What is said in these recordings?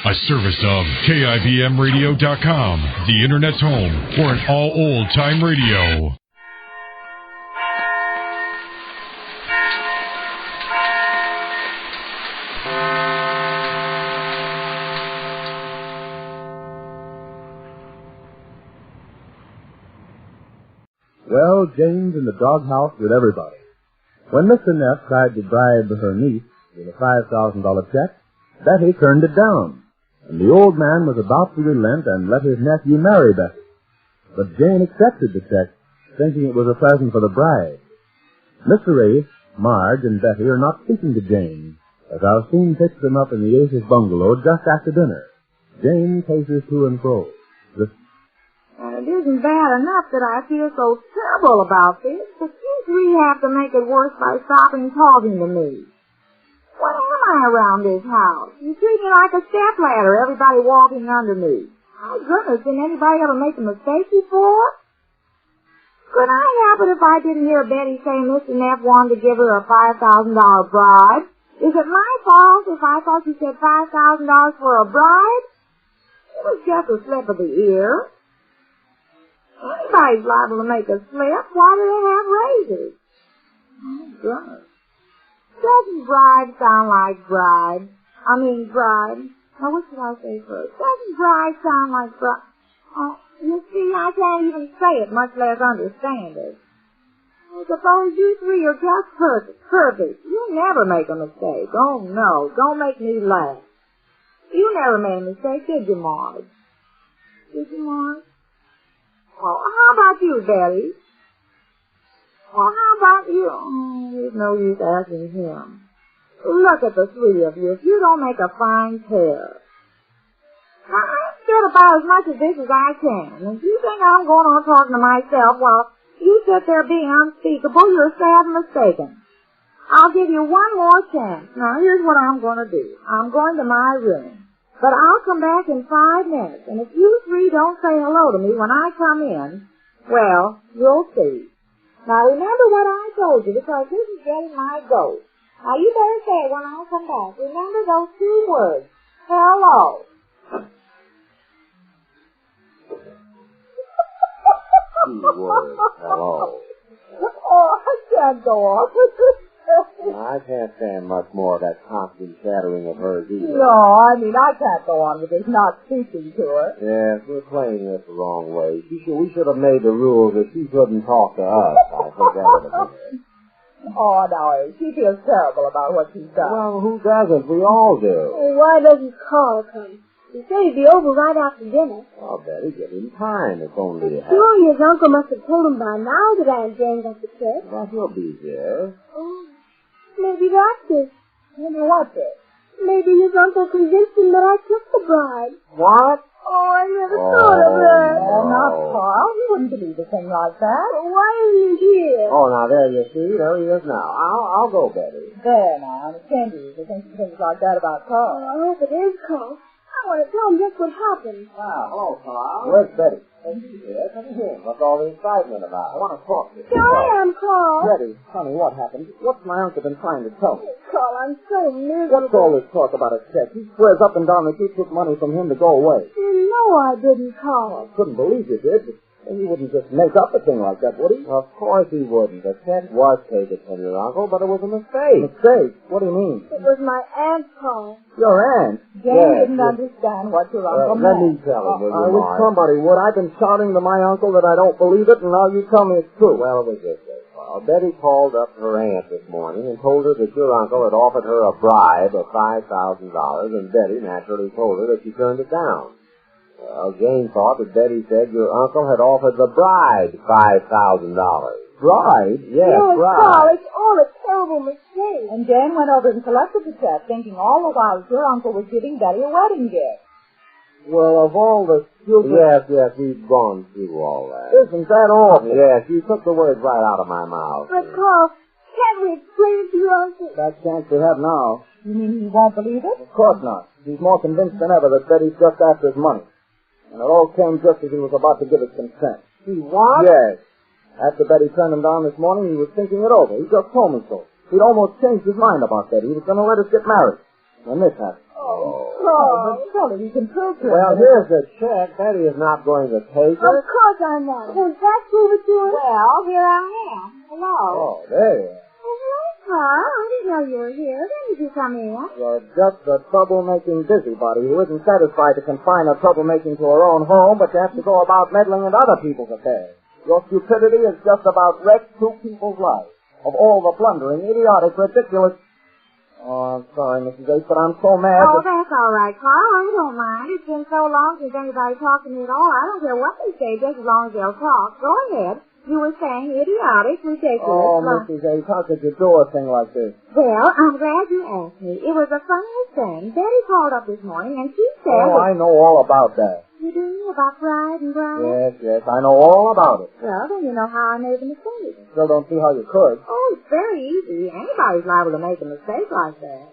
A service of KIBMradio.com, the Internet's home for an all old-time radio. Well, Jane's in the doghouse with everybody. When Mr. Neff tried to bribe her niece with a $5,000 check, Betty turned it down. And the old man was about to relent and let his nephew marry Betty. But Jane accepted the check, thinking it was a present for the bride. Mr. Ace, Marge, and Betty are not speaking to Jane, as our scene picks them up in the Ace's bungalow just after dinner. Jane paces to and fro. It isn't bad enough that I feel so terrible about this, but you three have to make it worse by stopping talking to me. What am I around this house? You treat me like a stepladder, everybody walking under me. My goodness, didn't anybody ever make a mistake before? Could I help it if I didn't hear Betty say Mr. Neff wanted to give her a $5,000 bribe? Is it my fault if I thought she said $5,000 for a bribe? It was just a slip of the ear. Anybody's liable to make a slip. Why do they have razors? Oh, goodness. Doesn't bribe sound like bribe? Bribe. Now, what should I say first? Doesn't bribe sound like bribe? Oh, you see, I can't even say it, much less understand it. I suppose you three are just perfect. You never make a mistake. Oh, no. Don't make me laugh. You never made a mistake, did you, Marge? Did you, Marge? Oh, how about you, Betty? Well, how about you? Oh, there's no use asking him. Look at the three of you. If you don't make a fine pair. Now, I said about as much of this as I can. If you think I'm going on talking to myself while you sit there being unspeakable, you're sad and mistaken. I'll give you one more chance. Now, here's what I'm going to do. I'm going to my room. But I'll come back in 5 minutes. And if you three don't say hello to me when I come in, well, you'll see. Now, remember what I told you, because this is getting my goat. Now, you better say it when I come back. Remember those 2 words. Hello. Keyword, hello. Oh, I can't go on. I can't stand much more of that constant chattering of hers either. No, I can't go on with this not speaking to her. Yes, we're playing this the wrong way. We should have made the rules that she couldn't talk to us. I think that would have been it. Oh, no, she feels terrible about what she's done. Well, who doesn't? We all do. Well, why doesn't Carl come? He said he'd be over right after dinner. I'll bet he'd give him time. It's only a half. Surely his uncle must have told him by now that Aunt Jane got the check. Well, he'll be here. Oh, maybe that's it. Maybe what's it? Maybe his uncle convinced him that I took the bride. What? Oh, I never thought of that. Oh, not Carl. He wouldn't believe a thing like that. Well, why isn't he here? Oh, now there you see. There he is now. I'll go, Betty. There, now. I'm ashamed of you to think things like that about Carl. Oh, I hope it is Carl. I want to tell him just what happened. Hello, Carl. Where's Betty? She's here. Come here. What's all the excitement about? I want to talk to you. Here I am, Carl. Betty, honey, what happened? What's my uncle been trying to tell me? Carl, I'm so miserable. What's all this talk about a check? He swears up and down that you took money from him to go away. You know I didn't, Carl. I couldn't believe you did. And he wouldn't just make up a thing like that, would he? Of course he wouldn't. The check was taken from your uncle, but it was a mistake. Mistake? What do you mean? It was my aunt, Carl. Your aunt? Jane didn't understand what your uncle meant. Let me tell him, will you, Mark? Somebody would. I've been shouting to my uncle that I don't believe it, and now you tell me it's true. Well, it was this way, Carl. Betty called up her aunt this morning and told her that your uncle had offered her a bribe of $5,000, and Betty naturally told her that she turned it down. Well, Jane thought that Betty said your uncle had offered the bride $5,000. Bride? Yes, no, bride. Carl, it's all a terrible mistake. And Jane went over and collected the check, thinking all the while that your uncle was giving Betty a wedding gift. Well, of all the stupid... Yes, we've gone through all that. Isn't that awful? Yes, you took the words right out of my mouth. But, Carl, can't we explain it to your uncle? That chance we have now. You mean he won't believe it? Of course not. He's more convinced than ever that Betty's just after his money. And it all came just as he was about to give his consent. He what? Yes. After Betty turned him down this morning, he was thinking it over. He just told me so. He'd almost changed his mind about Betty. He was going to let us get married. When this happened. Oh, Carl. but Sully, we can prove to him. Well, here's the check. Betty is not going to take it. Of course I'm not. Won't that prove it to him? Well, here I am. Hello. Oh, there you are. Hello, Carl. I didn't know you were here. When did you come in? You're just a troublemaking busybody who isn't satisfied to confine her troublemaking to her own home, but you have to go about meddling in other people's affairs. Your stupidity has just about wrecked two people's lives. Of all the blundering, idiotic, ridiculous... Oh, I'm sorry, Mrs. H., but I'm so mad Oh, that... that's all right, Carl. I don't mind. It's been so long since anybody talked to me at all. I don't care what they say, just as long as they'll talk. Go ahead. You were saying idiotic, ridiculous. Oh, Mrs. H., how could you do a thing like this? Well, I'm glad you asked me. It was the funniest thing. Betty called up this morning, and she said... Oh, I know all about that. You do? About bride and bride? Yes, I know all about it. Well, then you know how I made the mistake. Still don't see how you could. Oh, it's very easy. Anybody's liable to make a mistake like that.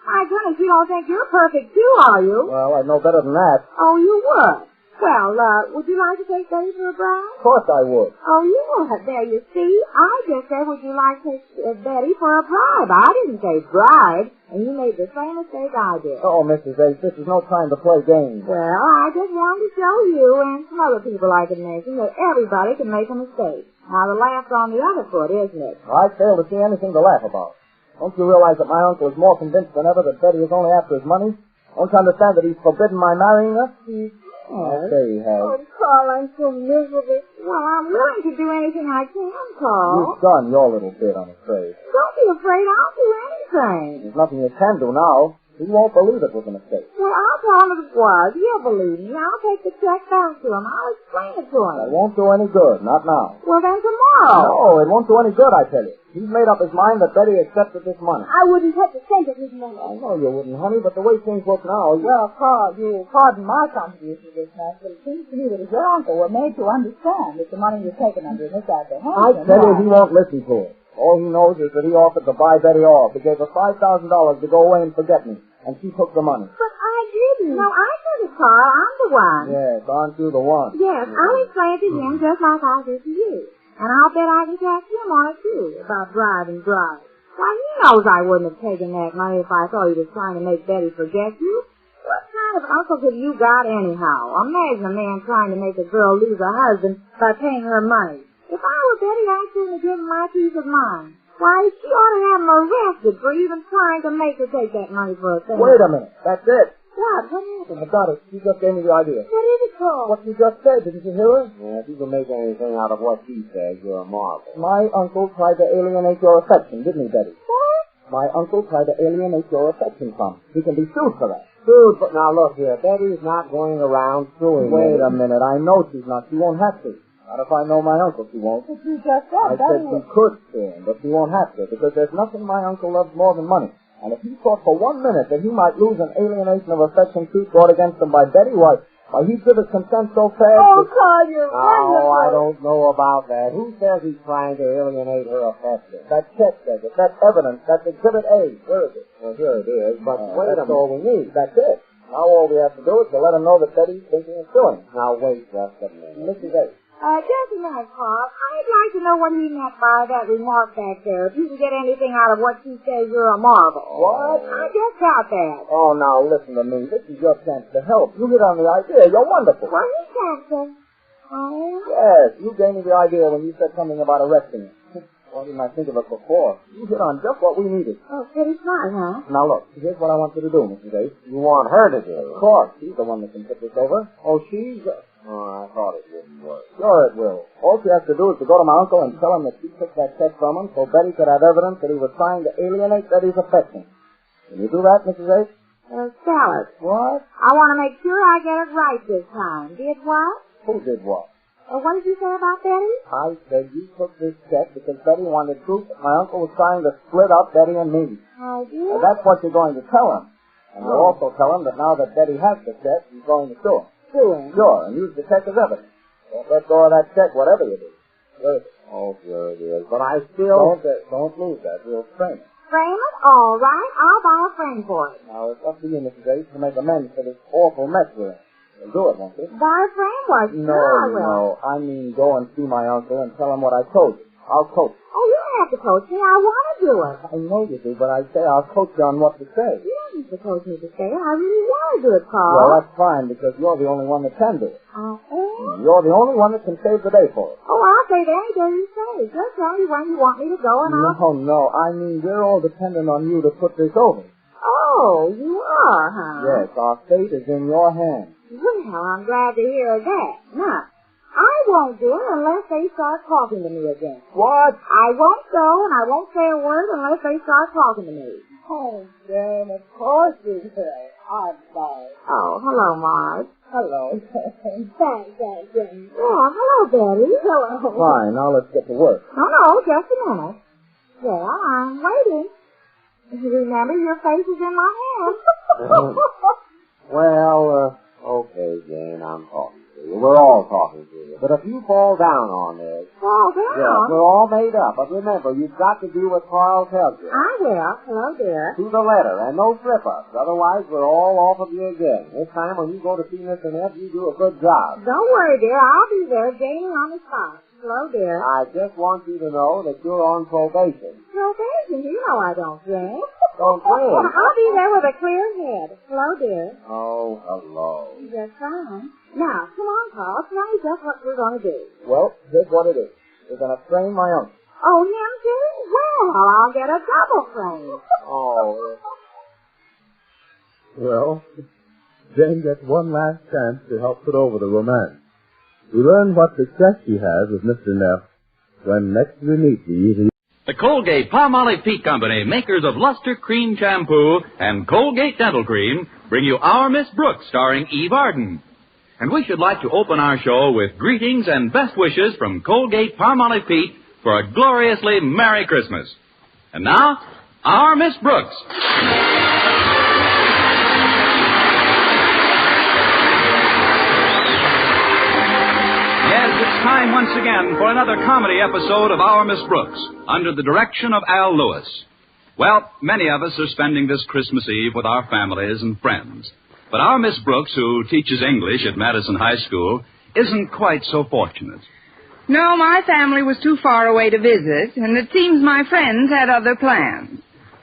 My goodness, you don't think you're perfect too, are you? Well, I'd know better than that. Oh, you would? Well, would you like to take Betty for a bride? Of course I would. Oh, you would. There, you see. I just said, would you like to take Betty for a bride? I didn't say bride, and you made the same mistake I did. Oh, Mrs. H., this is no time to play games. Well, I just wanted to show you and some other people I can mention that everybody can make a mistake. Now, the laugh's on the other foot, isn't it? I fail to see anything to laugh about. Don't you realize that my uncle is more convinced than ever that Betty is only after his money? Don't you understand that he's forbidden my marrying her? Yes. There he has. Oh, Carl, I'm so miserable. Well, I'm willing to do anything I can, Carl. You've done your little bit, I'm afraid. Don't be afraid. I'll do anything. There's nothing you can do now. He won't believe it was a mistake. Well, I'll tell him it was. He'll believe me. I'll take the check back to him. I'll explain it to him. It won't do any good. Not now. Well, then tomorrow. No, it won't do any good, I tell you. He's made up his mind that Betty accepted this money. I wouldn't touch a cent of his money. I know you wouldn't, honey, but the way things look now... Well, Carl, you pardon my contribution to this matter, but it seems to me that if your uncle were made to understand that the money was taken under his apprehension... I tell you, he won't listen to it. All he knows is that he offered to buy Betty off. He gave her $5,000 to go away and forget me, and she took the money. But I didn't. No, I took it, Carl. I'm the one. Yes, aren't you the one? Yes, I'll explain it to him just like I did to you. And I'll bet I can catch him on it, too, about bride and bride. Why, he knows I wouldn't have taken that money if I thought he was trying to make Betty forget you. What kind of uncle have you got anyhow? Imagine a man trying to make a girl lose her husband by paying her money. If I were Betty, I shouldn't have given my peace of mind. Why, she ought to have him arrested for even trying to make her take that money for a thing. Wait a minute. That's it. What? What happened? I got it. She just gave me the idea. What is it called? What you just said. Didn't you hear her? Yeah, if you can make anything out of what she says, you're a marvel. My uncle tried to alienate your affection, didn't he, Betty? What? My uncle tried to alienate your affection from you. He can be sued for that. Dude, but now look here. Betty's not going around suing me. Wait a minute. I know she's not. She won't have to. Not if I know my uncle, she won't. But you just said I said she could sue him, but she won't have to, because there's nothing my uncle loves more than money. And if he thought for 1 minute that he might lose an alienation of affection suit brought against him by Betty, why he'd give his consent so fast Oh, that... Carl, you're wonderful. Oh, I don't know about that. Who says he's trying to alienate her affection? That check says it. That's evidence. That's Exhibit A. Where is it? Well, here it is, but wait a that's minute. all we need. That's it. Now all we have to do is to let him know that Betty's thinking of suing. Now, wait just a minute. Mrs. A. Just a minute, Carl. I'd like to know what he meant by that remark back there. If you can get anything out of what she says, you're a marvel. What? I just got that. Oh, now listen to me. This is your chance to help. You hit on the idea. You're wonderful. What is that, sir? Oh, Yes, you gave me the idea when you said something about arresting him. Why didn't I think of it before? You hit on just what we needed. oh, pretty smart, huh? Now look, here's what I want you to do, Mrs. A. You want her to do it? Of course, she's the one that can put this over. Oh, she's... Oh, I thought it wouldn't work. Sure it will. All she has to do is to go to my uncle and tell him that she took that check from him so Betty could have evidence that he was trying to alienate Betty's affection. Can you do that, Mrs. A? Spell it. What? I want to make sure I get it right this time. Did what? Who did what? What did you say about Betty? I said you took this check because Betty wanted proof that my uncle was trying to split up Betty and me. I did. And that's what you're going to tell him. And you'll also tell him that now that Betty has the check, he's going to sue him. Sue him. Sure, and use the check as evidence. Don't let go of that check, whatever you do. Good. Oh, sure it is. But I still... Don't lose that. We'll frame it. Frame it? All right. I'll buy a frame for it. Now, it's up to you, Mrs. A, to make amends for this awful mess we're in. You'll do it, won't you? Buy a frame? Why, sure I will. No. I mean, go and see my uncle and tell him what I told you. I'll coach. Oh, you don't have to coach me. I want to do it. I know you do, but I say I'll coach you on what to say. You don't isn't supposed me to stay. I really want to do it, Carl. Well, that's fine, because you're the only one that can do it. Oh? You're the only one that can save the day for us. Oh, I'll take any day you say. Just tell me when you want me to go and I'll... No. I mean, we're all dependent on you to put this over. Oh, you are, huh? Yes, our fate is in your hands. Well, I'm glad to hear that. Now, I won't do it unless they start talking to me again. What? I won't go and I won't say a word unless they start talking to me. Oh, Jane, of course you will. I'm sorry. Oh, hello, Marge. Hello. Thanks, Aunt Jane. Oh, hello, Betty. Hello. Fine, now let's get to work. No, just a minute. Well, I'm waiting. Remember, your face is in my hand. Okay, Jane, I'm talking to you. We're all talking to you. But if you fall down on this... Fall down? Yes, we're all made up. But remember, you've got to do what Carl tells you. I will. Hello, dear. To the letter, and no slip-ups. Otherwise, we're all off of you again. This time, when you go to see Mr. Neff, you do a good job. Don't worry, dear. I'll be there, Janie on the spot. Hello, dear. I just want you to know that you're on probation. Probation? You know I don't drink. Don't drink? I'll be there with a clear head. Hello, dear. Oh, hello. Just fine. Now, come on, Carl. Tell me just what we're going to do. Well, here's what it is. We're going to frame my uncle. Oh, him too? Well, I'll get a double frame. Oh. Well, Jane gets one last chance to help put over the romance. We learn what success she has with Mr. Neff when next we meet the The Colgate-Palmolive Peak Company, makers of Luster Cream Shampoo and Colgate Dental Cream, bring you Our Miss Brooks, starring Eve Arden. And we should like to open our show with greetings and best wishes from Colgate-Palmolive Peak for a gloriously Merry Christmas. And now, Our Miss Brooks. Yes, it's time once again for another comedy episode of Our Miss Brooks, under the direction of Al Lewis. Well, many of us are spending this Christmas Eve with our families and friends. But our Miss Brooks, who teaches English at Madison High School, isn't quite so fortunate. No, my family was too far away to visit, and it seems my friends had other plans.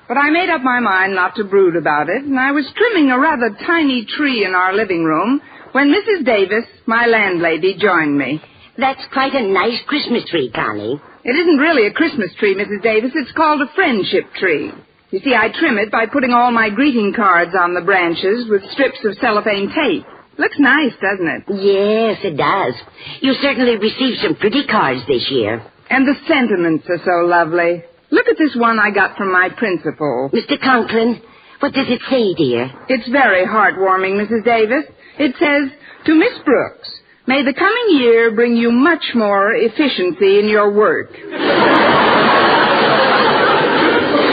But I made up my mind not to brood about it, and I was trimming a rather tiny tree in our living room when Mrs. Davis, my landlady, joined me. That's quite a nice Christmas tree, Connie. It isn't really a Christmas tree, Mrs. Davis. It's called a friendship tree. You see, I trim it by putting all my greeting cards on the branches with strips of cellophane tape. Looks nice, doesn't it? Yes, it does. You certainly received some pretty cards this year. And the sentiments are so lovely. Look at this one I got from my principal. Mr. Conklin, what does it say, dear? It's very heartwarming, Mrs. Davis. It says, to Miss Brooks, may the coming year bring you much more efficiency in your work.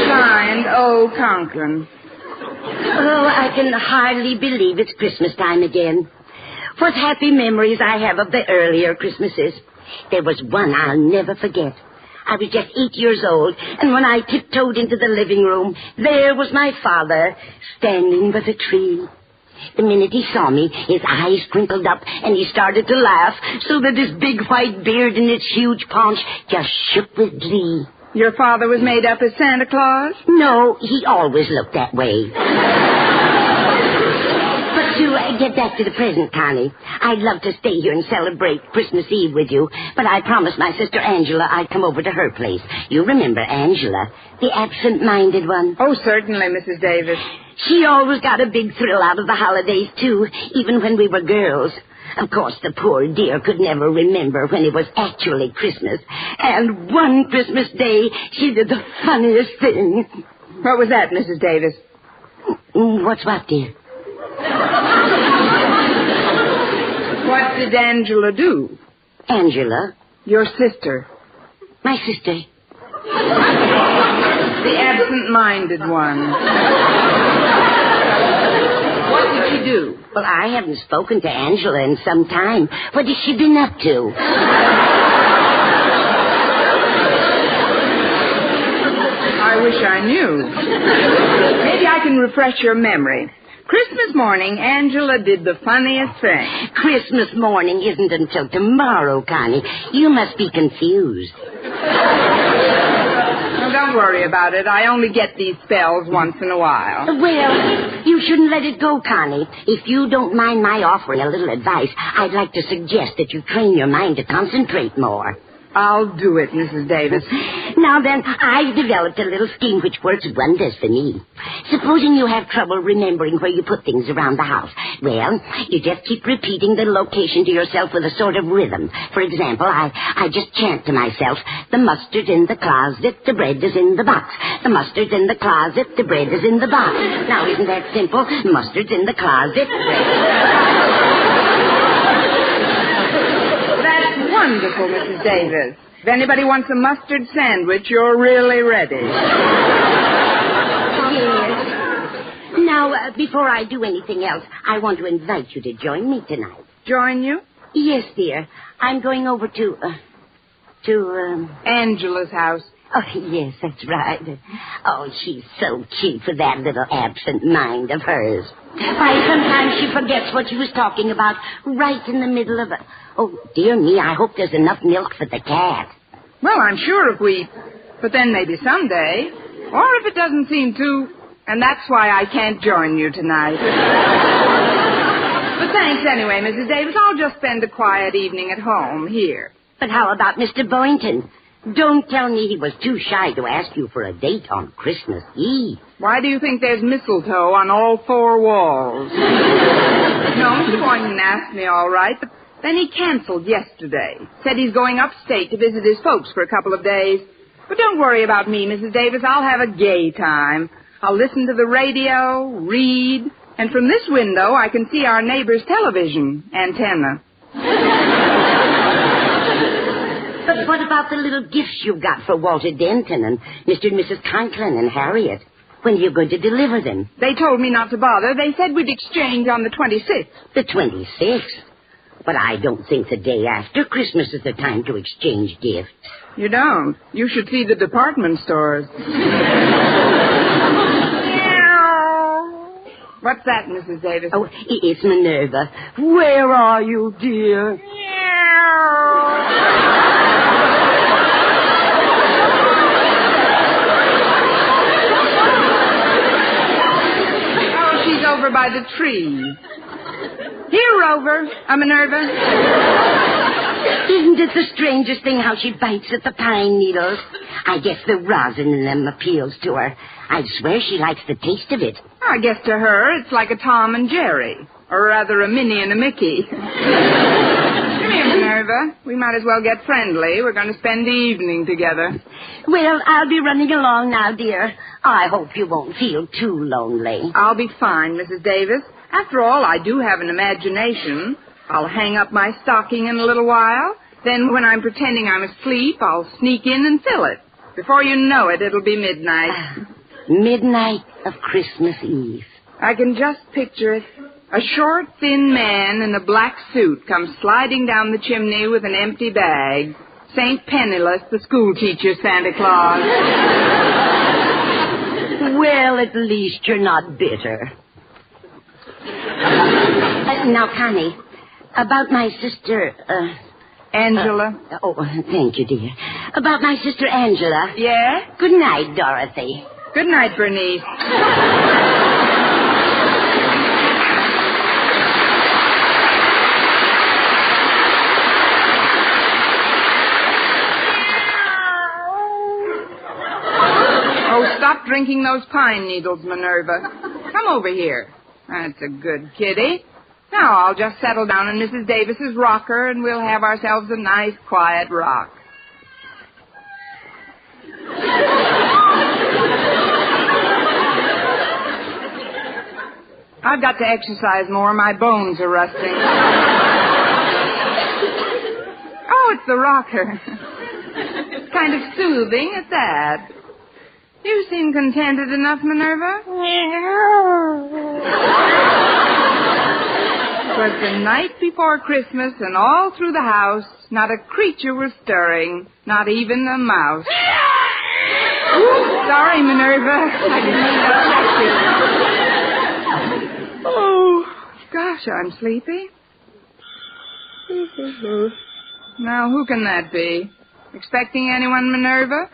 Signed, O. Conklin. Oh, I can hardly believe it's Christmas time again. What happy memories I have of the earlier Christmases. There was one I'll never forget. I was just 8 years old, and when I tiptoed into the living room, there was my father standing by the tree. The minute he saw me, his eyes crinkled up, and he started to laugh, so that his big white beard and its huge paunch just shook with glee. Your father was made up as Santa Claus? No, he always looked that way. But to get back to the present, Connie, I'd love to stay here and celebrate Christmas Eve with you, but I promised my sister Angela I'd come over to her place. You remember Angela, the absent-minded one? Oh, certainly, Mrs. Davis. She always got a big thrill out of the holidays, too, even when we were girls. Of course, the poor dear could never remember when it was actually Christmas. And one Christmas day, she did the funniest thing. What was that, Mrs. Davis? What's what, dear? What did Angela do? Angela? Your sister. My sister. The absent-minded one. What did she do? Well, I haven't spoken to Angela in some time. What has she been up to? I wish I knew. Maybe I can refresh your memory. Christmas morning, Angela did the funniest thing. Christmas morning isn't until tomorrow, Connie. You must be confused. Well, don't Don't worry about it. I only get these spells once in a while. Well, you shouldn't let it go, Connie. If you don't mind my offering a little advice, I'd like to suggest that you train your mind to concentrate more. I'll do it, Mrs. Davis. Now then, I've developed a little scheme which works wonders for me. Supposing you have trouble remembering where you put things around the house. Well, you just keep repeating the location to yourself with a sort of rhythm. For example, I just chant to myself, the mustard's in the closet, the bread is in the box. The mustard's in the closet, the bread is in the box. Now, isn't that simple? Mustard's in the closet, bread. Wonderful, Mrs. Davis. If anybody wants a mustard sandwich, you're really ready. Yes. Now, before I do anything else, I want to invite you to join me tonight. Join you? Yes, dear. I'm going over to Angela's house. Oh, yes, that's right. Oh, she's so cute with that little absent mind of hers. Why, sometimes she forgets what she was talking about right in the middle of a... Oh, dear me, I hope there's enough milk for the cat. Well, I'm sure if we... But then maybe someday. Or if it doesn't seem to... And that's why I can't join you tonight. But thanks anyway, Mrs. Davis. I'll just spend a quiet evening at home here. But how about Mr. Boynton? Don't tell me he was too shy to ask you for a date on Christmas Eve. Why do you think there's mistletoe on all four walls? No, Mr. Boynton asked me all right, but then he canceled yesterday. Said he's going upstate to visit his folks for a couple of days. But don't worry about me, Mrs. Davis. I'll have a gay time. I'll listen to the radio, read, and from this window I can see our neighbor's television antenna. But what about the little gifts you got for Walter Denton and Mr. and Mrs. Conklin and Harriet? When are you going to deliver them? They told me not to bother. They said we'd exchange on the 26th. The 26th? But I don't think the day after Christmas is the time to exchange gifts. You don't? You should see the department stores. What's that, Mrs. Davis? Oh, it's Minerva. Where are you, dear? Over by the tree. Here, Rover. Minerva. Isn't it the strangest thing how she bites at the pine needles? I guess the rosin in them appeals to her. I'd swear she likes the taste of it. I guess to her it's like a Tom and Jerry. Or rather a Minnie and a Mickey. Come here, Minerva. We might as well get friendly. We're going to spend the evening together. Well, I'll be running along now, dear. I hope you won't feel too lonely. I'll be fine, Mrs. Davis. After all, I do have an imagination. I'll hang up my stocking in a little while. Then when I'm pretending I'm asleep, I'll sneak in and fill it. Before you know it, it'll be midnight. Midnight of Christmas Eve. I can just picture it. A short, thin man in a black suit comes sliding down the chimney with an empty bag. St. Penniless, the schoolteacher Santa Claus. Well, at least you're not bitter. Now, Connie, about my sister, Angela. Thank you, dear. About my sister Angela. Yeah? Good night, Dorothy. Good night, Bernice. Stop drinking those pine needles, Minerva. Come over here. That's a good kitty. Now I'll just settle down in Mrs. Davis's rocker and we'll have ourselves a nice, quiet rock. I've got to exercise more. My bones are rusting. Oh, it's the rocker. It's kind of soothing at that. You seem contented enough, Minerva. It was the night before Christmas, and all through the house, not a creature was stirring, not even a mouse. Ooh, sorry, Minerva. I didn't mean to upset you. Oh, gosh, I'm sleepy. Now, who can that be? Expecting anyone, Minerva?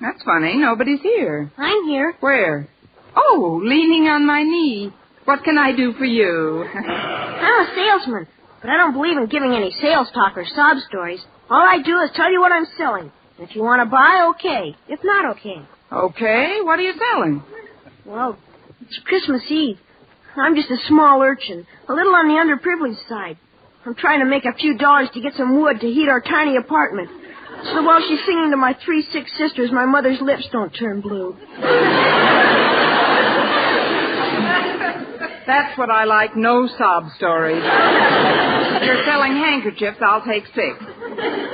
That's funny. Nobody's here. I'm here. Where? Oh, leaning on my knee. What can I do for you? I'm a salesman, but I don't believe in giving any sales talk or sob stories. All I do is tell you what I'm selling. If you want to buy, okay. If not, okay. Okay, what are you selling? Well, it's Christmas Eve. I'm just a small urchin, a little on the underprivileged side. I'm trying to make a few dollars to get some wood to heat our tiny apartment. So while she's singing to my 3 sick sisters, my mother's lips don't turn blue. That's what I like, no sob stories. If you're selling handkerchiefs, I'll take 6.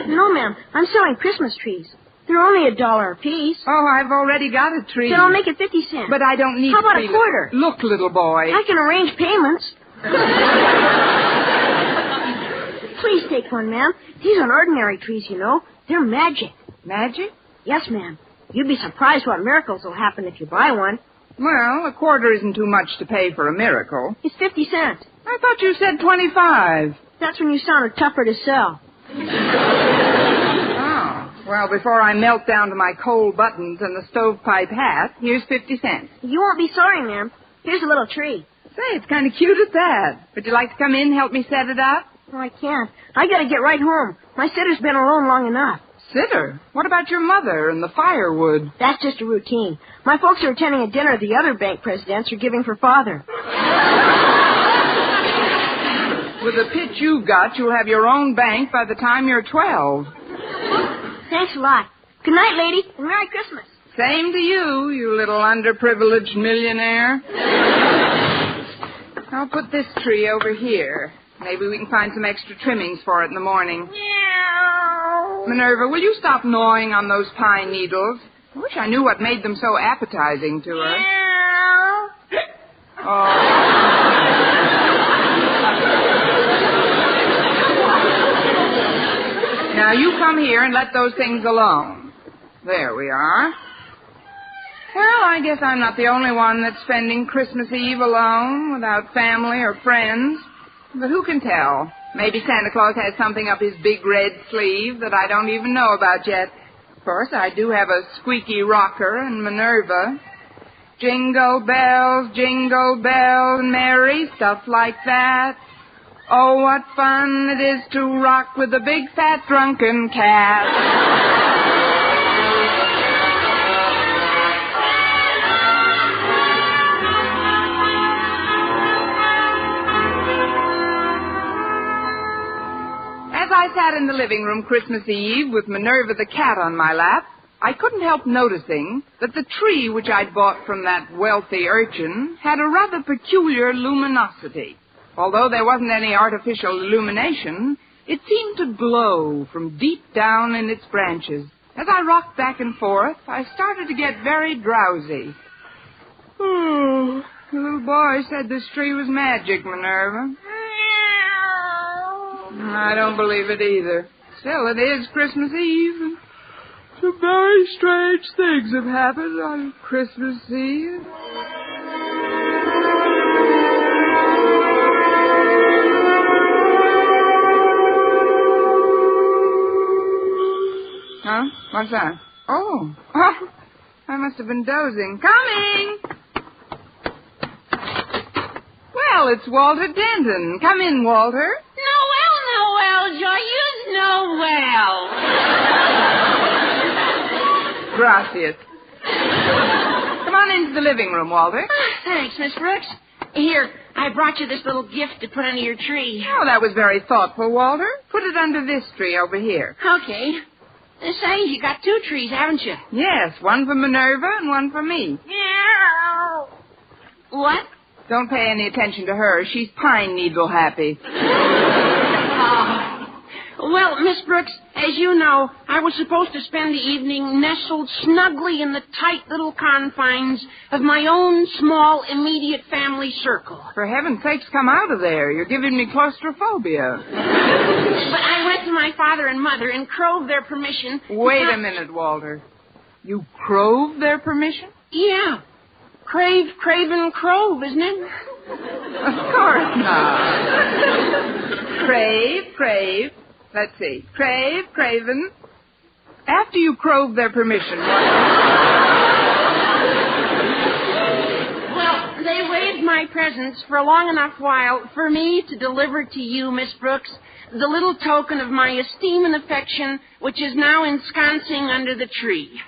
No, ma'am. I'm selling Christmas trees. They're only $1 a piece. Oh, I've already got a tree. Then I'll make it 50 cents. But I don't need How about a quarter? Look, little boy. I can arrange payments. Please take one, ma'am. These aren't ordinary trees, you know. They're magic. Magic? Yes, ma'am. You'd be surprised what miracles will happen if you buy one. Well, a quarter isn't too much to pay for a miracle. It's 50 cents. I thought you said 25. That's when you sounded tougher to sell. Oh. Well, before I melt down to my coal buttons and the stovepipe hat, here's 50 cents. You won't be sorry, ma'am. Here's a little tree. Say, it's kind of cute at that. Would you like to come in and help me set it up? Oh, I can't. I gotta get right home. My sitter's been alone long enough. Sitter? What about your mother and the firewood? That's just a routine. My folks are attending a dinner the other bank presidents are giving for Father. With the pitch you've got, you'll have your own bank by the time you're 12. Thanks a lot. Good night, lady, and Merry Christmas. Same to you, you little underprivileged millionaire. I'll put this tree over here. Maybe we can find some extra trimmings for it in the morning. Meow. Minerva, will you stop gnawing on those pine needles? I wish I knew what made them so appetizing to her. Meow. Oh. Now, you come here and let those things alone. There we are. Well, I guess I'm not the only one that's spending Christmas Eve alone, without family or friends. But who can tell? Maybe Santa Claus has something up his big red sleeve that I don't even know about yet. Of course, I do have a squeaky rocker and Minerva. Jingle bells, merry, stuff like that. Oh, what fun it is to rock with a big, fat, drunken cat. As I sat in the living room Christmas Eve with Minerva the cat on my lap, I couldn't help noticing that the tree which I'd bought from that wealthy urchin had a rather peculiar luminosity. Although there wasn't any artificial illumination, it seemed to glow from deep down in its branches. As I rocked back and forth, I started to get very drowsy. Oh, the little boy said this tree was magic, Minerva. I don't believe it either. Still, it is Christmas Eve, and some very strange things have happened on Christmas Eve. Huh? What's that? Oh, I must have been dozing. Coming! Well, it's Walter Denton. Come in, Walter. Noel, Joy, you Noel. Gracias. Come on into the living room, Walter. Thanks, Miss Brooks. Here, I brought you this little gift to put under your tree. Oh, that was very thoughtful, Walter. Put it under this tree over here. Okay. Say, you got 2 trees, haven't you? Yes, one for Minerva and one for me. Meow. What? Don't pay any attention to her. She's pine needle happy. Well, Miss Brooks, as you know, I was supposed to spend the evening nestled snugly in the tight little confines of my own small, immediate family circle. For heaven's sakes, come out of there. You're giving me claustrophobia. But I went to my father and mother and crowed their permission. Wait a minute, Walter. You crove their permission? Yeah. Craven, crove, isn't it? Of course not. Crave. Let's see. Craven. After you crowed their permission. Well, they waived my presence for a long enough while for me to deliver to you, Miss Brooks, the little token of my esteem and affection, which is now ensconcing under the tree.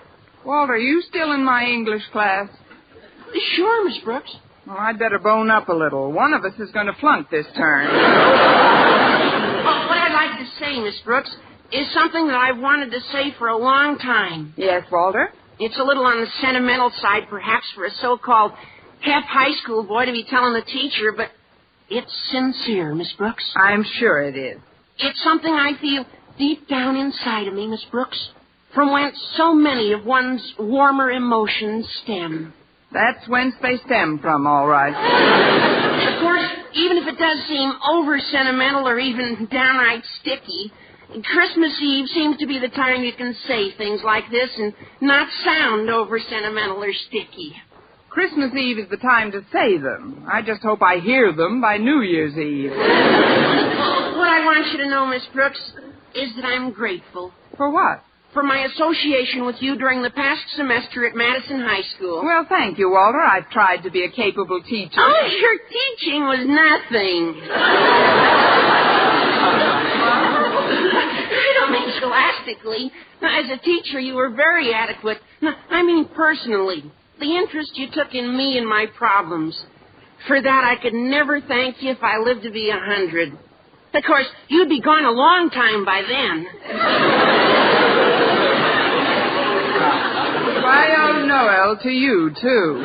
Walter, are you still in my English class? Sure, Miss Brooks. Well, I'd better bone up a little. One of us is going to flunk this term. Oh, what I'd like to say, Miss Brooks, is something that I've wanted to say for a long time. Yes, Walter? It's a little on the sentimental side, perhaps, for a so-called half-high school boy to be telling the teacher, but it's sincere, Miss Brooks. I'm sure it is. It's something I feel deep down inside of me, Miss Brooks, from whence so many of one's warmer emotions stem. That's whence they stem from, all right. Of course, even if it does seem over-sentimental or even downright sticky, Christmas Eve seems to be the time you can say things like this and not sound over-sentimental or sticky. Christmas Eve is the time to say them. I just hope I hear them by New Year's Eve. What I want you to know, Miss Brooks, is that I'm grateful. For what? For my association with you during the past semester at Madison High School. Well, thank you, Walter. I've tried to be a capable teacher. Oh, your teaching was nothing. I don't mean scholastically. As a teacher, you were very adequate. I mean personally. The interest you took in me and my problems. For that, I could never thank you if I lived to be 100. Of course, you'd be gone a long time by then. Well, Noel, to you, too.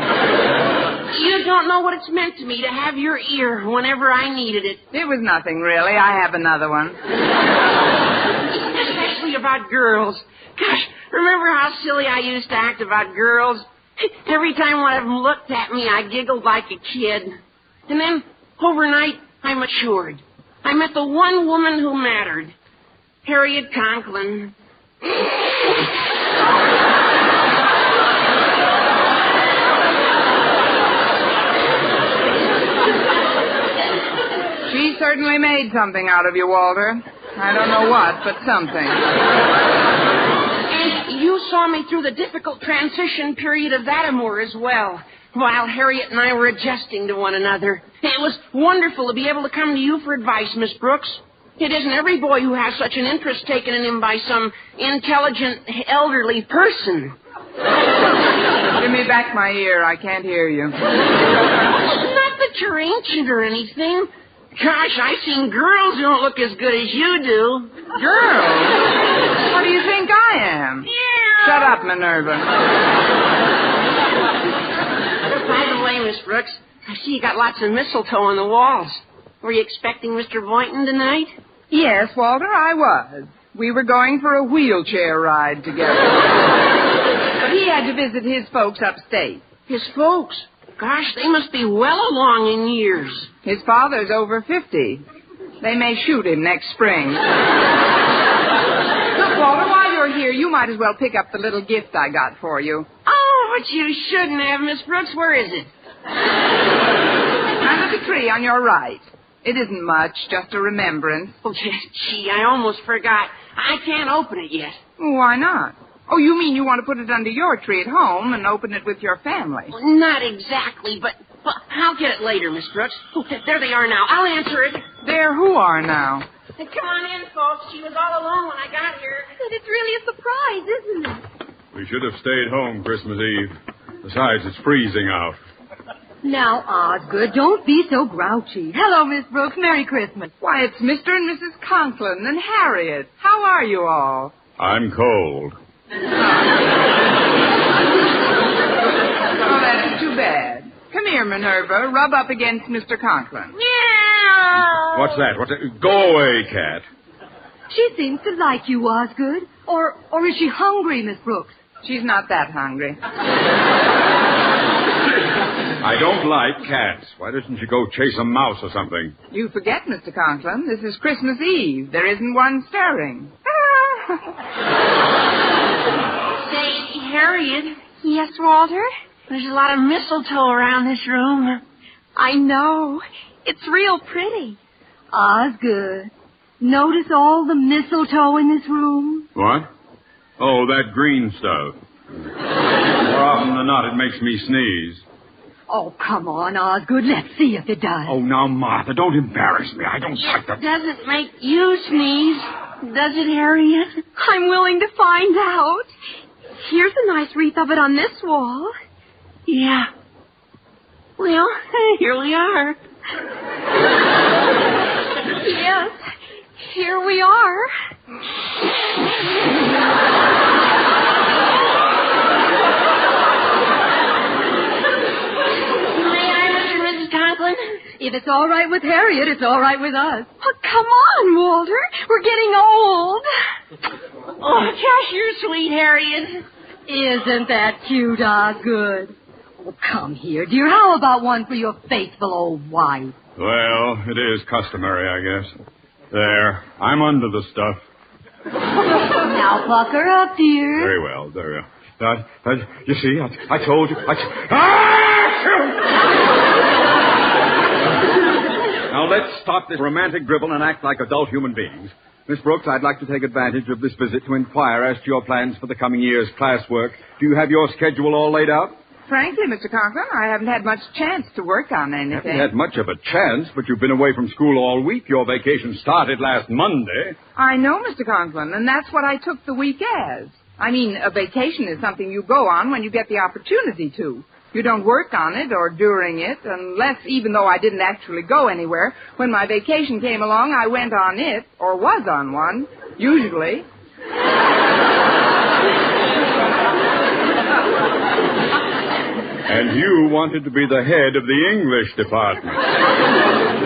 You don't know what it's meant to me to have your ear whenever I needed it. It was nothing, really. I have another one. Especially about girls. Gosh, remember how silly I used to act about girls? Every time one of them looked at me, I giggled like a kid. And then, overnight, I matured. I met the one woman who mattered. Harriet Conklin. She certainly made something out of you, Walter. I don't know what, but something. And you saw me through the difficult transition period of that amour as well, while Harriet and I were adjusting to one another. It was wonderful to be able to come to you for advice, Miss Brooks. It isn't every boy who has such an interest taken in him by some intelligent, elderly person. Give me back my ear. I can't hear you. Not that you're ancient or anything. Gosh, I've seen girls who don't look as good as you do. Girls? What do you think I am? Yeah. Shut up, Minerva. By the way, Miss Brooks, I see you got lots of mistletoe on the walls. Were you expecting Mr. Boynton tonight? Yes, Walter, I was. We were going for a wheelchair ride together. But he had to visit his folks upstate. His folks? Gosh, they must be well along in years. His father's over 50. They may shoot him next spring. Look, Walter, while you're here, you might as well pick up the little gift I got for you. Oh, but you shouldn't have, Miss Brooks. Where is it? Under the tree on your right. It isn't much, just a remembrance. Oh, gee, I almost forgot. I can't open it yet. Why not? Oh, you mean you want to put it under your tree at home and open it with your family? Not exactly, but I'll get it later, Miss Brooks. There they are now. I'll answer it. There who are now? Hey, come on in, folks. She was all alone when I got here. But it's really a surprise, isn't it? We should have stayed home Christmas Eve. Besides, it's freezing out. Now, Osgood, don't be so grouchy. Hello, Miss Brooks. Merry Christmas. Why, it's Mr. and Mrs. Conklin and Harriet. How are you all? I'm cold. Oh, that's too bad. Come here, Minerva. Rub up against Mr. Conklin. Meow. What's that? Go away, cat. She seems to like you, Osgood. Or is she hungry, Miss Brooks? She's not that hungry. I don't like cats. Why doesn't you go chase a mouse or something? You forget, Mr. Conklin. This is Christmas Eve. There isn't one stirring. Say, Harriet, Yes, Walter? there's a lot of mistletoe around this room. I know. It's real pretty. Osgood, notice all the mistletoe in this room? What? Oh, that green stuff. More often than not, it makes me sneeze. Oh, come on, Osgood. Let's see if it does. Oh, now, Martha, don't embarrass me. I don't like It doesn't make you sneeze, does it, Harriet? I'm willing to find out. Here's a nice wreath of it on this wall. Yeah. Well, here we are. Yes, here we are. If it's all right with Harriet, it's all right with us. Oh, come on, Walter. We're getting old. Oh, just you're sweet, Harriet. Isn't that cute, Osgood? Oh, come here, dear. How about one for your faithful old wife? Well, it is customary, I guess. There. I'm under the stuff. Now, pucker up, dear. Very well. There we are. You see, I told you. Now, let's stop this romantic dribble and act like adult human beings. Miss Brooks, I'd like to take advantage of this visit to inquire as to your plans for the coming year's classwork. Do you have your schedule all laid out? Frankly, Mr. Conklin, I haven't had much chance to work on anything. You haven't had much of a chance, but you've been away from school all week. Your vacation started last Monday. I know, Mr. Conklin, and that's what I took the week as. I mean, a vacation is something you go on when you get the opportunity to. You don't work on it or during it, unless, even though I didn't actually go anywhere, when my vacation came along, I went on it, or was on one, usually. And you wanted to be the head of the English department.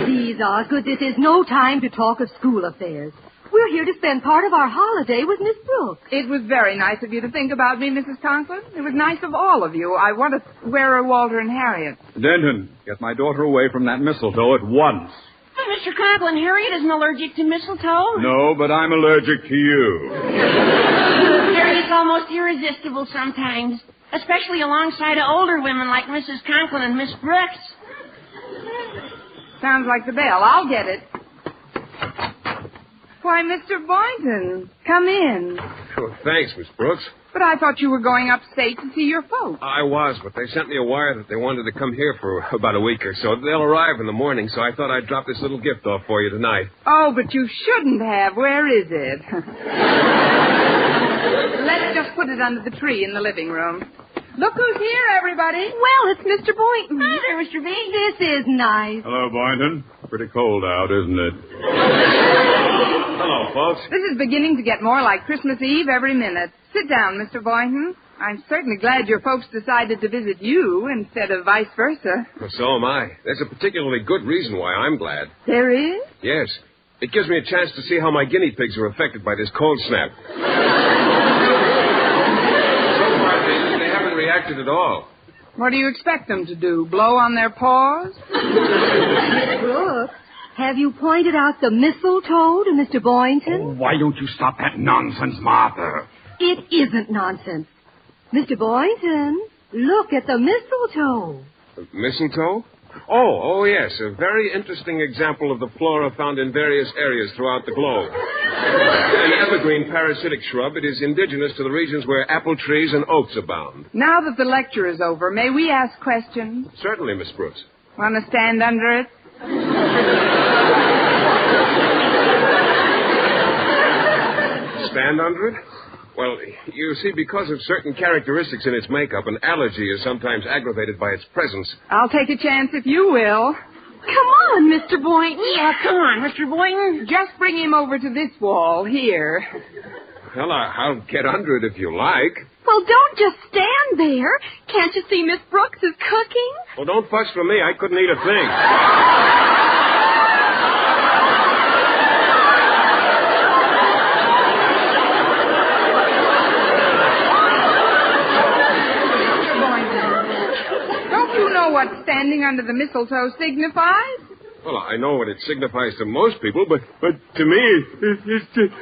Please, Osgood, this is no time to talk of school affairs. We're here to spend part of our holiday with Miss Brooks. It was very nice of you to think about me, Mrs. Conklin. It was nice of all of you. I want to wear a Walter and Harriet. Denton, get my daughter away from that mistletoe at once. Mr. Conklin, Harriet isn't allergic to mistletoe. No, but I'm allergic to you. Harriet's almost irresistible sometimes, especially alongside of older women like Mrs. Conklin and Miss Brooks. Sounds like the bell. I'll get it. Why, Mr. Boynton, come in. Oh, thanks, Miss Brooks. But I thought you were going upstate to see your folks. I was, but they sent me a wire that they wanted to come here for about a week or so. They'll arrive in the morning, so I thought I'd drop this little gift off for you tonight. Oh, but you shouldn't have. Where is it? Let's just put it under the tree in the living room. Look who's here, everybody. Well, it's Mr. Boynton. Hi there, Mr. B. This is nice. Hello, Boynton. Pretty cold out, isn't it? Hello, folks. This is beginning to get more like Christmas Eve every minute. Sit down, Mr. Boynton. I'm certainly glad your folks decided to visit you instead of vice versa. Well, so am I. There's a particularly good reason why I'm glad. There is? Yes. It gives me a chance to see how my guinea pigs are affected by this cold snap. So far, they haven't reacted at all. What do you expect them to do? Blow on their paws? Miss Brooks, have you pointed out the mistletoe to Mr. Boynton? Oh, why don't you stop that nonsense, Martha? It isn't nonsense. Mr. Boynton, look at the mistletoe. Mistletoe? Oh, yes. A very interesting example of the flora found in various areas throughout the globe. An evergreen parasitic shrub, it is indigenous to the regions where apple trees and oaks abound. Now that the lecture is over, may we ask questions? Certainly, Miss Brooks. Want to stand under it? Stand under it? Well, you see, because of certain characteristics in its makeup, an allergy is sometimes aggravated by its presence. I'll take a chance if you will. Come on, Mr. Boynton. Yeah, come on, Mr. Boynton. Just bring him over to this wall here. Well, I'll get under it if you like. Well, don't just stand there. Can't you see Miss Brooks is cooking? Well, don't fuss for me. I couldn't eat a thing. What standing under the mistletoe signifies? Well, I know what it signifies to most people, but to me, it's just...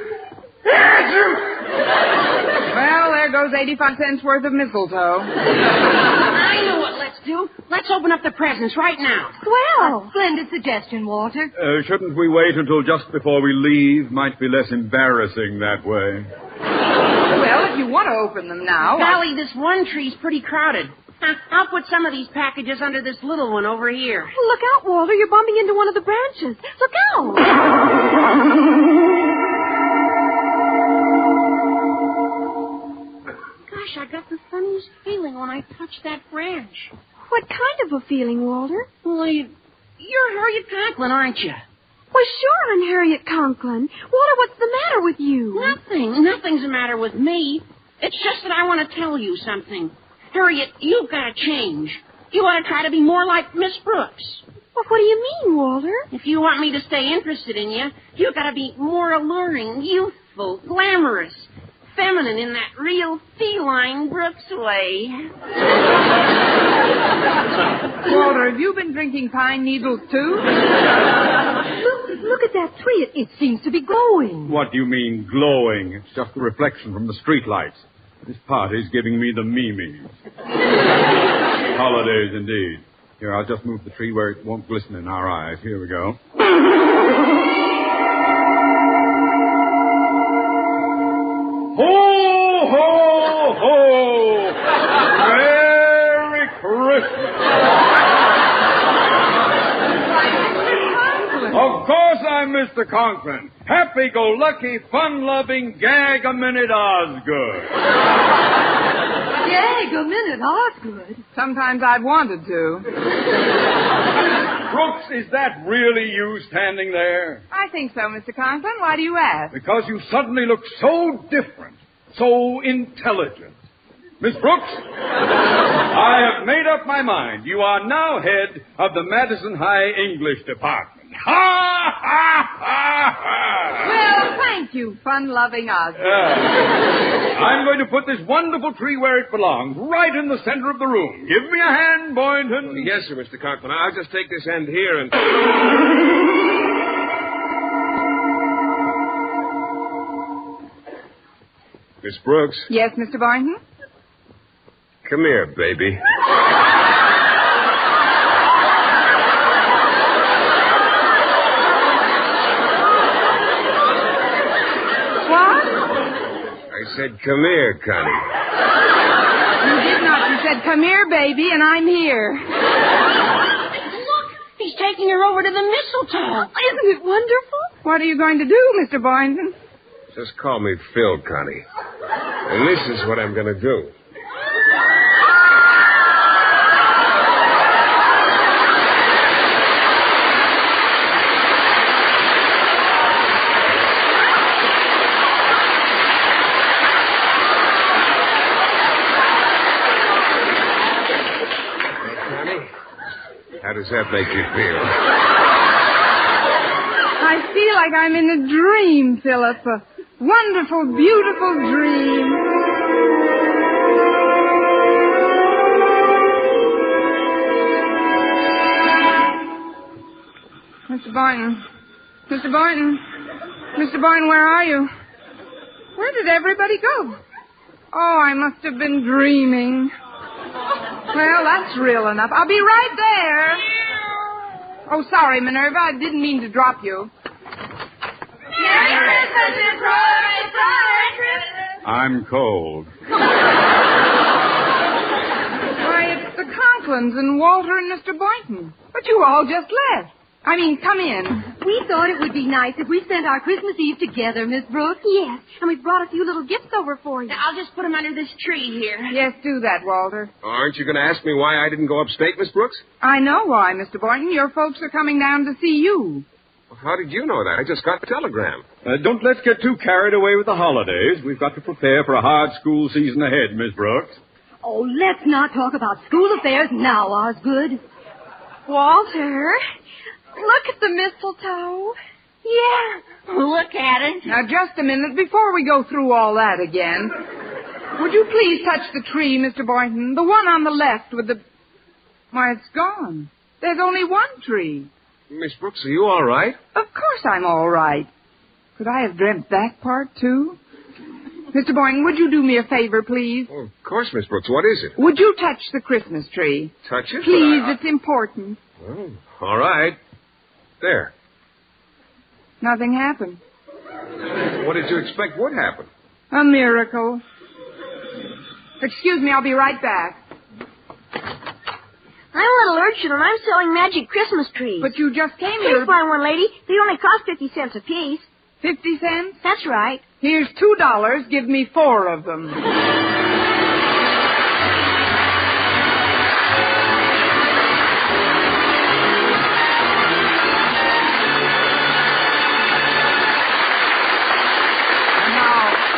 Well, there goes 85 cents worth of mistletoe. I know what let's do. Let's open up the presents right now. Well, splendid suggestion, Walter. Shouldn't we wait until just before we leave? Might be less embarrassing that way. Well, if you want to open them now... Golly, this one tree's pretty crowded. I'll put some of these packages under this little one over here. Well, look out, Walter. You're bumping into one of the branches. Look out. Gosh, I got the funniest feeling when I touched that branch. What kind of a feeling, Walter? Well, you're Harriet Conklin, aren't you? Well, sure, I'm Harriet Conklin. Walter, what's the matter with you? Nothing's the matter with me. It's just that I want to tell you something. Harriet, you've got to change. You ought to try to be more like Miss Brooks. Well, what do you mean, Walter? If you want me to stay interested in you, you've got to be more alluring, youthful, glamorous, feminine in that real feline Brooks way. Walter, have you been drinking pine needles, too? Look at that tree. It seems to be glowing. What do you mean, glowing? It's just the reflection from the streetlights. This party's giving me the memes. Holidays, indeed. Here, I'll just move the tree where it won't glisten in our eyes. Here we go. Ho, ho, ho! Merry Christmas! Of course I'm Mr. Conklin. Happy-go-lucky, fun-loving, gag-a-minute Osgood. Gag-a-minute Osgood? Sometimes I've wanted to. Brooks, is that really you standing there? I think so, Mr. Conklin. Why do you ask? Because you suddenly look so different, so intelligent. Miss Brooks, I have made up my mind. You are now head of the Madison High English Department. Ha, ha, ha, ha! Well, thank you, fun-loving Osgood. I'm going to put this wonderful tree where it belongs, right in the center of the room. Give me a hand, Boynton. Yes, sir, Mr. Conklin. I'll just take this end here and... Miss Brooks. Yes, Mr. Boynton? Come here, baby. I said, come here, Connie. You did not. You said, come here, baby, and I'm here. Look, he's taking her over to the mistletoe. Isn't it wonderful? What are you going to do, Mr. Boynton? Just call me Phil, Connie. And this is what I'm going to do. How does that make you feel? I feel like I'm in a dream, Philip. A wonderful, beautiful dream. Mr. Boynton. Mr. Boynton. Mr. Boynton, where are you? Where did everybody go? Oh, I must have been dreaming. Well, that's real enough. I'll be right there. Oh, sorry, Minerva. I didn't mean to drop you. Merry Christmas, Miss Brooks. Merry Christmas. I'm cold. Why, it's the Conklins and Walter and Mr. Boynton. But you all just left. I mean, come in. We thought it would be nice if we spent our Christmas Eve together, Miss Brooks. Yes, and we brought a few little gifts over for you. I'll just put them under this tree here. Yes, do that, Walter. Aren't you going to ask me why I didn't go upstate, Miss Brooks? I know why, Mr. Boynton. Your folks are coming down to see you. Well, how did you know that? I just got the telegram. Don't let's get too carried away with the holidays. We've got to prepare for a hard school season ahead, Miss Brooks. Oh, let's not talk about school affairs now, Osgood. Walter, look at the mistletoe. Yeah, look at it. Now, just a minute before we go through all that again. Would you please touch the tree, Mr. Boynton? The one on the left with the... Why, it's gone. There's only one tree. Miss Brooks, are you all right? Of course I'm all right. Could I have dreamt that part, too? Mr. Boynton, would you do me a favor, please? Oh, of course, Miss Brooks. What is it? Would you touch the Christmas tree? Touch it? Please, it's important. Oh, all right. There. Nothing happened. What did you expect would happen? A miracle. Excuse me, I'll be right back. I'm a little urchin, and I'm selling magic Christmas trees. But you just came Please here. buy one, lady. They only cost 50 cents apiece. 50 cents? That's right. Here's $2. Give me 4 of them.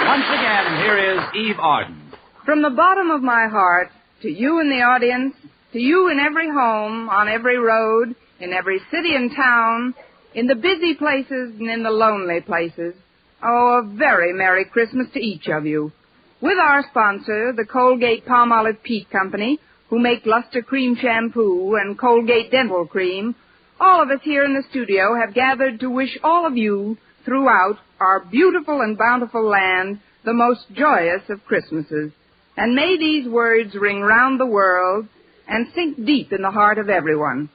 Once again, here is Eve Arden. From the bottom of my heart, to you in the audience, to you in every home, on every road, in every city and town, in the busy places and in the lonely places, oh, a very Merry Christmas to each of you. With our sponsor, the Colgate Palmolive Peat Company, who make Luster Cream Shampoo and Colgate Dental Cream, all of us here in the studio have gathered to wish all of you throughout our beautiful and bountiful land the most joyous of Christmases. And may these words ring round the world and sink deep in the heart of everyone.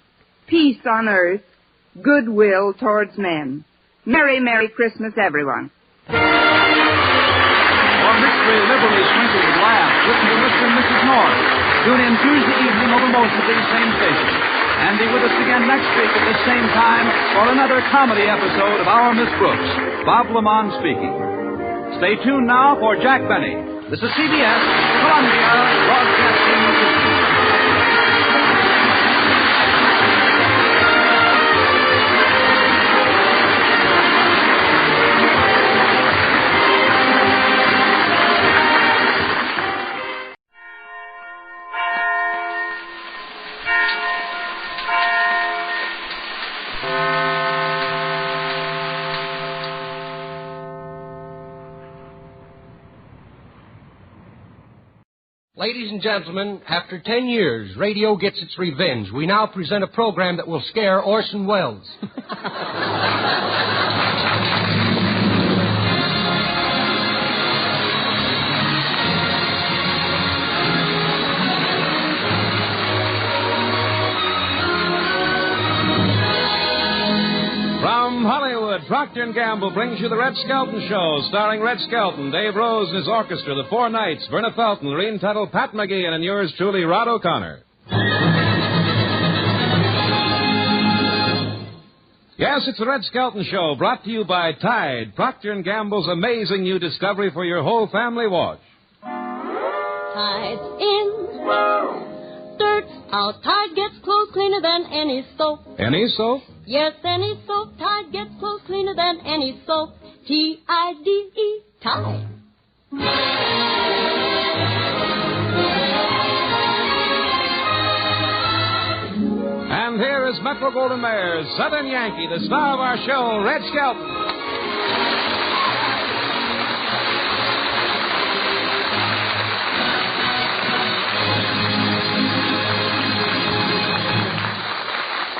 Peace on earth, goodwill towards men. Merry, Merry Christmas, everyone. For richly, liberally sprinkled laughs, listen to Mr. and Mrs. North. Tune in Tuesday evening over most of these same stations. And be with us again next week at the same time for another comedy episode of Our Miss Brooks. Bob Lamont speaking. Stay tuned now for Jack Benny. This is CBS, Columbia Broadcasting System. Ladies and gentlemen, after 10 years, radio gets its revenge. We now present a program that will scare Orson Welles. From Hollywood, Procter & Gamble brings you the Red Skelton Show, starring Red Skelton, Dave Rose and his orchestra, the Four Knights, Verna Felton, Lorene Tuttle, Pat McGee, and yours truly, Rod O'Connor. Yes, it's the Red Skelton Show, brought to you by Tide, Procter & Gamble's amazing new discovery for your whole family wash. Tide's in, dirt's out. Tide gets clothes cleaner than any soap. Any soap? Yes, any soap. Tide gets clothes cleaner than any soap. T-I-D-E, Tide. And here is Metro-Goldwyn-Mayer's Southern Yankee, the star of our show, Red Skelton.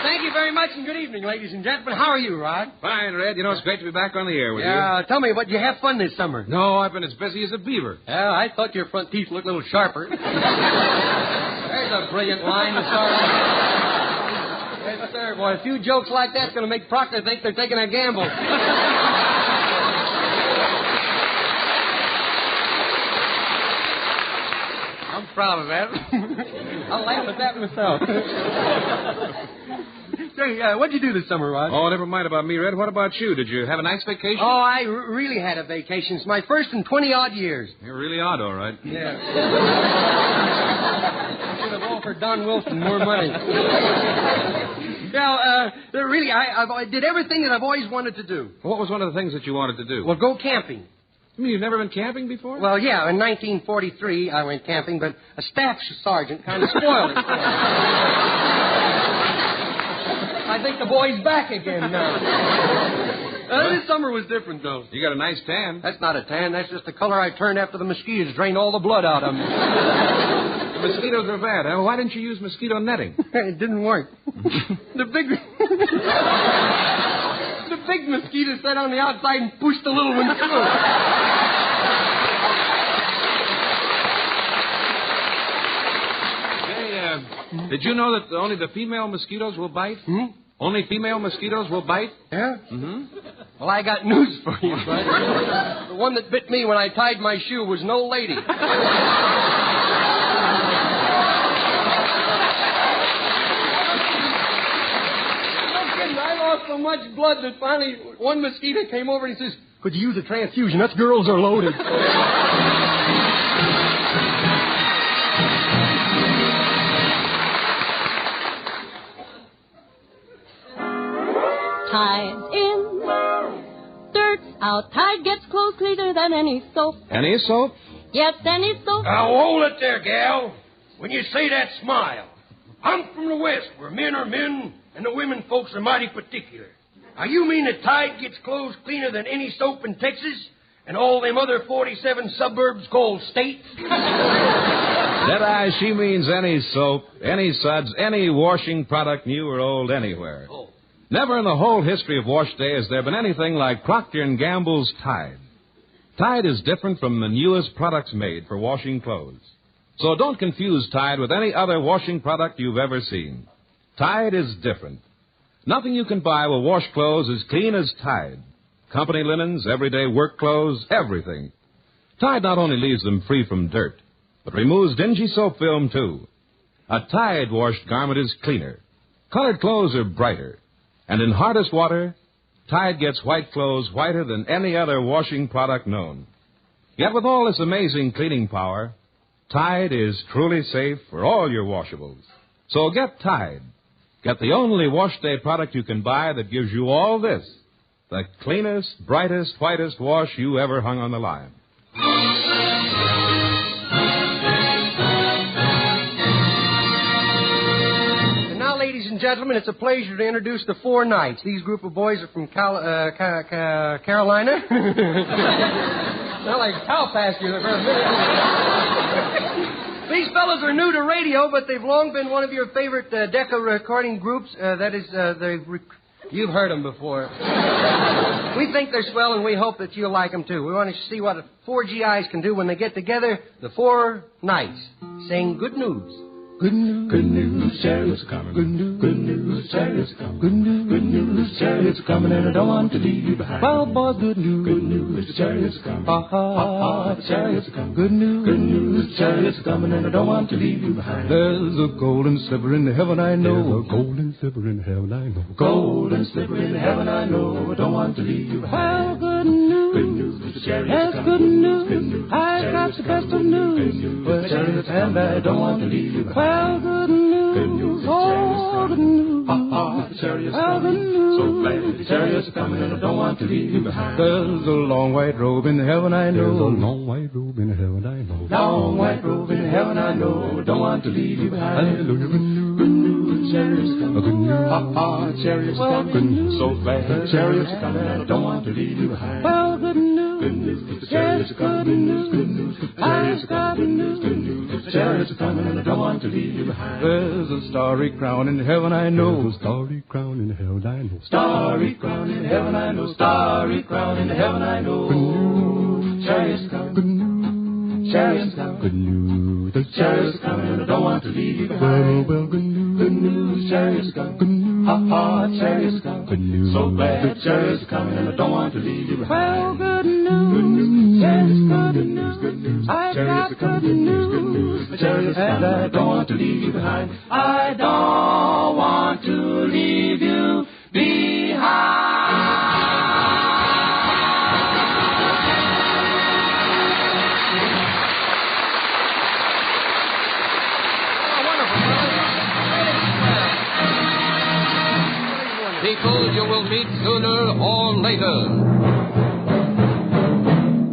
Thank you very much, and good evening, ladies and gentlemen. How are you, Rod? Fine, Red. You know, it's great to be back on the air with you. Yeah, tell me, did you have fun this summer? No, I've been as busy as a beaver. Yeah, I thought your front teeth looked a little sharper. There's a brilliant line to start with. Yes, sir. Boy, a few jokes like that's going to make Proctor think they're taking a gamble. I'm proud of that. I'll laugh at that myself. Say, what'd you do this summer, Rod? Oh, never mind about me, Red. What about you? Did you have a nice vacation? Oh, I really had a vacation. It's my first in 20-odd years. You're really odd, all right. Yeah. I should have offered Don Wilson more money. Now, really, I did everything that I've always wanted to do. What was one of the things that you wanted to do? Well, go camping. You mean you've never been camping before? Well, yeah, in 1943 I went camping, but a staff sergeant kind of spoiled it for me. I think the boy's back again now. This summer was different, though. You got a nice tan. That's not a tan. That's just the color I turned after the mosquitoes drained all the blood out of me. The mosquitoes are bad, huh? Why didn't you use mosquito netting? It didn't work. The big mosquito sat on the outside and pushed the little one through. Hey, did you know that only the female mosquitoes will bite? Hmm? Only female mosquitoes will bite? Yeah? Mm-hmm. Well, I got news for you, bud. The one that bit me when I tied my shoe was no lady. No kidding. I lost so much blood that finally one mosquito came over and he says, "Could you use a transfusion? Us girls are loaded." Tide in, dirt's out. Tide gets clothes cleaner than any soap. Any soap? Yes, any soap. Now, hold it there, gal. When you say that, smile. I'm from the West, where men are men and the women folks are mighty particular. Now, you mean that Tide gets clothes cleaner than any soap in Texas and all them other 47 suburbs called states? Deadeye, she means any soap, any suds, any washing product, new or old, anywhere. Oh. Never in the whole history of wash day has there been anything like Procter & Gamble's Tide. Tide is different from the newest products made for washing clothes. So don't confuse Tide with any other washing product you've ever seen. Tide is different. Nothing you can buy will wash clothes as clean as Tide. Company linens, everyday work clothes, everything. Tide not only leaves them free from dirt, but removes dingy soap film, too. A Tide-washed garment is cleaner. Colored clothes are brighter. And in hardest water, Tide gets white clothes whiter than any other washing product known. Yet with all this amazing cleaning power, Tide is truly safe for all your washables. So get Tide. Get the only wash day product you can buy that gives you all this. The cleanest, brightest, whitest wash you ever hung on the line. Ladies and gentlemen, it's a pleasure to introduce the Four Knights. These group of boys are from Carolina. Not like cow pasture. These fellows are new to radio, but they've long been one of your favorite Decca recording groups. You've heard them before. We think they're swell, and we hope that you'll like them, too. We want to see what four GIs can do when they get together. The Four Knights sing Good News. Good news, chariots are coming. Good news, chariots are coming. Good news, chariots are coming, and I don't want to leave you behind. Well, boys, good news, the chariots are coming. Ha, ha, the chariots are coming. Good news, chariots are coming, and I don't want to leave you behind. There's a golden slipper in heaven, I know. There's a golden slipper in heaven, I know. Golden slipper in heaven, I know. I don't want to leave you behind. Well, good news, the chariots are coming. Good news, I got the best of news. Well, chariots, and I don't want to leave you behind. Well, good news, oh, good news. Ha, the chariots are coming. So glad the chariots are coming, and I don't want to leave you behind. There's a long white robe in heaven, I know. There's a long white robe in heaven, I know. Long white robe in heaven, I know. I don't want to leave you behind. Hallelujah, good news, chariots are coming. Good news, ha, the chariots are coming. Good news, so glad the chariots are coming, and I don't want to leave you behind. Well, good news, the chariots are coming. Good news, the chariots are coming. Good news, the chariots are coming, and I don't want to leave you behind. There's a starry crown in heaven, I know. There's a starry crown in heaven, I know. Starry crown in heaven, I know. Starry crown in heaven, I know. Good news, chariots coming. Good news, chariots coming. Good news, the chariots coming, and I don't want to leave you behind. Well, good news, chariots coming. Good news, ha, chariots coming. Good news, so glad the chariots are coming, and I don't want to leave you behind. Well, good news, chariots coming. Good news, chariots are coming. Good news, the chariots and I don't want to leave you behind. I don't want to leave you behind. People you will meet sooner or later.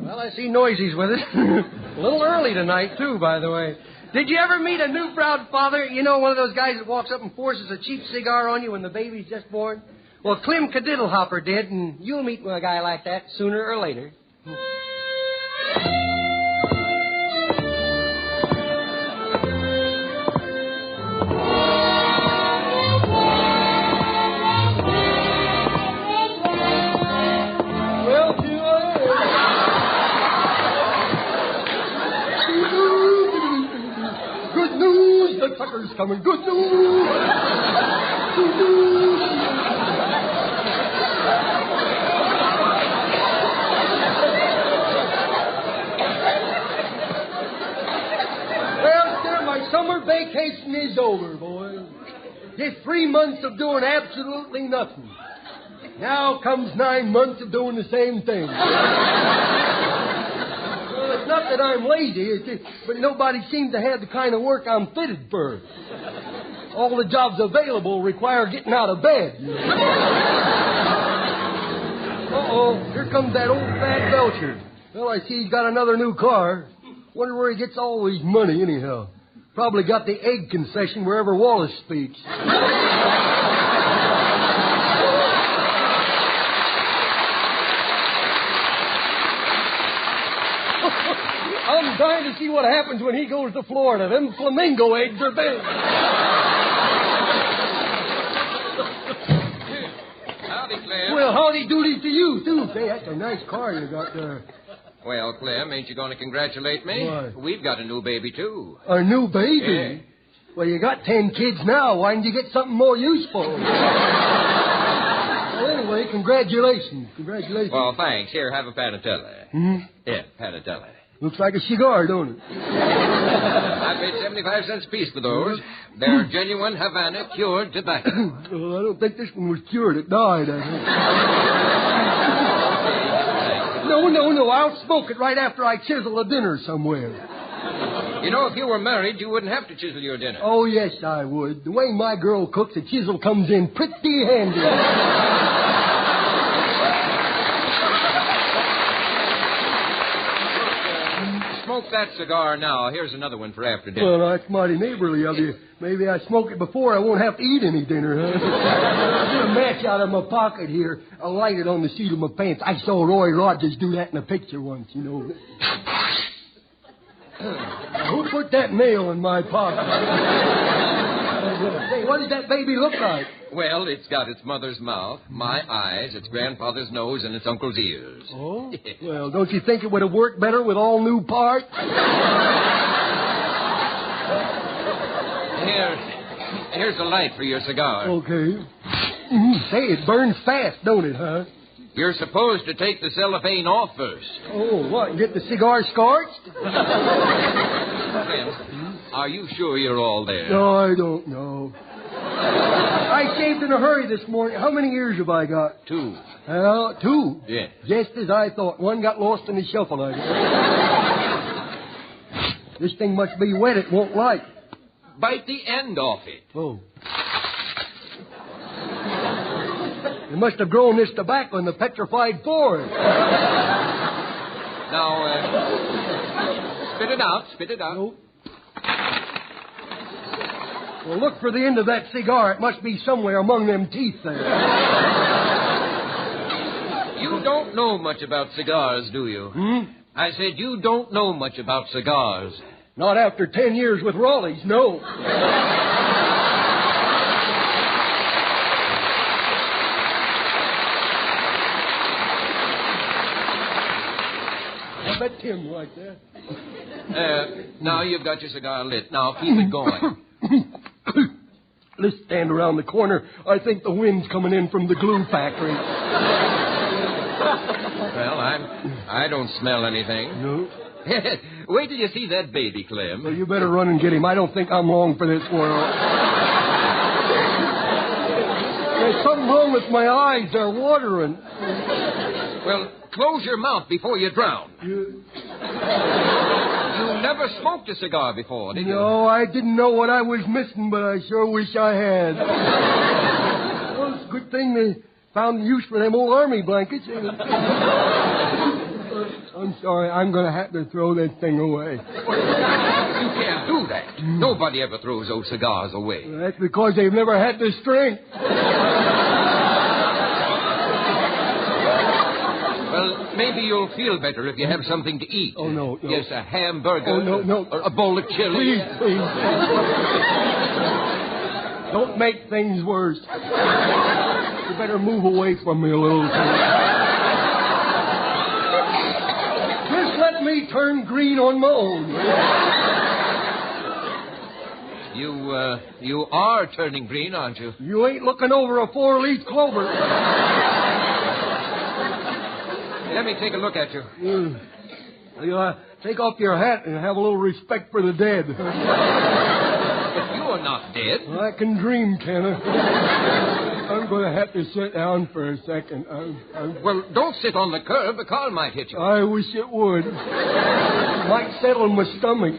Well, I see Noisy's with us. A little early tonight, too, by the way. Did you ever meet a new proud father? You know, one of those guys that walks up and forces a cheap cigar on you when the baby's just born? Well, Clem Cadiddlehopper did, and you'll meet a guy like that sooner or later. The tucker's coming. Good news. Good news. over, boys. Just 3 months of doing absolutely nothing. Now comes 9 months of doing the same thing. Well, it's not that I'm lazy, but nobody seems to have the kind of work I'm fitted for. All the jobs available require getting out of bed. Uh-oh, here comes that old fat Belcher. Well, I see he's got another new car. Wonder where he gets all his money, anyhow. Probably got the egg concession wherever Wallace speaks. I'm dying to see what happens when he goes to Florida. Them flamingo eggs are big. Howdy, Clem. Well, howdy doody to you, too. Say, that's a nice car you got there. Well, Clem, ain't you going to congratulate me? Why? We've got a new baby, too. A new baby? Yeah. Well, you got 10 kids now. Why didn't you get something more useful? Well, anyway, congratulations. Congratulations. Well, thanks. Here, have a panatella. Hmm? Yeah, panatella. Looks like a cigar, don't it? I paid 75 cents a piece for those. They're genuine Havana cured tobacco. Well, I don't think this one was cured. It died, I think. No. I'll smoke it right after I chisel a dinner somewhere. You know, if you were married, you wouldn't have to chisel your dinner. Oh, yes, I would. The way my girl cooks, a chisel comes in pretty handy. Smoke that cigar now. Here's another one for after dinner. Well, that's mighty neighborly of you. Maybe I smoke it before I won't have to eat any dinner, huh? I'll get a match out of my pocket here. I'll light it on the seat of my pants. I saw Roy Rogers do that in a picture once, you know. Who put that nail in my pocket? Hey, what does that baby look like? Well, it's got its mother's mouth, my eyes, its grandfather's nose, and its uncle's ears. Oh? Well, don't you think it would have worked better with all new parts? Here's a light for your cigar. Okay. Say, it burns fast, don't it, huh? You're supposed to take the cellophane off first. Oh, what, get the cigar scorched? Clem, are you sure you're all there? No, I don't know. I shaved in a hurry this morning. How many ears have I got? 2. Well, 2? Yeah. Just as I thought. One got lost in the shuffle, I guess. This thing must be wet. It won't light. Bite the end off it. Oh. You must have grown this tobacco in the petrified forest. Now, spit it out. Nope. Well, look for the end of that cigar. It must be somewhere among them teeth there. You don't know much about cigars, do you? I said you don't know much about cigars. Not after 10 years with Raleigh's, no. I bet Tim like that. Now you've got your cigar lit. Now keep it going. Let's stand around the corner. I think the wind's coming in from the glue factory. Well, I don't smell anything. No. Wait till you see that baby, Clem. Well, you better run and get him. I don't think I'm long for this world. There's something wrong with my eyes. They're watering. Well, close your mouth before you drown. You never smoked a cigar before, did you? No, I didn't know what I was missing, but I sure wish I had. Well, it's a good thing they found use for them old army blankets. I'm sorry, I'm going to have to throw that thing away. You can't do that. Nobody ever throws those cigars away. Well, that's because they've never had the strength. Well, maybe you'll feel better if you have something to eat. Oh, no. Yes, a hamburger. Oh, no. Or a bowl of chili. Please. Don't make things worse. You better move away from me a little. Just let me turn green on my own. You are turning green, aren't you? You ain't looking over a 4-leaf clover. Let me take a look at you. Take off your hat and have a little respect for the dead. But you You're not dead. I can dream, Tanner. I'm going to have to sit down for a second. Well, don't sit on the curb. The car might hit you. I wish it would. Might settle my stomach.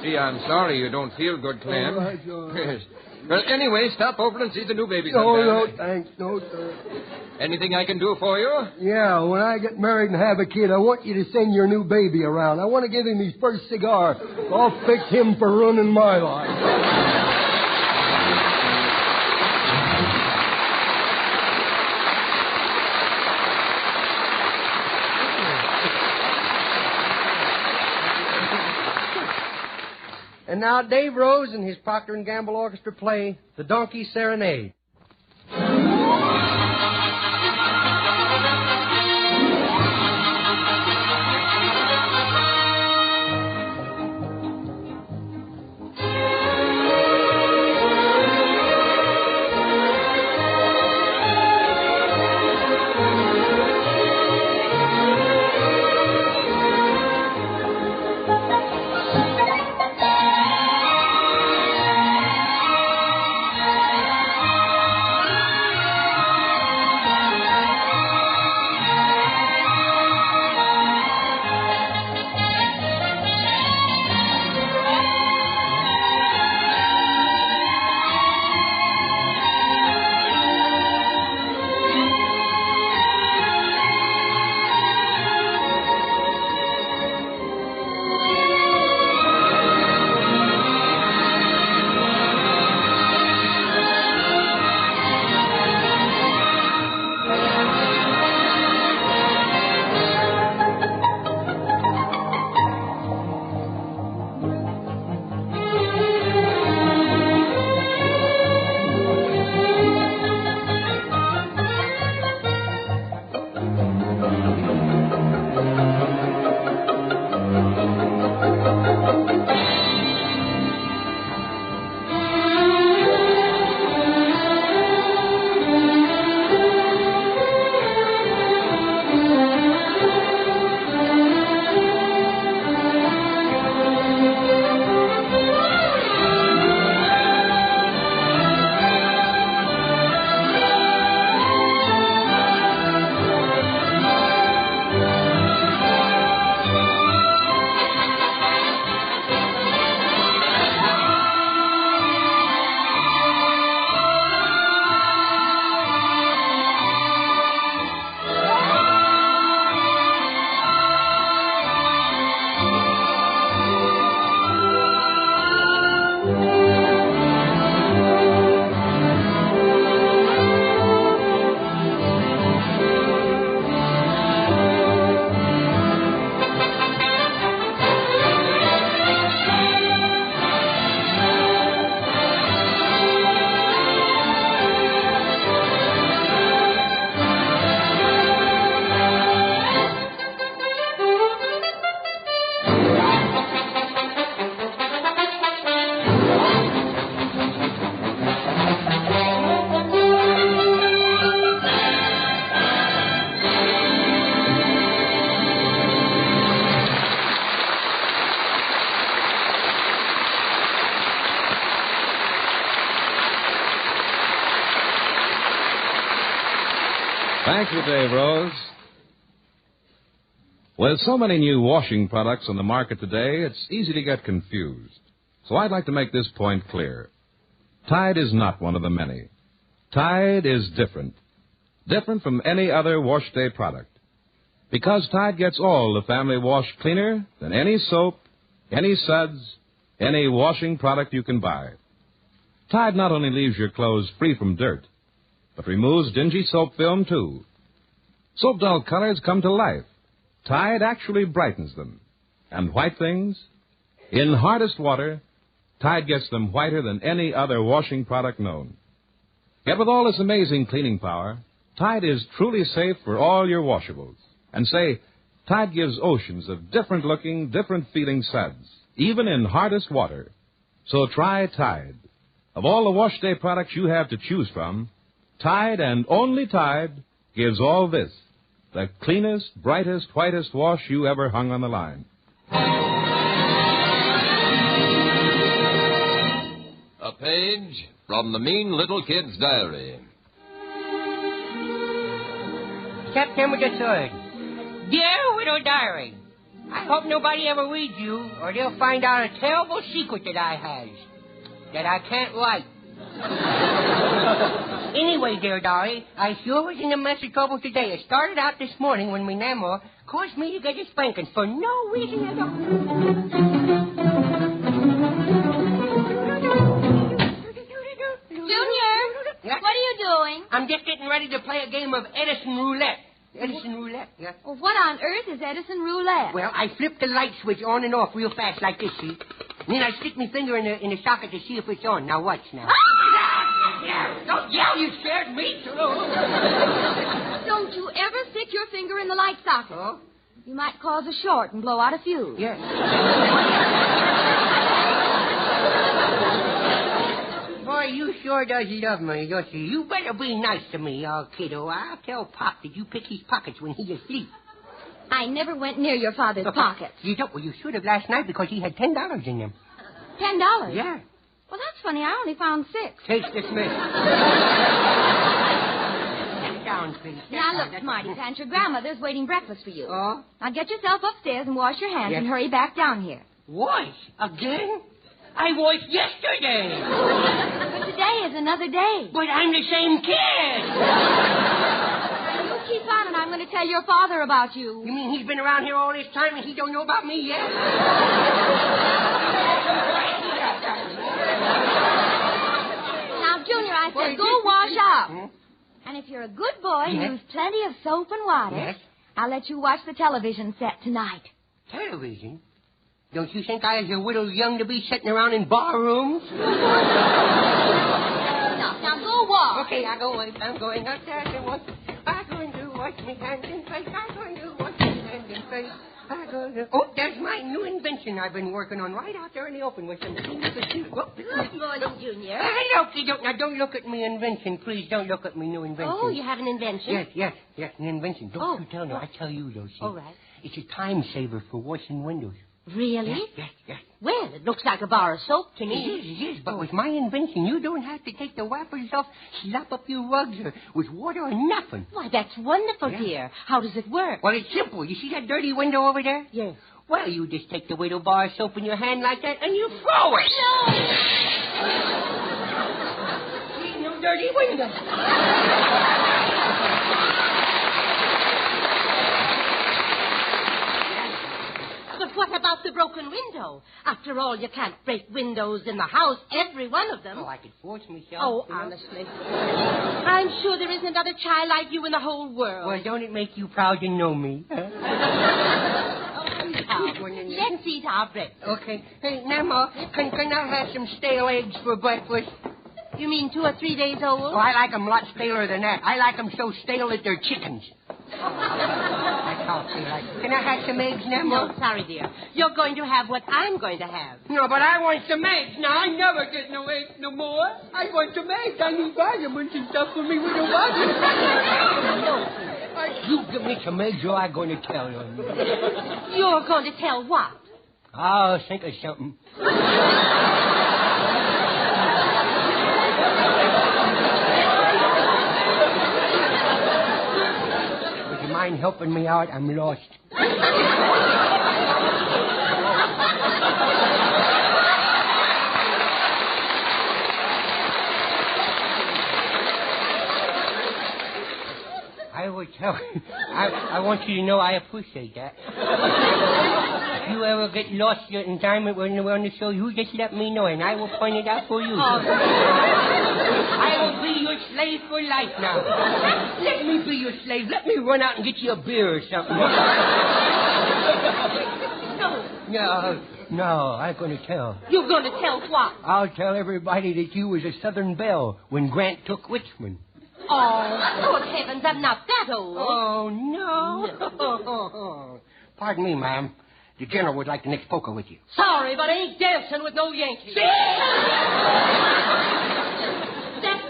Gee, I'm sorry you don't feel good, Clem. Yes. Well, anyway, stop over and see the new baby sometime. No, thanks. No, sir. Anything I can do for you? Yeah, when I get married and have a kid, I want you to send your new baby around. I want to give him his first cigar. I'll fix him for ruining my life. And now Dave Rose and his Procter & Gamble Orchestra play The Donkey Serenade. Thank you, Dave Rose. With so many new washing products on the market today, it's easy to get confused. So I'd like to make this point clear. Tide is not one of the many. Tide is different. Different from any other wash day product. Because Tide gets all the family wash cleaner than any soap, any suds, any washing product you can buy. Tide not only leaves your clothes free from dirt, but removes dingy soap film, too. Soap dull colors come to life. Tide actually brightens them. And white things? In hardest water, Tide gets them whiter than any other washing product known. Yet with all this amazing cleaning power, Tide is truly safe for all your washables. And say, Tide gives oceans of different-looking, different-feeling suds, even in hardest water. So try Tide. Of all the wash day products you have to choose from, Tide and only Tide gives all this, the cleanest, brightest, whitest wash you ever hung on the line. page from the Mean Little Kid's Diary. September the 3rd. Dear Widow Diary, I hope nobody ever reads you, or they'll find out a terrible secret that I has, that I can't write. Anyway, dear Diary, I sure was in a mess of trouble today. It started out this morning when my Namo caused me to get a spanking for no reason at all. Junior, what are you doing? I'm just getting ready to play a game of Edison Roulette. Edison Roulette, yeah. Well, what on earth is Edison Roulette? Well, I flip the light switch on and off real fast like this, see? And then I stick my finger in the socket to see if it's on. Now watch now. Don't yell, you scared me. Don't you ever stick your finger in the light socket. Oh? You might cause a short and blow out a fuse. Yes. Boy, you sure does love me, don't you? You better be nice to me, kiddo. I'll tell Pop that you pick his pockets when he's asleep. I never went near your father's pockets. You don't? Well, you should have last night because he had $10 in them. $10? Yeah. Well, that's funny. I only found 6. Case dismissed. Sit down, please. Now, look, Smarty Pants, your grandmother's waiting breakfast for you. Oh? Now, get yourself upstairs and wash your hands Yes. and hurry back down here. Wash? Again? I washed yesterday. But today is another day. But I'm the same kid. You keep on, and I'm going to tell your father about you. You mean he's been around here all this time and he don't know about me yet? Now, Junior, I said go wash up. And if you're a good boy and use plenty of soap and water, I'll let you watch the television set tonight. Television? Don't you think I was a little young to be sitting around in bar rooms? Now go wash. Okay, I'm going upstairs and wash. I'm going to wash my hands and face. I'm going to wash my hands and face. Oh, there's my new invention I've been working on right out there in the open with some... Good morning, Junior. Hello, kiddo. Now, don't look at me invention, please. Don't look at me new invention. Oh, you have an invention? Yes, an invention. Don't you tell no. I tell you, though, see. All right. It's a time saver for washing windows. Really? Yes. Well, it looks like a bar of soap to me. It is. But with my invention, you don't have to take the wrappers off, slap up your rugs with water or nothing. Why, that's wonderful, dear. How does it work? Well, it's simple. You see that dirty window over there? Yes. Well, you just take the little bar of soap in your hand like that, and you throw it. No! See, no dirty window. But what about the broken window? After all, you can't break windows in the house, every one of them. Oh, I could force myself. Oh, honestly. I'm sure there isn't another child like you in the whole world. Well, don't it make you proud to know me? Huh? Let's eat our breakfast. Okay. Hey, Nemo, can I have some stale eggs for breakfast? You mean 2 or 3 days old? Oh, I like them a lot staler than that. I like them so stale that they're chickens. That's how I feel like. Can I have some eggs, Nemo? No, sorry, dear. You're going to have what I'm going to have. No, but I want some eggs. Now, I never get no eggs no more. I want some eggs. I need vitamins and stuff for me with the water. You give me some eggs or I'm going to tell them. You're going to tell what? I'll think of something. Would you mind helping me out? I'm lost. I would tell you. I want you to know I appreciate that. If you ever get lost in time when we're on the show, you just let me know, and I will point it out for you. I will be your slave for life now. Let me be your slave. Let me run out and get you a beer or something. No, I'm going to tell. You're going to tell what? I'll tell everybody that you was a Southern belle when Grant took Richmond. Oh, good heavens, I'm not that old. Oh, no. Pardon me, ma'am. The general would like the next poker with you. Sorry, but I ain't dancing with no Yankees. That's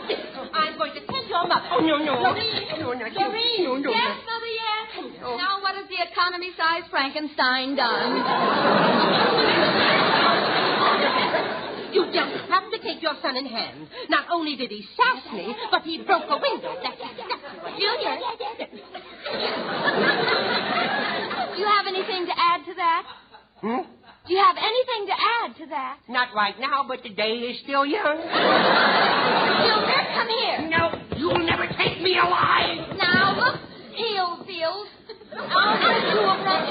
it. I'm going to tell your mother. Oh, no. Doreen. No. Yes, Mother, yes. Oh. Now, what has the economy-sized Frankenstein done? You just happened to take your son in hand. Not only did he sass me, but he broke a window. That's exactly what. Junior. Do you have anything to add to that? Do you have anything to add to that? Not right now, but the day is still young. Junior, come here. No, you'll never take me alive. Now, look, Hillfield. I'll get you a brush.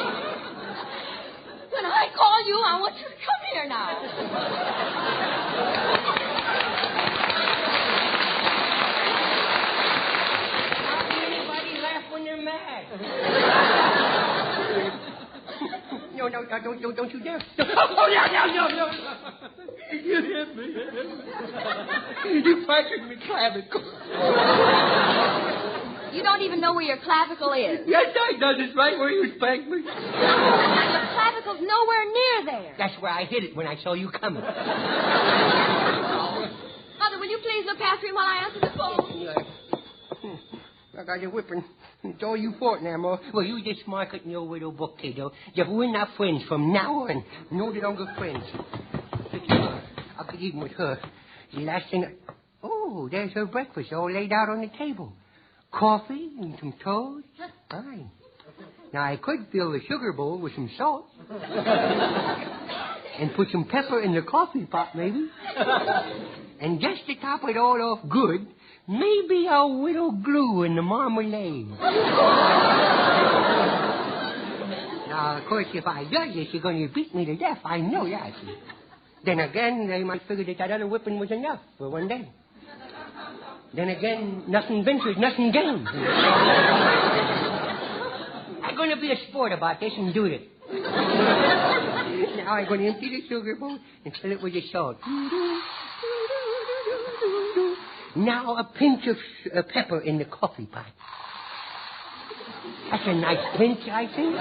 When I call you, I want you to come here now. Not anybody laugh when they're mad. No, don't you dare. No. You hit me. You fractured me clavicle. You don't even know where your clavicle is. Yes, I does. It's right where you spanked me. Your clavicle's nowhere near there. That's where I hit it when I saw you coming. Mother, will you please look after him while I answer the phone? I got you whipping. It's all you for now, Ma. Well, you just mark it in your widow book, kiddo. Yeah, we're not friends from now on. No, they don't get friends. I'll get even with her. The last thing Oh, there's her breakfast all laid out on the table. Coffee and some toast. Fine. Now, I could fill the sugar bowl with some salt. And put some pepper in the coffee pot, maybe. And just to top it all off good, maybe a little glue in the marmalade. Now, of course, if I do this, you're going to beat me to death. I know that. Then again, they might figure that other whipping was enough for one day. Then again, nothing ventured, nothing gained. I'm going to be a sport about this and do it. Now I'm going to empty the sugar bowl and fill it with the salt. Now a pinch of pepper in the coffee pot. That's a nice pinch, I think.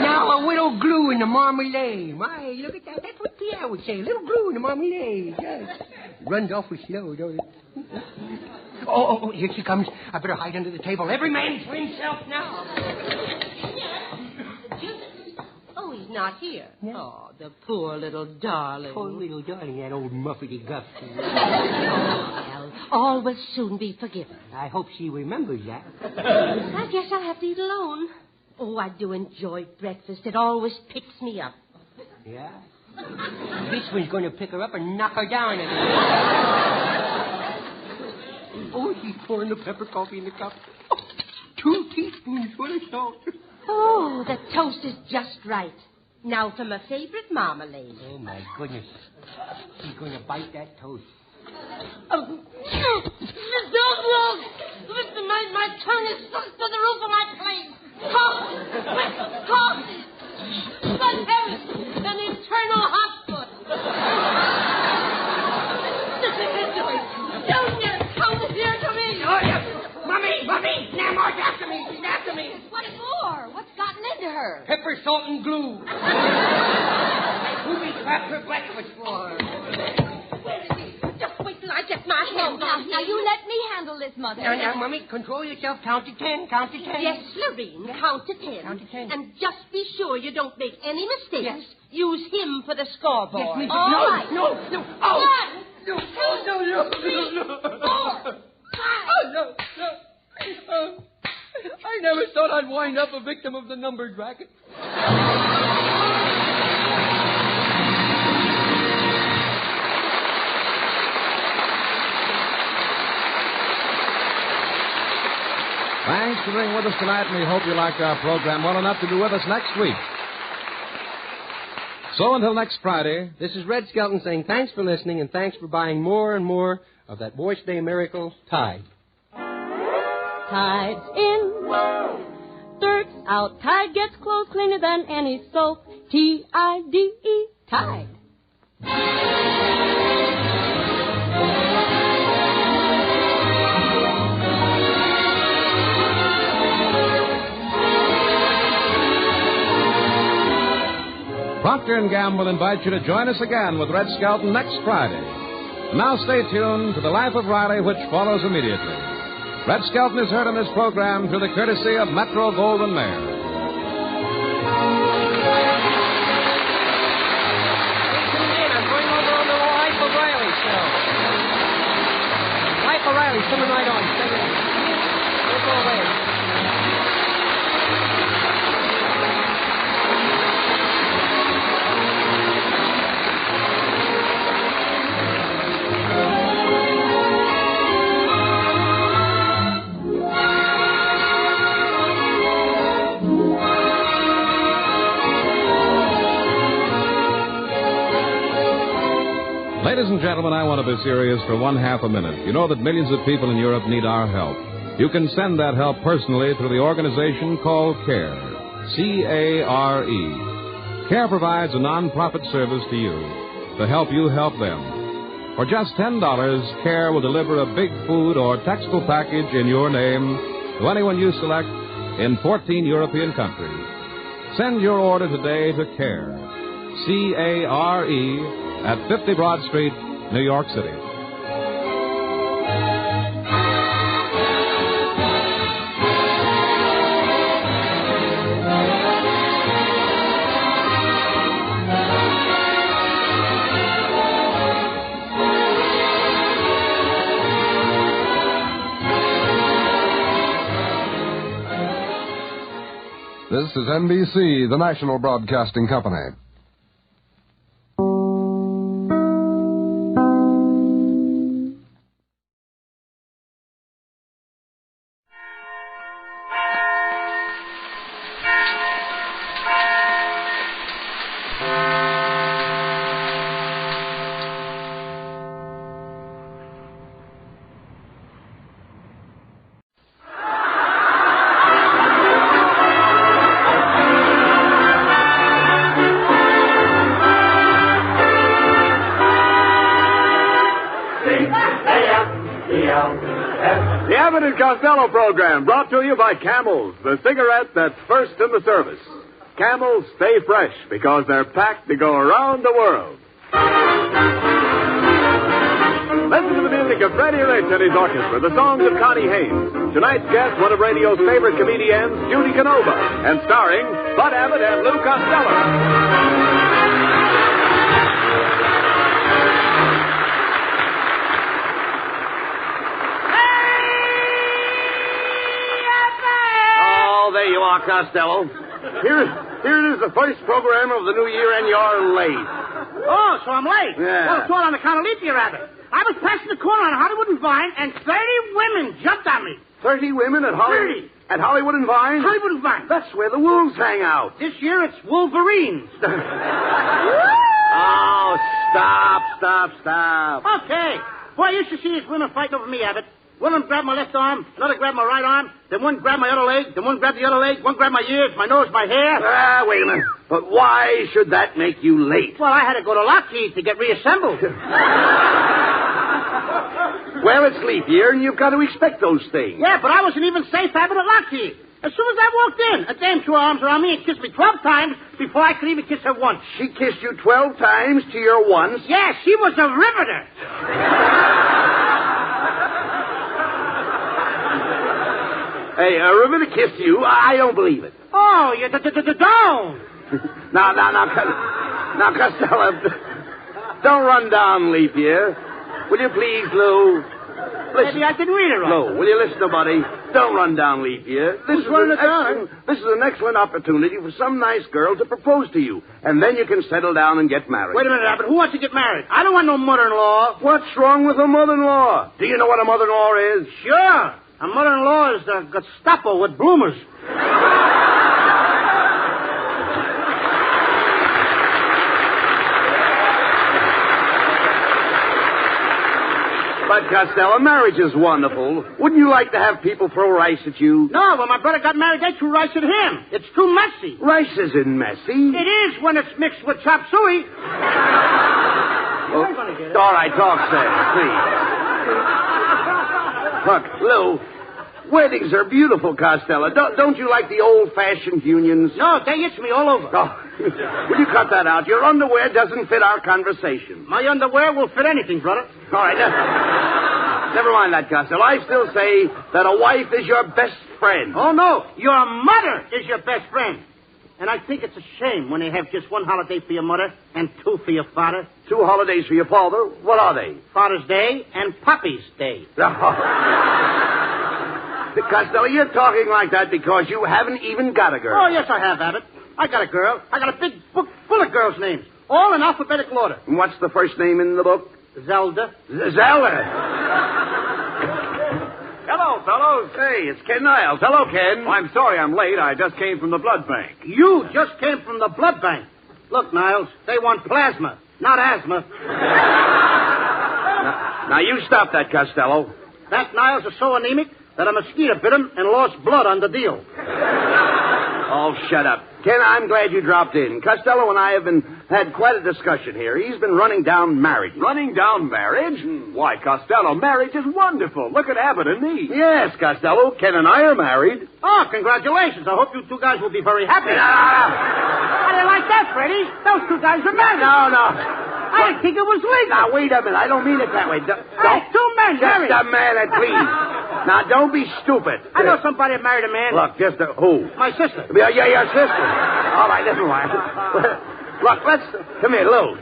Now a little glue in the marmalade. My, look at that. That's what Pierre would say. A little glue in the marmalade. Yes. Runs awfully slow, don't it? Oh, here she comes. I better hide under the table. Every man for himself now. Oh, he's not here. No. Oh, the poor little darling. Poor little darling, that old muffety guff. Well, all will soon be forgiven. I hope she remembers that. I guess I'll have to eat alone. Oh, I do enjoy breakfast. It always picks me up. Yeah? This one's going to pick her up and knock her down again. Oh, she's pouring the pepper coffee in the cup. Oh, 2 teaspoons full of salt. Oh, the toast is just right. Now for my favorite marmalade. Oh, my goodness. She's going to bite that toast. Oh, Miss Dogwell! Listen, my tongue is stuck to the roof of my plane. Cough! But heavens, an internal hospital. Junior, come here to me. Oh, yes. Mommy, now Marge, after me. She's after me. What for? What's gotten into her? Pepper, salt, and glue. Who trapped her breakfast for? Where is he? Just wait till I get my hands on him. Now, you let me handle this, Mother. Now, Mommy, control yourself. Count to 10. Count to 10. Yes, Lorene, count to 10. Count to 10. And just be sure you don't make any mistakes. Yes. Use him for the scoreboard. Yes, Miss. All no, right. no. Oh. 1, 2, 3, 4, 5. Oh, no. I never thought I'd wind up a victim of the numbered racket. Thanks for being with us tonight, and we hope you liked our program well enough to be with us next week. So until next Friday, this is Red Skelton saying thanks for listening and thanks for buying more and more of that Boy's Day miracle, Tide. Tide's in, dirt's out. Tide gets clothes cleaner than any soap. T-I-D-E, Tide. Procter & Gamble invite you to join us again with Red Skelton next Friday. Now stay tuned to The Life of Riley, which follows immediately. Red Skelton is heard on this program through the courtesy of Metro Goldwyn Mayer. I'm going over on the O'Reilly's coming right on. Stay there. Don't go away. Ladies and gentlemen, I want to be serious for 1/2 a minute. You know that millions of people in Europe need our help. You can send that help personally through the organization called CARE. C-A-R-E. CARE provides a non-profit service to you to help you help them. For just $10, CARE will deliver a big food or textile package in your name to anyone you select in 14 European countries. Send your order today to CARE. C-A-R-E. at 50 Broad Street, New York City. This is NBC, the National Broadcasting Company. The Abbott Costello program brought to you by Camels, the cigarette that's first in the service. Camels stay fresh because they're packed to go around the world. Listen to the music of Freddie Rich and his orchestra, the songs of Connie Haynes. Tonight's guest, one of radio's favorite comedians, Judy Canova, and starring Bud Abbott and Lou Costello. There you are, Costello. Here it is, the first program of the new year, and you're late. Oh, so I'm late? Yeah. Well, it's all on account of leap year, Abbott. I was passing the corner on Hollywood and Vine, and 30 women jumped on me. 30 women at Hollywood? 30. At Hollywood and Vine? Hollywood and Vine. That's where the wolves hang out. This year it's Wolverines. Oh, stop. Okay. Boy, I used to see these women fighting over me, Abbott. One of them grabbed my left arm, another grabbed my right arm, then one grabbed my other leg, then one grabbed the other leg, one grabbed my ears, my nose, my hair. Wait a minute. But why should that make you late? Well, I had to go to Lockheed to get reassembled. Well, it's leap year, and you've got to expect those things. Yeah, but I wasn't even safe Abbott at Lockheed. As soon as I walked in, a dame threw her arms around me and kissed me 12 times before I could even kiss her once. She kissed you 12 times to your once? Yeah, she was a riveter. Hey, a riveter kissed you? I don't believe it. Oh, you don't. Now, Costello, don't run down leap year. Will you please, Lou? Listen. Maybe I didn't read it right. Lou, will you listen to buddy? Don't run down leap year. This is an excellent opportunity for some nice girl to propose to you, and then you can settle down and get married. Wait a minute, Abbott. Who wants to get married? I don't want no mother-in-law. What's wrong with a mother-in-law? Do you know what a mother-in-law is? Sure. A mother-in-law is the Gestapo with bloomers. But, Costello, marriage is wonderful. Wouldn't you like to have people throw rice at you? No, when my brother got married, they threw rice at him. It's too messy. Rice isn't messy. It is when it's mixed with chop suey. All right, talk, sir, please. Look, Lou, weddings are beautiful, Costello. Don't you like the old-fashioned unions? No, they itch me all over. Oh, will you cut that out? Your underwear doesn't fit our conversation. My underwear will fit anything, brother. All right, never mind that, Costello. I still say that a wife is your best friend. Oh, no. Your mother is your best friend. And I think it's a shame when they have just one holiday for your mother and two for your father. 2 holidays for your father? What are they? Father's Day and Poppy's Day. Costello, you're talking like that because you haven't even got a girl. Oh, yes, I have, Abbott. I got a girl. I got a big book full of girls' names, all in alphabetical order. And what's the first name in the book? Zelda. Zelda. Hello, fellows. Hey, it's Ken Niles. Hello, Ken. I'm sorry I'm late. I just came from the blood bank. You just came from the blood bank. Look, Niles, they want plasma, not asthma. Now, you stop that, Costello. That Niles is so anemic that a mosquito bit him and lost blood on the deal. Oh, shut up. Ken, I'm glad you dropped in. Costello and I have had quite a discussion here. He's been running down marriage. Running down marriage? Why, Costello, marriage is wonderful. Look at Abbott and me. Yes, Costello. Ken and I are married. Oh, congratulations. I hope you two guys will be very happy. How do you like that, Freddie? Those two guys are married. No. I didn't think it was legal. Now, wait a minute. I don't mean it that way. Hey, two men married. Just a minute, please. Now, don't be stupid. I know somebody married a man. Look, who? My sister. Yeah, your sister. All right, never mind. Look, come here, Lou.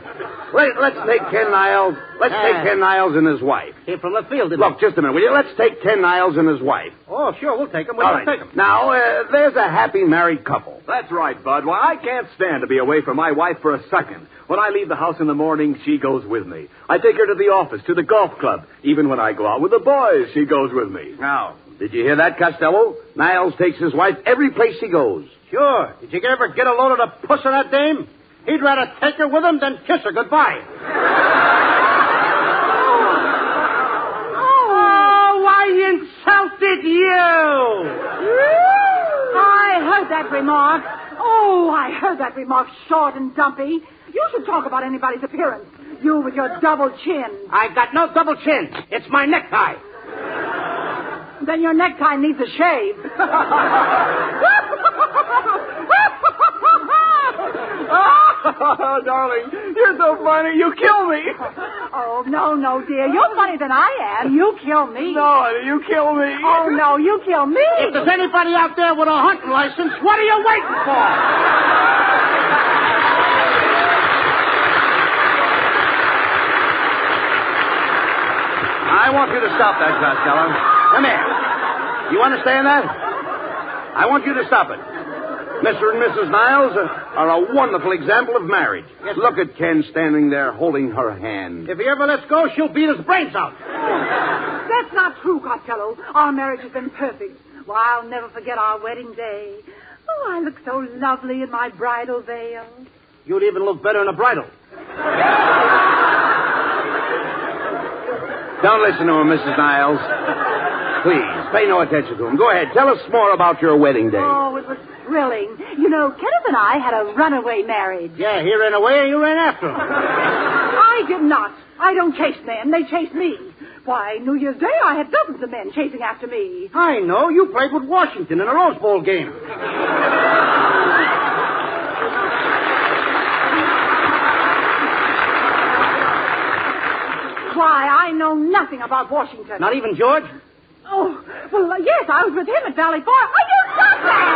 Let's take Ken Niles. Take Ken Niles and his wife. Came from the field, didn't Look, just a minute, will you? Let's take Ken Niles and his wife. Oh, sure, we'll take them. All right. Take them. Now, there's a happy married couple. That's right, Bud. Why, I can't stand to be away from my wife for a second. When I leave the house in the morning, she goes with me. I take her to the office, to the golf club. Even when I go out with the boys, she goes with me. Now, did you hear that, Costello? Niles takes his wife every place he goes. Sure. Did you ever get a load of the puss of that dame? He'd rather take her with him than kiss her goodbye. Oh, I insulted you! I heard that remark. Oh, I heard that remark, short and dumpy. You should talk about anybody's appearance. You with your double chin. I got no double chin. It's my necktie. Then your necktie needs a shave. Oh, darling, you're so funny. You kill me. Oh, no, dear. You're funnier than I am. You kill me. No, you kill me. Oh, no, you kill me. If there's anybody out there with a hunting license, what are you waiting for? I want you to stop that, Costello. Come here. You understand that? I want you to stop it. Mr. and Mrs. Niles are a wonderful example of marriage. Yes, look at Ken standing there holding her hand. If he ever lets go, she'll beat his brains out. That's not true, Costello. Our marriage has been perfect. Well, I'll never forget our wedding day. Oh, I look so lovely in my bridal veil. You'd even look better in a bridal. Don't listen to him, Mrs. Niles. Please, pay no attention to him. Go ahead. Tell us more about your wedding day. Oh, it was thrilling. You know, Kenneth and I had a runaway marriage. Yeah, he ran away and you ran after him. I did not. I don't chase men. They chase me. Why, New Year's Day, I had dozens of men chasing after me. I know. You played with Washington in a Rose Bowl game. Why, I know nothing about Washington. Not even George? Oh, well, yes, I was with him at Valley Farm. Oh, you stop that!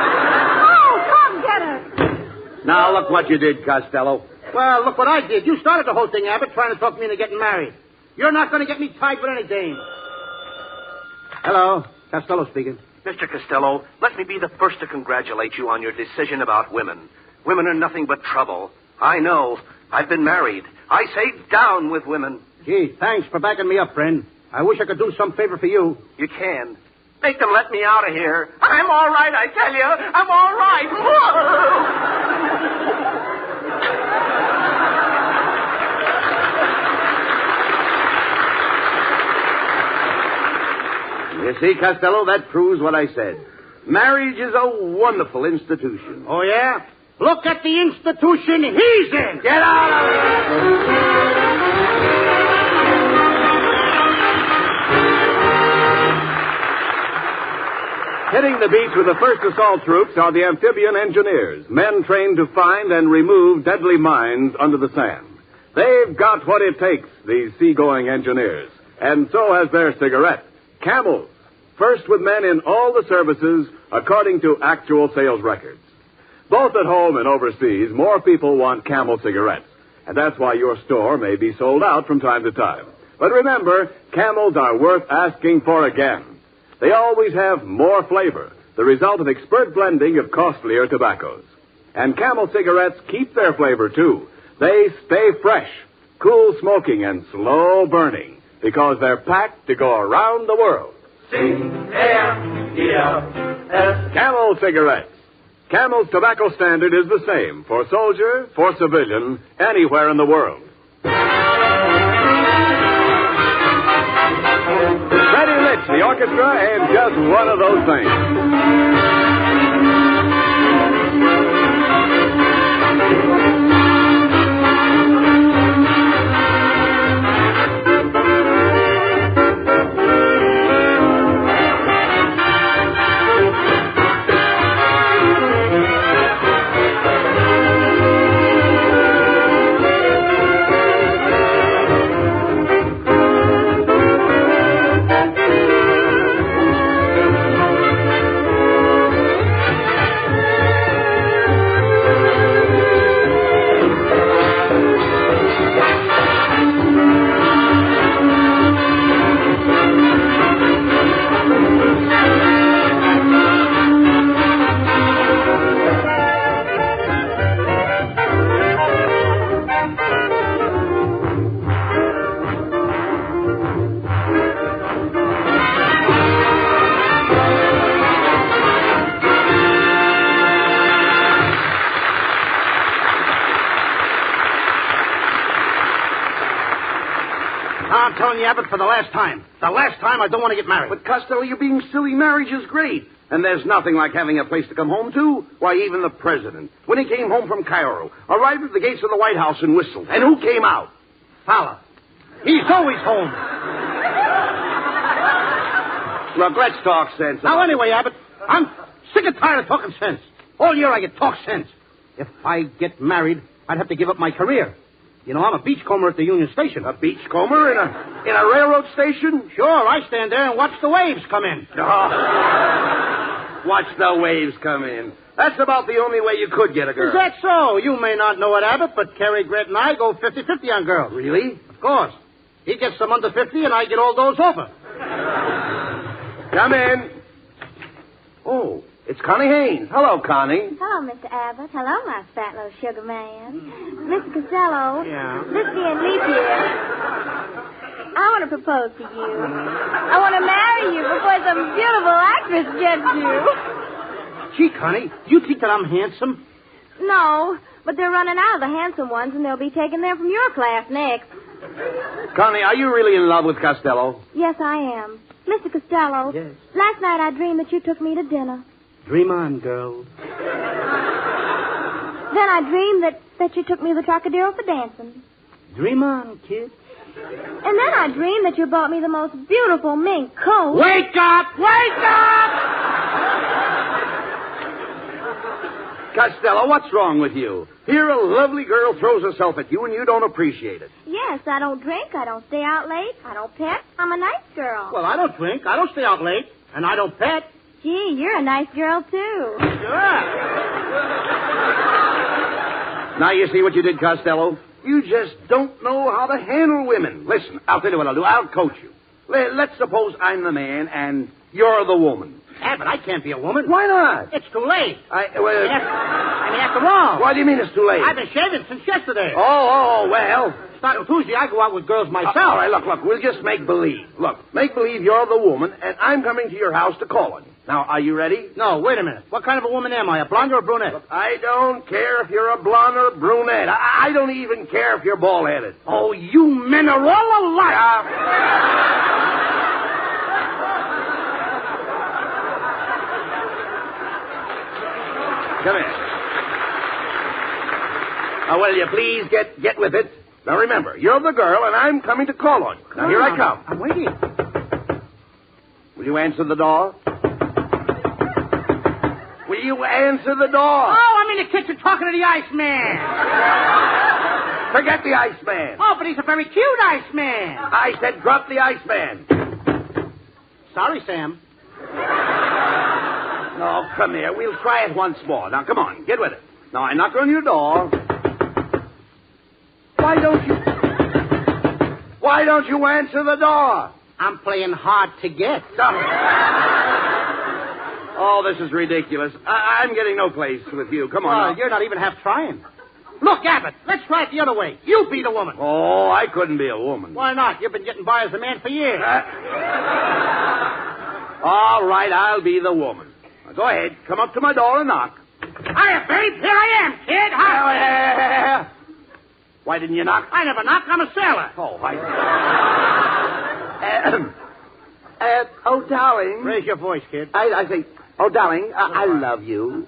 Oh, come get her. Now, look what you did, Costello. Well, look what I did. You started the whole thing, Abbott, trying to talk me into getting married. You're not going to get me tied with any dame. Hello. Costello speaking. Mr. Costello, let me be the first to congratulate you on your decision about women. Women are nothing but trouble. I know. I've been married. I say down with women. Gee, thanks for backing me up, friend. I wish I could do some favor for you. You can. Make them let me out of here. I'm all right, I tell you. I'm all right. You see, Costello, that proves what I said. Marriage is a wonderful institution. Oh, yeah? Look at the institution he's in. Get out of here! Hitting the beach with the first assault troops are the amphibian engineers, men trained to find and remove deadly mines under the sand. They've got what it takes, these seagoing engineers, and so has their cigarette, Camels, first with men in all the services according to actual sales records. Both at home and overseas, more people want Camel cigarettes. And that's why your store may be sold out from time to time. But remember, Camels are worth asking for again. They always have more flavor, the result of expert blending of costlier tobaccos. And Camel cigarettes keep their flavor, too. They stay fresh, cool smoking, and slow burning, because they're packed to go around the world. C-A-M-E-L-S. Camel cigarettes. Camel's tobacco standard is the same for soldier, for civilian, anywhere in the world. Freddie Rich, the orchestra, and just one of those things. I'm telling you, Abbott, for the last time. The last time, I don't want to get married. But, Costello, you're being silly. Marriage is great. And there's nothing like having a place to come home to. Why, even the president, when he came home from Cairo, arrived at the gates of the White House and whistled. And who came out? Fowler. He's always home. Look, let's talk sense. Now, anyway, Abbott, I'm sick and tired of talking sense. All year I get talk sense. If I get married, I'd have to give up my career. You know, I'm a beachcomber at the Union Station. A beachcomber in a railroad station? Sure, I stand there and watch the waves come in. Oh. Watch the waves come in. That's about the only way you could get a girl. Is that so? You may not know it, Abbott, but Cary Grant and I go 50-50 on girls. Really? Of course. He gets some under 50 and I get all those over. Come in. Oh, it's Connie Haynes. Hello, Connie. Hello, Mr. Abbott. Hello, my fat little sugar man. Mr. Costello. Yeah? This being leap year, I want to propose to you. I want to marry you before some beautiful actress gets you. Gee, Connie, you think that I'm handsome? No, but they're running out of the handsome ones, and they'll be taking them from your class next. Connie, are you really in love with Costello? Yes, I am. Mr. Costello. Yes. Last night I dreamed that you took me to dinner. Dream on, girl. Then I dreamed that you took me to the Trocadero for dancing. Dream on, kid. And then I dreamed that you bought me the most beautiful mink coat. Wake up! Wake up! Costello, what's wrong with you? Here a lovely girl throws herself at you and you don't appreciate it. Yes, I don't drink. I don't stay out late. I don't pet. I'm a nice girl. Well, I don't drink. I don't stay out late. And I don't pet. Gee, you're a nice girl, too. Sure. Now you see what you did, Costello? You just don't know how to handle women. Listen, I'll tell you what I'll do. I'll coach you. Let's suppose I'm the man and you're the woman. Abbott, I can't be a woman. Why not? It's too late. After all. What do you mean it's too late? I've been shaving since yesterday. Well. Starting Tuesday, I go out with girls myself. All right, look, we'll just make believe. Look, make believe you're the woman, and I'm coming to your house to call on you. Now, are you ready? No, wait a minute. What kind of a woman am I, a blonde or a brunette? Look, I don't care if you're a blonde or a brunette. I don't even care if you're bald-headed. Oh, you men are all alike. Come here. Now, will you please get with it? Now, remember, you're the girl, and I'm coming to call on you. Now, here I come. I'm waiting. Will you answer the door? Will you answer the door? Oh, I'm in the kitchen talking to the Iceman. Forget the Iceman. Oh, but he's a very cute Iceman. I said drop the Iceman. Sorry, Sam. Oh, come here. We'll try it once more. Now, come on. Get with it. Now, I knock on your door. Why don't you answer the door? I'm playing hard to get. Oh, this is ridiculous. I'm getting no place with you. Come on. Well, you're not even half trying. Look, Abbott, let's try it the other way. You be the woman. Oh, I couldn't be a woman. Why not? You've been getting by as a man for years. All right, I'll be the woman. Now, go ahead. Come up to my door and knock. Hiya, babe. Here I am, kid. Hiya. Why didn't you knock? I never knock. I'm a sailor. Oh, oh, darling. Raise your voice, kid. I say, oh, darling, I love you.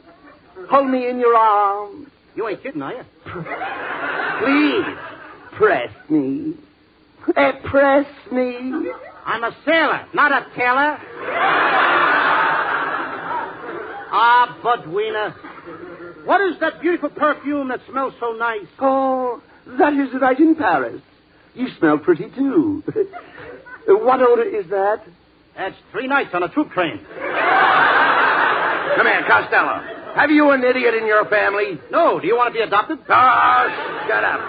Hold me in your arms. You ain't kidding, are you? Please, press me. Press me. I'm a sailor, not a tailor. Ah, Budwina. What is that beautiful perfume that smells so nice? Oh, that is right in Paris. You smell pretty, too. What odor is that? That's 3 nights on a troop train. Come here, Costello. Have you an idiot in your family? No. Do you want to be adopted? Oh, shut up.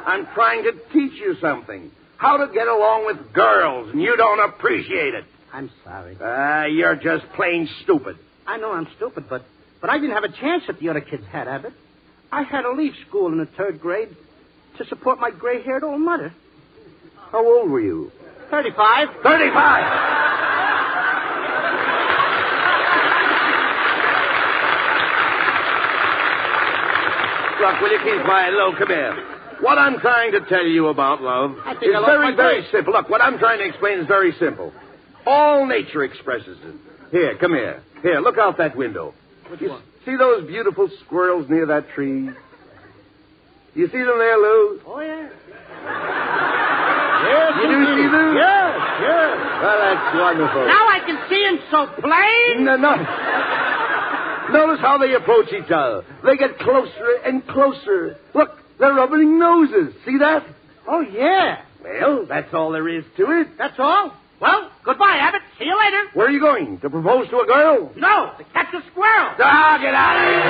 I'm trying to teach you something. How to get along with girls, and you don't appreciate it. I'm sorry. You're just plain stupid. I know I'm stupid, but I didn't have a chance that the other kids had, Abbott. I had to leave school in the 3rd grade to support my gray-haired old mother. How old were you? 35. 35! Look, will you keep quiet? Look, come here. What I'm trying to tell you about love is very simple. Look, what I'm trying to explain is very simple. All nature expresses it. Here, come here. Here, look out that window. Which one? See those beautiful squirrels near that tree? You see them there, Lou? Oh, yeah. Yes, you do see them? Yes. Well, that's wonderful. Now I can see them so plain. No. Notice how they approach each other. They get closer and closer. Look, they're rubbing noses. See that? Oh, yeah. Well, that's all there is to it. That's all? Well, goodbye, Abbott. See you later. Where are you going? To propose to a girl? No, to catch a squirrel. Ah, get out of here.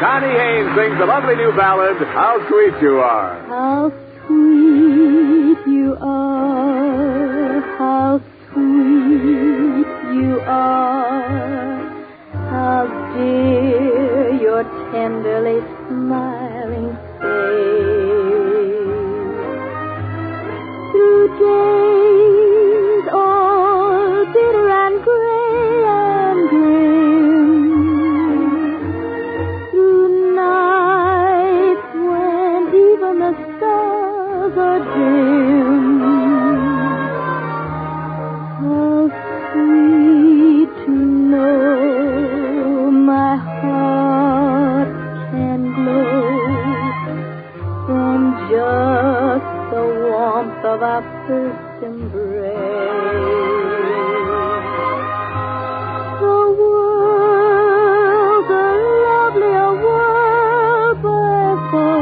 Connie Haynes sings the lovely new ballad, How Sweet You Are. How sweet you are, how sweet you are, how dear your tenderly smiling face. Through days all bitter and gray and grim, through nights when even the stars are dim, how sweet to know my heart can glow from just the warmth of our first embrace. The world's a lovelier world by far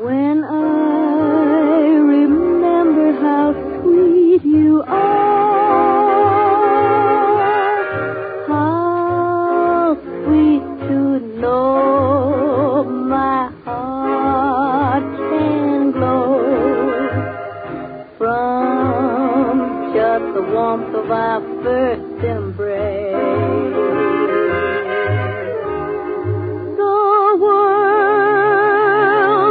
when I remember how sweet you are, how sweet to know my heart can glow from just the warmth of our first embrace. The world's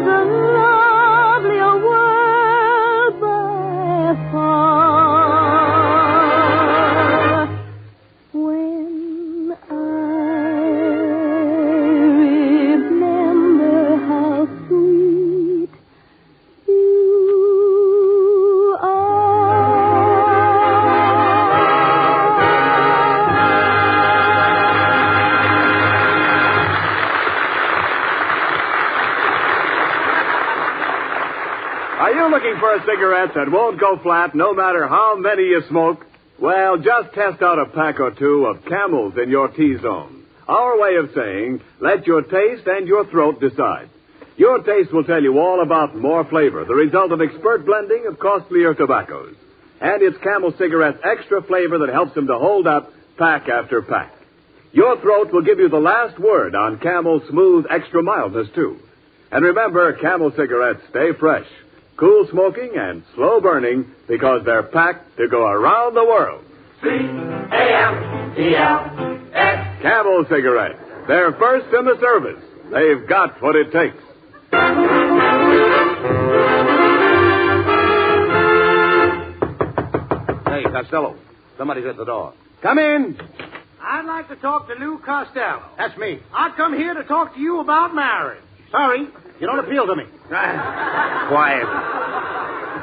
a lovelier world by far when I remember how sweet you Are you looking for a cigarette that won't go flat no matter how many you smoke? Well, just test out a pack or two of Camels in your T-zone. Our way of saying, let your taste and your throat decide. Your taste will tell you all about more flavor, the result of expert blending of costlier tobaccos. And it's Camel Cigarette's extra flavor that helps them to hold up pack after pack. Your throat will give you the last word on Camel's smooth extra mildness, too. And remember, Camel Cigarettes stay fresh, cool smoking, and slow burning because they're packed to go around the world. C-A-M-E-L-S. Camel Cigarettes. They're first in the service. They've got what it takes. Hey, Costello. Somebody's at the door. Come in. I'd like to talk to Lou Costello. That's me. I've come here to talk to you about marriage. Sorry, you don't appeal to me. Quiet.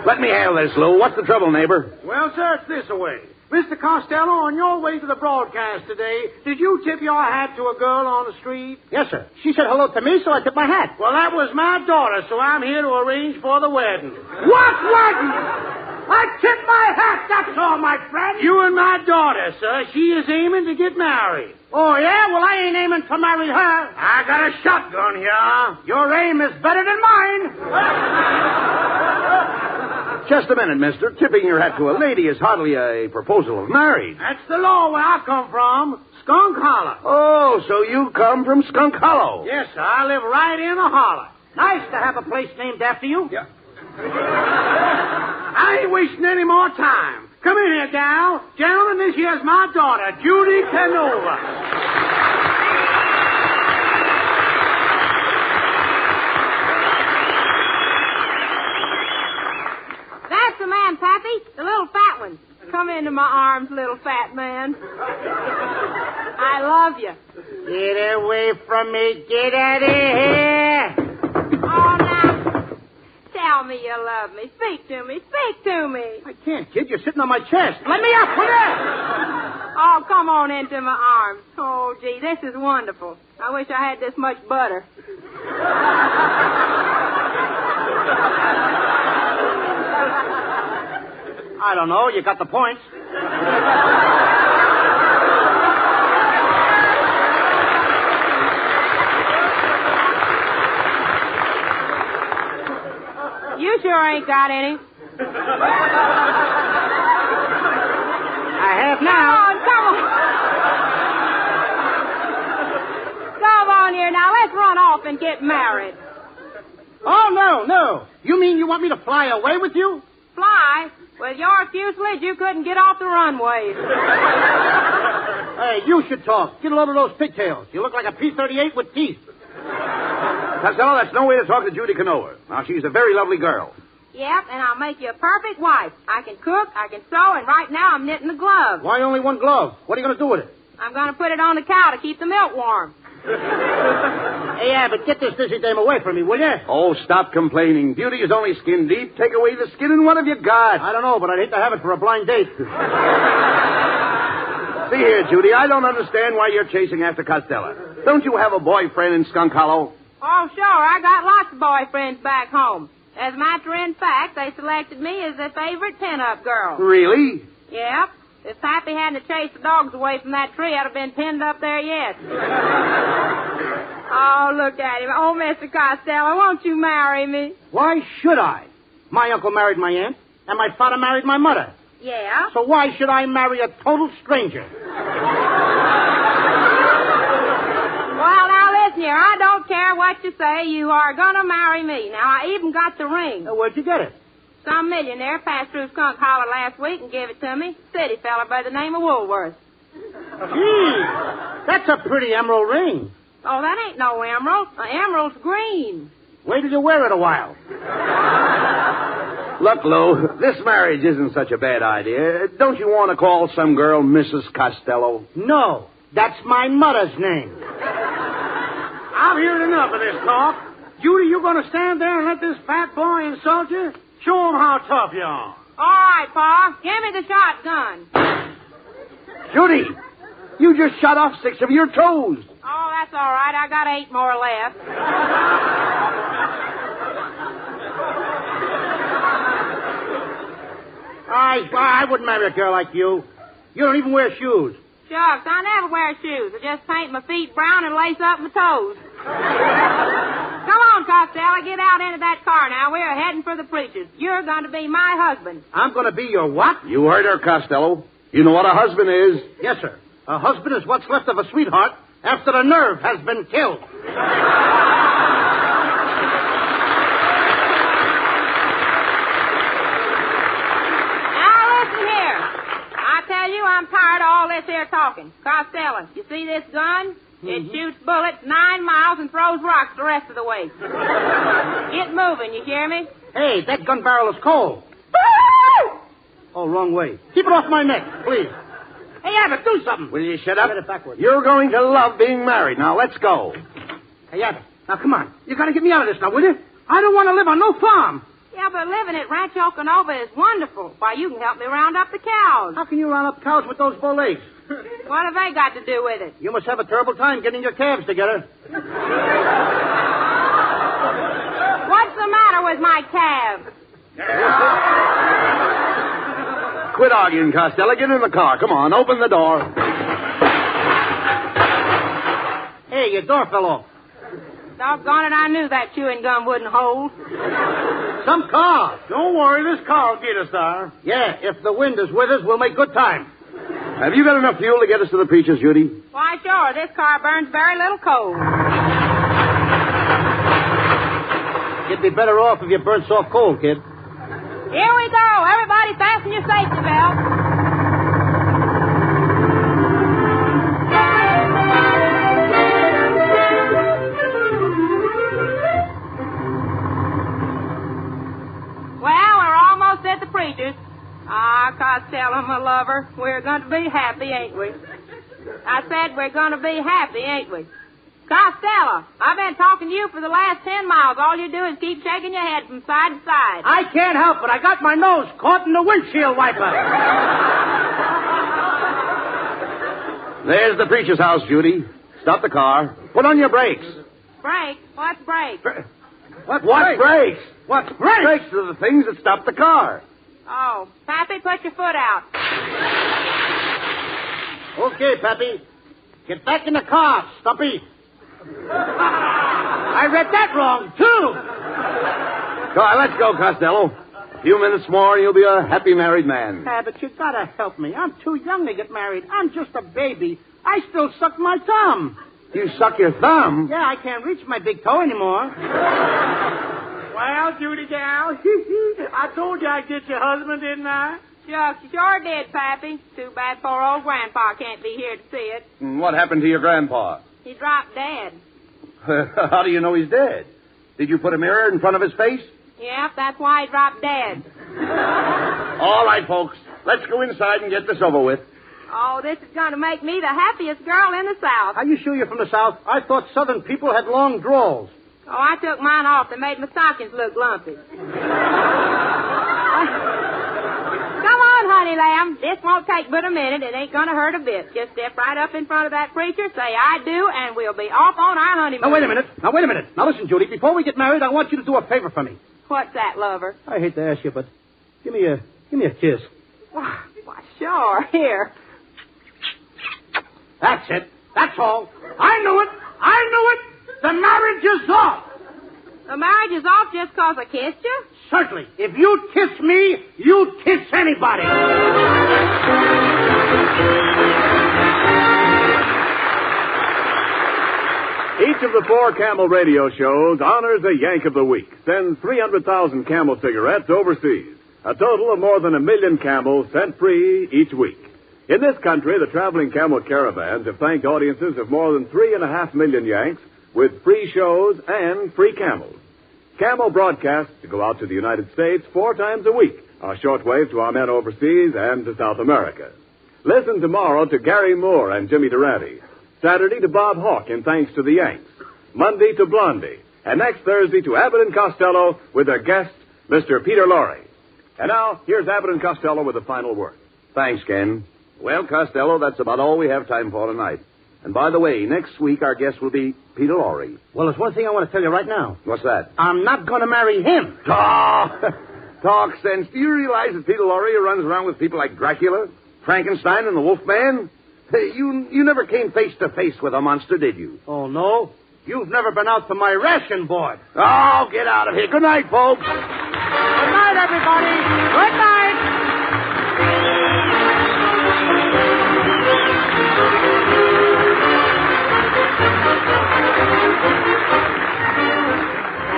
Let me handle this, Lou. What's the trouble, neighbor? Well, sir, it's this away. Mr. Costello, on your way to the broadcast today, did you tip your hat to a girl on the street? Yes, sir. She said hello to me, so I tipped my hat. Well, that was my daughter, so I'm here to arrange for the wedding. What wedding? I tipped my hat, that's all, my friend. You and my daughter, sir. She is aiming to get married. Oh, yeah? Well, I ain't aiming to marry her. I got a shotgun here. Your aim is better than mine. Just a minute, mister. Tipping your hat to a lady is hardly a proposal of marriage. That's the law where I come from. Skunk Hollow. Oh, so you come from Skunk Hollow. Yes, sir. I live right in the holler. Nice to have a place named after you. Yeah. I ain't wasting any more time. Come in here, gal. Gentlemen, this here's my daughter, Judy Canova. That's the man, Pappy. The little fat one. Come into my arms, little fat man. I love you. Get away from me. Get out of here. Oh, now. Tell me you love me. Speak to me. Speak to me. I can't, kid. You're sitting on my chest. Let me up. Put it. Oh, come on into my arms. Oh, gee, this is wonderful. I wish I had this much butter. I don't know. You got the points. You sure ain't got any. I have now. Come on. Come on here now. Let's run off and get married. Oh, no. You mean you want me to fly away with you? Fly? With your fuselage, you couldn't get off the runways. Hey, you should talk. Get a load of those pigtails. You look like a P-38 with teeth. Costello, that's no way to talk to Judy Canova. Now, she's a very lovely girl. Yep, and I'll make you a perfect wife. I can cook, I can sew, and right now I'm knitting a glove. Why only one glove? What are you going to do with it? I'm going to put it on the cow to keep the milk warm. Hey, Abbott, get this dizzy dame away from me, will you? Oh, stop complaining. Beauty is only skin deep. Take away the skin and what have you got? I don't know, but I'd hate to have it for a blind date. See here, Judy, I don't understand why you're chasing after Costello. Don't you have a boyfriend in Skunk Hollow? Oh, sure. I got lots of boyfriends back home. As a matter of fact, they selected me as their favorite pin-up girl. Really? Yep. If Pappy hadn't chased the dogs away from that tree, I'd have been pinned up there yet. Oh, look at him. Oh, Mr. Costello, won't you marry me? Why should I? My uncle married my aunt, and my father married my mother. Yeah? So why should I marry a total stranger? Well, now, listen here. I don't care what you say. You are going to marry me. Now, I even got the ring. Where'd you get it? Some millionaire passed through Skunk Hollow last week and gave it to me. City fella by the name of Woolworth. Gee, that's a pretty emerald ring. Oh, that ain't no emerald. The emerald's green. Wait till you wear it a while. Look, Lou, this marriage isn't such a bad idea. Don't you want to call some girl Mrs. Costello? No, that's my mother's name. I've heard enough of this talk. Judy, you going to stand there and let this fat boy insult you? Show him how tough you are. All right, Pa. Give me the shotgun. Judy, you just shot off 6 of your toes. Oh, that's all right. I got 8 more left. I wouldn't marry a girl like you. You don't even wear shoes. Shucks, I never wear shoes. I just paint my feet brown and lace up my toes. Come on, on, Costello. Get out into that car now. We're heading for the preachers. You're going to be my husband. I'm going to be your what? You heard her, Costello. You know what a husband is? Yes, sir. A husband is what's left of a sweetheart after the nerve has been killed. I'm tired of all this here talking. Costello, you see this gun? It shoots bullets 9 miles and throws rocks the rest of the way. Get moving, you hear me? Hey, that gun barrel is cold. Oh, wrong way. Keep it off my neck, please. Hey, Abbott, do something. Will you shut up? Get it backwards. You're going to love being married. Now, let's go. Hey, Abbott, now come on. You got to get me out of this now, will you? I don't want to live on no farm. Yeah, but living at Rancho Canova is wonderful. Why, you can help me round up the cows. How can you round up cows with those bow legs? What have they got to do with it? You must have a terrible time getting your calves together. What's the matter with my calves? Quit arguing, Costello. Get in the car. Come on, open the door. Hey, your door fell off. Doggone it, I knew that chewing gum wouldn't hold. Some car. Don't worry, this car will get us there. Yeah, if the wind is with us, we'll make good time. Have you got enough fuel to get us to the preachers, Judy? Why, sure. This car burns very little coal. You'd be better off if you burnt soft coal, kid. Here we go. Everybody fasten your safety belt. Well, we're almost at the preachers. Ah, Costello, my lover, we're going to be happy, ain't we? I said we're going to be happy, ain't we? Costello, I've been talking to you for the last 10 miles. All you do is keep shaking your head from side to side. I can't help it. I got my nose caught in the windshield wiper. There's the preacher's house, Judy. Stop the car. Put on your brakes. Brakes? What's brakes? What brakes? What's brakes? Brakes are the things that stop the car. Oh, Pappy, put your foot out. Okay, Pappy. Get back in the car, Stumpy. I read that wrong, too. Come on, let's go, Costello. A few minutes more and you'll be a happy married man. Abbott, you gotta help me. I'm too young to get married. I'm just a baby. I still suck my thumb. You suck your thumb? Yeah, I can't reach my big toe anymore. Well, Judy gal, I told you I'd get your husband, didn't I? Shucks, you sure did, Pappy. Too bad poor old Grandpa can't be here to see it. What happened to your grandpa? He dropped dead. How do you know he's dead? Did you put a mirror in front of his face? Yep, that's why he dropped dead. All right, folks. Let's go inside and get this over with. Oh, this is going to make me the happiest girl in the South. Are you sure you're from the South? I thought Southern people had long drawers. Oh, I took mine off. They made my stockings look lumpy. Come on, honey lamb. This won't take but a minute. It ain't going to hurt a bit. Just step right up in front of that preacher, say I do, and we'll be off on our honeymoon. Now, wait a minute. Now, listen, Judy. Before we get married, I want you to do a favor for me. What's that, lover? I hate to ask you, but give me a kiss. Why, sure. Here. That's it. That's all. I knew it. The marriage is off. The marriage is off just because I kissed you? Certainly. If you kiss me, you kiss anybody. Each of the 4 Camel radio shows honors a Yank of the Week, sends 300,000 Camel cigarettes overseas. A total of more than 1 million Camels sent free each week. In this country, the traveling Camel caravans have thanked audiences of more than 3.5 million Yanks with free shows and free Camels. Camel broadcasts to go out to the United States 4 times a week, our shortwave to our men overseas and to South America. Listen tomorrow to Gary Moore and Jimmy Durante. Saturday to Bob Hawke in thanks to the Yanks. Monday to Blondie. And next Thursday to Abbott and Costello with their guest, Mr. Peter Lorre. And now, here's Abbott and Costello with the final word. Thanks, Ken. Well, Costello, that's about all we have time for tonight. And by the way, next week our guest will be Peter Lorre. Well, there's one thing I want to tell you right now. What's that? I'm not going to marry him. Talk sense. Do you realize that Peter Lorre runs around with people like Dracula, Frankenstein, and the Wolfman? Hey, you never came face to face with a monster, did you? Oh, no? You've never been out to my ration board. Oh, get out of here. Good night, folks. Good night, everybody. Good night.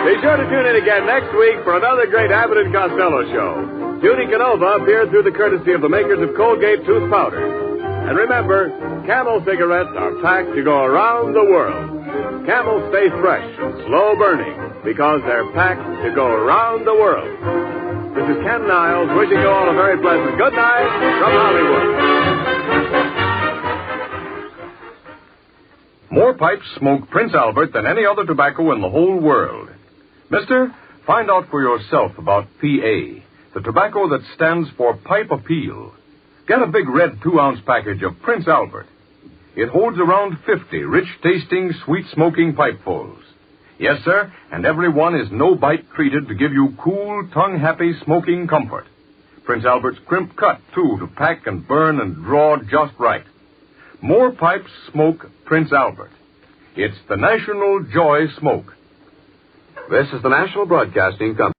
Be sure to tune in again next week for another great Abbott and Costello show. Judy Canova appeared through the courtesy of the makers of Colgate tooth powder. And remember, Camel cigarettes are packed to go around the world. Camel stay fresh and slow burning because they're packed to go around the world. This is Ken Niles wishing you all a very pleasant good night from Hollywood. More pipes smoke Prince Albert than any other tobacco in the whole world. Mister, find out for yourself about PA, the tobacco that stands for Pipe Appeal. Get a big red 2-ounce package of Prince Albert. It holds around 50 rich-tasting, sweet-smoking pipefuls. Yes, sir, and every one is no-bite treated to give you cool, tongue-happy smoking comfort. Prince Albert's crimp cut, too, to pack and burn and draw just right. More pipes smoke Prince Albert. It's the National Joy Smoke. This is the National Broadcasting Company.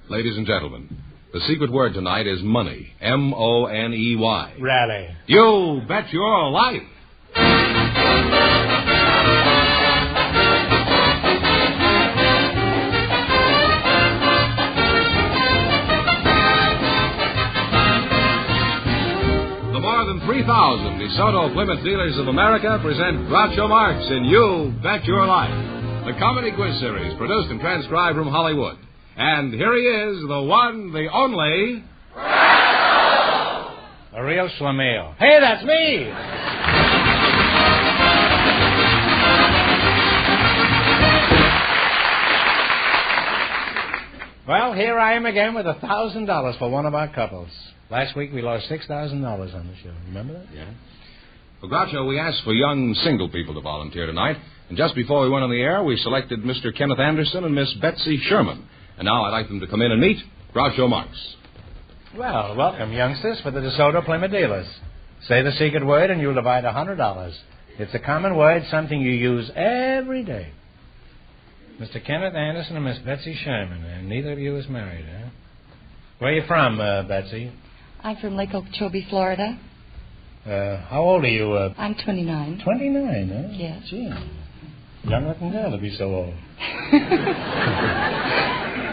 Ladies and gentlemen, the secret word tonight is money. M-O-N-E-Y. Rally. You bet your life. The more than 3,000 DeSoto Plymouth Dealers of America present Groucho Marx in You Bet Your Life, the comedy quiz series produced and transcribed from Hollywood. And here he is, the one, the only... A real schlemiel. Hey, that's me! Well, here I am again with $1,000 for one of our couples. Last week we lost $6,000 on the show. Remember that? Yeah. Well, Groucho, we asked for young single people to volunteer tonight. And just before we went on the air, we selected Mr. Kenneth Anderson and Miss Betsy Sherman. And now I'd like them to come in and meet Groucho Marx. Well, welcome, youngsters, for the DeSoto Plymouth Dealers. Say the secret word and you'll divide $100. It's a common word, something you use every day. Mr. Kenneth Anderson and Miss Betsy Sherman, and neither of you is married, huh? Where are you from, Betsy? I'm from Lake Okeechobee, Florida. How old are you? I'm 29. 29, huh? Yes. Gee, young-looking girl to be so old.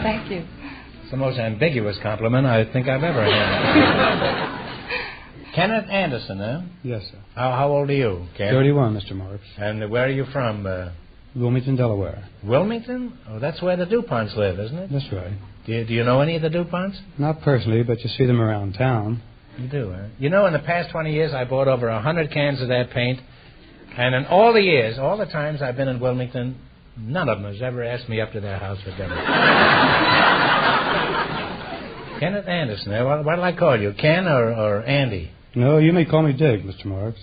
Thank you. It's the most ambiguous compliment I think I've ever had. Kenneth Anderson, huh? Yes, sir. How old are you, Ken? 31, Mr. Marx. And where are you from? Wilmington, Delaware. Wilmington? Oh, that's where the DuPonts live, isn't it? That's right. Do you know any of the DuPonts? Not personally, but you see them around town. You do, huh? You know, in the past 20 years, I bought over 100 cans of their paint. And in all the years, all the times I've been in Wilmington, none of them has ever asked me up to their house for dinner. Kenneth Anderson, what'll I call you, Ken or Andy? No, you may call me Dick, Mr. Marx.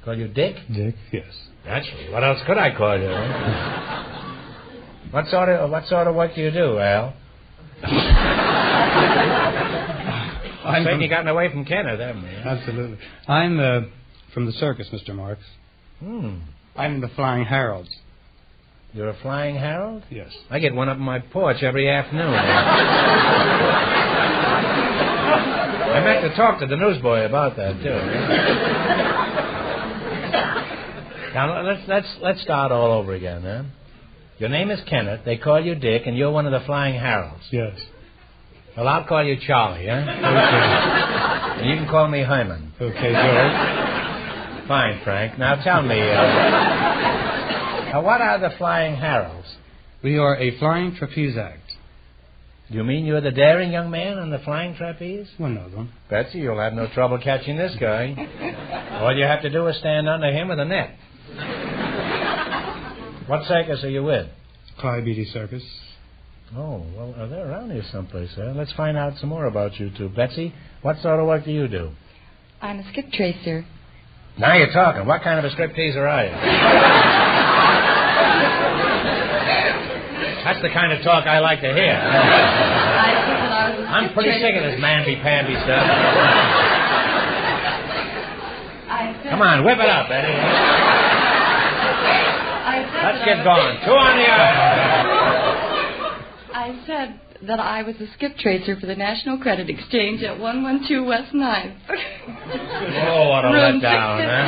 Call you Dick? Dick, yes. Naturally. What else could I call you? What sort of work do you do, Al? I've certainly gotten away from Kenneth, haven't you? Absolutely. I'm from the circus, Mr. Marx. I'm the Flying Heralds. You're a Flying Herald? Yes. I get one up on my porch every afternoon. I meant to talk to the newsboy about that, too. Now, let's start all over again, huh? Your name is Kenneth, they call you Dick, and you're one of the Flying Heralds. Yes. Well, I'll call you Charlie, huh? Okay. And you can call me Herman. Okay, George. Fine, Frank. Now tell me, what are the Flying Heralds? We are a flying trapeze act. You mean you're the daring young man on the flying trapeze? One of them. Betsy, you'll have no trouble catching this guy. All you have to do is stand under him with a net. What circus are you with? KIBM Circus. Oh, well, they're around here someplace, huh? Let's find out some more about you two. Betsy, what sort of work do you do? I'm a skip tracer. Now you're talking. What kind of a stripteaser are you? the kind of talk I like to hear. I'm pretty sick of this mamby-pamby stuff. Come on, whip it up, Eddie. Let's get going. 2 on the hour. I said that I was a skip tracer for the National Credit Exchange at 112 West 9th. Oh, what a letdown, huh?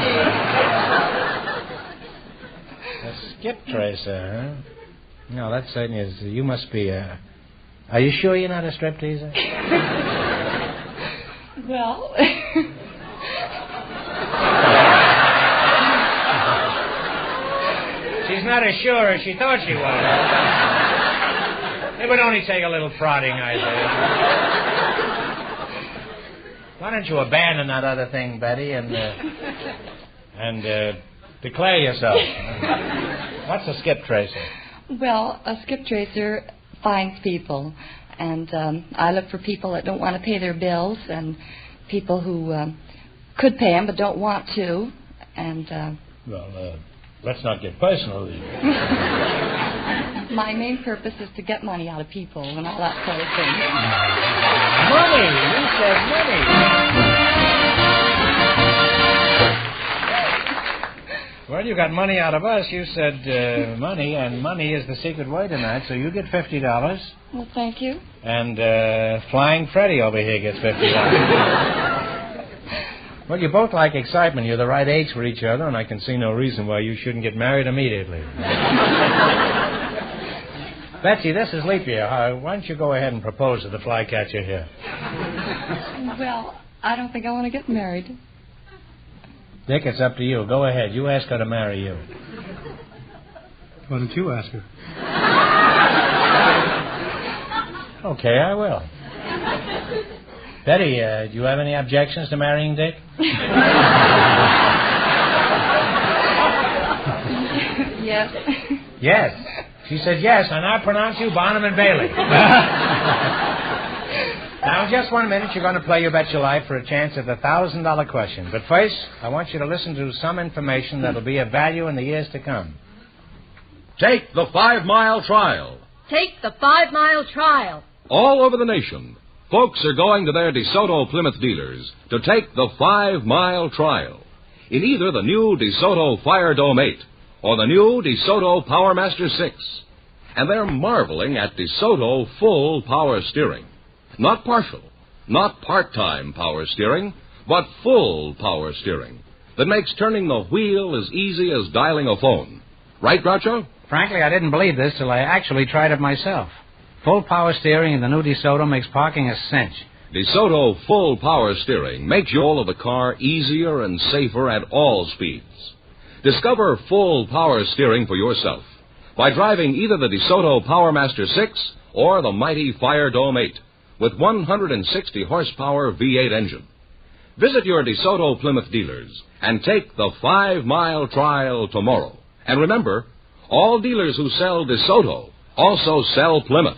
A skip tracer, huh? No, that certainly is. You must be a... Are you sure you're not a stripteaser? Well... She's not as sure as she thought she was. It would only take a little prodding, I say. Why don't you abandon that other thing, Betty, and declare yourself? What's a skip tracer? Well, a skip tracer finds people, and I look for people that don't want to pay their bills, and people who could pay them but don't want to, and... let's not get personal. My main purpose is to get money out of people and all that sort of thing. Money! You said money. Well, you got money out of us. You said money, and money is the secret word in that, so you get $50. Well, thank you. And Flying Freddy over here gets $50. Well, you both like excitement. You're the right age for each other, and I can see no reason why you shouldn't get married immediately. Betsy, this is leap year. Why don't you go ahead and propose to the flycatcher here? Well, I don't think I want to get married. Dick, it's up to you. Go ahead. You ask her to marry you. Why don't you ask her? Okay, I will. Betty, do you have any objections to marrying Dick? Yes. Yes. She said yes, and I pronounce you Barnum and Bailey. Now, in just 1 minute, you're going to play You Bet Your Life for a chance at the $1,000 question. But first, I want you to listen to some information that will be of value in the years to come. Take the 5-mile trial. Take the 5-mile trial. All over the nation, folks are going to their DeSoto Plymouth dealers to take the 5-mile trial in either the new DeSoto Fire Dome 8 or the new DeSoto Power Master 6. And they're marveling at DeSoto full power steering. Not partial, not part-time power steering, but full power steering that makes turning the wheel as easy as dialing a phone. Right, Groucho? Frankly, I didn't believe this till I actually tried it myself. Full power steering in the new DeSoto makes parking a cinch. DeSoto full power steering makes the roll of the car easier and safer at all speeds. Discover full power steering for yourself by driving either the DeSoto Power Master 6 or the mighty Fire Dome 8 with 160 horsepower V8 engine. Visit your DeSoto Plymouth dealers and take the 5-mile trial tomorrow. And remember, all dealers who sell DeSoto also sell Plymouth,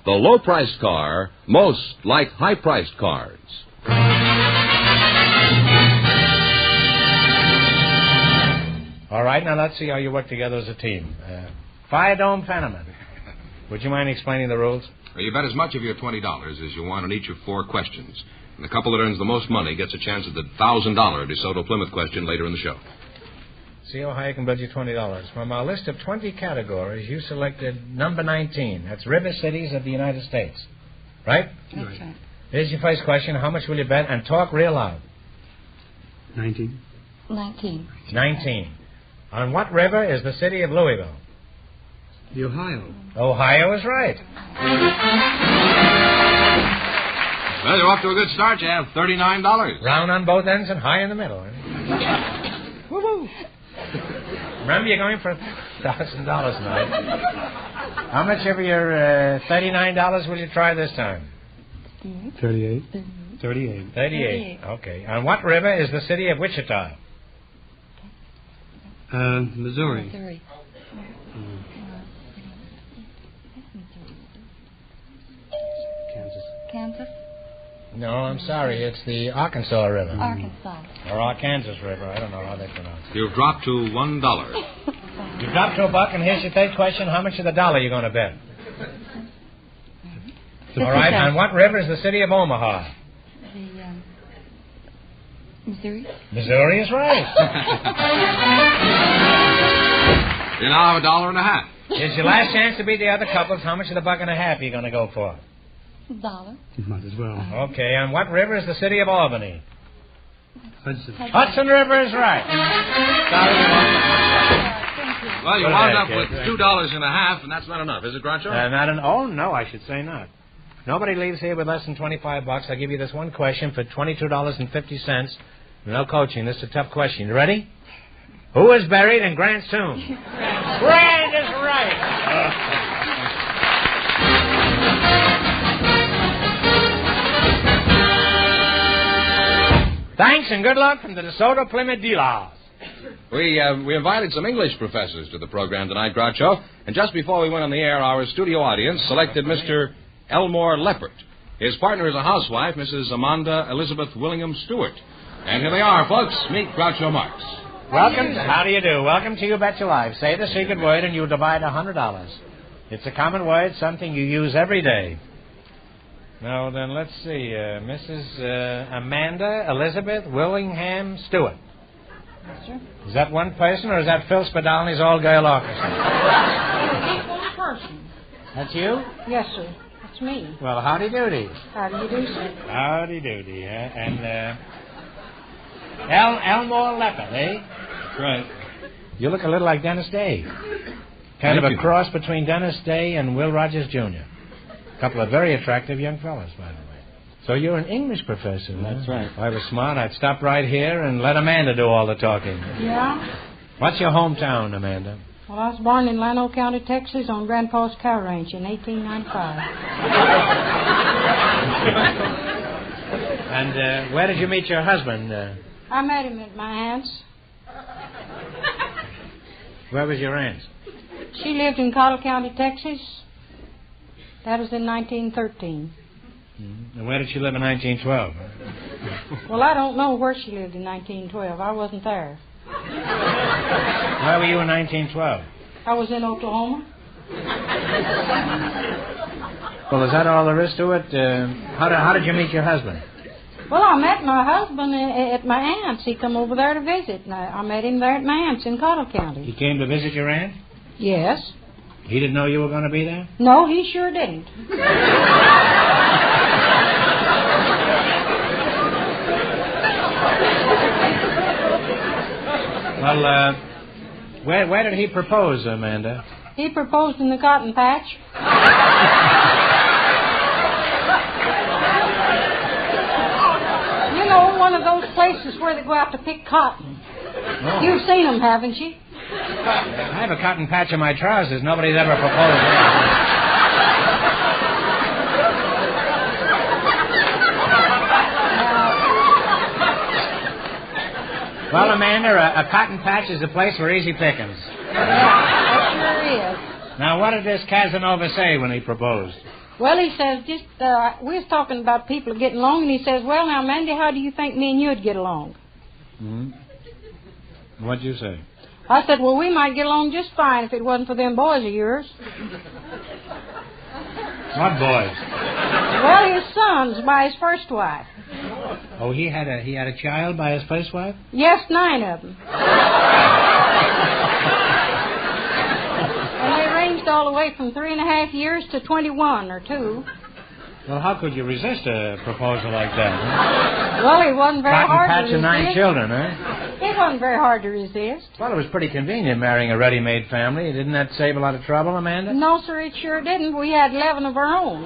the low-priced car most like high-priced cars. All right, now let's see how you work together as a team. Fire Dome Fenneman, would you mind explaining the rules? Well, you bet as much of your $20 as you want on each of 4 questions. And the couple that earns the most money gets a chance at the $1,000 DeSoto Plymouth question later in the show. See how high I can build you $20. From our list of 20 categories, you selected number 19. That's river cities of the United States. Right? That's right. Here's your first question. How much will you bet? And talk real loud. 19. 19. On what river is the city of Louisville? The Ohio. Ohio is right. Well, you're off to a good start. You have $39. Round on both ends and high in the middle. Woo-hoo. Remember, you're going for $1,000 tonight. How much of your $39 will you try this time? 38. 38. Okay. On what river is the city of Wichita? Missouri. Kansas? No, I'm sorry. It's the Arkansas River. Arkansas. Or Arkansas River. I don't know how they pronounce it. You've dropped to $1. You've dropped to $1, and here's your third question. How much of the dollar are you going to bet? All right, on what river is the city of Omaha? Missouri? Missouri is right. You now have $1.50. It's your last chance to beat the other couples. How much of the $1.50 are you going to go for? $1. You might as well. Okay, on what river is the city of Albany? Hudson River is right. Well, you wound up with $2.50, and that's not enough, is it, Groucho? Oh, no, I should say not. Nobody leaves here with less than $25. I'll give you this one question for $22.50. No coaching. This is a tough question. You ready? Who is buried in Grant's tomb? Grant is right. Thanks and good luck from the DeSoto Plymouth Dealers. We invited some English professors to the program tonight, Groucho, and just before we went on the air, our studio audience selected Mr. Elmore Leppert. His partner is a housewife, Mrs. Amanda Elizabeth Willingham Stewart. And here they are, folks. Meet Groucho Marx. Welcome. How do you do? Welcome to You Bet Your Life. Say the secret word and you'll divide $100. It's a common word, something you use every day. Now, then, let's see. Mrs. Amanda Elizabeth Willingham Stewart. Yes, sir. Is that one person, or is that Phil Spadolny's all-girl orchestra? He's one person. That's you? Yes, sir. That's me. Well, howdy-doody. How do you do, sir? Howdy-doody, And, Elmore Leppert, eh? That's right. You look a little like Dennis Day. Kind of a cross between Dennis Day and Will Rogers, Jr. A couple of very attractive young fellows, by the way. So you're an English professor, huh? That's right. If I was smart, I'd stop right here and let Amanda do all the talking. Yeah? What's your hometown, Amanda? Well, I was born in Llano County, Texas, on Grandpa's cow ranch in 1895. And where did you meet your husband? I met him at my aunt's. Where was your aunt? She lived in Cottle County, Texas. That was in 1913. And where did she live in 1912? Well, I don't know where she lived in 1912. I wasn't there. Where were you in 1912? I was in Oklahoma. Well, is that all there is to it? How did you meet your husband? Well, I met my husband at my aunt's. He come over there to visit. And I met him there at my aunt's in Cottle County. He came to visit your aunt? Yes. He didn't know you were going to be there? No, he sure didn't. Well, where did he propose, Amanda? He proposed in the cotton patch. You know, one of those places where they go out to pick cotton. Oh. You've seen them, haven't you? I have a cotton patch in my trousers. Nobody's ever proposed that. Well, Amanda, a cotton patch is a place for easy pickings. That sure is. Now, what did this Casanova say when he proposed? Well, he says, we was talking about people getting along, and he says, well, now, Mandy, how do you think me and you'd get along? Hmm? What'd you say? I said, well, we might get along just fine if it wasn't for them boys of yours. What boys? Well, his sons by his first wife. Oh, he had a child by his first wife? Yes, 9 of them. And they ranged all the way from 3.5 years to 21 or 2. Well, how could you resist a proposal like that? Huh? Well, it wasn't very hard to resist. Cotton patch and 9 children, huh? It wasn't very hard to resist. Well, it was pretty convenient marrying a ready-made family. Didn't that save a lot of trouble, Amanda? No, sir, it sure didn't. We had 11 of our own.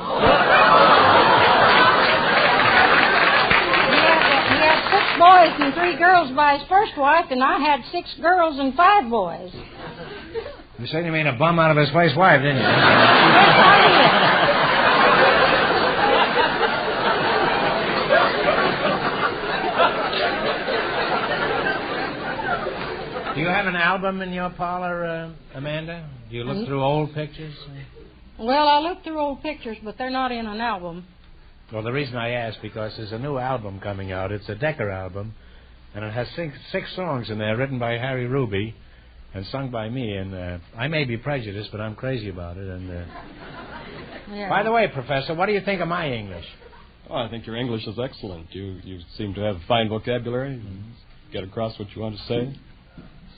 He had 6 boys and 3 girls by his first wife, and I had 6 girls and 5 boys. You said you made a bum out of his first wife, didn't you? Yes, I did. Do you have an album in your parlor, Amanda? Do you look through old pictures? Well, I look through old pictures, but they're not in an album. Well, the reason I ask, because there's a new album coming out. It's a Decker album, and it has 6 songs in there written by Harry Ruby and sung by me. And I may be prejudiced, but I'm crazy about it. And Yeah. By the way, Professor, what do you think of my English? Oh, I think your English is excellent. You seem to have fine vocabulary. Get across what you want to say.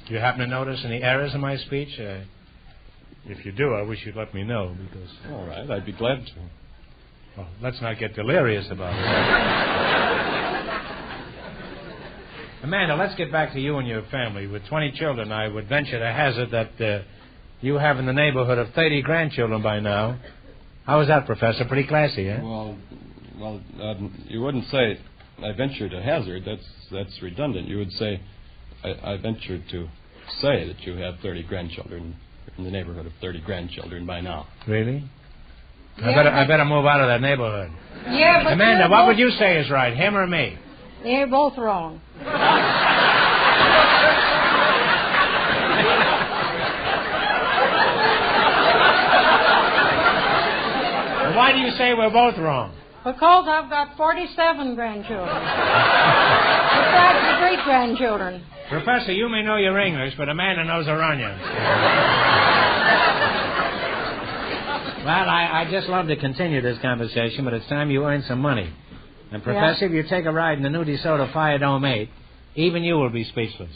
Do you happen to notice any errors in my speech? If you do, I wish you'd let me know, because... All right, I'd be glad to. Well, let's not get delirious about it. Amanda, let's get back to you and your family. With 20 children, I would venture to hazard that you have in the neighborhood of 30 grandchildren by now. How is that, Professor? Pretty classy, eh? Well, you wouldn't say, I venture to hazard. That's redundant. You would say, I venture to say that you have 30 grandchildren, in the neighborhood of 30 grandchildren by now. Really? Yeah, I better move out of that neighborhood. Yeah, but Amanda, what would you say is right, him or me? You're both wrong. Why do you say we're both wrong? Because I've got 47 grandchildren. Besides the great-grandchildren. Professor, you may know your English, but Amanda knows her onions. Well, I just love to continue this conversation, but it's time you earn some money. And, Professor, if you take a ride in the new DeSoto Fire Dome 8, even you will be speechless.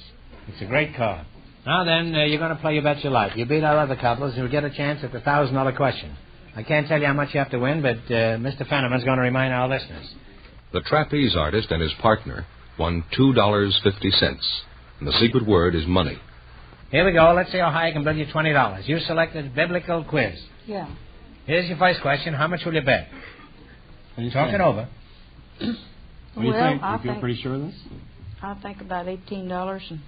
It's a great car. Now then, you're going to play your bet your life. You beat our other couples, and you'll get a chance at the $1,000 question. I can't tell you how much you have to win, but Mr. Fenneman's going to remind our listeners. The trapeze artist and his partner won $2.50, and the secret word is money. Here we go. Let's see how high I can build you $20. You selected biblical quiz. Yeah. Here's your first question. How much will you bet? Talk it over. What do you think? You feel pretty sure of this? I think about $18.48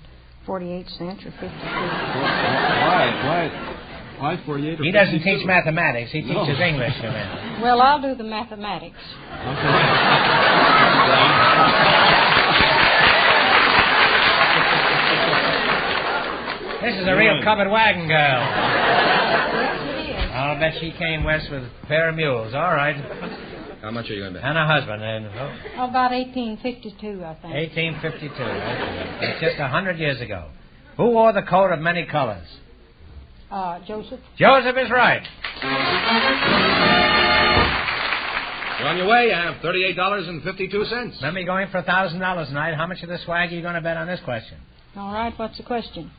or 52. Why 48 or He doesn't 52? teach mathematics. He teaches English, man. Well, I'll do the mathematics. This is a real covered wagon girl. Yes, it is. I'll bet she came west with a pair of mules. All right. How much are you going to bet? And a husband. And About 1852, I think. 1852. That's just 100 years ago. Who wore the coat of many colors? Joseph. Joseph is right. You're on your way. You have $38.52. Let me go in for $1,000 tonight. How much of the swag are you going to bet on this question? All right, what's the question?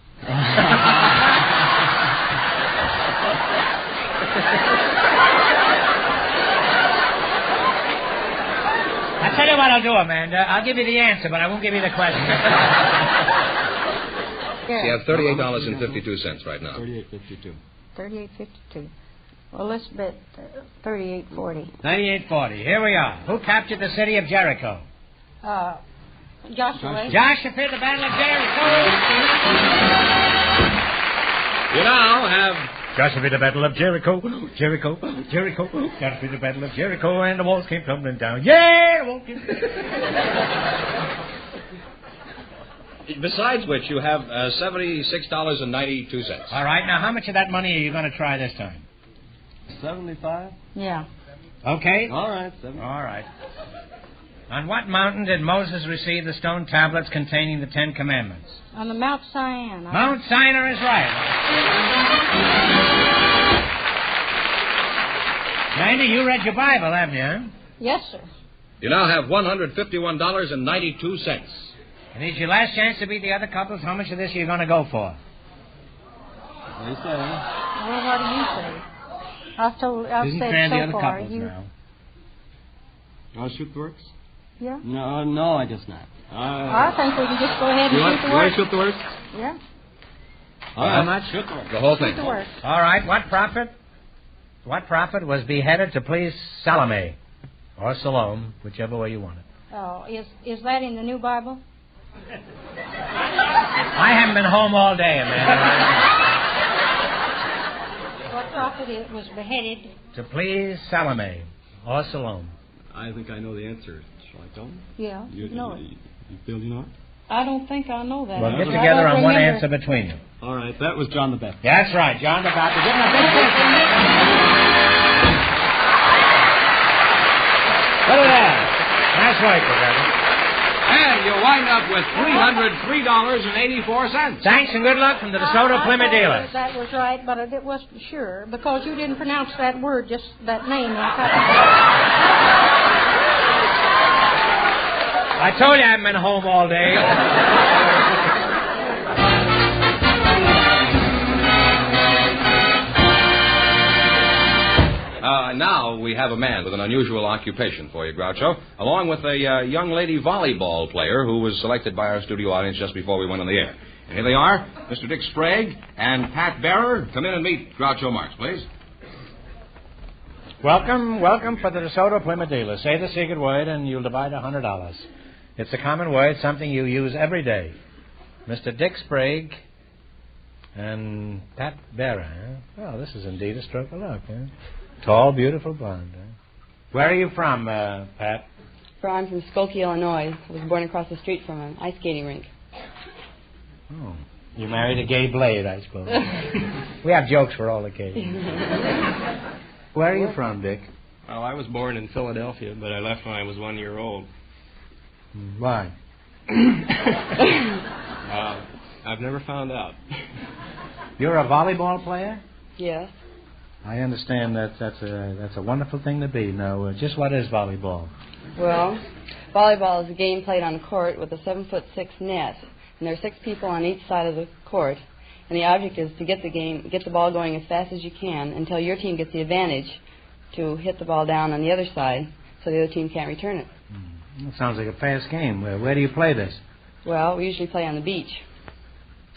I tell you what I'll do, Amanda. I'll give you the answer, but I won't give you the question. You have $38.52 right now. $38.52. $38.52. Well, let's bet $38.40. $38.40. Here we are. Who captured the city of Jericho? Joshua. Joshua at the Battle of Jericho. You now have... Joshua at the Battle of Jericho. Jericho. Joshua at the Battle of Jericho, and the walls came tumbling down. Yeah, the walls came... Besides which, you have $76.92. All right, now how much of that money are you going to try this time? 75? Yeah. Okay. All right, 70. All right. On what mountain did Moses receive the stone tablets containing the Ten Commandments? On the Mount Sinai. Mount Sinai is right. Mandy, you read your Bible, haven't you? Yes, sir. You now have $151.92. And it's your last chance to beat the other couples. How much of this are you going to go for? What do you say? Well, what do you say? I've said so far. Now. I'll shoot the works? Yeah? No, I guess not. I think we can just go ahead and shoot the works. Shoot the works? Yeah. All right. How much? Shoot the works. The whole thing. Shoot the works. All right. What prophet was beheaded to please Salome or Salome, whichever way you want it? Oh, is that in the New Bible? I haven't been home all day, Amanda. What prophet was beheaded? To please Salome or Salome. I think I know the answer. Shall I tell him? Yeah, You feel you know it? I don't think I know that. Well, get together on one answer between you. All right, that was John the Baptist. That's right, John the Baptist. Give him a big fist. Look at that. Nice work, Professor. And you'll wind up with $303.84. Thanks and good luck from the DeSoto Plymouth dealers. That was right, but I wasn't sure because you didn't pronounce that word, just that name. I told you I haven't been home all day. Now we have a man with an unusual occupation for you, Groucho, along with a young lady volleyball player who was selected by our studio audience just before we went on the air. And here they are, Mr. Dick Sprague and Pat Bearer. Come in and meet Groucho Marx, please. Welcome for the DeSoto Plymouth dealers. Say the secret word and you'll divide $100. It's a common word, something you use every day. Mr. Dick Sprague and Pat Bearer, huh? Well, this is indeed a stroke of luck, huh? Tall, beautiful blonde, huh? Where are you from, Pat? I'm from Skokie, Illinois. I was born across the street from an ice skating rink. Oh, you married a gay blade, I suppose. We have jokes for all occasions. Where are you from, Dick? Well, I was born in Philadelphia, but I left when I was 1 year old. Why? I've never found out. You're a volleyball player? Yes. I understand that's a wonderful thing to be. Now, just what is volleyball? Well, volleyball is a game played on a court with a 7'6" net, and there are 6 people on each side of the court. And the object is to get the ball going as fast as you can until your team gets the advantage to hit the ball down on the other side, so the other team can't return it. That sounds like a fast game. Where do you play this? Well, we usually play on the beach.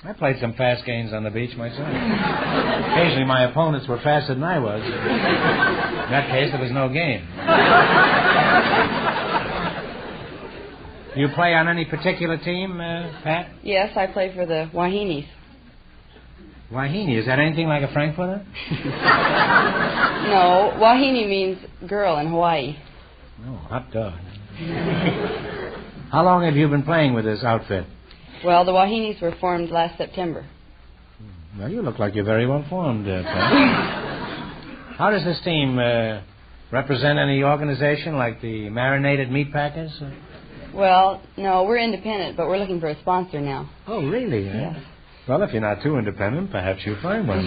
I played some fast games on the beach myself. Occasionally my opponents were faster than I was. In that case, there was no game. You play on any particular team, Pat? Yes, I play for the Wahinis. Wahini, is that anything like a Frankfurter? No, Wahini means girl in Hawaii. Oh, hot dog. How long have you been playing with this outfit? Well, the Wahinis were formed last September. Well, you look like you're very well formed, Pat. How does this team represent any organization like the Marinated Meat Packers? Well, no, we're independent, but we're looking for a sponsor now. Oh, really? Yes. Well, if you're not too independent, perhaps you'll find one.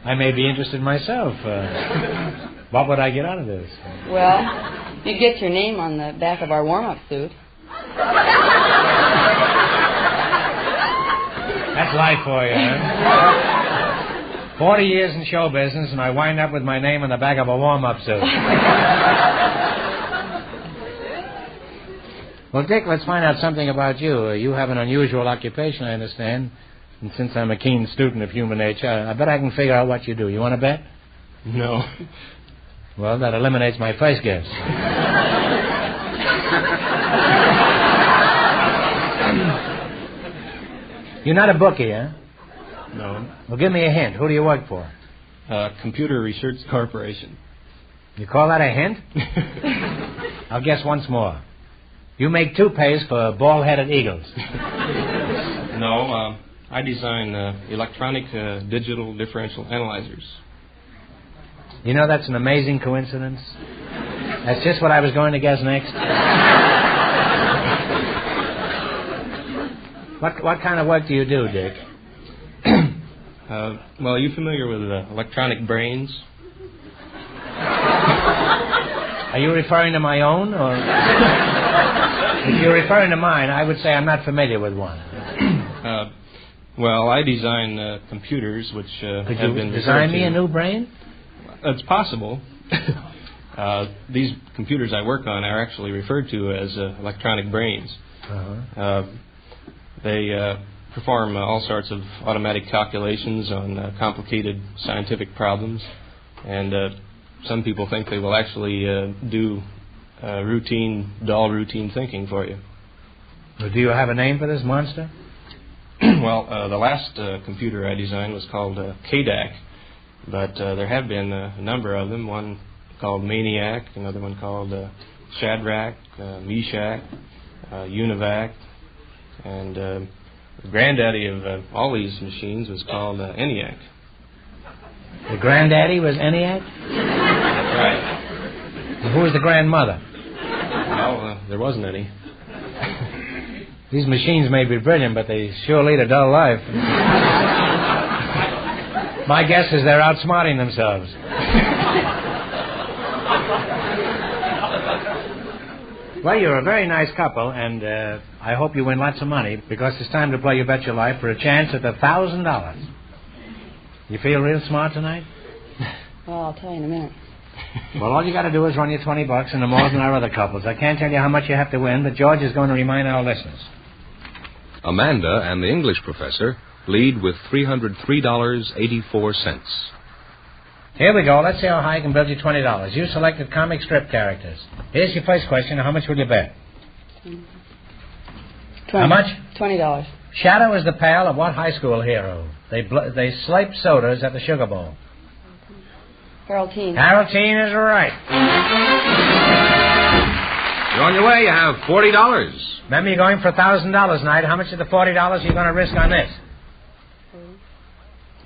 I may be interested myself. What would I get out of this? Well, you'd get your name on the back of our warm-up suit. That's life for you, huh? 40 years in show business, and I wind up with my name on the back of a warm-up suit. Well, Dick, let's find out something about you. You have an unusual occupation, I understand. And since I'm a keen student of human nature, I bet I can figure out what you do. You want to bet? No. Well, that eliminates my first guess. You're not a bookie, huh? No. Well, give me a hint. Who do you work for? Computer Research Corporation. You call that a hint? I'll guess once more. You make toupees for bald-headed eagles. No, I design electronic digital differential analyzers. You know, that's an amazing coincidence. That's just what I was going to guess next. What kind of work do you do, Dick? Well, are you familiar with electronic brains? Are you referring to my own, or... If you're referring to mine, I would say I'm not familiar with one. Well, I design computers which have been... Could you design me a new brain? It's possible. These computers I work on are actually referred to as electronic brains. Uh-huh. They perform all sorts of automatic calculations on complicated scientific problems, and some people think they will actually do dull routine thinking for you. Well, do you have a name for this monster? Well, the last computer I designed was called KDAC, but there have been a number of them. One called Maniac, another one called Shadrach, Meshach, Univac, and the granddaddy of all these machines was called ENIAC. The granddaddy was ENIAC? That's right. And who was the grandmother? Well, there wasn't any. These machines may be brilliant, but they sure lead a dull life. My guess is they're outsmarting themselves. Well, you're a very nice couple, and I hope you win lots of money, because it's time to play You Bet Your Life for a chance at $1,000. You feel real smart tonight? Well, I'll tell you in a minute. Well, all you got to do is run your $20 and no more than our other couples. I can't tell you how much you have to win, but George is going to remind our listeners. Amanda and the English professor lead with $303.84. Here we go. Let's see how high I can build you $20. You selected comic strip characters. Here's your first question. How much will you bet? 20. How much? $20. Shadow is the pal of what high school hero? They slipe sodas at the Sugar Bowl. Harold Teen. Harold Teen is right. You're on your way. You have $40. Remember, you're going for $1,000 tonight. How much of the $40 are you going to risk on this?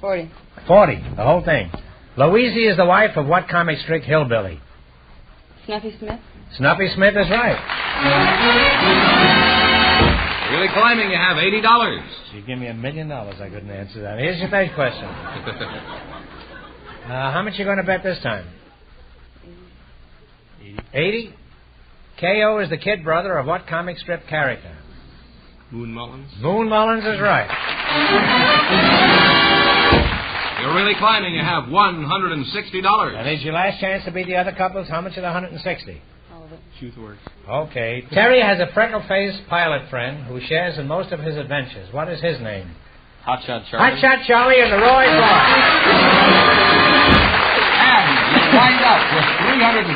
40. 40, the whole thing. Louise is the wife of what comic strip hillbilly? Snuffy Smith. Snuffy Smith is right. Really climbing, you have $80. You give me $1 million, I couldn't answer that. Here's your third question. How much are you going to bet this time? 80? K.O. is the kid brother of what comic strip character? Moon Mullins. Moon Mullins is right. You're really climbing. You have $160. And it's your last chance to beat the other couples. How much of the 160? All of it. Truth works. Okay. Terry has a freckle-faced pilot friend who shares in most of his adventures. What is his name? Hotshot Charlie. Hotshot Charlie and the Roy Bar. And you wind up with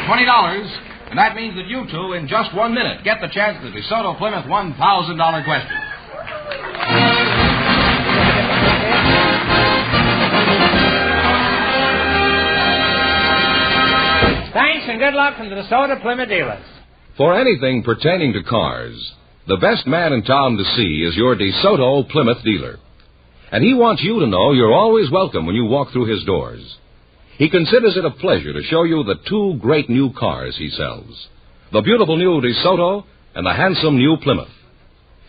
$320. And that means that you two, in just 1 minute, get the chance at the DeSoto Plymouth $1,000 question. Thanks and good luck from the DeSoto Plymouth dealers. For anything pertaining to cars, the best man in town to see is your DeSoto Plymouth dealer. And he wants you to know you're always welcome when you walk through his doors. He considers it a pleasure to show you the two great new cars he sells, the beautiful new DeSoto and the handsome new Plymouth.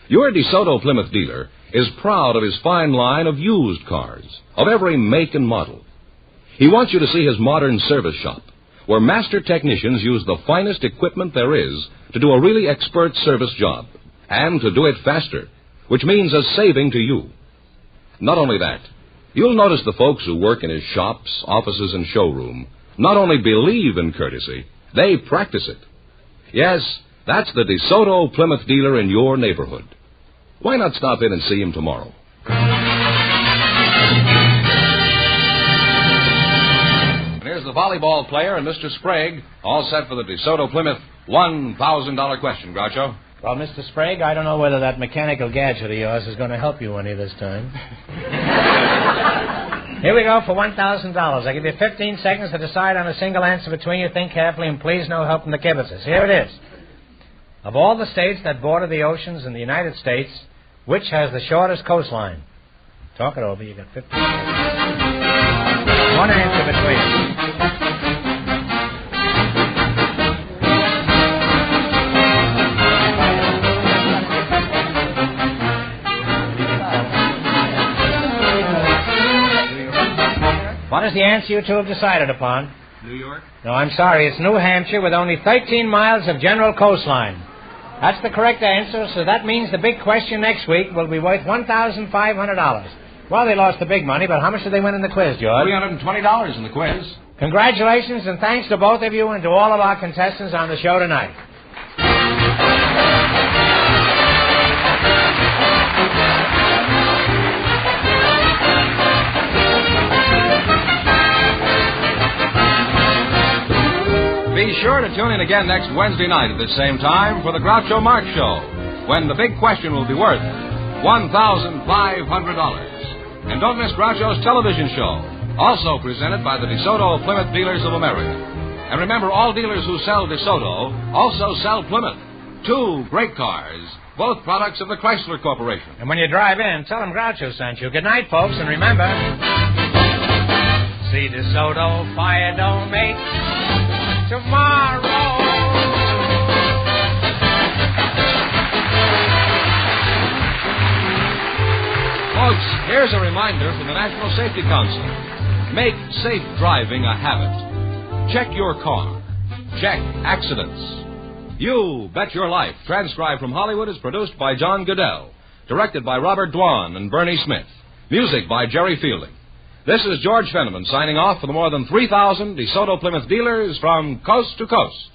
Your DeSoto Plymouth dealer is proud of his fine line of used cars, of every make and model. He wants you to see his modern service shop, where master technicians use the finest equipment there is to do a really expert service job, and to do it faster, which means a saving to you. Not only that, you'll notice the folks who work in his shops, offices, and showroom not only believe in courtesy, they practice it. Yes, that's the DeSoto Plymouth dealer in your neighborhood. Why not stop in and see him tomorrow? And here's the volleyball player and Mr. Sprague, all set for the DeSoto Plymouth $1,000 question, Groucho. Well, Mr. Sprague, I don't know whether that mechanical gadget of yours is going to help you any this time. Here we go for $1,000. I give you 15 seconds to decide on a single answer between you. Think carefully, and please no help from the kibitzers. Here it is. Of all the states that border the oceans in the United States, which has the shortest coastline? Talk it over. You got 15 seconds. One answer between. What is the answer you two have decided upon? New York? No, I'm sorry. It's New Hampshire with only 13 miles of general coastline. That's the correct answer, so that means the big question next week will be worth $1,500. Well, they lost the big money, but how much did they win in the quiz, George? $320 in the quiz. Congratulations, and thanks to both of you and to all of our contestants on the show tonight. Be sure to tune in again next Wednesday night at the same time for the Groucho Marx Show, when the big question will be worth $1,500. And don't miss Groucho's television show, also presented by the DeSoto Plymouth Dealers of America. And remember, all dealers who sell DeSoto also sell Plymouth. Two great cars, both products of the Chrysler Corporation. And when you drive in, tell them Groucho sent you. Good night, folks, and remember, see DeSoto fire don't make tomorrow. Folks, here's a reminder from the National Safety Council. Make safe driving a habit. Check your car. Check accidents. You Bet Your Life, transcribed from Hollywood, is produced by John Goodell. Directed by Robert Dwan and Bernie Smith. Music by Jerry Fielding. This is George Fenneman signing off for the more than 3,000 DeSoto Plymouth dealers from coast to coast.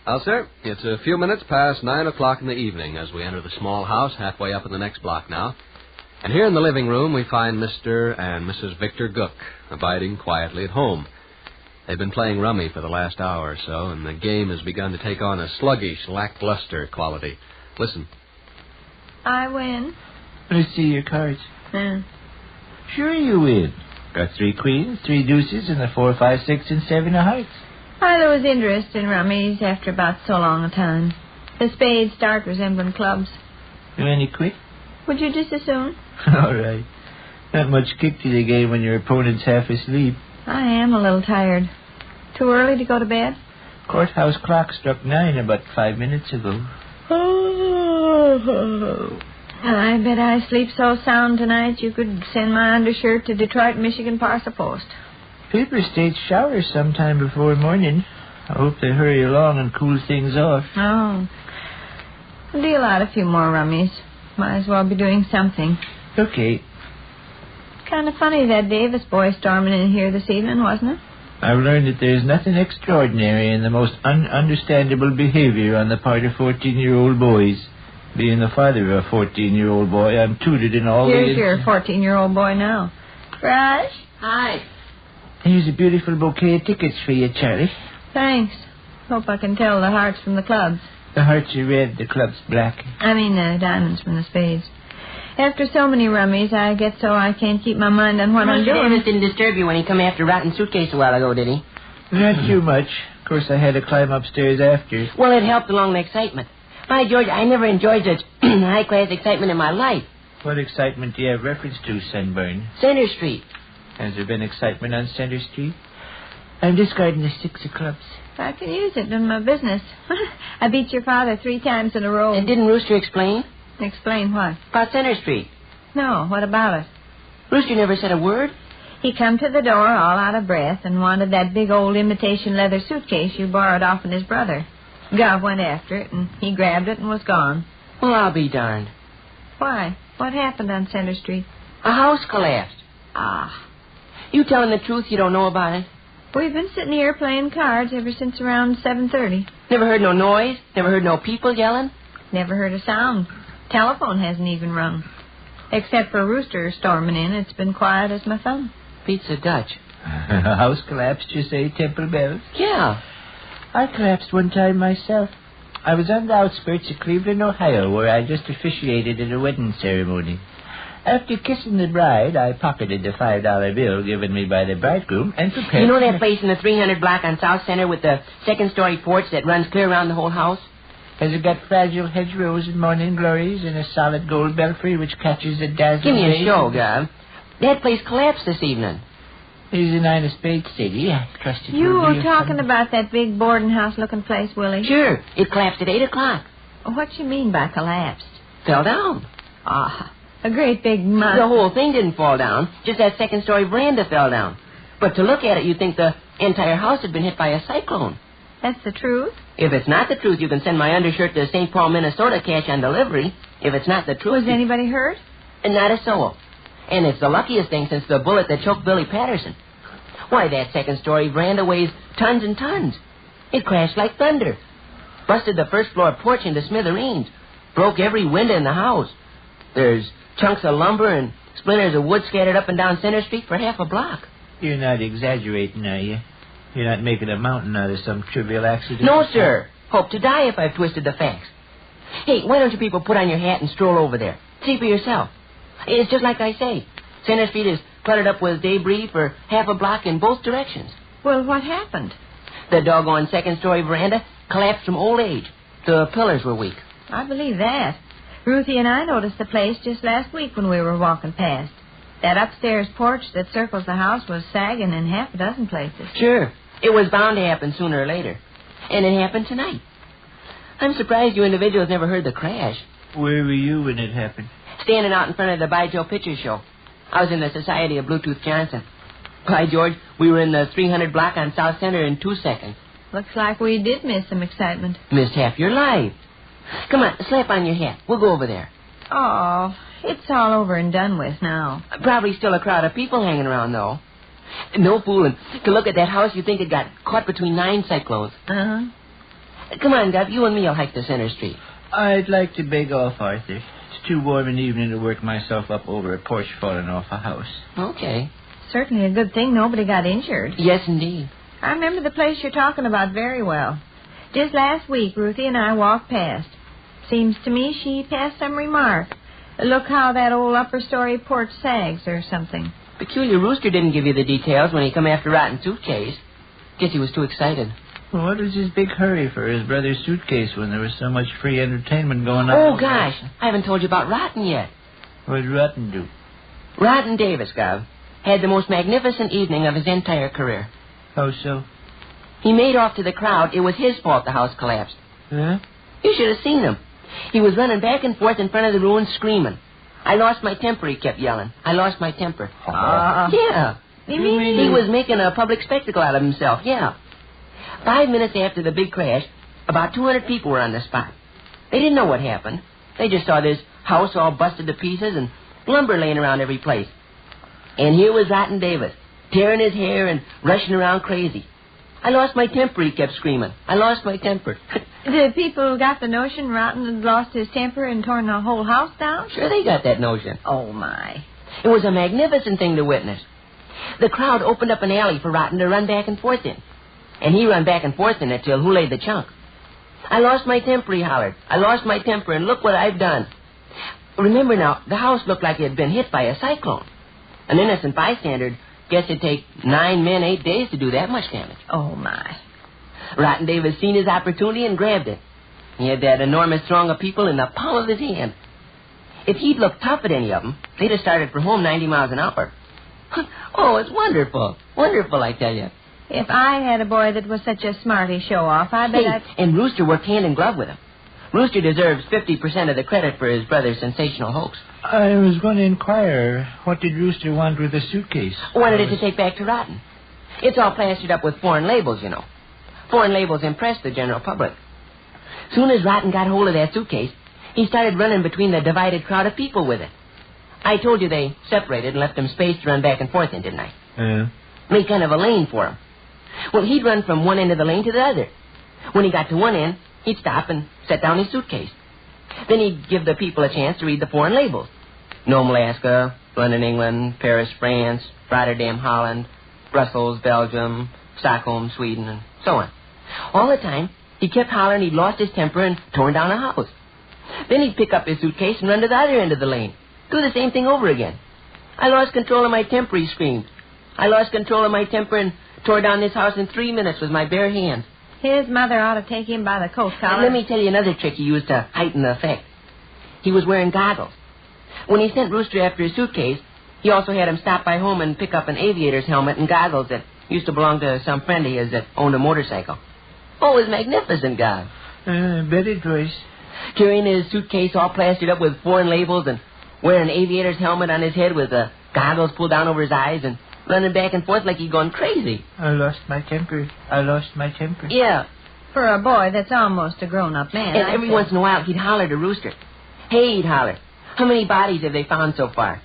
Well, sir, it's a few minutes past 9 o'clock in the evening as we enter the small house halfway up in the next block now. And here in the living room we find Mr. and Mrs. Victor Gook abiding quietly at home. They've been playing rummy for the last hour or so, and the game has begun to take on a sluggish, lackluster quality. Listen. I win. Let's see your cards. Sure you win. Got 3 queens, 3 deuces, and a 4, 5, 6, and 7 of hearts. I lose interest in rummies after about so long a time. The spades start resembling clubs. You any quit? Would you just as soon? All right. Not much kick to the game when your opponent's half asleep. I am a little tired. Too early to go to bed? Courthouse clock struck 9 about 5 minutes ago. I bet I sleep so sound tonight you could send my undershirt to Detroit, Michigan parcel post. Paper states showers sometime before morning. I hope they hurry along and cool things off. Oh. I'll deal out a few more rummies. Might as well be doing something. Okay. Kind of funny that Davis boy storming in here this evening, wasn't it? I've learned that there's nothing extraordinary in the most ununderstandable behavior on the part of 14-year-old boys. Being the father of a 14-year-old boy, I'm tutored in all Here's your 14-year-old boy now. Raj? Hi. Here's a beautiful bouquet of tickets for you, Charlie. Thanks. Hope I can tell the hearts from the clubs. The hearts are red, the club's black. I mean the diamonds from the spades. After so many rummies, I get so I can't keep my mind on what I'm doing. Amos didn't disturb you when he come after Rotten Suitcase a while ago, did he? Not too much. Of course, I had to climb upstairs after. Well, it helped along the excitement. By George, I never enjoyed such high-class excitement in my life. What excitement do you have reference to, Sunburn? Center Street. Has there been excitement on Center Street? I'm discarding the 6 of clubs. I can use it in my business. I beat your father 3 times in a row. And didn't Rooster explain? Explain what? About Center Street. No, what about it? Rooster never said a word. He come to the door all out of breath and wanted that big old imitation leather suitcase you borrowed off of his brother. Gov went after it, and he grabbed it and was gone. Well, I'll be darned. Why? What happened on Center Street? A house collapsed. Ah. You telling the truth, you don't know about it? We've been sitting here playing cards ever since around 7:30. Never heard no noise? Never heard no people yelling? Never heard a sound. Telephone hasn't even rung. Except for Rooster storming in, it's been quiet as my thumb. Beats the Dutch. A house collapsed, you say, Temple Bells? Yeah. I collapsed one time myself. I was on the outskirts of Cleveland, Ohio, where I just officiated at a wedding ceremony. After kissing the bride, I pocketed the $5 bill given me by the bridegroom and prepared... You know that place in the 300 block on South Center with the second-story porch that runs clear around the whole house? Has it got fragile hedgerows and morning glories and a solid gold belfry which catches the dazzling Give me rays? a show, Gov. That place collapsed this evening. Here's a 9 of spades city. I trust it You will were be talking about that big boarding house-looking place, Willie. Sure. It collapsed at 8 o'clock. What you mean by collapsed? Fell down. Ah, a great big mud. The whole thing didn't fall down. Just that second-story veranda fell down. But to look at it, you'd think the entire house had been hit by a cyclone. That's the truth? If it's not the truth, you can send my undershirt to St. Paul, Minnesota, cash on delivery. If it's not the truth... Was anybody hurt? Not a soul. And it's the luckiest thing since the bullet that choked Billy Patterson. Why, that second-story veranda weighs tons and tons. It crashed like thunder. Busted the first-floor porch into smithereens. Broke every window in the house. There's chunks of lumber and splinters of wood scattered up and down Center Street for half a block. You're not exaggerating, are you? You're not making a mountain out of some trivial accident? No, sir. Hope to die if I've twisted the facts. Hey, why don't you people put on your hat and stroll over there? See for yourself. It's just like I say. Center Street is cluttered up with debris for half a block in both directions. Well, what happened? The doggone second-story veranda collapsed from old age. The pillars were weak. I believe that. Ruthie and I noticed the place just last week when we were walking past. That upstairs porch that circles the house was sagging in half a dozen places. Sure. It was bound to happen sooner or later. And it happened tonight. I'm surprised you individuals never heard the crash. Where were you when it happened? Standing out in front of the By Joe Picture Show. I was in the Society of Bluetooth Johnson. By George, we were in the 300 block on South Center in 2 seconds. Looks like we did miss some excitement. Missed half your life. Come on, slap on your hat. We'll go over there. Oh, it's all over and done with now. Probably still a crowd of people hanging around, though. No fooling. To look at that house, you'd think it got caught between 9 cyclones. Uh-huh. Come on, Duff. You and me will hike to Center Street. I'd like to beg off, Arthur. It's too warm an evening to work myself up over a porch falling off a house. Okay. Certainly a good thing nobody got injured. Yes, indeed. I remember the place you're talking about very well. Just last week, Ruthie and I walked past. Seems to me she passed some remark. Look how that old upper-story porch sags or something. Peculiar Rooster didn't give you the details when he come after Rotten Suitcase. Guess he was too excited. Well, what was his big hurry for his brother's suitcase when there was so much free entertainment going on? Oh, gosh. I haven't told you about Rotten yet. What did Rotten do? Rotten Davis, Gov, had the most magnificent evening of his entire career. How so? He made off to the crowd. It was his fault the house collapsed. Huh? You should have seen him. He was running back and forth in front of the ruins screaming. I lost my temper, he kept yelling. I lost my temper. Yeah. You mean he was making a public spectacle out of himself, yeah. 5 minutes after the big crash, about 200 people were on the spot. They didn't know what happened. They just saw this house all busted to pieces and lumber laying around every place. And here was Rotten Davis, tearing his hair and rushing around crazy. I lost my temper, he kept screaming. I lost my temper. The people got the notion Rotten had lost his temper and torn the whole house down? Sure, they got that notion. Oh, my. It was a magnificent thing to witness. The crowd opened up an alley for Rotten to run back and forth in. And he run back and forth in it till who laid the chunk. I lost my temper, he hollered. I lost my temper, and look what I've done. Remember now, the house looked like it had been hit by a cyclone. An innocent bystander guess it'd take 9 men 8 days to do that much damage. Oh, my. Rotten Davis seen his opportunity and grabbed it. He had that enormous throng of people in the palm of his hand. If he'd looked tough at any of them, they'd have started for home 90 miles an hour. Oh, it's wonderful. Wonderful, I tell you. If I had a boy that was such a smarty show-off, I bet I'd... And Rooster worked hand in glove with him. Rooster deserves 50% of the credit for his brother's sensational hoax. I was going to inquire, what did Rooster want with the suitcase? Wanted it to take back to Rotten. It's all plastered up with foreign labels, you know. Foreign labels impress the general public. Soon as Rotten got hold of that suitcase, he started running between the divided crowd of people with it. I told you they separated and left him space to run back and forth in, didn't I? Yeah. Made kind of a lane for him. Well, he'd run from one end of the lane to the other. When he got to one end, he'd stop and set down his suitcase. Then he'd give the people a chance to read the foreign labels. Nome, Alaska, London, England, Paris, France, Rotterdam, Holland, Brussels, Belgium, Stockholm, Sweden, and so on. All the time, he kept hollering he'd lost his temper and torn down a house. Then he'd pick up his suitcase and run to the other end of the lane. Do the same thing over again. I lost control of my temper, he screamed. I lost control of my temper and tore down this house in 3 minutes with my bare hands. His mother ought to take him by the coat collar. Let me tell you another trick he used to heighten the effect. He was wearing goggles. When he sent Rooster after his suitcase, he also had him stop by home and pick up an aviator's helmet and goggles that used to belong to some friend of his that owned a motorcycle. Oh, it was magnificent, God. Bet it was. Carrying his suitcase all plastered up with foreign labels and wearing an aviator's helmet on his head with the goggles pulled down over his eyes and running back and forth like he'd gone crazy. I lost my temper. I lost my temper. Yeah. For a boy that's almost a grown-up man. And every once in a while, he'd holler to Rooster. Hey, he'd holler, how many bodies have they found so far?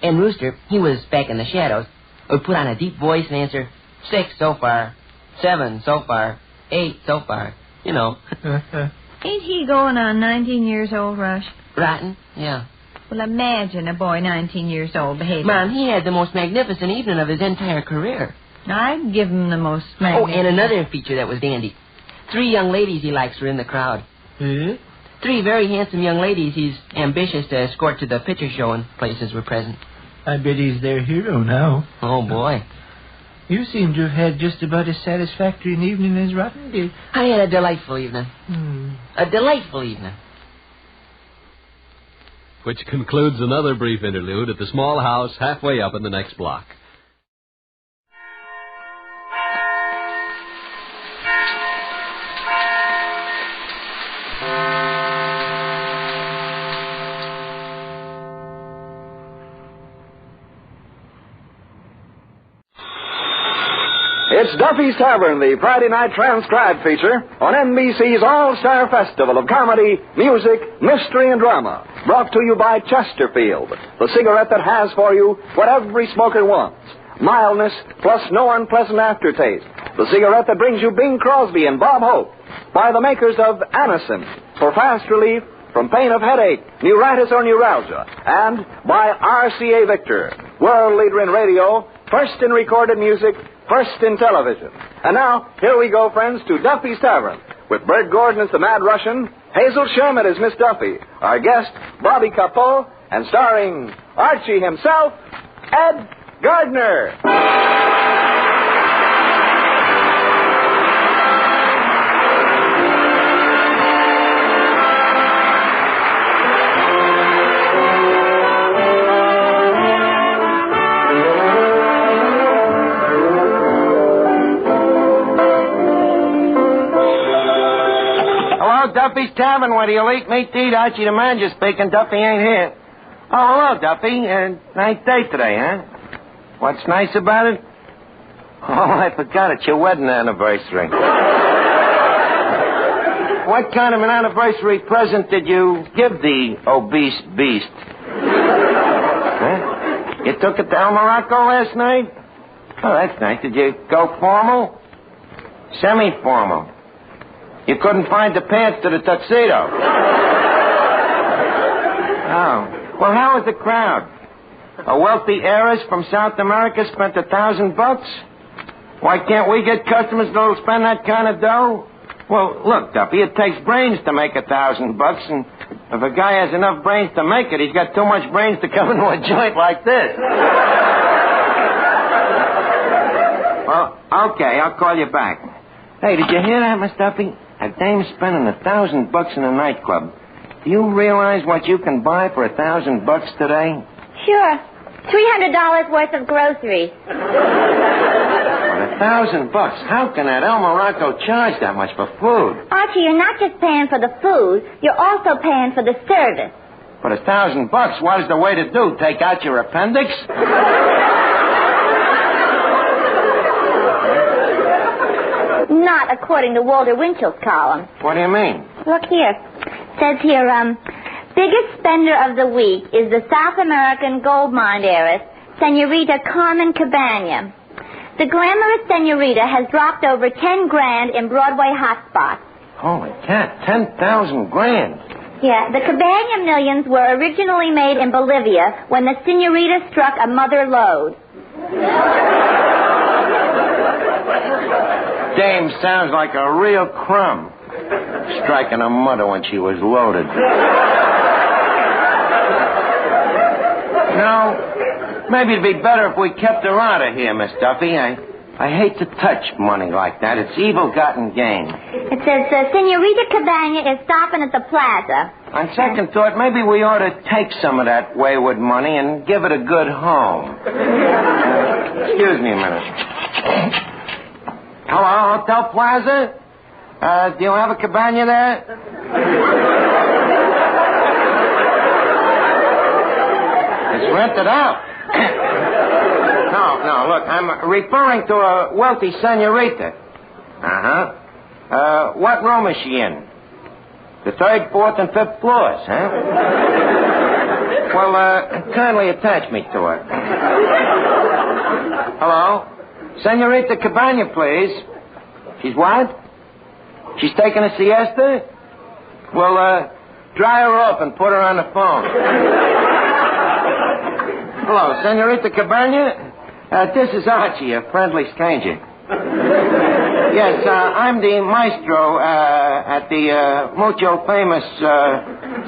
And Rooster, he was back in the shadows, would put on a deep voice and answer, 6 so far. 7 so far. 8 so far. You know. Ain't he going on 19 years old, Rush? Rotten? Yeah. Well, imagine a boy 19 years old behaving. Man, he had the most magnificent evening of his entire career. I'd give him the most magnificent. Oh, and another feature that was dandy. 3 young ladies he likes were in the crowd. 3 very handsome young ladies he's ambitious to escort to the picture show and places were present. I bet he's their hero now. Oh, boy. You seem to have had just about as satisfactory an evening as Rotten did. I had a delightful evening. A delightful evening. Which concludes another brief interlude at the small house halfway up in the next block. It's Duffy's Tavern, the Friday night transcribed feature on NBC's All-Star Festival of Comedy, Music, Mystery, and Drama. Brought to you by Chesterfield, the cigarette that has for you what every smoker wants. Mildness plus no unpleasant aftertaste. The cigarette that brings you Bing Crosby and Bob Hope. By the makers of Anacin, for fast relief from pain of headache, neuritis, or neuralgia. And by RCA Victor, world leader in radio, first in recorded music, first in television. And now, here we go, friends, to Duffy's Tavern, with Bert Gordon as the Mad Russian, Hazel Sherman as Miss Duffy, our guest, Bobby Capot, and starring Archie himself, Ed Gardner. Duffy's Tavern, where do you eat meat to eat? Archie the manager speaking. Duffy ain't here. Oh, hello, Duffy. Nice day today, huh? What's nice about it? Oh, I forgot. It's your wedding anniversary. What kind of an anniversary present did you give the obese beast? Huh? You took it to El Morocco last night? Oh, that's nice. Did you go formal? Semi-formal. You couldn't find the pants to the tuxedo. Oh. Well, how was the crowd? A wealthy heiress from South America spent $1,000? Why can't we get customers that'll spend that kind of dough? Well, look, Duffy, it takes brains to make $1,000, and if a guy has enough brains to make it, he's got too much brains to come into a joint like this. Well, okay, I'll call you back. Hey, did you hear that, Miss Duffy? A dame spending $1,000 in a nightclub. Do you realize what you can buy for $1,000 today? Sure. $300 worth of groceries. For $1,000? How can that El Morocco charge that much for food? Archie, you're not just paying for the food, you're also paying for the service. For $1,000, what is the way to do? Take out your appendix? Not according to Walter Winchell's column. What do you mean? Look here. It says here, biggest spender of the week is the South American gold mine heiress, Senorita Carmen Cabana. The glamorous senorita has dropped over $10,000 in Broadway hotspots. Holy cat, 10,000 grand. Yeah, the Cabana millions were originally made in Bolivia when the senorita struck a mother lode. Dame sounds like a real crumb. Striking a mother when she was loaded. No, maybe it'd be better if we kept her out of here, Miss Duffy. I hate to touch money like that. It's evil-gotten gain. It says Senorita Cabana is stopping at the plaza. On second thought, maybe we ought to take some of that wayward money and give it a good home. Excuse me a minute. Hello, Hotel Plaza? Do you have a cabana there? It's rented out. No, look, I'm referring to a wealthy senorita. Uh-huh. What room is she in? The 3rd, 4th, and 5th floors, huh? Well, kindly attach me to her. Hello? Senorita Cabana, please. She's what? She's taking a siesta? Well, dry her up and put her on the phone. Hello, Senorita Cabana? This is Archie, a friendly stranger. Yes, I'm the maestro at the mucho famous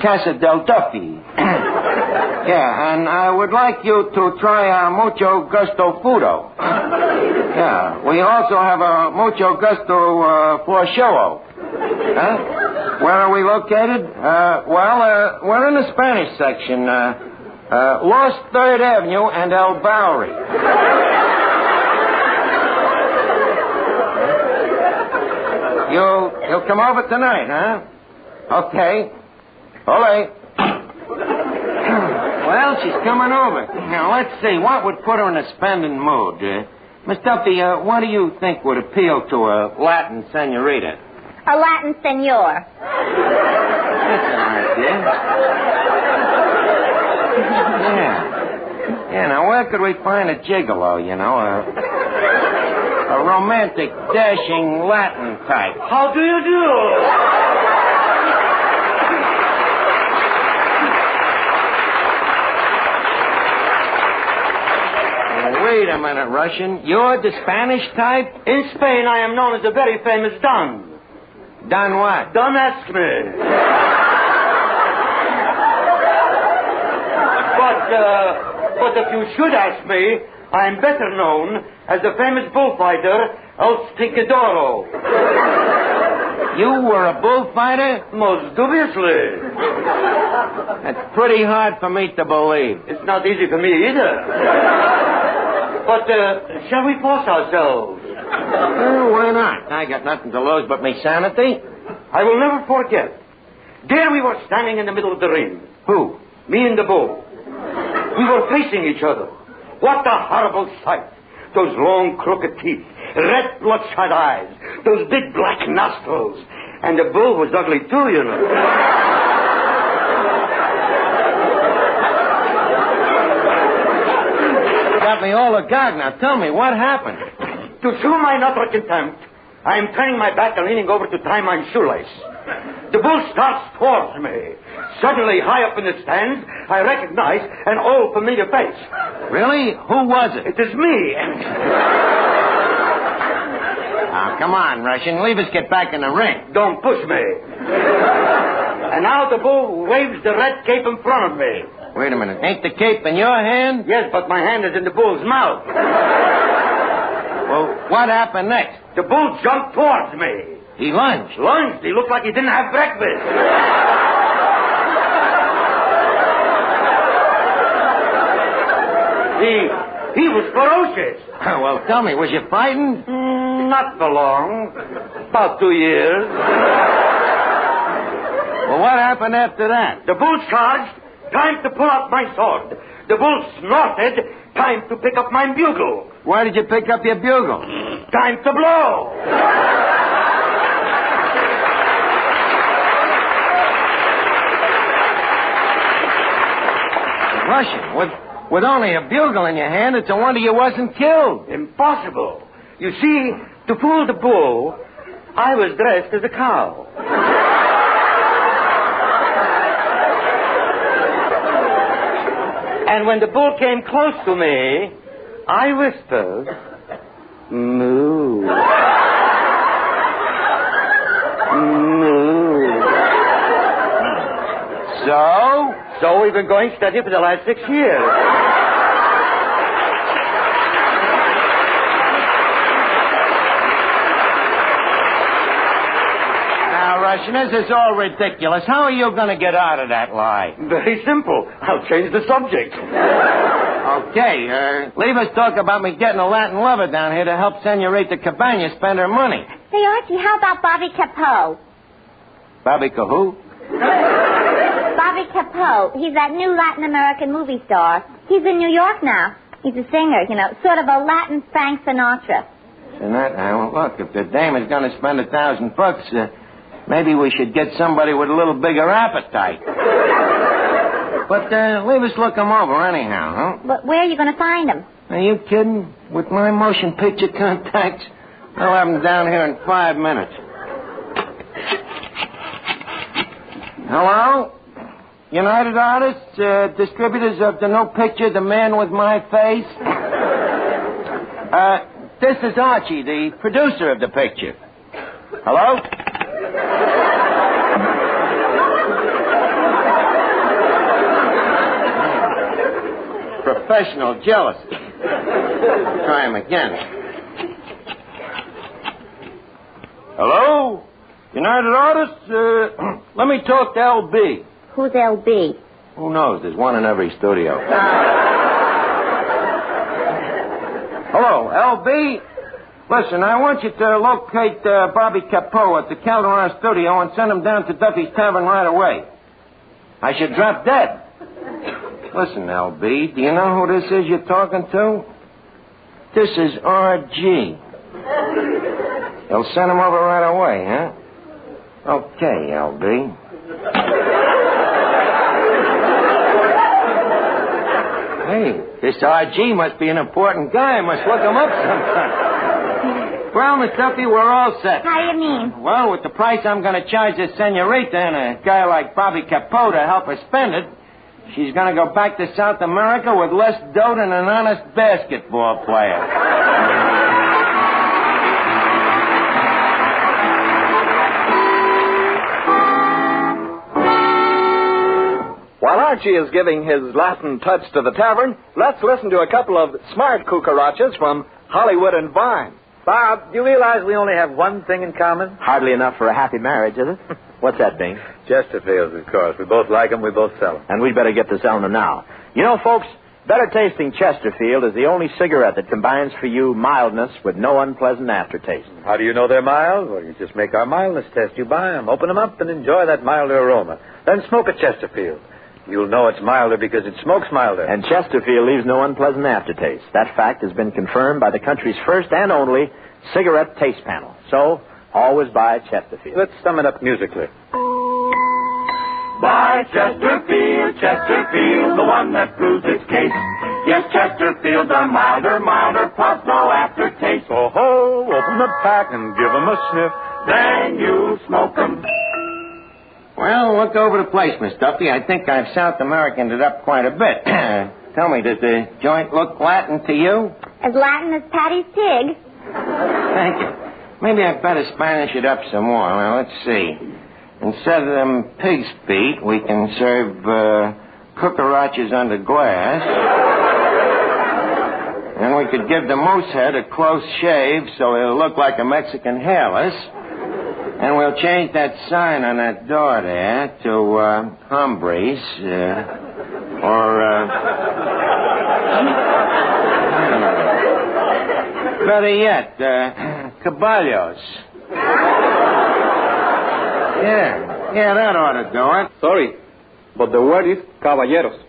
Casa del Duffy. Yeah, and I would like you to try mucho gusto fudo. Yeah, we also have a mucho gusto prosciutto. Huh? Where are we located? Well, we're in the Spanish section. Lost 3rd Avenue and El Bowery. You'll come over tonight, huh? Okay. Ole. Well, she's coming over. Now, let's see. What would put her in a spending mood? Miss Duffy, what do you think would appeal to a Latin senorita? A Latin senor. That's an idea. Yeah, now where could we find a gigolo, you know? A romantic, dashing Latin type. How do you do? Wait a minute, Russian. You're the Spanish type? In Spain, I am known as a very famous Don. Don what? Don't ask me. But if you should ask me, I am better known as the famous bullfighter El Sticadoro. You were a bullfighter? Most dubiously. That's pretty hard for me to believe. It's not easy for me either. But shall we force ourselves? Why not? I got nothing to lose but me sanity. I will never forget. There we were standing in the middle of the ring. Who? Me and the bull. We were facing each other. What a horrible sight. Those long, crooked teeth, red, bloodshot eyes, those big black nostrils. And the bull was ugly, too, you know. Got me all agog. Now, tell me, what happened? To show my utter contempt, I am turning my back and leaning over to tie my shoelace. The bull starts towards me. Suddenly, high up in the stands, I recognize an old familiar face. Really? Who was it? It is me. Now, come on, Russian. Leave us get back in the ring. Don't push me. And now the bull waves the red cape in front of me. Wait a minute. Ain't the cape in your hand? Yes, but my hand is in the bull's mouth. Well, what happened next? The bull jumped towards me. He lunged. Lunged? He looked like he didn't have breakfast. He was ferocious. Well, tell me, was you fighting? Not for long. About 2 years. Well, what happened after that? The bull charged. Time to pull out my sword. The bull snorted. Time to pick up my bugle. Why did you pick up your bugle? Time to blow. Russian, with only a bugle in your hand, it's a wonder you wasn't killed. Impossible. You see, to fool the bull, I was dressed as a cow. And when the bull came close to me, I whispered, moo. Moo. So we've been going steady for the last 6 years. Now, Russian, this is all ridiculous. How are you going to get out of that lie? Very simple. I'll change the subject. Okay, leave us talk about me getting a Latin lover down here to help Senorita Cabana spend her money. Say, Archie, how about Bobby Capot? Bobby who? Bobby Capot. He's that new Latin American movie star. He's in New York now. He's a singer, you know, sort of a Latin Frank Sinatra. Now, look, if the dame is going to spend $1,000, maybe we should get somebody with a little bigger appetite. But leave us look him over anyhow, huh? But where are you going to find him? Are you kidding? With my motion picture contacts? I'll have them down here in 5 minutes. Hello? United Artists, distributors of the new picture, The Man with My Face? This is Archie, the producer of the picture. Hello? Professional jealousy. Try him again. Hello? United Artists? Let me talk to LB. Who's LB? Who knows? There's one in every studio. Hello, LB? Listen, I want you to locate Bobby Capot at the Calderon studio and send him down to Duffy's Tavern right away. I should drop dead. Listen, LB, do you know who this is you're talking to? This is RG. You'll send him over right away, huh? Okay, LB. Hey, this RG must be an important guy. I must look him up sometime. Well, Miss Duffy, we're all set. How do you mean? Well, with the price I'm going to charge this senorita and a guy like Bobby Capot to help her spend it, she's going to go back to South America with less dough than an honest basketball player. While Archie is giving his Latin touch to the tavern, let's listen to a couple of smart cucarachas from Hollywood and Vine. Bob, do you realize we only have one thing in common? Hardly enough for a happy marriage, is it? What's that, Bing? Chesterfields, of course. We both like them, we both sell them. And we'd better get to selling them now. You know, folks, better tasting Chesterfield is the only cigarette that combines for you mildness with no unpleasant aftertaste. How do you know they're mild? Well, you just make our mildness test. You buy them, open them up, and enjoy that milder aroma. Then smoke a Chesterfield. You'll know it's milder because it smokes milder. And Chesterfield leaves no unpleasant aftertaste. That fact has been confirmed by the country's first and only cigarette taste panel. So, always buy Chesterfield. Let's sum it up musically. Buy Chesterfield, Chesterfield, the one that proves its case. Yes, Chesterfields are milder, plus no aftertaste. Oh, ho, open the pack and give 'em a sniff. Then you smoke 'em. Well, look over the place, Miss Duffy. I think I've South Americaned it up quite a bit. Tell me, does the joint look Latin to you? As Latin as Patty's pig. Thank you. Maybe I'd better Spanish it up some more. Well, let's see. Instead of them pig's feet, we can serve cucarachas under glass. And we could give the moose head a close shave so it'll look like a Mexican hairless. And we'll change that sign on that door there to Hombres, better yet, Caballos. Yeah, that ought to do it. Sorry, but the word is caballeros.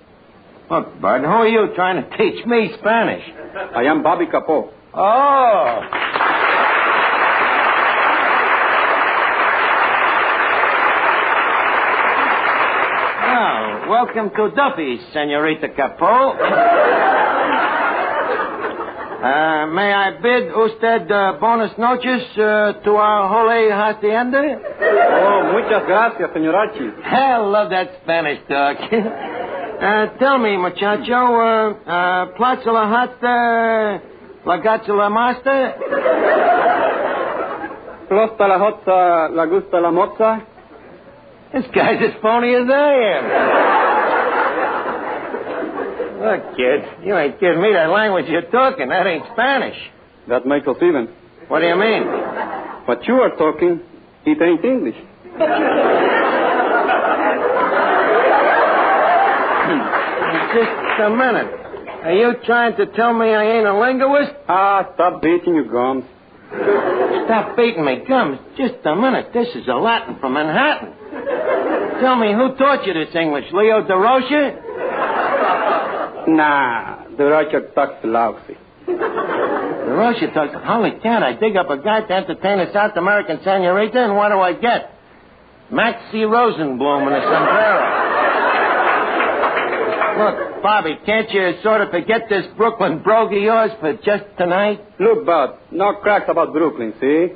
Look, Bud, who are you trying to teach me Spanish? I am Bobby Capot. Oh. Welcome to Duffy's, Senorita Capot. May I bid usted buenas noches to our holy hacienda? Oh, muchas gracias, señor Archie. I love that Spanish talk. Tell me, muchacho, Plaza la Hasta, la Gacha la Master? Prosta la hotza, la gusta la moza? This guy's as phony as I am. Look, kid, you ain't kidding me. That language you're talking, that ain't Spanish. That makes us even. What do you mean? What you are talking, it ain't English. Just a minute. Are you trying to tell me I ain't a linguist? Stop beating your gums. Stop beating me gums. Just a minute. This is a Latin from Manhattan. Tell me, who taught you this English? Leo DeRocha? Nah, DeRocha talks lousy. DeRocha talks... Holy cat, I dig up a guy to entertain a South American senorita, and what do I get? Maxie Rosenblum in a sombrero. Look, Bobby, can't you sort of forget this Brooklyn brogue of yours for just tonight? Look, Bud, no cracks about Brooklyn, see?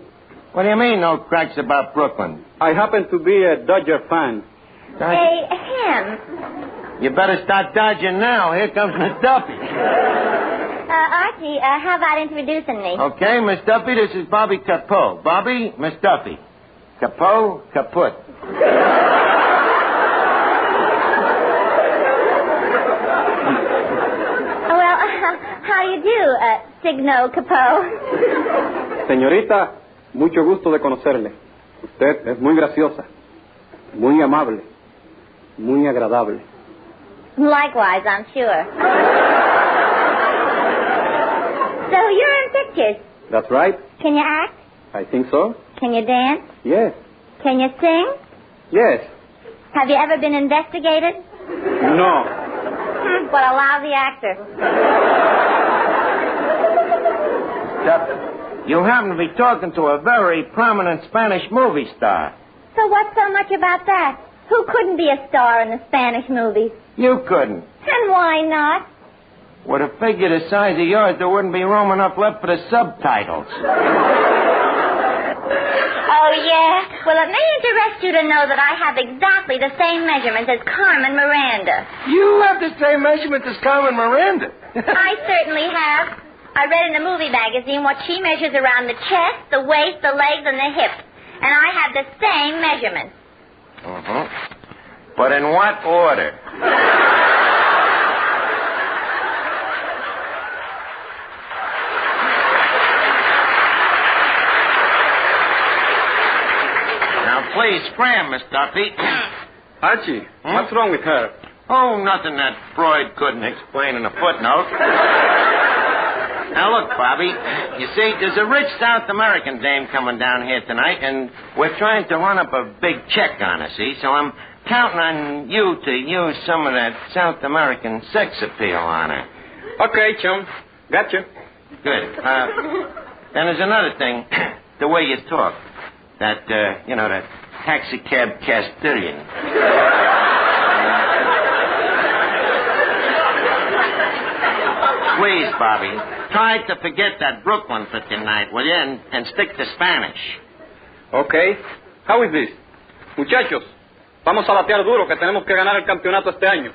What do you mean, no cracks about Brooklyn? I happen to be a Dodger fan. Hey, Ham. You better start dodging now. Here comes Miss Duffy. Archie, how about introducing me? Okay, Miss Duffy, this is Bobby Capot. Bobby, Miss Duffy. Capot, kaput. How do you do, Signo Capot? Señorita, mucho gusto de conocerle. Usted es muy graciosa, muy amable, muy agradable. Likewise, I'm sure. So you're in pictures. That's right. Can you act? I think so. Can you dance? Yes. Can you sing? Yes. Have you ever been investigated? No. What a lousy actor. You happen to be talking to a very prominent Spanish movie star. So what's so much about that? Who couldn't be a star in the Spanish movies? You couldn't. And why not? With a figure the size of yours, there wouldn't be room enough left for the subtitles. Oh, yeah? Well, it may interest you to know that I have exactly the same measurements as Carmen Miranda. You have the same measurements as Carmen Miranda? I certainly have. I read in a movie magazine what she measures around the chest, the waist, the legs, and the hips. And I have the same measurements. Uh-huh. But in what order? Now, please, scram, Miss Duffy. Archie, what's wrong with her? Oh, nothing that Freud couldn't explain in a footnote. Now, look, Bobby, you see, there's a rich South American dame coming down here tonight, and we're trying to run up a big check on her, see? So I'm counting on you to use some of that South American sex appeal on her. Okay, chum. Gotcha. Good. Then there's another thing, the way you talk. That, that taxicab Castilian. Please, Bobby, try to forget that Brooklyn for tonight, will you? And stick to Spanish. Okay. How is this? Muchachos, vamos a batear duro que tenemos que ganar el campeonato este año.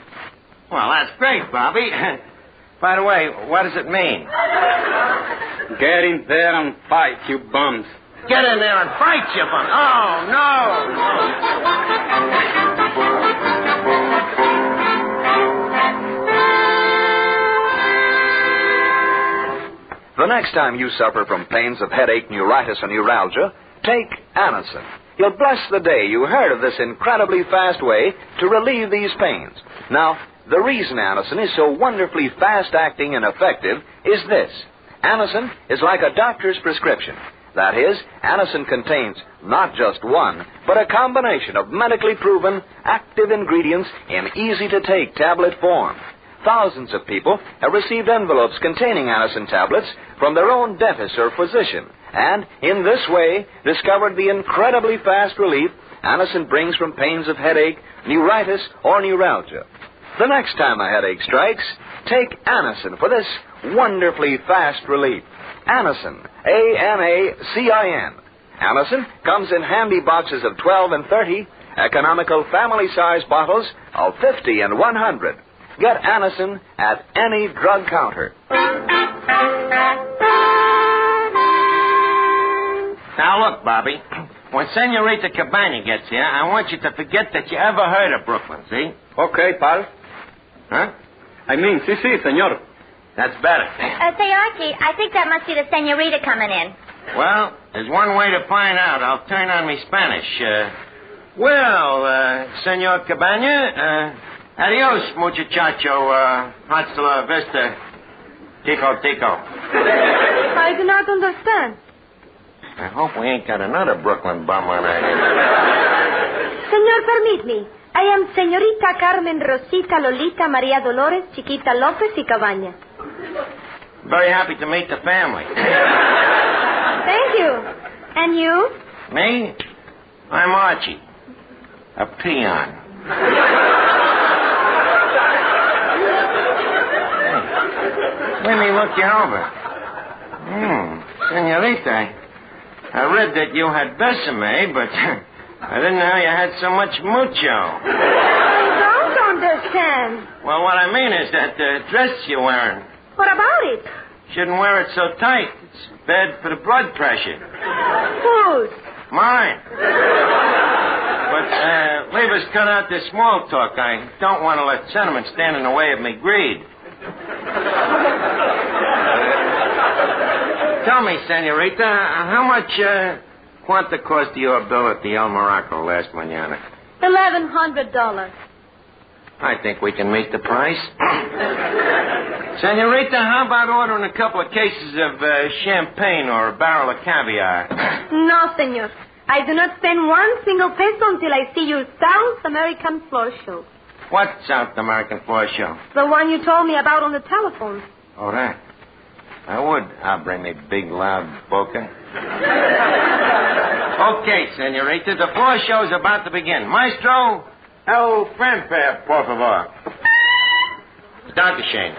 Well, that's great, Bobby. By the way, what does it mean? Get in there and fight, you bums. Get in there and fight, you bum. Oh, no. The next time you suffer from pains of headache, neuritis, or neuralgia, take Anacin. You'll bless the day you heard of this incredibly fast way to relieve these pains. Now, the reason Anacin is so wonderfully fast-acting and effective is this. Anacin is like a doctor's prescription. That is, Anacin contains not just one, but a combination of medically proven active ingredients in easy-to-take tablet form. Thousands of people have received envelopes containing Anacin tablets from their own dentist or physician, and in this way discovered the incredibly fast relief Anacin brings from pains of headache, neuritis, or neuralgia. The next time a headache strikes, take Anacin for this wonderfully fast relief. Anacin, A-N-A-C-I-N. Anacin comes in handy boxes of 12 and 30, economical family-size bottles of 50 and 100. Get Anacin at any drug counter. Now, look, Bobby. When Senorita Cabana gets here, I want you to forget that you ever heard of Brooklyn, see? Okay, pal. Huh? I mean, sí, señor. That's better. Say, Archie, I think that must be the senorita coming in. Well, there's one way to find out. I'll turn on me Spanish. Senor Cabana, adios, muchacho. Hasta la vista. Tico. I do not understand. I hope we ain't got another Brooklyn bum on our hands. Senor, permit me. I am Senorita Carmen Rosita Lolita Maria Dolores Chiquita Lopez y Cabaña. Very happy to meet the family. Thank you. And you? Me? I'm Archie. A peon. Let me look you over. Senorita, I read that you had besame, but I didn't know you had so much mucho. I don't understand. Well, what I mean is that the dress you're wearing. What about it? Shouldn't wear it so tight. It's bad for the blood pressure. Whose? Mine. But leave us cut out this small talk. I don't want to let sentiment stand in the way of me greed. Tell me, senorita, how much quanta cost your bill at the El Morocco last mañana? $1,100. I think we can meet the price. Senorita, how about ordering a couple of cases of champagne or a barrel of caviar? No, senor. I do not spend one single peso until I see your South American floor show. What South American floor show? The one you told me about on the telephone. Oh, that. I would. I'll bring me big, loud boca. Okay, senorita, the floor show's about to begin. Maestro, el fanfare, por favor. Dankeschön.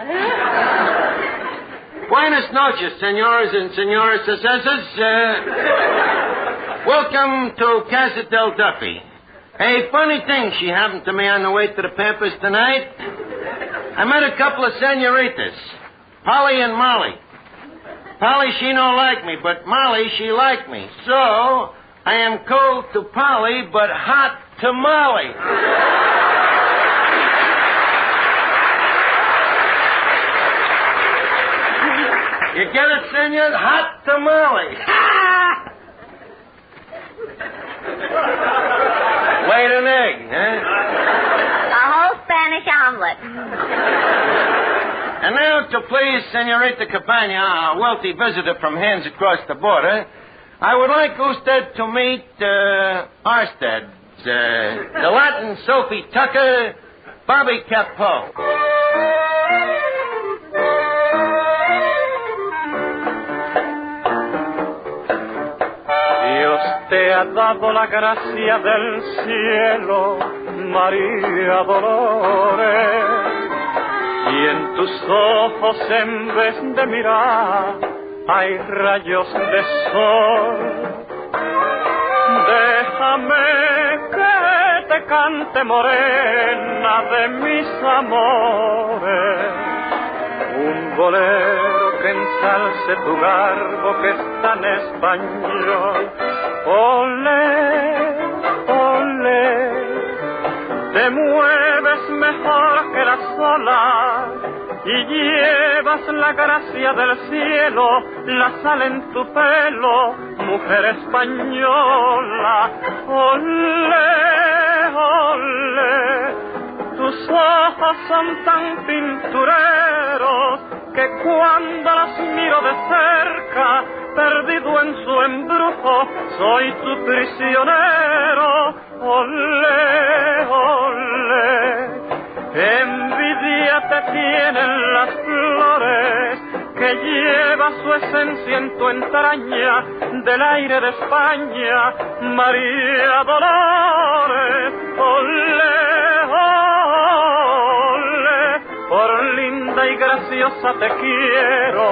Buenas noches, senores and señoras. Welcome to Casa del Duffy. A funny thing she happened to me on the way to the Pampas tonight. I met a couple of senoritas, Polly and Molly. Polly, she don't like me, but Molly, she liked me. So, I am cold to Polly, but hot to Molly. You get it, senor? Hot tamale. Laid an egg, huh? A whole Spanish omelet. And now, to please Senorita Cabana, a wealthy visitor from hands across the border, I would like usted to meet Arstead, the Latin Sophie Tucker, Bobby Capot. Te ha dado la gracia del cielo, María Dolores, y en tus ojos en vez de mirar hay rayos de sol. Déjame que te cante, morena de mis amores, un bolero que ensalce tu garbo que es tan español. Olé, olé, te mueves mejor que las olas y llevas la gracia del cielo, la sal en tu pelo, mujer española. Olé, olé, tus ojos son tan pintureros que cuando las miro de cerca, perdido en su embrujo, soy tu prisionero. Olé, olé, envidia te tienen las flores que lleva su esencia en tu entraña del aire de España, María Dolores. Olé, olé, por linda y graciosa te quiero,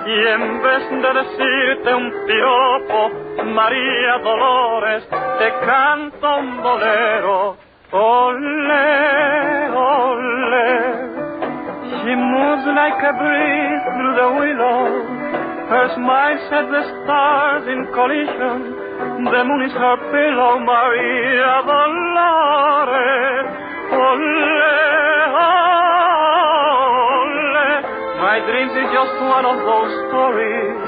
y en vez de decirte un piropo, María Dolores, te canto un bolero. Olé, olé, she moves like a breeze through the willow, her smile sets the stars in collision, the moon is her pillow, María Dolores. Olé, olé, my dreams is just one of those stories,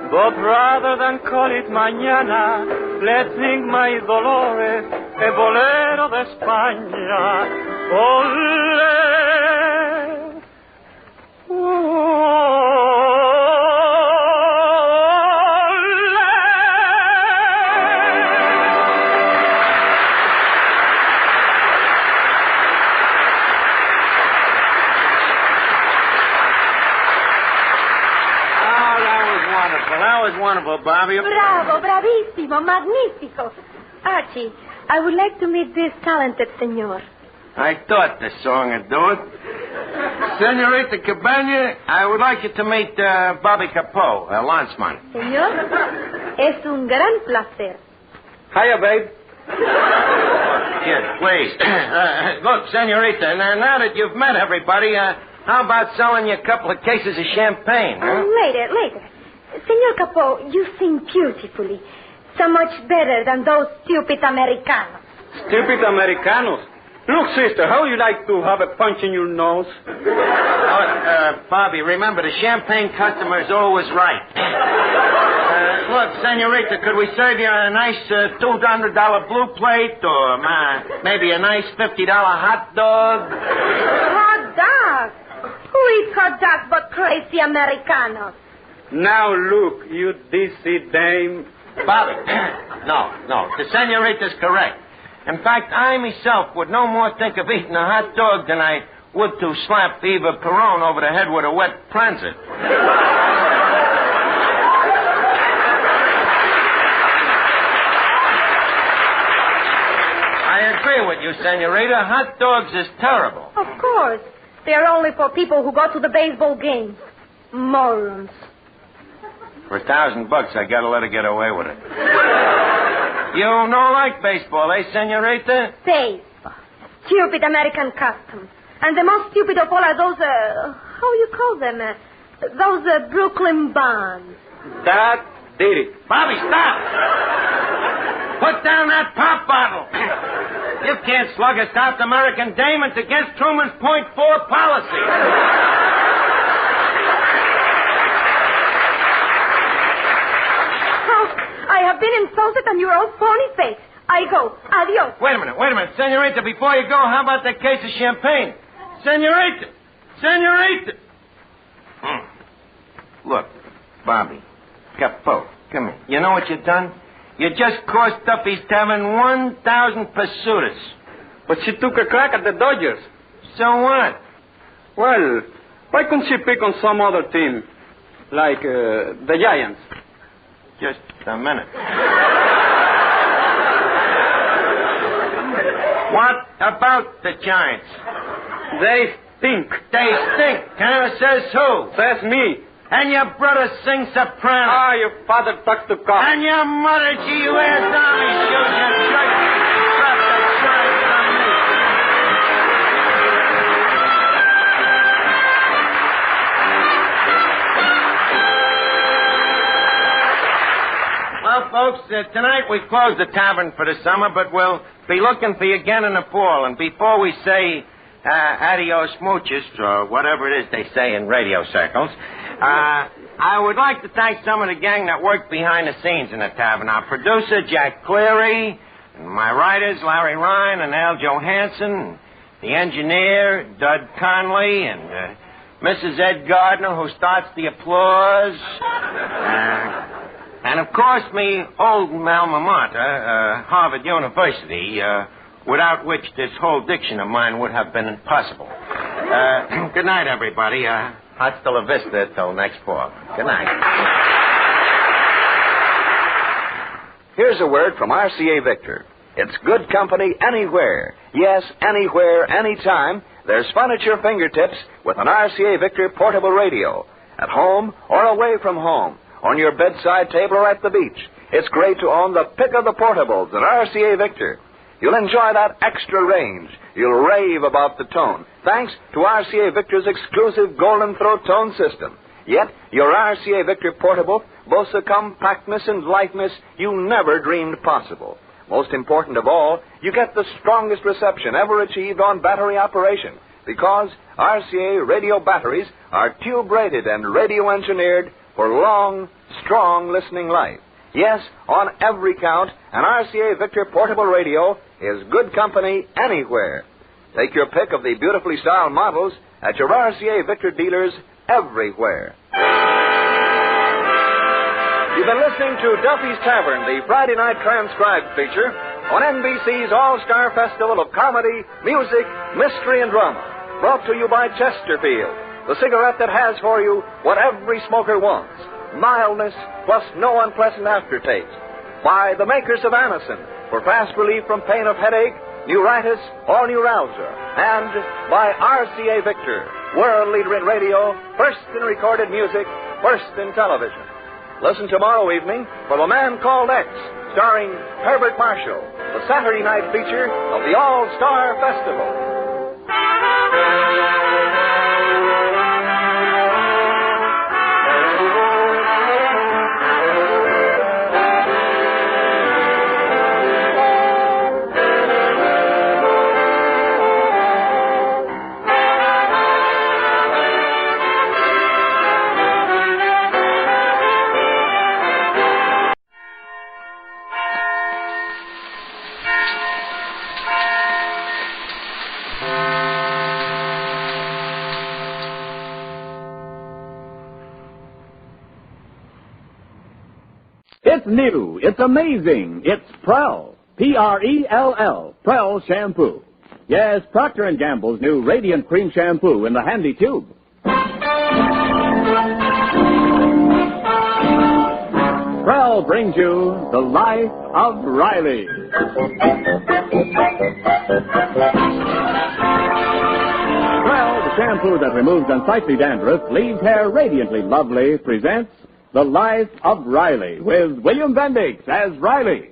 but rather than call it mañana, let's sing my Dolores, el bolero de España. Olé, wonderful, Bobby. Bravo, bravissimo, magnifico. Archie, I would like to meet this talented senor. I thought the song would do it. Senorita Cabana, I would like you to meet Bobby Capot, Lanceman. Señor, es un gran placer. Hiya, babe. Kid, please. Look, Senorita, now that you've met everybody, how about selling you a couple of cases of champagne, huh? Later. Senor Capot, you sing beautifully. So much better than those stupid Americanos. Stupid Americanos? Look, sister, how you like to have a punch in your nose? Bobby, remember, the champagne customer is always right. Look, Senorita, could we serve you a nice $200 blue plate or maybe a nice $50 hot dog? Hot dog? Who eats hot dogs but crazy Americanos? Now, look, you DC dame. Bobby, no. The Senorita's correct. In fact, I myself would no more think of eating a hot dog than I would to slap Eva Perón over the head with a wet transit. I agree with you, Senorita. Hot dogs is terrible. Of course. They're only for people who go to the baseball games. Morons. For $1,000, I gotta let her get away with it. You don't like baseball, eh, Senorita? Baseball. Stupid American custom. And the most stupid of all are those, how you call them? Those Brooklyn bonds. That did it. Bobby, stop! Put down that pop bottle. You can't slug a South American dame. It's against Truman's .4 policy. I have been insulted on your own phony face. I go. Adios. Wait a minute. Senorita, before you go, how about that case of champagne? Senorita! Look, Bobby, Capot, come here. You know what you've done? You just cost Duffy's Tavern 1,000 pesetas. But she took a crack at the Dodgers. So what? Well, why couldn't she pick on some other team? Like the Giants? Just a minute. What about the Giants? They stink. They stink, huh? Says who? Says me. And your brother sings soprano. Ah, your father talks to cops. And your mother, gee wears army shoes and church. Drop the charge on me. Well, folks, tonight we close the tavern for the summer, but we'll be looking for you again in the fall. And before we say adios muchos, or whatever it is they say in radio circles, I would like to thank some of the gang that worked behind the scenes in the tavern. Our producer, Jack Cleary, and my writers, Larry Ryan and Al Johansson, the engineer, Dud Conley, and Mrs. Ed Gardner, who starts the applause. And, of course, me old alma mater, Harvard University, without which this whole diction of mine would have been impossible. Good night, everybody. Hasta la vista till next fall. Good night. Here's a word from RCA Victor. It's good company anywhere. Yes, anywhere, anytime. There's fun at your fingertips with an RCA Victor portable radio. At home or away from home. On your bedside table or at the beach. It's great to own the pick of the portables at RCA Victor. You'll enjoy that extra range. You'll rave about the tone, thanks to RCA Victor's exclusive Golden Throat tone system. Yet, your RCA Victor portable boasts a compactness and lightness you never dreamed possible. Most important of all, you get the strongest reception ever achieved on battery operation, because RCA radio batteries are tube-rated and radio-engineered for long, strong listening life. Yes, on every count, an RCA Victor portable radio is good company anywhere. Take your pick of the beautifully styled models at your RCA Victor dealers everywhere. You've been listening to Duffy's Tavern, the Friday night transcribed feature on NBC's All-Star Festival of Comedy, Music, Mystery, and Drama. Brought to you by Chesterfield, the cigarette that has for you what every smoker wants. Mildness plus no unpleasant aftertaste. By the makers of Anacin for fast relief from pain of headache, neuritis, or neuralgia. And by RCA Victor, World leader in radio, first in recorded music, first in television. Listen tomorrow evening for The Man Called X, starring Herbert Marshall, the Saturday night feature of the All-Star Festival. It's new. It's amazing. It's Prell. P-R-E-L-L. Prell Shampoo. Yes, Procter & Gamble's new Radiant Cream Shampoo in the handy tube. Prell brings you The Life of Riley. Prell, the shampoo that removes unsightly dandruff, leaves hair radiantly lovely, presents The Life of Riley, with William Bendix as Riley.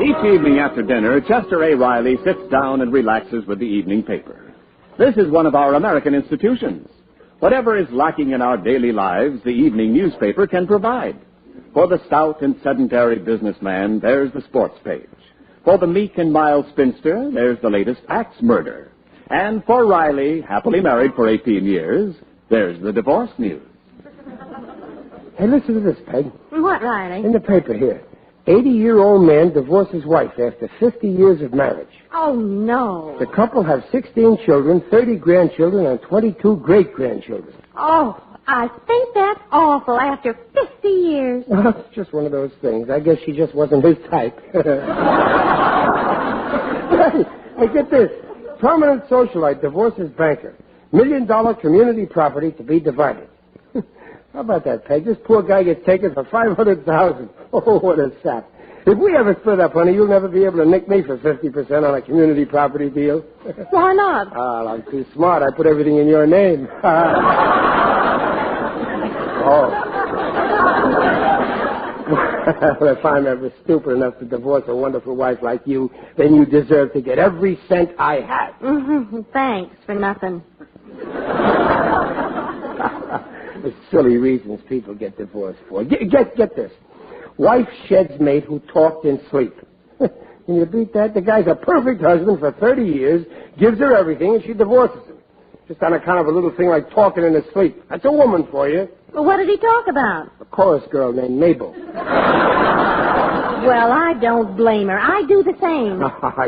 Each evening after dinner, Chester A. Riley sits down and relaxes with the evening paper. This is one of our American institutions. Whatever is lacking in our daily lives, the evening newspaper can provide. For the stout and sedentary businessman, there's the sports page. For the meek and mild spinster, there's the latest axe murder. And for Riley, happily married for 18 years, there's the divorce news. Hey, listen to this, Peg. What, Riley? In the paper here. 80-year-old man divorces wife after 50 years of marriage. Oh, no. The couple have 16 children, 30 grandchildren, and 22 great-grandchildren. Oh, I think that's awful after 50 years. Well, it's just one of those things. I guess she just wasn't his type. Hey, get this. Prominent socialite divorces banker. $1 million community property to be divided. How about that, Peg? This poor guy gets taken for $500,000. Oh, what a sap. If we ever split up, honey, you'll never be able to nick me for 50% on a community property deal. Why not? Oh, I'm too smart. I put everything in your name. Oh. Well, if I'm ever stupid enough to divorce a wonderful wife like you, then you deserve to get every cent I have. Mm-hmm. Thanks for nothing. The silly reasons people get divorced for. Get this. Wife sheds mate who talked in sleep. Can you beat that? The guy's a perfect husband for 30 years, gives her everything, and she divorces him. Just on account of a little thing like talking in his sleep. That's a woman for you. Well, what did he talk about? A chorus girl named Mabel. Well, I don't blame her. I do the same.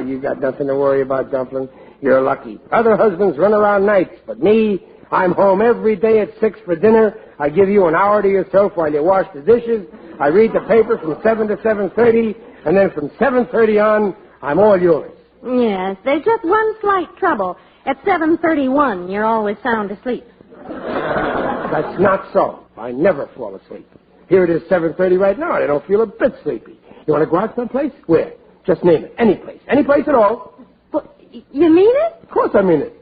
You got nothing to worry about, Dumpling. You're lucky. Other husbands run around nights, but me, I'm home every day at 6 for dinner. I give you an hour to yourself while you wash the dishes. I read the paper from 7 to 7:30, and then from 7:30 on, I'm all yours. Yes, there's just one slight trouble. At 7:31, you're always sound asleep. That's not so. I never fall asleep. Here it is 7:30 right now, and I don't feel a bit sleepy. You want to go out someplace? Where? Just name it. Any place. Any place at all. Well, you mean it? Of course I mean it.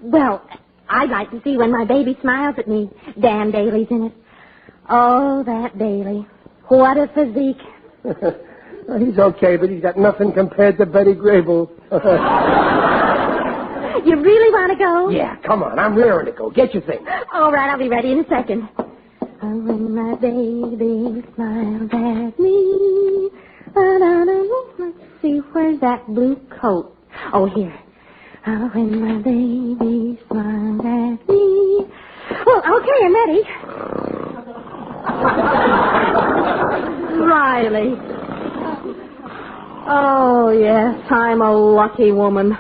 Well, I'd like to see when my baby smiles at me. Dan Daly's in it. Oh, that Daly. What a physique. Well, he's okay, but he's got nothing compared to Betty Grable. You really want to go? Yeah, come on. I'm raring to go. Get your things. All right, I'll be ready in a second. Oh, when my baby smiles at me. Let's see, where's that blue coat? Oh, here. Oh, when my baby smiles at me. Well, okay, I'm ready. Riley. Oh, yes, I'm a lucky woman.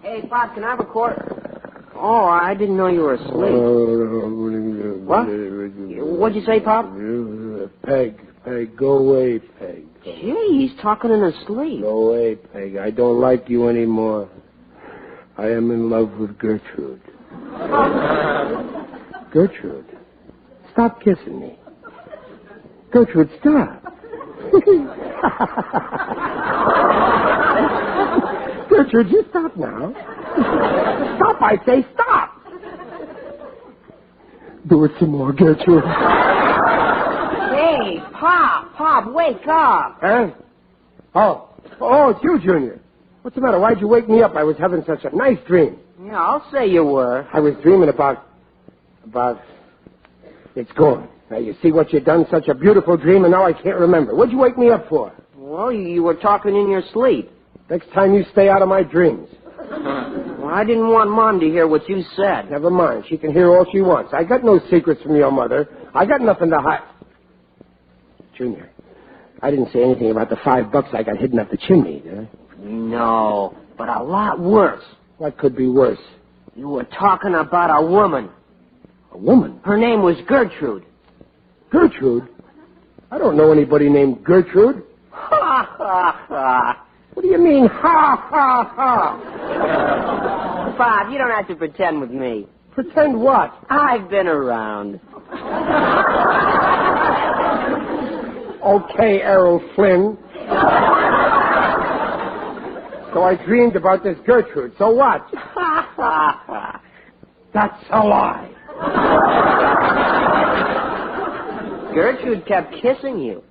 Hey, Pop, can I have a quart? Oh, I didn't know you were asleep. What? What'd you say, Pop? Peg, go away, Peg. Gee, he's talking in his sleep. No way, Peg. I don't like you anymore. I am in love with Gertrude. Gertrude, stop kissing me. Gertrude, stop. Gertrude, you stop now. Stop, I say, stop. Do it some more, Gertrude. Hey, Pop, wake up. Huh? Oh, it's you, Junior. What's the matter? Why'd you wake me up? I was having such a nice dream. Yeah, I'll say you were. I was dreaming about... It's gone. Now, you see what you've done? Such a beautiful dream, and now I can't remember. What'd you wake me up for? Well, you were talking in your sleep. Next time you stay out of my dreams. Well, I didn't want Mom to hear what you said. Never mind. She can hear all she wants. I got no secrets from your mother. I got nothing to hide. Junior, I didn't say anything about the $5 I got hidden up the chimney, did I? No, but a lot worse. What could be worse? You were talking about a woman. A woman? Her name was Gertrude. Gertrude? I don't know anybody named Gertrude. Ha, ha, ha. What do you mean, ha, ha, ha? Bob, you don't have to pretend with me. Pretend what? I've been around. Okay, Errol Flynn. So I dreamed about this Gertrude. So what? That's a lie. Gertrude kept kissing you.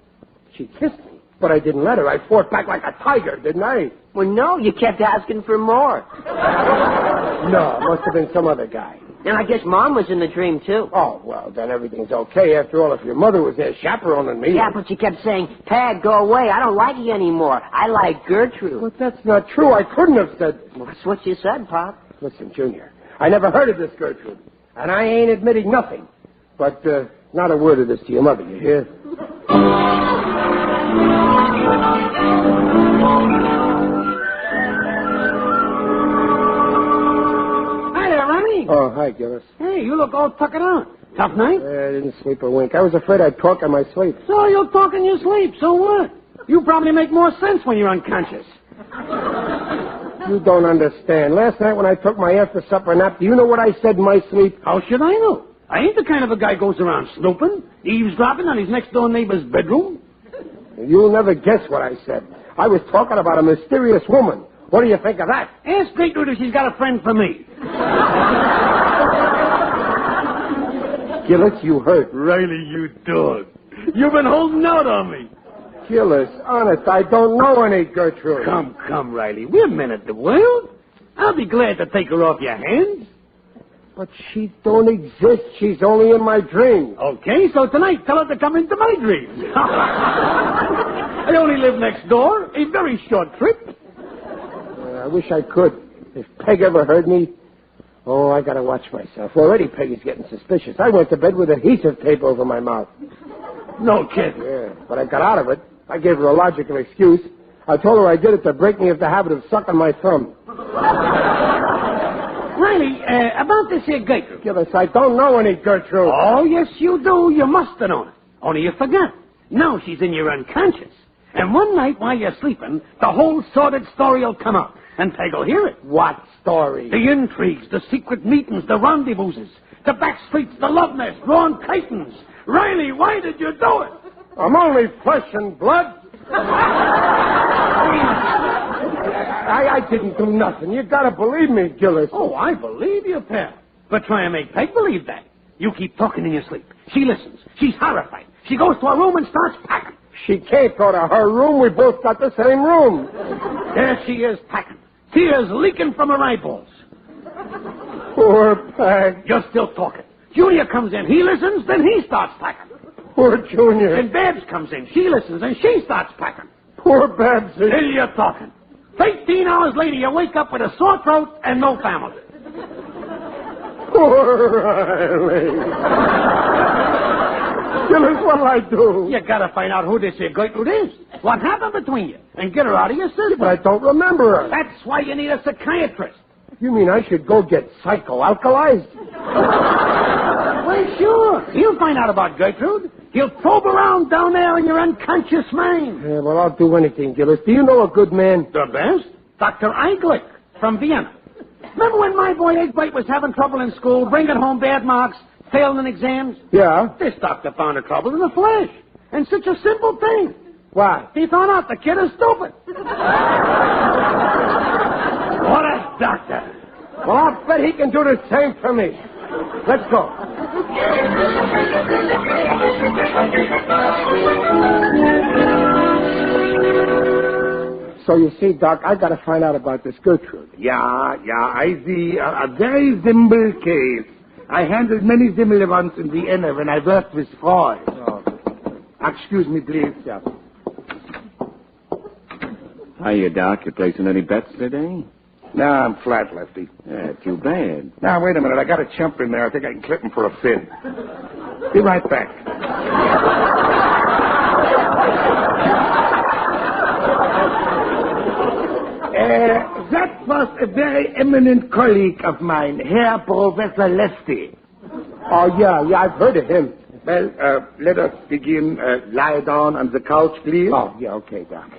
She kissed me, but I didn't let her. I fought back like a tiger, didn't I? Well, no, you kept asking for more. No, it must have been some other guy. And I guess Mom was in the dream, too. Oh, well, then everything's okay. After all, if your mother was there chaperoning me... Yeah, but she kept saying, Peg, go away. I don't like you anymore. I like Gertrude. But that's not true. I couldn't have said... Well, that's what you said, Pop. Listen, Junior, I never heard of this Gertrude, and I ain't admitting nothing. But not a word of this to your mother, you hear? Oh, hi, Gillis. Hey, you look all tuckered out. Tough night? I didn't sleep a wink. I was afraid I'd talk in my sleep. So you'll talk in your sleep. So what? You probably make more sense when you're unconscious. You don't understand. Last night when I took my after-supper nap, do you know what I said in my sleep? How should I know? I ain't the kind of a guy goes around snooping, eavesdropping on his next-door neighbor's bedroom. You'll never guess what I said. I was talking about a mysterious woman. What do you think of that? Ask Gertrude if she's got a friend for me. Gillis, you heard. Riley, you dog. You've been holding out on me. Gillis, honest, I don't know any Gertrude. Come, Riley. We're men of the world. I'll be glad to take her off your hands. But she don't exist. She's only in my dreams. Okay, so tonight tell her to come into my dreams. I only live next door. A very short trip. I wish I could. If Peg ever heard me... Oh, I gotta watch myself. Already Peggy's getting suspicious. I went to bed with adhesive tape over my mouth. No kidding. Yeah, but I got out of it. I gave her a logical excuse. I told her I did it to break me of the habit of sucking my thumb. Riley, about this here Gertrude. Gillis, I don't know any Gertrude. Oh, yes, you do. You must have known it. Only you forgot. Now she's in your unconscious. And one night while you're sleeping, the whole sordid story will come out. And Peg will hear it. What story? The intrigues, the secret meetings, the rendezvouses, the back streets, the love nest, drawn curtains. Riley, why did you do it? I'm only flesh and blood. I didn't do nothing. You gotta believe me, Gillis. Oh, I believe you, pal. But try and make Peg believe that. You keep talking in your sleep. She listens. She's horrified. She goes to her room and starts packing. She can't go to her room. We both got the same room. There she is packing. Tears leaking from her eyeballs. Poor Peg. You're still talking. Junior comes in. He listens, then he starts packing. Poor Junior. And Babs comes in. She listens, and she starts packing. Poor Babs. There you're talking. 13 hours later, you wake up with a sore throat and no family. Poor Riley. Gillis, what'll I do? You gotta find out who this here Gertrude is. What happened between you? And get her out of your system. But I don't remember her. That's why you need a psychiatrist. You mean I should go get psychoalkalized? Well, sure. He'll find out about Gertrude. He'll probe around down there in your unconscious mind. Yeah, well, I'll do anything, Gillis. Do you know a good man? The best? Dr. Eichlich from Vienna. Remember when my boy Egbert was having trouble in school, bringing home bad marks, failing in exams? Yeah. This doctor found the trouble in the flesh. And such a simple thing. Why? He found out the kid is stupid. What a doctor. Well, I'll bet he can do the same for me. Let's go. So you see, Doc, I got to find out about this Gertrude. Yeah, I see. A very simple case. I handled many similar ones in Vienna when I worked with Freud. Oh. Excuse me, please. Yeah. Hiya, Doc. You placing any bets today? No, I'm flat, Lefty. Yeah, too bad. Now, wait a minute. I got a chump in there. I think I can clip him for a fin. Be right back. That was a very eminent colleague of mine, Herr Professor Lefty. Oh, yeah, I've heard of him. Well, let us begin. Lie down on the couch, please. Oh, yeah, okay, Doc.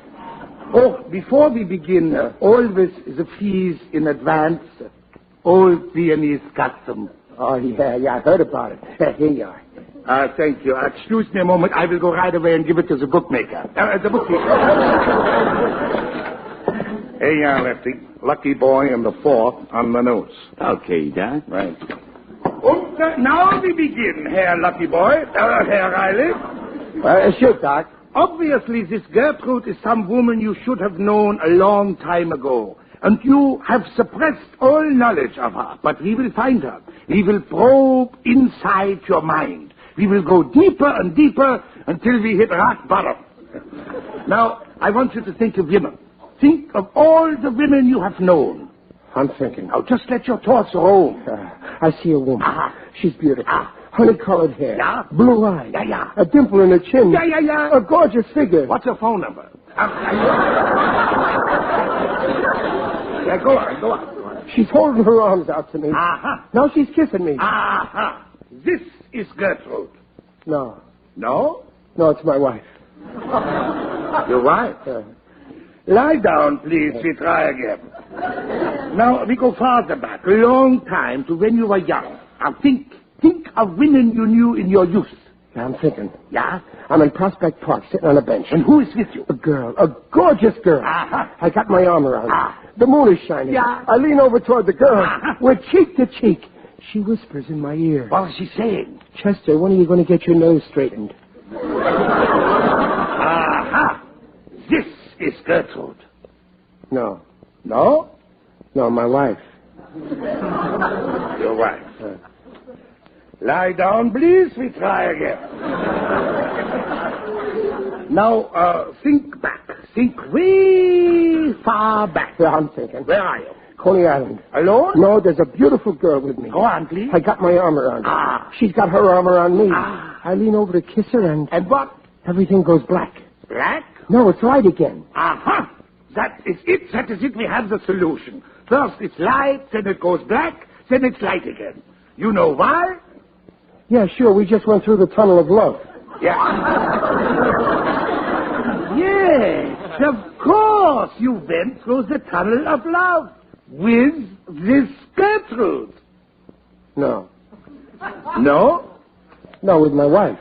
Oh, before we begin, always the fees in advance. Old Viennese custom. Oh, yeah, I heard about it. Here you are. Thank you. Excuse me a moment. I will go right away and give it to the bookmaker. The bookkeeper. Here you are, Lefty. Lucky boy and the 4th on the notes. Okay, Doc. Right. Now we begin, Herr Lucky Boy. Herr Riley. Sure, Doc. Obviously, this Gertrude is some woman you should have known a long time ago. And you have suppressed all knowledge of her. But we will find her. We will probe inside your mind. We will go deeper and deeper until we hit rock bottom. Now, I want you to think of women. Think of all the women you have known. I'm thinking. Now, just let your thoughts roam. I see a woman. She's beautiful. Honey-colored hair. Yeah? Blue eyes. Yeah. A dimple in her chin. Yeah. A gorgeous figure. What's her phone number? Yeah, go on. She's holding her arms out to me. Now she's kissing me. This is Gertrude. No. No? No, it's my wife. Your wife? Lie down, please. We try again. Now, we go farther back, a long time, to when you were young. Now, think of women you knew in your youth. Yeah, I'm thinking. Yeah? I'm in Prospect Park, sitting on a bench. And who is with you? A girl. A gorgeous girl. I got my arm around her. The moon is shining. Yeah. I lean over toward the girl. We're cheek to cheek. She whispers in my ear. What is she saying? Chester, when are you going to get your nose straightened? This is Gertrude. No. No? No, my wife. Your wife. Lie down, please. We try again. Now, think back. Think way far back. Yeah, I'm thinking. Where are you? Coney Island. Alone? No, there's a beautiful girl with me. Go on, please. I got my arm around her. She's got her arm around me. I lean over to kiss her and... And what? Everything goes black. Black? No, it's light again. That is it. That is it. We have the solution. First it's light, then it goes black, then it's light again. You know why? Yeah, sure. We just went through the tunnel of love. Yeah. Yes, of course. You went through the tunnel of love with this Gertrude. No. No? No, with my wife.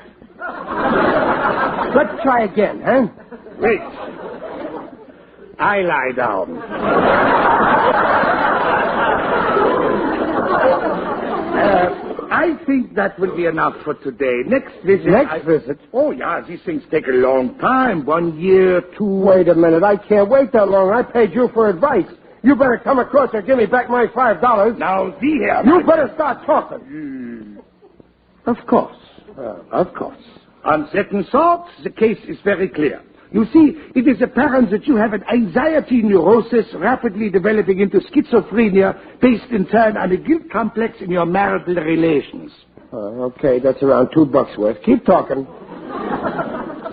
Let's try again, huh? Wait. I lie down. I think that will be enough for today. Next visit. Visit? Oh, yeah, these things take a long time. 1 year, 2... Wait a minute. I can't wait that long. I paid you for advice. You better come across and give me back my $5. Now, see here. You better start talking. Of course. Of course. On second thought, the case is very clear. You see, it is apparent that you have an anxiety neurosis rapidly developing into schizophrenia based in turn on a guilt complex in your marital relations. Okay, that's around $2 worth. Keep talking.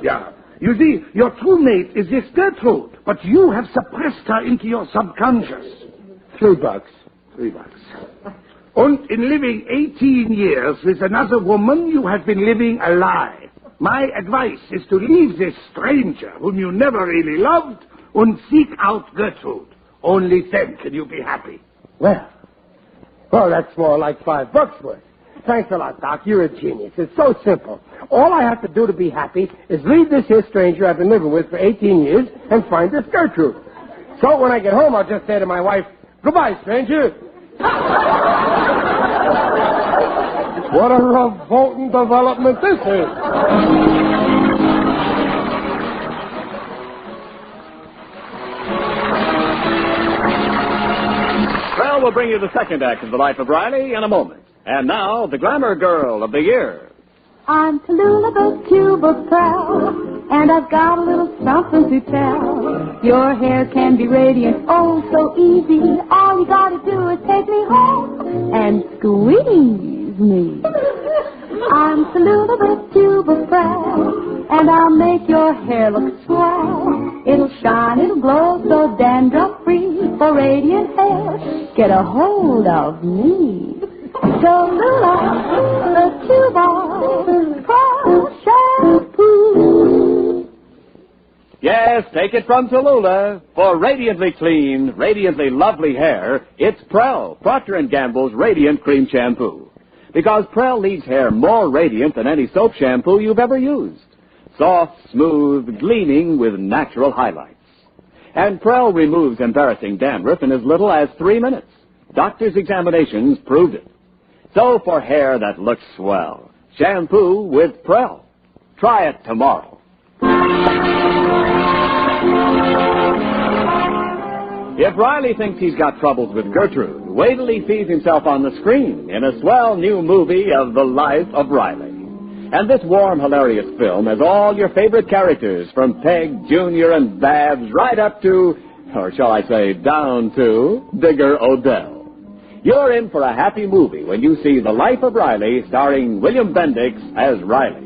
Yeah. You see, your true mate is this Gertrude, but you have suppressed her into your subconscious. $3. $3. And in living 18 years with another woman, you have been living a lie. My advice is to leave this stranger whom you never really loved and seek out Gertrude. Only then can you be happy. Well, that's more like $5 worth. Thanks a lot, Doc. You're a genius. It's so simple. All I have to do to be happy is leave this here stranger I've been living with for 18 years and find this Gertrude. So when I get home, I'll just say to my wife, "Goodbye, stranger." What a revolting development this is. Well, we'll bring you the second act of the life of Riley in a moment. And now, the Glamour Girl of the Year. I'm Tallulah, the Cuba Proud, and I've got a little something to tell. Your hair can be radiant, oh, so easy. All you gotta do is take me home and squeeze me. I'm Tallulah, the Cuba Proud, and I'll make your hair look swell. It'll shine, it'll glow, so dandruff-free. For radiant hair, get a hold of me. Tallulah, the Cuba Proud Shampoo. Yes, take it from Tallulah. For radiantly clean, radiantly lovely hair, it's Prell, Procter & Gamble's Radiant Cream Shampoo. Because Prell leaves hair more radiant than any soap shampoo you've ever used. Soft, smooth, gleaming with natural highlights. And Prell removes embarrassing dandruff in as little as 3 minutes. Doctors' examinations proved it. So for hair that looks swell, shampoo with Prell. Try it tomorrow. If Riley thinks he's got troubles with Gertrude, wait till he sees himself on the screen in a swell new movie of The Life of Riley. And this warm, hilarious film has all your favorite characters, from Peg, Junior, and Babs, right up to, or shall I say, down to, Digger Odell. You're in for a happy movie when you see The Life of Riley, starring William Bendix as Riley.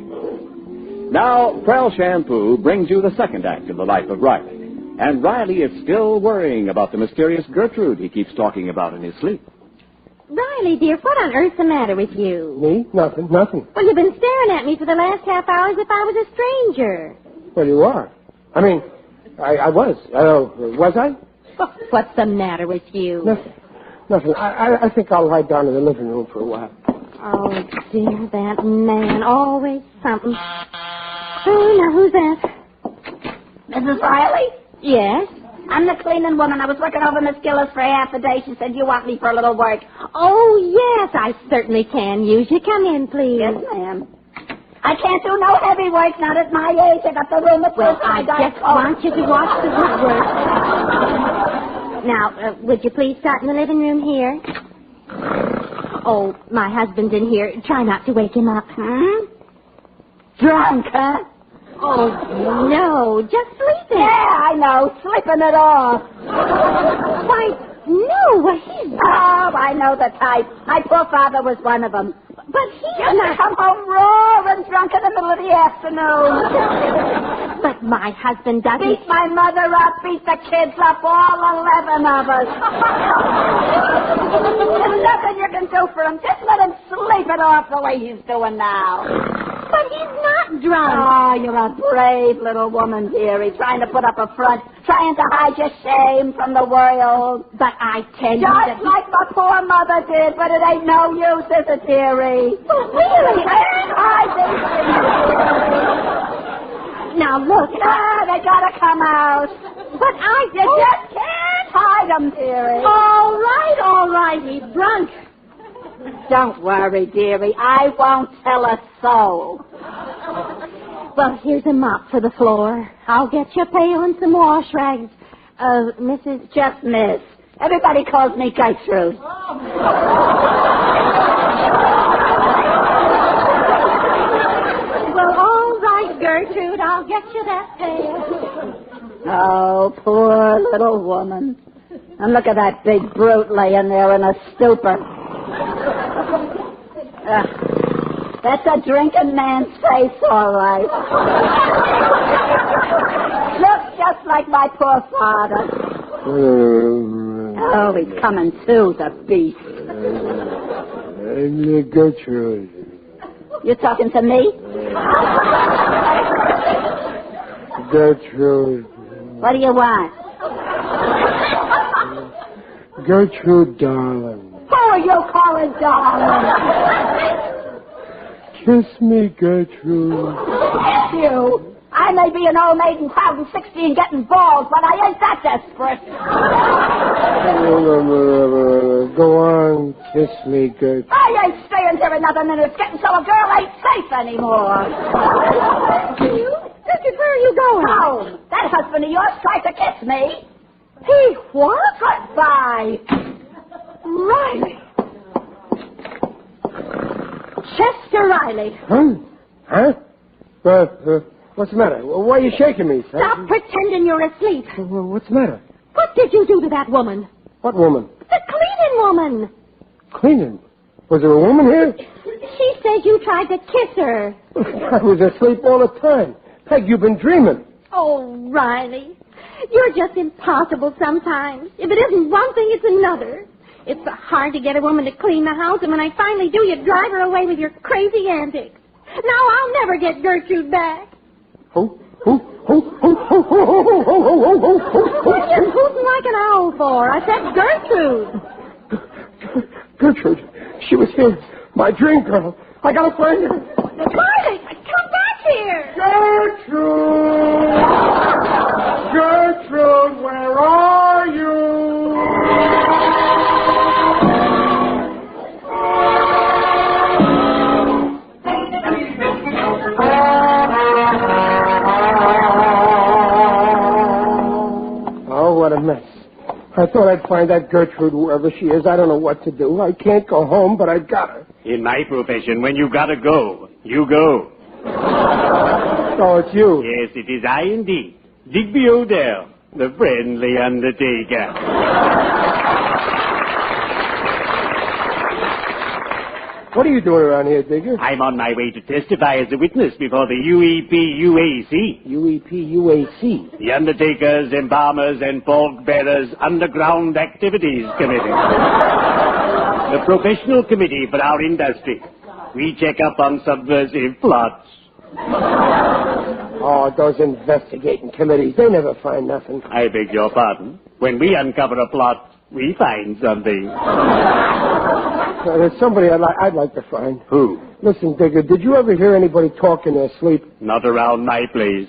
Now, Prell Shampoo brings you the second act of The Life of Riley. And Riley is still worrying about the mysterious Gertrude he keeps talking about in his sleep. Riley, dear, what on earth's the matter with you? Me? Nothing. Well, you've been staring at me for the last half hour as if I was a stranger. Well, you are. I mean, I was. Was I? What's the matter with you? Nothing. I think I'll lie down in the living room for a while. Oh, dear, that man. Always something. Oh, now, who's that? Mrs. Riley? Yes? I'm the cleaning woman. I was working over Miss Gillis for half a day. She said you want me for a little work. Oh, yes, I certainly can use you. Come in, please. Yes, ma'am. I can't do no heavy work, not at my age. I got the room at Well, I just want you to watch the good work. Now, would you please start in the living room here? Oh, my husband's in here. Try not to wake him up. Drunk, huh? Oh, no, just sleeping. Yeah, I know, sleeping it off. Why, no, he's... Oh, I know the type. My poor father was one of them. But he's Just not... come home roaring drunk in the middle of the afternoon. But my husband doesn't... Beat my mother up, beat the kids up, all 11 of us. There's nothing you can do for him. Just let him sleep it off the way he's doing now. But he's not drunk. Oh, you're a brave little woman, dearie, trying to put up a front, trying to hide your shame from the world. But I tell you Just like my poor mother did, but it ain't no use, is it, dearie? Oh, really? Hide these things. Now, look. They gotta come out. But You just can't hide them, dearie. All right, he's drunk. Don't worry, dearie. I won't tell a soul. Well, here's a mop for the floor. I'll get you a pail and some wash rags. Mrs. Just Miss. Everybody calls me Gertrude. Well, all right, Gertrude. I'll get you that pail. Oh, poor little woman. And look at that big brute laying there in a stupor. That's a drinking man's face, all right. Looks just like my poor father. Oh, he's coming too, the beast. I'm Gertrude. You talking to me? Gertrude. What do you want? Gertrude, darling. Who are you calling darling? Kiss me, Gertrude. Kiss you? I may be an old maiden crowding 60 and getting balls, but I ain't that desperate. Go on, kiss me, Gertrude. I ain't staying here another minute. It's getting so a girl ain't safe anymore. Richard, where are you going? Home. That husband of yours tried to kiss me. He what? Goodbye. Riley. Chester Riley. Huh? What's the matter? Why are you shaking me, son? Stop pretending you're asleep. What's the matter? What did you do to that woman? What woman? The cleaning woman. Cleaning? Was there a woman here? She said you tried to kiss her. I was asleep all the time. Peg, you've been dreaming. Oh, Riley. You're just impossible sometimes. If it isn't one thing, it's another. It's so hard to get a woman to clean the house, and when I finally do, you drive her away with your crazy antics. Now I'll never get Gertrude back. Who? What are you hooting like an owl for? I said Gertrude. Gertrude. She was here. My dream girl. I gotta find her. Riley, come back here. Gertrude! Gertrude, where are you? Oh, what a mess. I thought I'd find that Gertrude wherever she is. I don't know what to do. I can't go home, but I've got her. In my profession, when you gotta go, you go. Oh, it's you. Yes, it is I indeed. Digby Odell, the friendly undertaker. What are you doing around here, Digger? I'm on my way to testify as a witness before the UEP-UAC. UEP-UAC? The Undertakers, Embalmers, and Pall Bearers Underground Activities Committee. The professional committee for our industry. We check up on subversive plots. Oh, those investigating committees, they never find nothing. I beg your pardon. When we uncover a plot, we find something. There's somebody I'd like to find. Who? Listen, Digger, did you ever hear anybody talk in their sleep? Not around my place.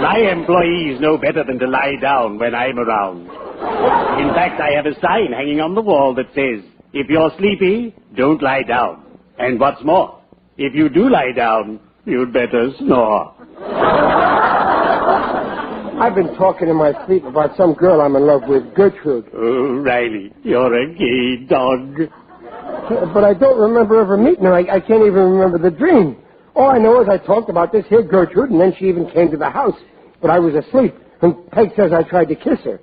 My employees know better than to lie down when I'm around. In fact, I have a sign hanging on the wall that says, if you're sleepy, don't lie down. And what's more, if you do lie down, you'd better snore. I've been talking in my sleep about some girl I'm in love with, Gertrude. Oh, Riley, you're a gay dog. But I don't remember ever meeting her. I can't even remember the dream. All I know is I talked about this here Gertrude, and then she even came to the house. But I was asleep, and Peg says I tried to kiss her.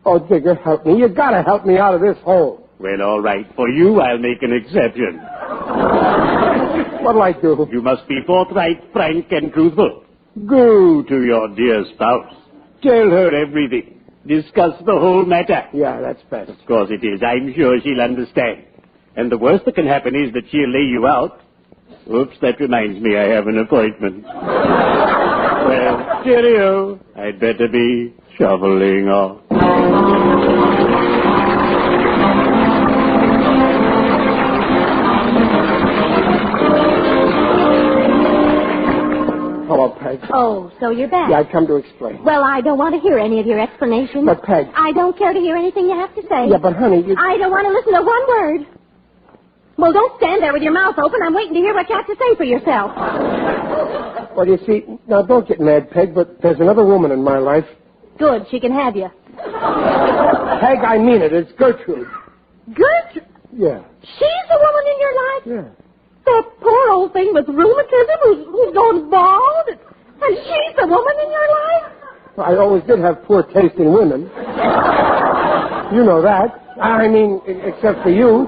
Oh, Digger, help me. You gotta help me out of this hole. Well, all right. For you, I'll make an exception. What'll I do? You must be forthright, frank, and truthful. Go to your dear spouse. Tell her everything. Discuss the whole matter. Yeah, that's best. Of course it is. I'm sure she'll understand. And the worst that can happen is that she'll lay you out. Oops, that reminds me I have an appointment. Well, cheerio. I'd better be shoveling off. Hello, Peg. Oh, so you're back. Yeah, I've come to explain. Well, I don't want to hear any of your explanations. But, Peg. I don't care to hear anything you have to say. Yeah, but, honey, you... I don't want to listen to one word. Well, don't stand there with your mouth open. I'm waiting to hear what you have to say for yourself. Well, you see, now don't get mad, Peg, but there's another woman in my life. Good, she can have you. Peg, I mean it. It's Gertrude. Gertrude? Yeah. She's the woman in your life? Yeah. That poor old thing with rheumatism who's gone bald? And she's the woman in your life? I always did have poor taste in women. You know that. I mean, except for you.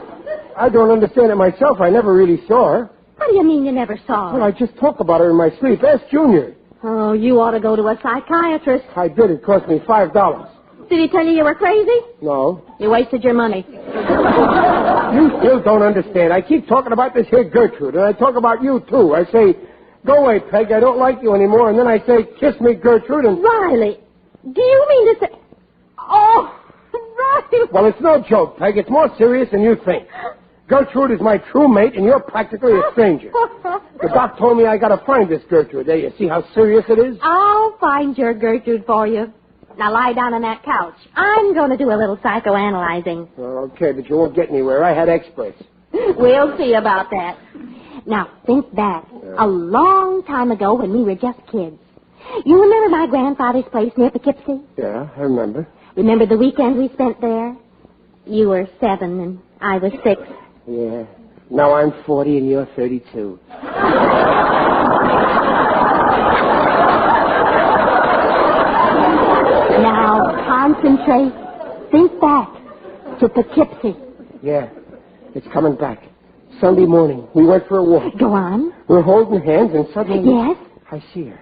I don't understand it myself. I never really saw her. What do you mean you never saw her? Well, I just talk about her in my sleep. Ask Junior. Oh, you ought to go to a psychiatrist. I did. It cost me $5. Did he tell you were crazy? No. You wasted your money. You still don't understand. I keep talking about this here Gertrude, and I talk about you, too. I say, go away, Peg, I don't like you anymore. And then I say, kiss me, Gertrude, and... Riley, do you mean to say... Oh, Riley. Well, it's no joke, Peg. It's more serious than you think. Gertrude is my true mate, and you're practically a stranger. The doc told me I got to find this Gertrude. There, you see how serious it is? I'll find your Gertrude for you. Now lie down on that couch. I'm going to do a little psychoanalyzing. Okay, but you won't get anywhere. I had experts. We'll see about that. Now, think back. A long time ago when we were just kids. You remember my grandfather's place near Poughkeepsie? Yeah, I remember. Remember the weekend we spent there? You were 7 and I was 6. Yeah. Now I'm 40 and you're 32. Now, concentrate. Think back to Poughkeepsie. Yeah, it's coming back. Sunday morning, we went for a walk. Go on. We're holding hands and suddenly... Yes? I see her.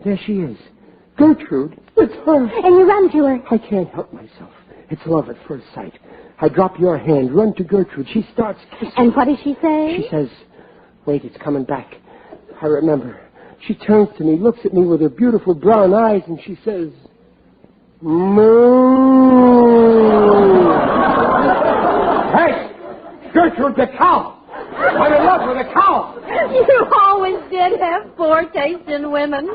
There she is. Gertrude. It's her. And you run to her. I can't help myself. It's love at first sight. I drop your hand, run to Gertrude. She starts kissing. And what does she say? She says, wait, it's coming back. I remember. She turns to me, looks at me with her beautiful brown eyes, and she says, moo. Hey, Gertrude, the cow. I'm in love with a cow. You always did have poor taste in women.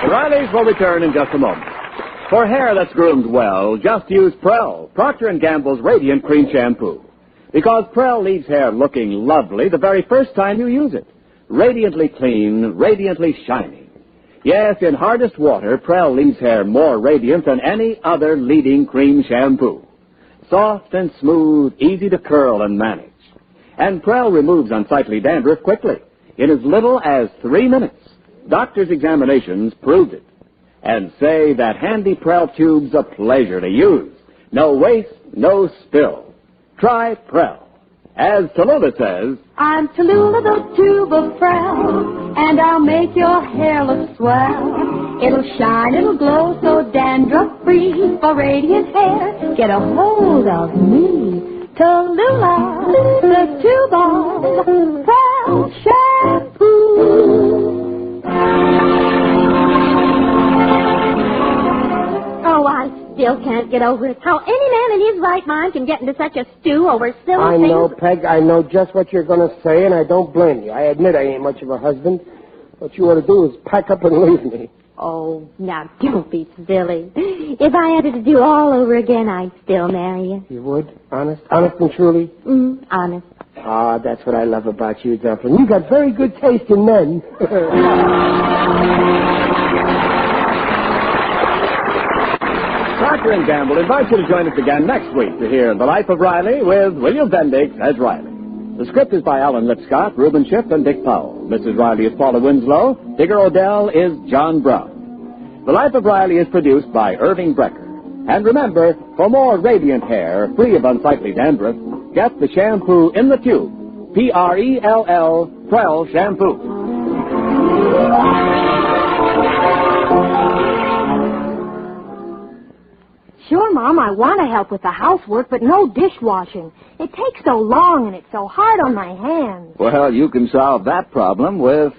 The Rileys will return in just a moment. For hair that's groomed well, just use Prell, Procter & Gamble's Radiant Cream Shampoo. Because Prell leaves hair looking lovely the very first time you use it. Radiantly clean, radiantly shiny. Yes, in hardest water, Prell leaves hair more radiant than any other leading cream shampoo. Soft and smooth, easy to curl and manage. And Prell removes unsightly dandruff quickly, in as little as 3 minutes. Doctors' examinations proved it. And say that handy Prell tube's a pleasure to use. No waste, no spill. Try Prell. As Tallulah says, I'm Tallulah, the tube of Prell, and I'll make your hair look swell. It'll shine, it'll glow, so dandruff-free. For radiant hair, get a hold of me. Tallulah, the tube of Prell shampoo. Oh, I still can't get over it. How any man in his right mind can get into such a stew over silly I things. know, Peg. I know just what you're going to say, and I don't blame you. I admit I ain't much of a husband. What you ought to do is pack up and leave me. Oh, now don't be silly. If I had it to do all over again, I'd still marry you. You would? Honest? Honest and truly? Honest. Ah, that's what I love about you, Duffy. You got very good taste in men. Procter & Gamble invites you to join us again next week to hear The Life of Riley with William Bendix as Riley. The script is by Alan Lipscott, Reuben Schiff, and Dick Powell. Mrs. Riley is Paula Winslow. Digger Odell is John Brown. The Life of Riley is produced by Irving Brecker. And remember, for more radiant hair, free of unsightly dandruff, get the shampoo in the tube. P-R-E-L-L, Prell Shampoo. Sure, Mom, I want to help with the housework, but no dishwashing. It takes so long and it's so hard on my hands. Well, you can solve that problem with...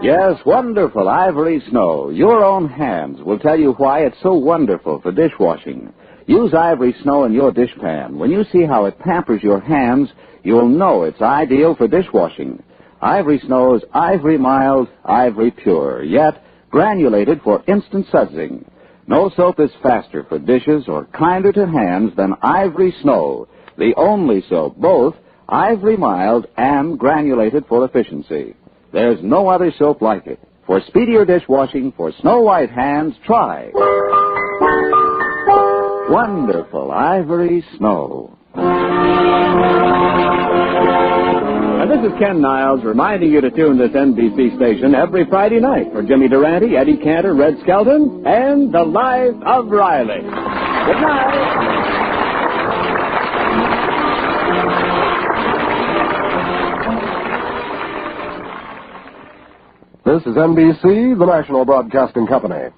Yes, wonderful Ivory Snow. Your own hands will tell you why it's so wonderful for dishwashing. Use Ivory Snow in your dishpan. When you see how it pampers your hands, you'll know it's ideal for dishwashing. Ivory Snow is ivory mild, ivory pure, yet granulated for instant sudsing. No soap is faster for dishes or kinder to hands than Ivory Snow, the only soap, both ivory mild and granulated for efficiency. There's no other soap like it. For speedier dishwashing, for snow white hands, try wonderful Ivory Snow. And this is Ken Niles reminding you to tune this NBC station every Friday night for Jimmy Durante, Eddie Cantor, Red Skelton, and The Life of Riley. Good night. This is NBC, the National Broadcasting Company.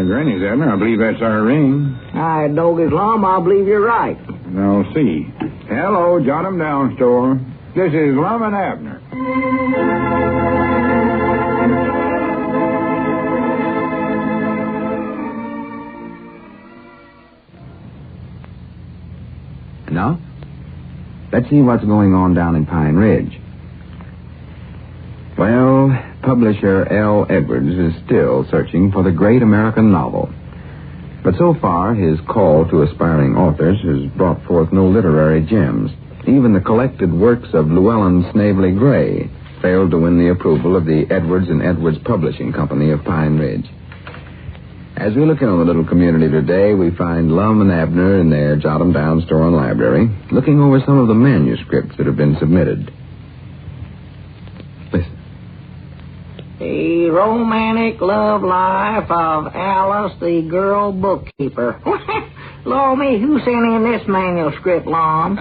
Granny's, Abner. I believe that's our ring. I dog his Lum. I believe you're right. I'll see. Hello, jot 'em down, store. This is Lum and Abner. Now, let's see what's going on down in Pine Ridge. Well, publisher L. Edwards is still searching for the great American novel. But so far, his call to aspiring authors has brought forth no literary gems. Even the collected works of Llewellyn Snavely Gray failed to win the approval of the Edwards and Edwards Publishing Company of Pine Ridge. As we look in on the little community today, we find Lum and Abner in their jot-em-down store and library, looking over some of the manuscripts that have been submitted. The Romantic Love Life of Alice, the Girl Bookkeeper. Lord me, who sent in this manuscript, Lum?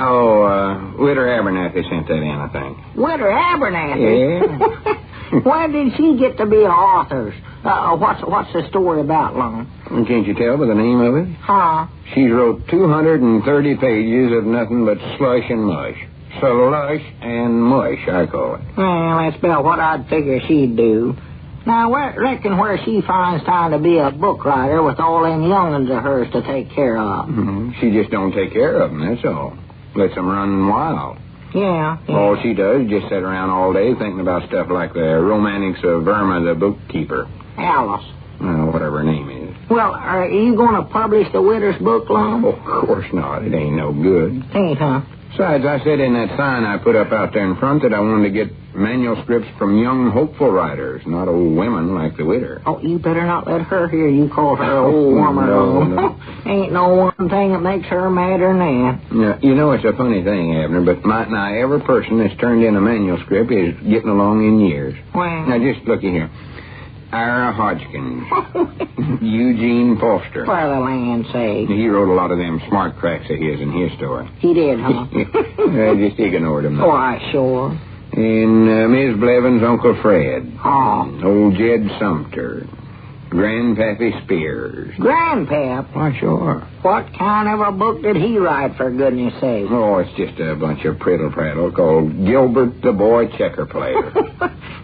Witter Abernathy sent that in, I think. Witter Abernathy? Yeah. When did she get to be an author? What's the story about, Lum? Can't you tell by the name of it? Huh? She wrote 230 pages of nothing but slush and mush. Slush and mush, I call it. Well, that's about what I'd figure she'd do. Now, reckon where she finds time to be a book writer with all them young'uns of hers to take care of. Mm-hmm. She just don't take care of them, that's all. Lets them run wild. Yeah. All she does is just sit around all day thinking about stuff like the Romantics of Irma the Bookkeeper. Alice. Whatever her name is. Well, are you going to publish the Widder's book, Lum? Of course not. It ain't no good. Ain't, huh? Besides, I said in that sign I put up out there in front that I wanted to get manuscripts from young, hopeful writers, not old women like the Widder. Oh, you better not let her hear you call her an old woman. No. Ain't no one thing that makes her madder than that. Yeah, you know, it's a funny thing, Abner, but now every person that's turned in a manuscript is getting along in years. Well. Now, just looky here. Ira Hodgkins, Eugene Foster. For the land's sake. He wrote a lot of them smart cracks of his in his story. He did, huh? I just ignored him. Why, sure. And Miss Blevins' Uncle Fred. Oh. Old Jed Sumter. Grandpappy Spears. Grandpap? Why, sure. What kind of a book did he write, for goodness sake? Oh, it's just a bunch of prattle-prattle called Gilbert the Boy Checker Player.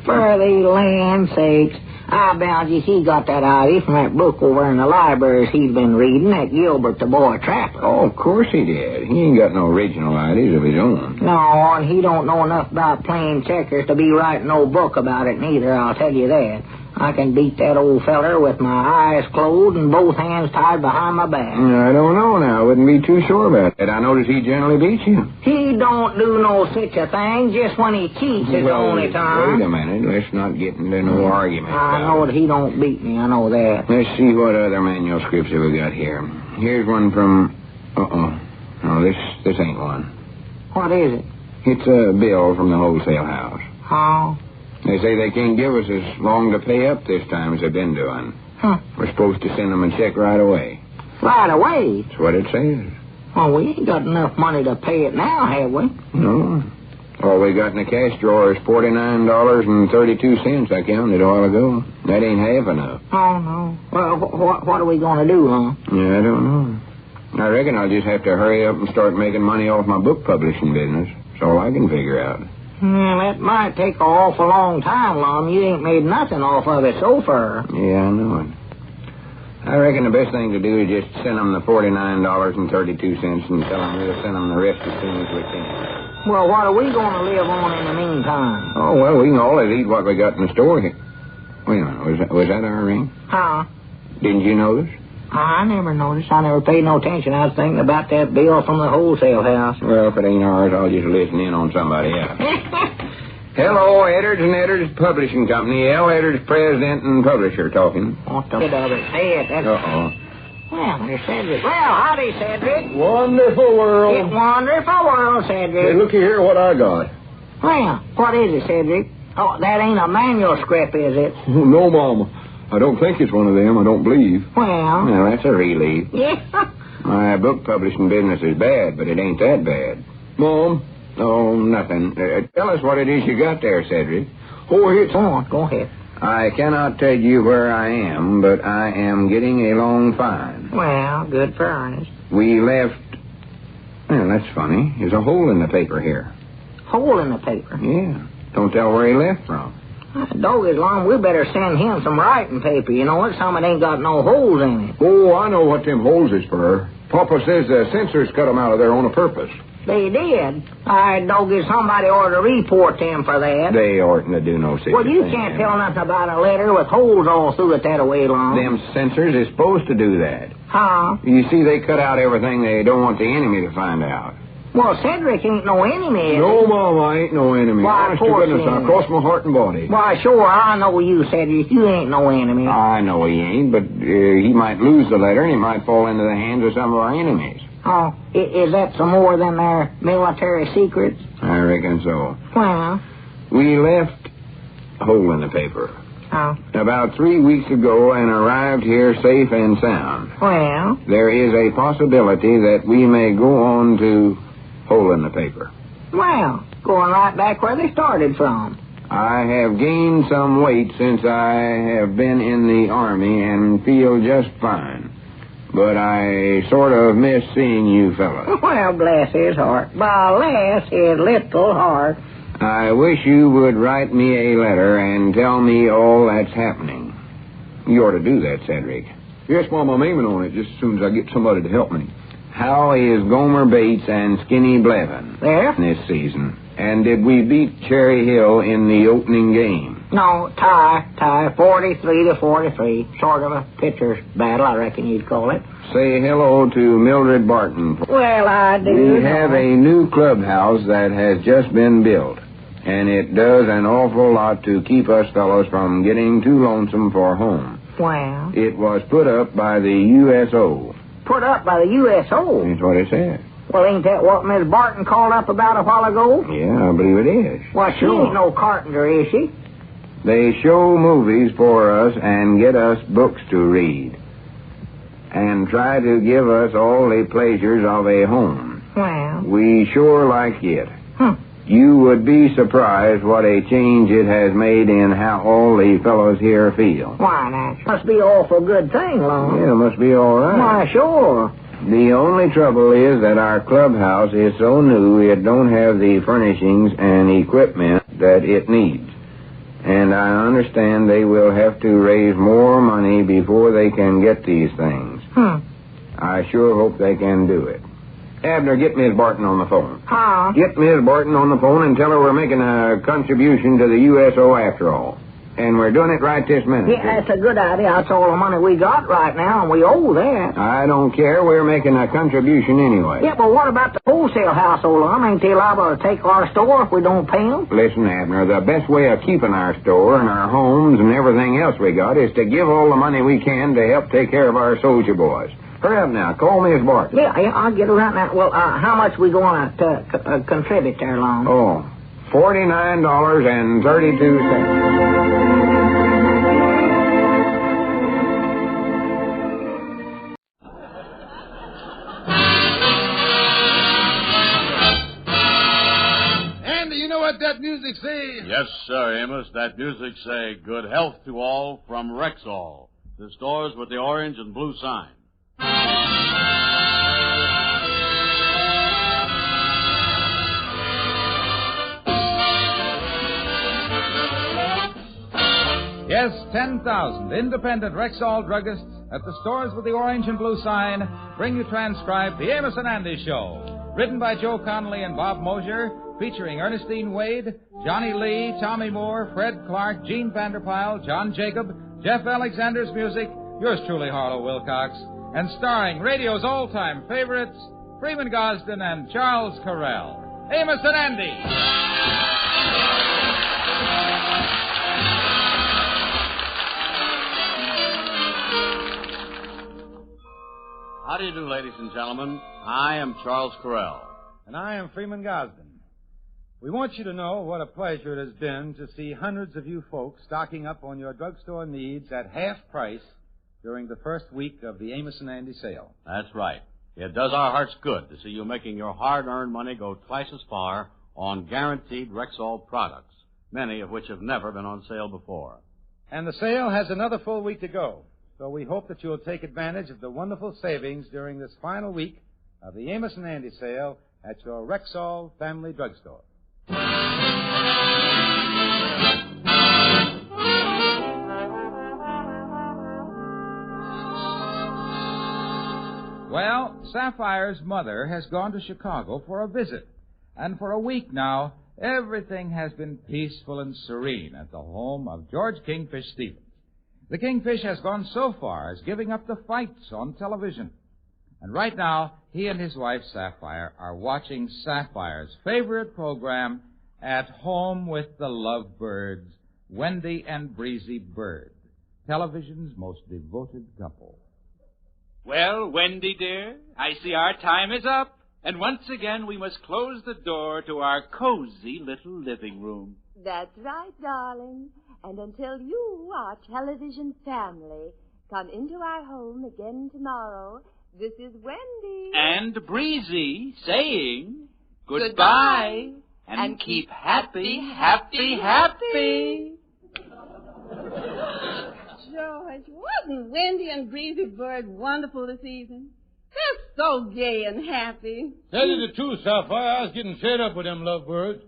For the land's sakes. I bound you he got that idea from that book over in the libraries he'd been reading, that Gilbert the Boy Trapper. Oh, of course he did. He ain't got no original ideas of his own. No, and he don't know enough about playing checkers to be writing no book about it neither, I'll tell you that. I can beat that old feller with my eyes closed and both hands tied behind my back. I don't know now. I wouldn't be too sure about that. I notice he generally beats you. He don't do no such a thing just when he cheats is the only time. Wait a minute. Let's not get into no argument. I know that he don't beat me. I know that. Let's see what other manuscripts have we got here. Here's one from... No, this ain't one. What is it? It's a bill from the wholesale house. Oh? They say they can't give us as long to pay up this time as they've been doing. Huh. We're supposed to send them a check right away. Right away? That's what it says. Well, we ain't got enough money to pay it now, have we? No. All we got in the cash drawer is $49.32, I counted a while ago. That ain't half enough. Oh, no. Well, what are we going to do, huh? Yeah, I don't know. I reckon I'll just have to hurry up and start making money off my book publishing business. That's all I can figure out. Well, that might take an awful long time, Lum. You ain't made nothing off of it so far. Yeah, I know it. I reckon the best thing to do is just send them the $49.32 and tell them we'll send them the rest as soon as we can. Well, what are we going to live on in the meantime? Oh, well, we can always eat what we got in the store here. Wait a minute, was that our ring? Huh? Didn't you notice? I never noticed. I never paid no attention. I was thinking about that bill from the wholesale house. Well, if it ain't ours, I'll just listen in on somebody else. Hello, Edwards and Edwards Publishing Company. L. Edwards, president and publisher, talking. What the bit of it? Say it. Uh-oh. Well, there's Cedric. Well, howdy, Cedric. Wonderful world. It's wonderful world, Cedric. Hey, looky here what I got. Well, what is it, Cedric? Oh, that ain't a manuscript, is it? Oh, no, Mama. I don't think it's one of them. I don't believe. Well, that's a relief. Yeah. My book publishing business is bad, but it ain't that bad. Mom? Oh, nothing. Tell us what it is you got there, Cedric. Oh, it's... Go ahead. I cannot tell you where I am, but I am getting along fine. Well, good for Ernest. We left... Well, that's funny. There's a hole in the paper here. Hole in the paper? Yeah. Don't tell where he left from. Dog is long. We better send him some writing paper. You know what? Some it ain't got no holes in it. Oh, I know what them holes is for. Papa says the censors cut them out of there on a purpose. They did. Doggy, somebody ought to report them for that. They oughtn't to do no such Well, you thing. can't tell nothing about a letter with holes all through it that way long. Them censors is supposed to do that. Huh? You see, they cut out everything they don't want the enemy to find out. Well, Cedric ain't no enemy, is No, he? Mom, I ain't no enemy. Why, Honest of to course goodness, he I ain't. cross my heart and body. Why, sure, I know you, Cedric. You ain't no enemy. I know he ain't, but he might lose the letter and he might fall into the hands of some of our enemies. Oh, is that some more than their military secrets? I reckon so. Well, We left a hole in the paper oh, about 3 weeks ago and arrived here safe and sound. well, There is a possibility that we may go on to hole in the paper. well, going right back where they started from. I have gained some weight since I have been in the Army and feel just fine. But I sort of miss seeing you fellas. Well, bless his heart. Bless his little heart. I wish you would write me a letter and tell me all that's happening. You ought to do that, Cedric. Yes, Mom, I'm aiming on it just as soon as I get somebody to help me. How is Gomer Bates and Skinny Blevin There? this season? And did we beat Cherry Hill in the opening game? No, tie, 43-43. Sort of a pitcher's battle, I reckon you'd call it. Say hello to Mildred Barton. Well, I do. We have a new clubhouse that has just been built, and it does an awful lot to keep us fellows from getting too lonesome for home. Well, It was put up by the USO. put up by the USO. That's what it said. Well, ain't that what Miss Barton called up about a while ago? Yeah, I believe it is. Well, she ain't no carpenter, is she? They show movies for us and get us books to read, and try to give us all the pleasures of a home. Well, We sure like it. Hmm. You would be surprised what a change it has made in how all the fellows here feel. why, that must be an awful good thing, Lum. Yeah, it must be all right. Why, sure. The only trouble is that our clubhouse is so new it don't have the furnishings and equipment that it needs. And I understand they will have to raise more money before they can get these things. I sure hope they can do it. Abner, get Miss Barton on the phone. Huh? Get Miss Barton on the phone and tell her we're making a contribution to the USO after all. And we're doing it right this minute. Yeah, that's a good idea. That's all the money we got right now, and we owe that. I don't care. We're making a contribution anyway. Yeah, but what about the wholesale house, old Lum? Ain't they liable to take our store if we don't pay them? Listen, Abner, the best way of keeping our store and our homes and everything else we got is to give all the money we can to help take care of our soldier boys. Hurry up now. Call Miss Barton. Yeah, I'll get her right now. Well, how much we going to contribute there, Lum? Oh, $49.32. What that music say? Yes, sir, Amos. That music say good health to all from Rexall, the stores with the orange and blue sign. Yes, 10,000 independent Rexall druggists at the stores with the orange and blue sign bring you transcribed The Amos and Andy Show. Written by Joe Connolly and Bob Mosier, featuring Ernestine Wade, Johnny Lee, Tommy Moore, Fred Clark, Gene Vanderpyle, John Jacob, Jeff Alexander's music, yours truly, Harlow Wilcox, and starring radio's all-time favorites, Freeman Gosden and Charles Carell. Amos and Andy. How do you do, ladies and gentlemen? I am Charles Correll. And I am Freeman Gosden. We want you to know what a pleasure it has been to see hundreds of you folks stocking up on your drugstore needs at half price during the first week of the Amos and Andy sale. That's right. It does our hearts good to see you making your hard-earned money go twice as far on guaranteed Rexall products, many of which have never been on sale before. And the sale has another full week to go, so we hope that you'll take advantage of the wonderful savings during this final week of the Amos and Andy sale at your Rexall family drugstore. Well, Sapphire's mother has gone to Chicago for a visit. And for a week now, everything has been peaceful and serene at the home of George Kingfish Stevens. The Kingfish has gone so far as giving up the fights on television. And right now, he and his wife, Sapphire, are watching Sapphire's favorite program, At Home with the Lovebirds, Wendy and Breezy Bird, television's most devoted couple. Well, Wendy, dear, I see our time is up, and once again we must close the door to our cozy little living room. That's right, darling. And until you, our television family, come into our home again tomorrow, this is Wendy. And Breezy saying goodbye. And keep happy, happy, happy. George, wasn't Wendy and Breezy Bird wonderful this evening? They're so gay and happy. Tell you the truth, Sapphire, I was getting fed up with them lovebirds.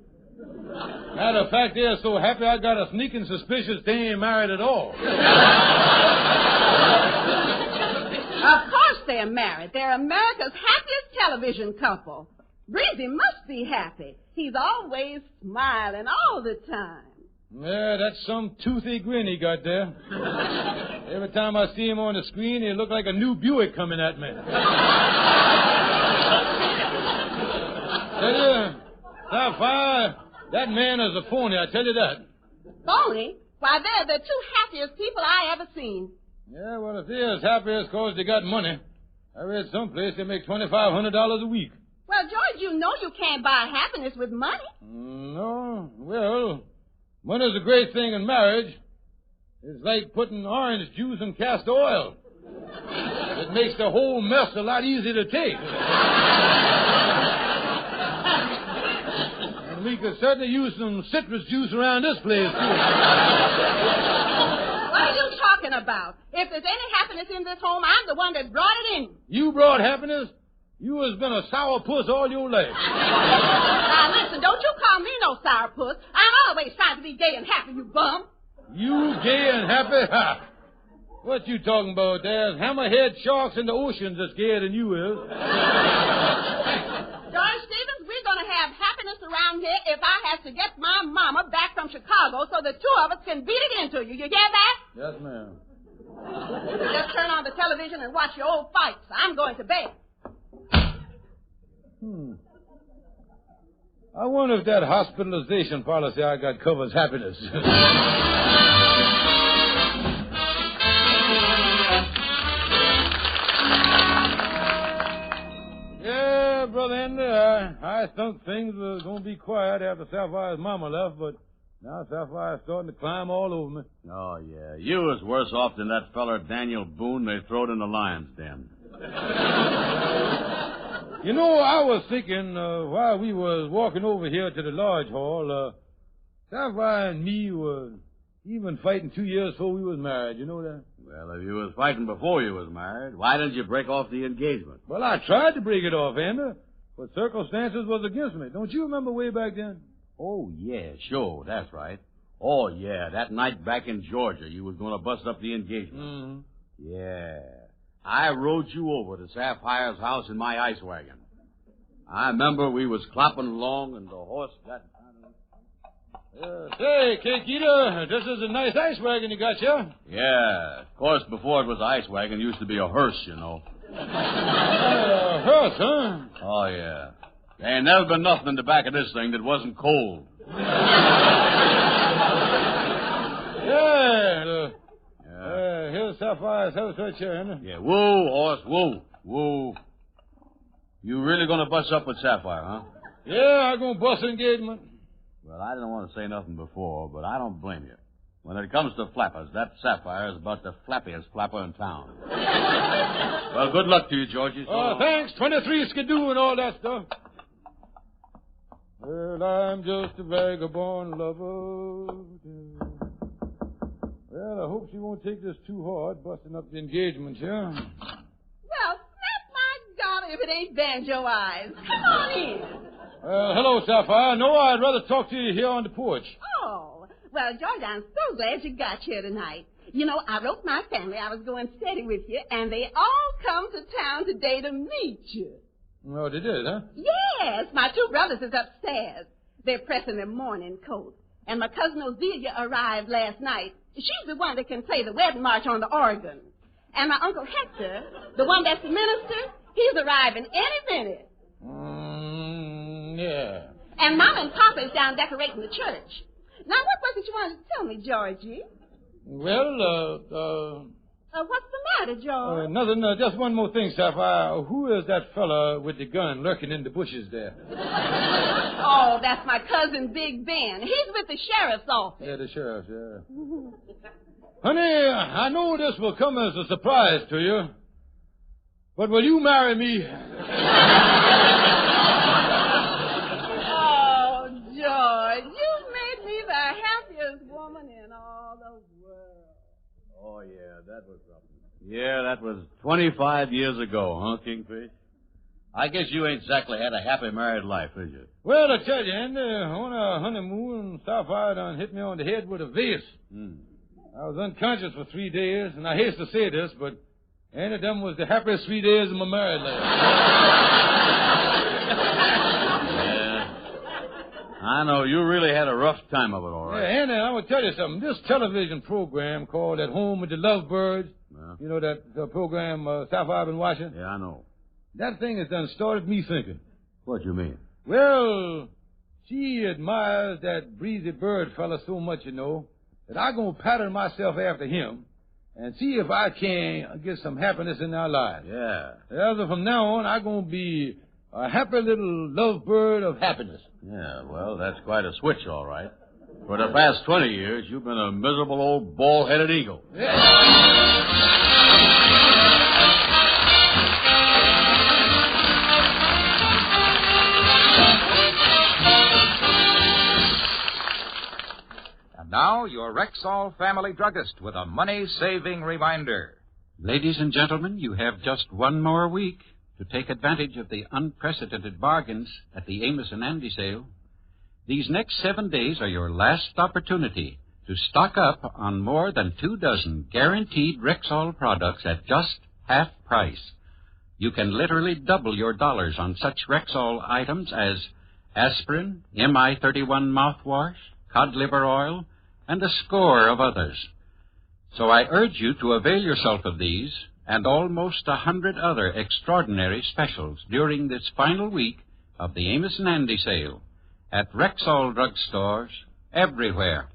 Matter of fact, they're so happy I got a sneaking suspicion they ain't married at all. Of course they're married. They're America's happiest television couple. Breezy must be happy. He's always smiling all the time. Yeah, that's some toothy grin he got there. Every time I see him on the screen, he look like a new Buick coming at me. Tell you, Sapphire, that man is a phony, I tell you that. Phony? Why, they're the two happiest people I ever seen. Yeah, well, if they're as happy as cause they got money, I read someplace they make $2,500 a week. Well, George, you know you can't buy happiness with money. No, well, money's a great thing in marriage. It's like putting orange juice in castor oil. It makes the whole mess a lot easier to take. And we could certainly use some citrus juice around this place, too. What are you talking about? If there's any happiness in this home, I'm the one that brought it in. You brought happiness? You has been a sourpuss all your life. Now, listen, don't you call me no sourpuss. I'm always trying to be gay and happy, you bum. You gay and happy? Ha! What you talking about? There's hammerhead sharks in the oceans that's gayer than you is. George Stevens, we're going to have happiness around here if I have to get my mama back from Chicago so the two of us can beat it into you. You get that? Yes, ma'am. Just turn on the television and watch your old fights. I'm going to bed. I wonder if that hospitalization policy I got covers happiness. Yeah, Brother Andy, I thought things were going to be quiet after Sapphire's mama left, but now Sapphire's starting to climb all over me. Oh, yeah. You was worse off than that feller Daniel Boone they throwed in the lion's den. You know, I was thinking while we was walking over here to the lodge hall, Sapphire and me were even fighting 2 years before we was married. You know that? Well, if you was fighting before you was married, why didn't you break off the engagement? Well, I tried to break it off, Andy, but circumstances was against me. Don't you remember way back then? Oh, yeah, sure, that's right. Oh, yeah, that night back in Georgia, you was going to bust up the engagement. Mm-hmm. Yeah. I rode you over to Sapphire's house in my ice wagon. I remember we was clopping along and the horse got... Say, Cake Eater, this is a nice ice wagon you got here. Yeah. Of course, before it was an ice wagon, it used to be a hearse, you know. A hearse, huh? Oh, yeah. There ain't never been nothing in the back of this thing that wasn't cold. Yeah. Here's Sapphire's house right here, isn't it? Yeah, whoa, horse, whoa. Whoa. You really gonna bust up with Sapphire, huh? Yeah, I'm going to bust engagement. Well, I didn't want to say nothing before, but I don't blame you. When it comes to flappers, that Sapphire is about the flappiest flapper in town. Well, good luck to you, Georgie. Thanks. 23 skidoo and all that stuff. Well, I'm just a vagabond lover. Well, I hope she won't take this too hard, busting up the engagement here. Well, snap my God if it ain't Banjo Eyes. Come on in. Hello, Sapphire. No, I'd rather talk to you here on the porch. Oh, well, George, I'm so glad you got here tonight. You know, I wrote my family I was going steady with you, and they all come to town today to meet you. Oh, they did, huh? Yes, my two brothers is upstairs. They're pressing their mourning coats. And my cousin Ozelia arrived last night. She's the one that can play the wedding march on the organ. And my Uncle Hector, the one that's the minister, he's arriving any minute. Yeah. And Mama and Papa is down decorating the church. Now, what was it you wanted to tell me, Georgie? Well, what's the matter, George? Nothing. Just one more thing, Sapphire. Who is that fella with the gun lurking in the bushes there? Oh, that's my cousin Big Ben. He's with the sheriff's office. Yeah, the sheriff, yeah. Honey, I know this will come as a surprise to you, but will you marry me? Oh, George, you've made me the happiest woman in all the world. Oh, yeah, that was something. Yeah, that was 25 years ago, huh, Kingfish? I guess you ain't exactly had a happy married life, did you? Well, I tell you, Andy, on a honeymoon, Sapphire done hit me on the head with a vase. I was unconscious for 3 days, and I hate to say this, but Andy, them was the happiest 3 days of my married life. Yeah. I know, you really had a rough time of it, all right. Yeah, Andy, I want to tell you something. This television program called At Home with the Lovebirds, you know that program Sapphire been watching? Yeah, I know. That thing has done started me thinking. What you mean? Well, she admires that breezy bird fella so much, you know, that I'm going to pattern myself after him and see if I can get some happiness in our lives. Yeah. As of from now on, I'm going to be a happy little lovebird of happiness. Yeah, well, that's quite a switch, all right. For the past 20 years, you've been a miserable old bald-headed eagle. Now, your Rexall family druggist with a money-saving reminder. Ladies and gentlemen, you have just one more week to take advantage of the unprecedented bargains at the Amos and Andy sale. These next 7 days are your last opportunity to stock up on more than 24 guaranteed Rexall products at just half price. You can literally double your dollars on such Rexall items as aspirin, MI31 mouthwash, cod liver oil, and a score of others. So I urge you to avail yourself of these and almost 100 other extraordinary specials during this final week of the Amos and Andy sale at Rexall drugstores everywhere.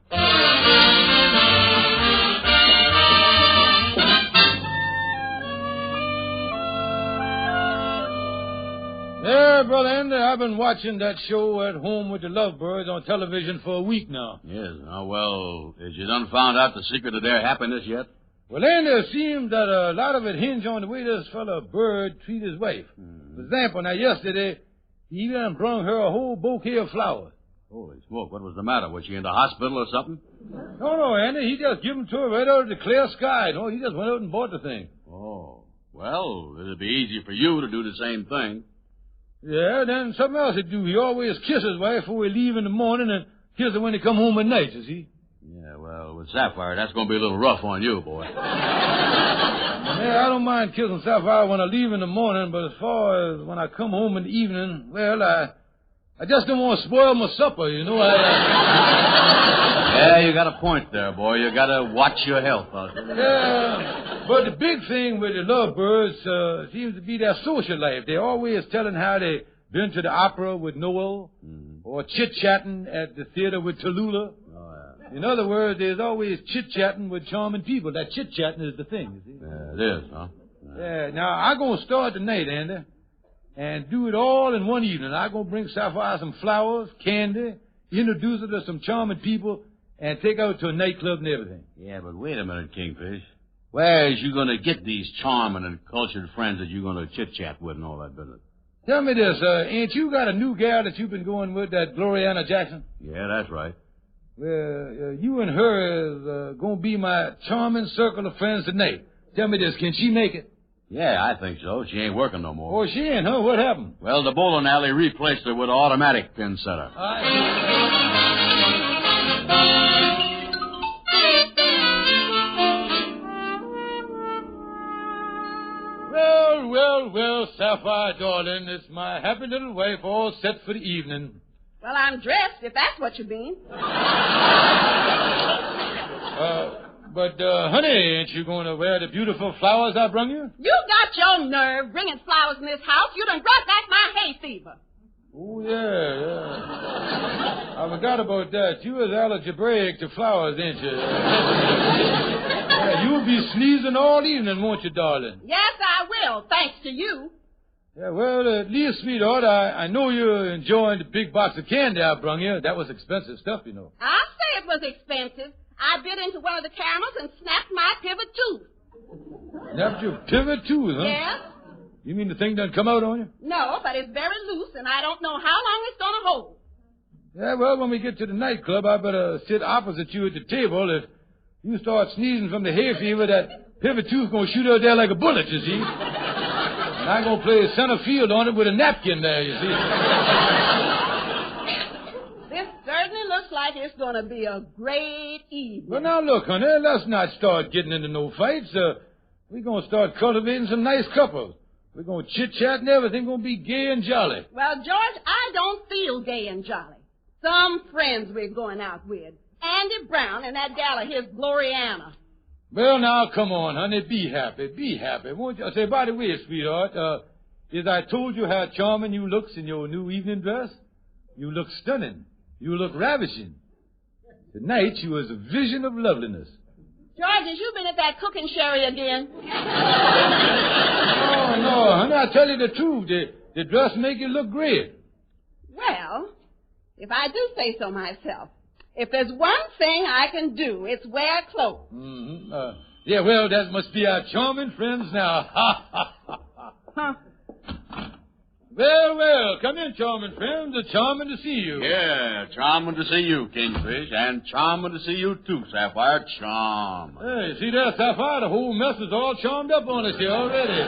Yeah, Brother Andy, I've been watching that show At Home with the Lovebirds on television for a week now. Yes, well, has you done found out the secret of their happiness yet? Well, Andy, it seems that a lot of it hinges on the way this fellow Bird treat his wife. For example, now yesterday, he even brung her a whole bouquet of flowers. Holy smoke, what was the matter? Was she in the hospital or something? No, Andy, he just give them to her right out of the clear sky. No, he just went out and bought the thing. Oh, well, it'd be easy for you to do the same thing. Yeah, then something else he'd do. He always kiss his wife before he leave in the morning and kiss her when he come home at night, you see? Yeah, well, with Sapphire, that's going to be a little rough on you, boy. Yeah, I don't mind kissing Sapphire when I leave in the morning, but as far as when I come home in the evening, well, I just don't want to spoil my supper, you know. Yeah, you got a point there, boy. You got to watch your health. Yeah, but the big thing with the lovebirds seems to be their social life. They're always telling how they been to the opera with Noel or chit-chatting at the theater with Tallulah. In other words, there's always chit-chatting with charming people. That chit-chatting is the thing, you see. Yeah, it is, huh? Yeah, now, I'm going to start tonight, Andy, and do it all in one evening. I'm going to bring Sapphire some flowers, candy, introduce her to some charming people, and take her to a nightclub and everything. Yeah, but wait a minute, Kingfish. Where is you going to get these charming and cultured friends that you're going to chit-chat with and all that business? Tell me this, ain't you got a new gal that you've been going with, that Gloriana Jackson? Yeah, that's right. Well, you and her is going to be my charming circle of friends tonight. Tell me this, can she make it? Yeah, I think so. She ain't working no more. Oh, she ain't, huh? What happened? Well, the bowling alley replaced her with an automatic pin setter. Well, Sapphire, darling, it's my happy little wife all set for the evening. Well, I'm dressed, if that's what you mean. But, honey, ain't you going to wear the beautiful flowers I brung you? You got your nerve bringing flowers in this house. You done brought back my hay fever. Oh, yeah. I forgot about that. You was algebraic to flowers, ain't you? Yeah, you'll be sneezing all evening, won't you, darling? Yes, I will, thanks to you. Yeah, well, at least, sweetheart, I know you're enjoying the big box of candy I brung you. That was expensive stuff, you know. I'll say it was expensive. I bit into one of the caramels and snapped my pivot tooth. Snapped your pivot tooth, huh? Yes. You mean the thing doesn't come out on you? No, but it's very loose, and I don't know how long it's going to hold. Yeah, well, when we get to the nightclub, I better sit opposite you at the table. If you start sneezing from the hay fever, that pivot tooth's going to shoot out there like a bullet, you see. And I'm going to play center field on it with a napkin there, you see. This certainly looks like it's going to be a great evening. Well, now, look, honey, let's not start getting into no fights. We're going to start cultivating some nice couples. We're going to chit-chat and everything going to be gay and jolly. Well, George, I don't feel gay and jolly. Some friends we're going out with. Andy Brown and that gal of his, Gloriana. Well, now, come on, honey. Be happy. Be happy. Won't you? Say, by the way, sweetheart, as I told you how charming you looks in your new evening dress, you look stunning. You look ravishing. Tonight, you was a vision of loveliness. George, has you been at that cooking sherry again? No, honey, I tell you the truth. The dress make you look great. Well, if I do say so myself, if there's one thing I can do, it's wear clothes. Mm-hmm. Yeah, well, that must be our charming friends now. Ha, ha, ha, ha. Huh. Well, come in, charming friends. It's charming to see you. Yeah, charming to see you, Kingfish, and charming to see you, too, Sapphire. Charming. Hey, see there, Sapphire? The whole mess is all charmed up on us here already.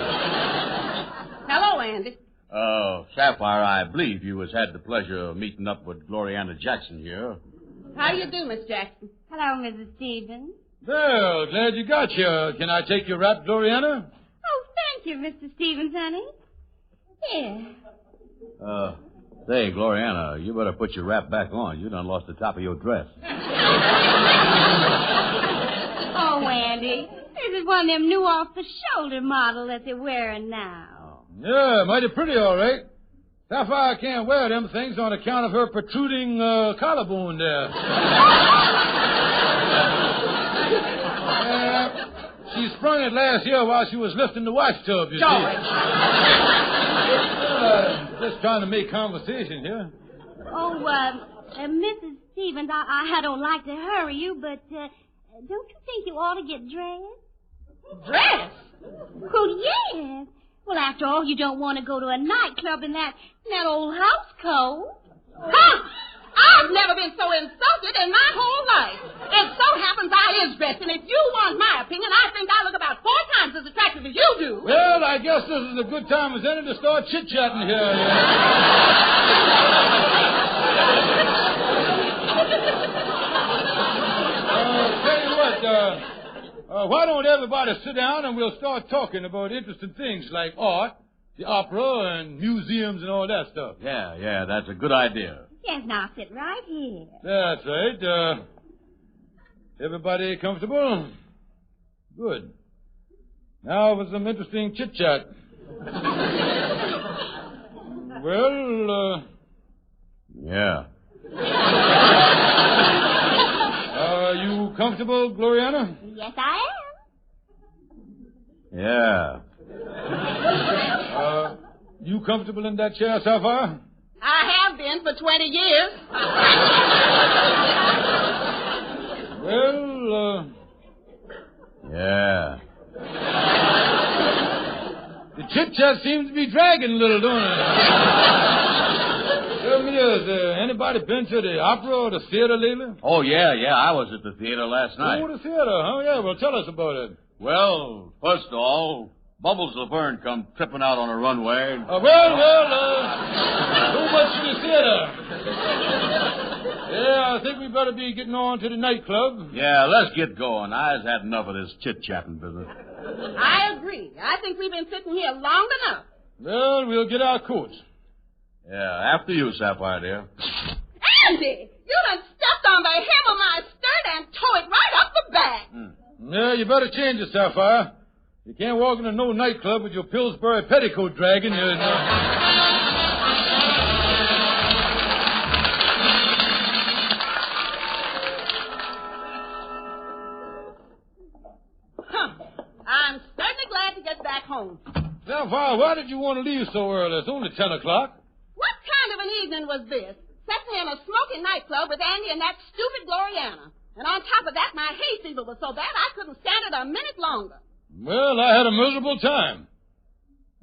Hello, Andy. Sapphire, I believe you has had the pleasure of meeting up with Gloriana Jackson here. How do you do, Miss Jackson? Hello, Mrs. Stevens. Well, glad you got here. Can I take your wrap, Gloriana? Oh, thank you, Mr. Stevens, honey. Here. Say, Gloriana, you better put your wrap back on. You done lost the top of your dress. Oh, Andy, this is one of them new off-the-shoulder model that they're wearing now. Yeah, mighty pretty, all right. Sapphire can't wear them things on account of her protruding collarbone there. She sprung it last year while she was lifting the wash tub, you see. Just trying to make conversation here. Oh, Mrs. Stevens, I don't like to hurry you, but don't you think you ought to get dressed? Dressed? Well, yes. Well, after all, you don't want to go to a nightclub in that old house coat. Huh! I've never been so insulted in my whole life. It so happens I is dressed, and if you want my opinion, I think I look about 4 times as attractive as you do. Well, I guess this is a good time as any to start chit-chatting here. Tell you what, why don't everybody sit down and we'll start talking about interesting things like art, the opera, and museums and all that stuff. Yeah, that's a good idea. Yes, now sit right here. That's right. Everybody comfortable? Good. Now for some interesting chit-chat. Well, Yeah. Are you comfortable, Gloriana? Yes, I am. Yeah. you comfortable in that chair, Sapphire? I have been for 20 years. Well, Yeah. the chit-chat seems to be dragging a little, don't it? Tell me, has anybody been to the opera or the theater lately? Oh, yeah, I was at the theater last night. Oh, the theater, huh? Yeah, well, tell us about it. Well, first of all, Bubbles Laverne come tripping out on a runway. So much for the theater. Yeah, I think we better be getting on to the nightclub. Yeah, let's get going. I've had enough of this chit-chatting business. I agree. I think we've been sitting here long enough. Well, we'll get our coats. Yeah, after you, Sapphire, dear. Andy, you done stepped on the hem of my skirt and tore it right up the back. Yeah, you better change it, Sapphire. You can't walk into no nightclub with your Pillsbury petticoat dragging. I'm certainly glad to get back home. Sapphire, why did you want to leave so early? It's only 10 o'clock. What kind of an evening was this? Sitting in a smoky nightclub with Andy and that stupid Gloriana. And on top of that, my hay fever was so bad I couldn't stand it a minute longer. Well, I had a miserable time.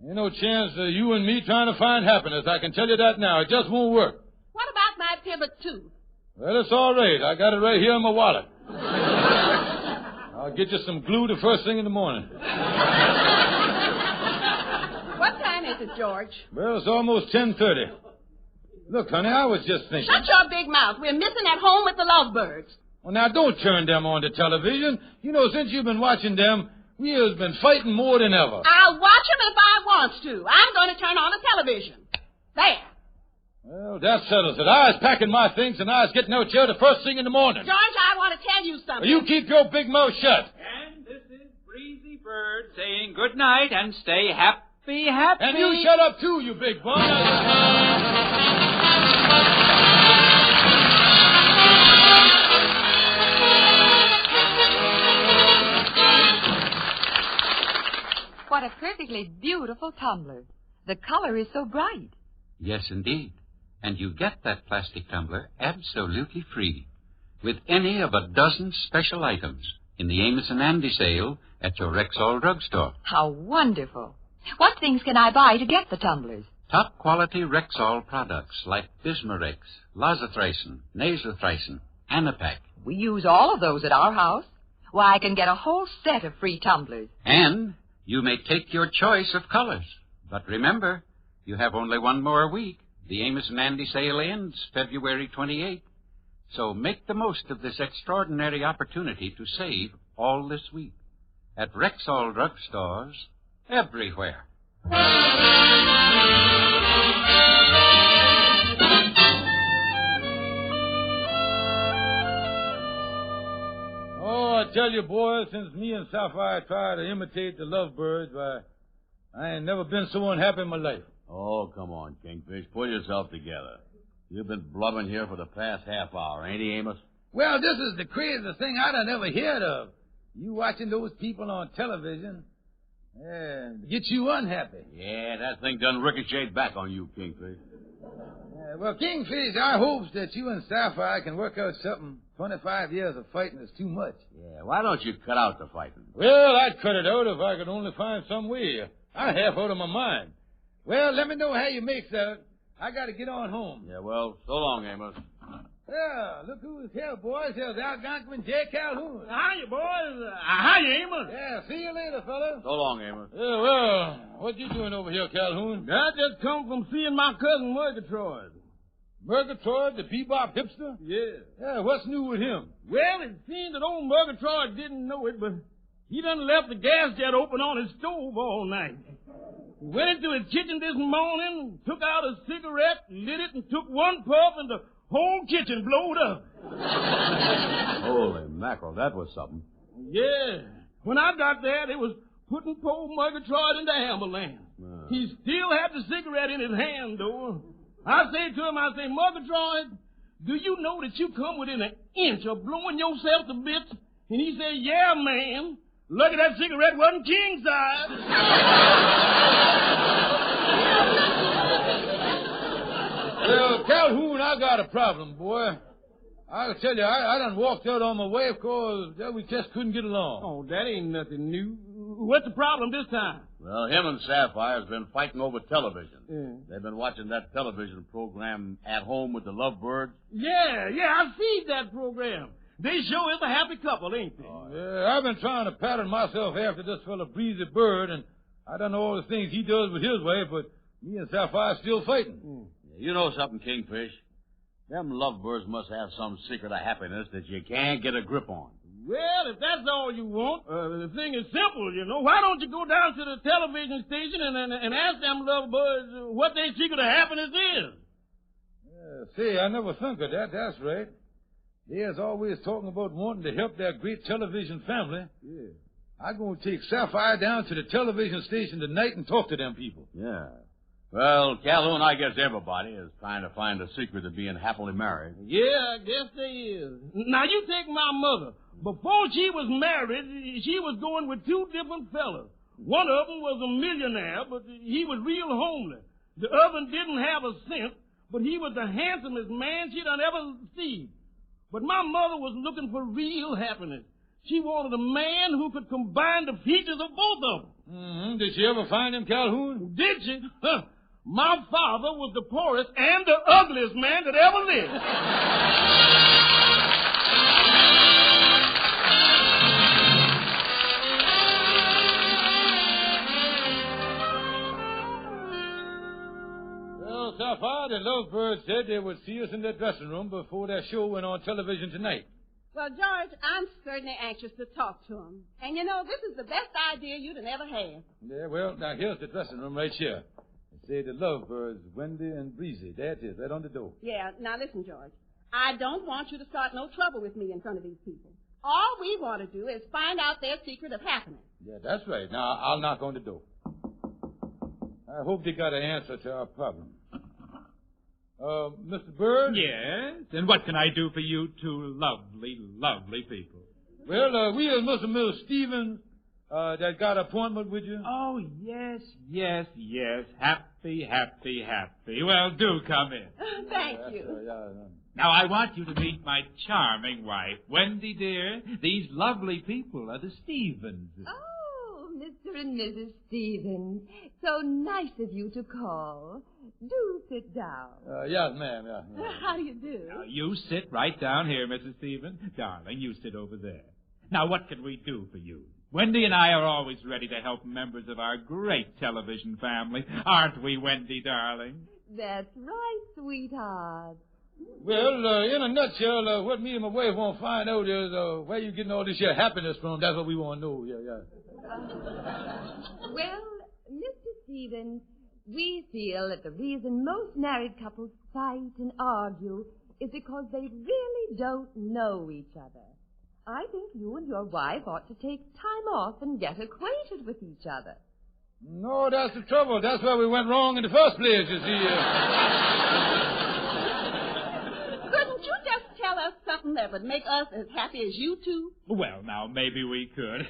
Ain't no chance of you and me trying to find happiness. I can tell you that now. It just won't work. What about my pivot tooth? Well, it's all right. I got it right here in my wallet. I'll get you some glue the first thing in the morning. What time is it, George? Well, it's almost 10:30. Look, honey, I was just thinking. Shut your big mouth. We're missing at home with the lovebirds. Well, now, don't turn them on the television. You know, since you've been watching them, we have been fighting more than ever. I'll watch them if I want to. I'm going to turn on the television. There. Well, that settles it. I was packing my things and I was getting out here the first thing in the morning. George, I want to tell you something. Well, you keep your big mouth shut. And this is Breezy Bird saying good night and stay happy, happy. And you shut up, too, you big bum. What a perfectly beautiful tumbler. The color is so bright. Yes, indeed. And you get that plastic tumbler absolutely free with any of a dozen special items in the Amos and Andy sale at your Rexall drugstore. How wonderful. What things can I buy to get the tumblers? Top quality Rexall products like Bismarex, Lozathricin, Nasothricin, Anapac. We use all of those at our house. Why, I can get a whole set of free tumblers. And you may take your choice of colors. But remember, you have only one more week. The Amos and Andy sale ends February 28th. So make the most of this extraordinary opportunity to save all this week at Rexall drugstores everywhere. Oh, I tell you, boys, since me and Sapphire tried to imitate the lovebirds, why, I ain't never been so unhappy in my life. Oh, come on, Kingfish. Pull yourself together. You've been blubbering here for the past half hour, ain't he, Amos? Well, this is the craziest thing I'd have ever heard of. You watching those people on television, get you unhappy. Yeah, that thing done ricocheted back on you, Kingfish. Well, Kingfish, I hopes that you and Sapphire can work out something. 25 years of fighting is too much. Yeah, why don't you cut out the fighting? Well, I'd cut it out if I could only find some way. I'm half out of my mind. Well, let me know how you make that. I got to get on home. Yeah, well, so long, Amos. Yeah, look who's here, boys. Here's Algonquin J. Calhoun. Hiya, boys. Hiya, Amos. Yeah, see you later, fella. So long, Amos. Yeah, well, what you doing over here, Calhoun? I just come from seeing my cousin Murgatroyd. Murgatroyd, the bebop hipster? Yeah. Yeah, what's new with him? Well, it seems that old Murgatroyd didn't know it, but he done left the gas jet open on his stove all night. He went into his kitchen this morning, took out a cigarette, lit it, and took one puff, and the whole kitchen blowed up. Holy mackerel, that was something. Yeah. When I got there, they was putting poor Murgatroyd into ambulance. He still had the cigarette in his hand, though. I say to him, Murgatroyd, do you know that you come within an inch of blowing yourself to bits? And he said, yeah, man. Lucky that cigarette wasn't king size. Well, Calhoun, I got a problem, boy. I'll tell you, I done walked out on my way because we just couldn't get along. Oh, that ain't nothing new. What's the problem this time? Well, him and Sapphire's been fighting over television. Yeah. They've been watching that television program At Home with the Lovebirds. Yeah, I've seen that program. They show us a happy couple, ain't they? Yeah, I've been trying to pattern myself after this fella Breezy Bird, and I don't know all the things he does with his way, but me and Sapphire's still fighting. Yeah, you know something, Kingfish? Them lovebirds must have some secret of happiness that you can't get a grip on. Well, if that's all you want, the thing is simple, you know. Why don't you go down to the television station and ask them lovebirds what their secret of happiness is? See, I never think of that. That's right. They's always talking about wanting to help their great television family. Yeah. I'm going to take Sapphire down to the television station tonight and talk to them people. Yeah. Well, Calhoun, I guess everybody is trying to find a secret of being happily married. Yeah, I guess they is. Now, you take my mother. Before she was married, she was going with two different fellas. One of them was a millionaire, but he was real homely. The other didn't have a cent, but he was the handsomest man she'd ever seen. But my mother was looking for real happiness. She wanted a man who could combine the features of both of them. Mm-hmm. Did she ever find him, Calhoun? Did she? My father was the poorest and the ugliest man that ever lived. Well, Sapphire, the lovebirds said they would see us in their dressing room before their show went on television tonight. Well, George, I'm certainly anxious to talk to him. And, you know, this is the best idea you'd have ever had. Yeah, well, now here's the dressing room right here. Say the lovebirds, Wendy and Breezy. There it is, right on the door. Yeah, now listen, George. I don't want you to start no trouble with me in front of these people. All we want to do is find out their secret of happiness. Yeah, that's right. Now, I'll knock on the door. I hope they got an answer to our problem. Mr. Bird? Yes? And what can I do for you two lovely, lovely people? Well, we are Mr. Mill Stevens that got an appointment with you. Oh, yes. Happy. Well, do come in. Thank you. Now, I want you to meet my charming wife. Wendy, dear, these lovely people are the Stevens. Oh, Mr. and Mrs. Stevens. So nice of you to call. Do sit down. Yes, ma'am. Yeah. How do you do? Now, you sit right down here, Mrs. Stevens. Darling, you sit over there. Now, what can we do for you? Wendy and I are always ready to help members of our great television family. Aren't we, Wendy, darling? That's right, sweetheart. Well, in a nutshell, what me and my wife want to find out is where you getting all this here happiness from. That's what we want to know. Yeah. Well, Mr. Stevens, we feel that the reason most married couples fight and argue is because they really don't know each other. I think you and your wife ought to take time off and get acquainted with each other. No, that's the trouble. That's where we went wrong in the first place, you see. Couldn't you just tell us something that would make us as happy as you two? Well, now, maybe we could.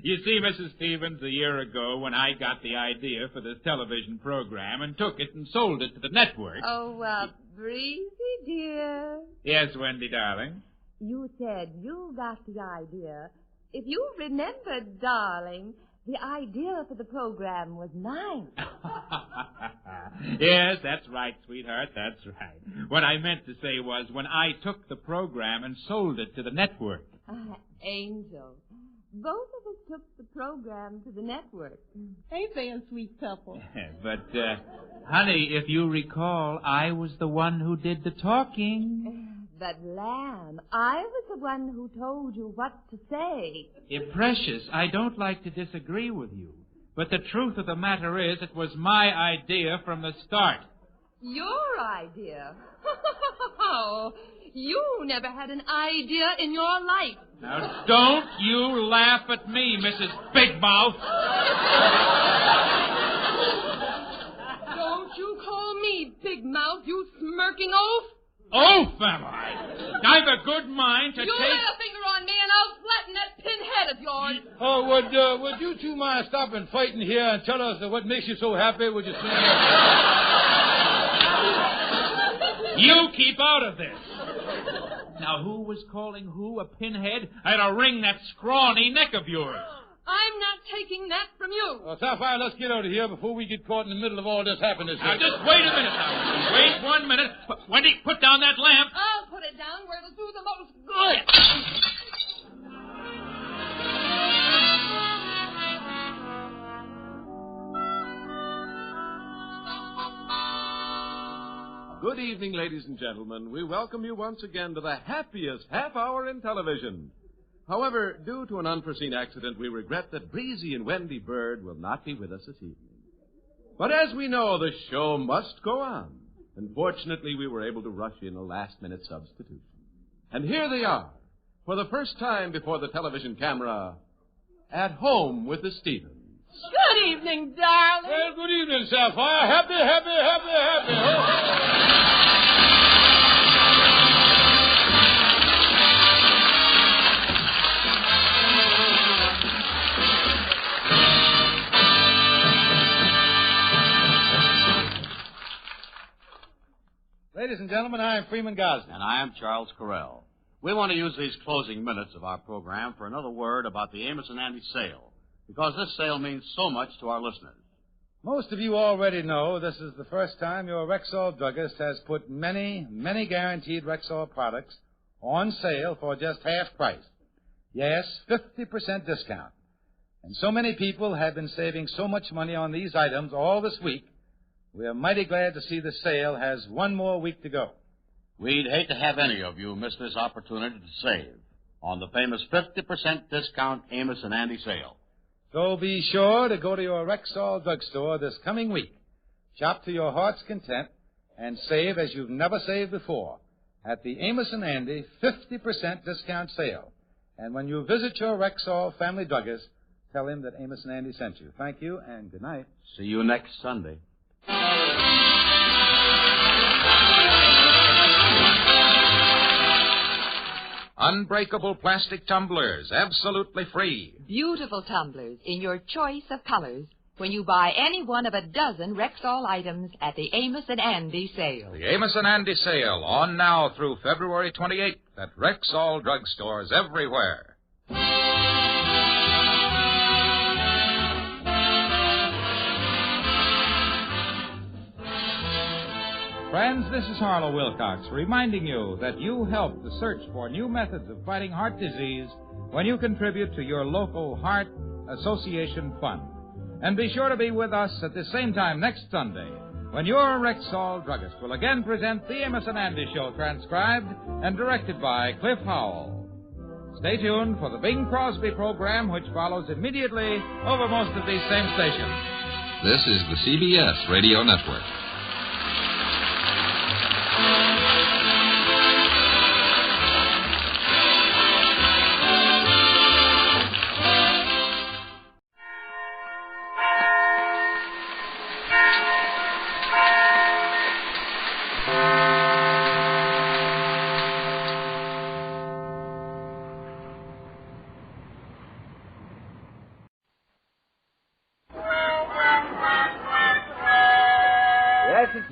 You see, Mrs. Stevens, a year ago when I got the idea for this television program and took it and sold it to the network. Oh, Breezy, dear. Yes, Wendy, darling. You said you got the idea. If you remember, darling, the idea for the program was mine. Yes, that's right, sweetheart, that's right. What I meant to say was when I took the program and sold it to the network. Angel, both of us took the program to the network. Ain't they a sweet couple? But, honey, if you recall, I was the one who did the talking. But, Lamb, I was the one who told you what to say. Precious, I don't like to disagree with you. But the truth of the matter is it was my idea from the start. Your idea? Oh, you never had an idea in your life. Now, don't you laugh at me, Mrs. Big Mouth. Don't you call me Big Mouth, you smirking oaf. Oaf, am I? I've a good mind to You lay a finger on me and I'll flatten that pinhead of yours. Oh, would you two mind stopping fighting here and tell us what makes you so happy? Would you say? You keep out of this. Now, who was calling who a pinhead? I'd wring that scrawny neck of yours. I'm not taking that from you. Well, Sapphire, let's get out of here before we get caught in the middle of all this happiness. Now, just wait a minute now. Wait 1 minute. Wendy, put down that lamp. I'll put it down where it'll do the most good. Good evening, ladies and gentlemen. We welcome you once again to the happiest half hour in television. However, due to an unforeseen accident, we regret that Breezy and Wendy Bird will not be with us this evening. But as we know, the show must go on. And fortunately, we were able to rush in a last-minute substitution. And here they are, for the first time before the television camera, at home with the Stevens. Good evening, darling. Well, good evening, Sapphire. Happy, happy, happy, happy. Ladies and gentlemen, I am Freeman Gosnell. And I am Charles Correll. We want to use these closing minutes of our program for another word about the Amos and Andy sale, because this sale means so much to our listeners. Most of you already know this is the first time your Rexall druggist has put many, many guaranteed Rexall products on sale for just half price. Yes, 50% discount. And so many people have been saving so much money on these items all this week, we are mighty glad to see the sale has one more week to go. We'd hate to have any of you miss this opportunity to save on the famous 50% discount Amos and Andy sale. So be sure to go to your Rexall drugstore this coming week. Shop to your heart's content and save as you've never saved before at the Amos and Andy 50% discount sale. And when you visit your Rexall family druggist, tell him that Amos and Andy sent you. Thank you and good night. See you next Sunday. Unbreakable plastic tumblers, absolutely free. Beautiful tumblers in your choice of colors when you buy any one of a dozen Rexall items at the Amos and Andy sale. The Amos and Andy sale on now through February 28th at Rexall drugstores everywhere. Friends, this is Harlow Wilcox reminding you that you help the search for new methods of fighting heart disease when you contribute to your local Heart Association Fund. And be sure to be with us at the same time next Sunday when your Rexall druggist will again present the Amos and Andy Show, transcribed and directed by Cliff Howell. Stay tuned for the Bing Crosby program, which follows immediately over most of these same stations. This is the CBS Radio Network.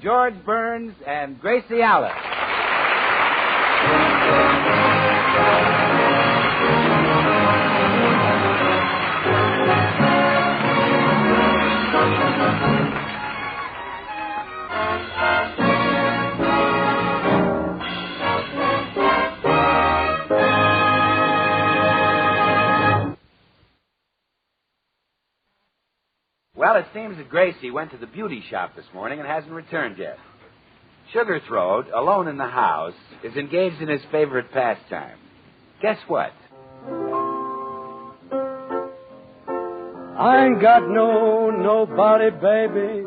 George Burns and Gracie Alice. Well, it seems that Gracie went to the beauty shop this morning and hasn't returned yet. Sugarthroat, alone in the house, is engaged in his favorite pastime. Guess what? I ain't got nobody, baby,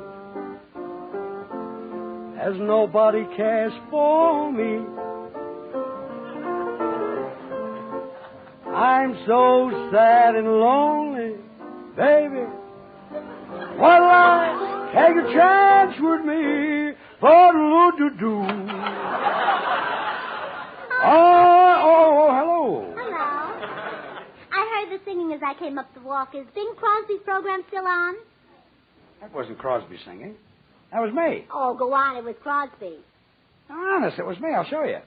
as nobody cares for me. I'm so sad and lonely, baby. What'll I take a chance with me for the do? Oh, hello. Hello. I heard the singing as I came up the walk. Is Bing Crosby's program still on? That wasn't Crosby singing. That was me. Oh, go on. It was Crosby. Honest, it was me. I'll show you.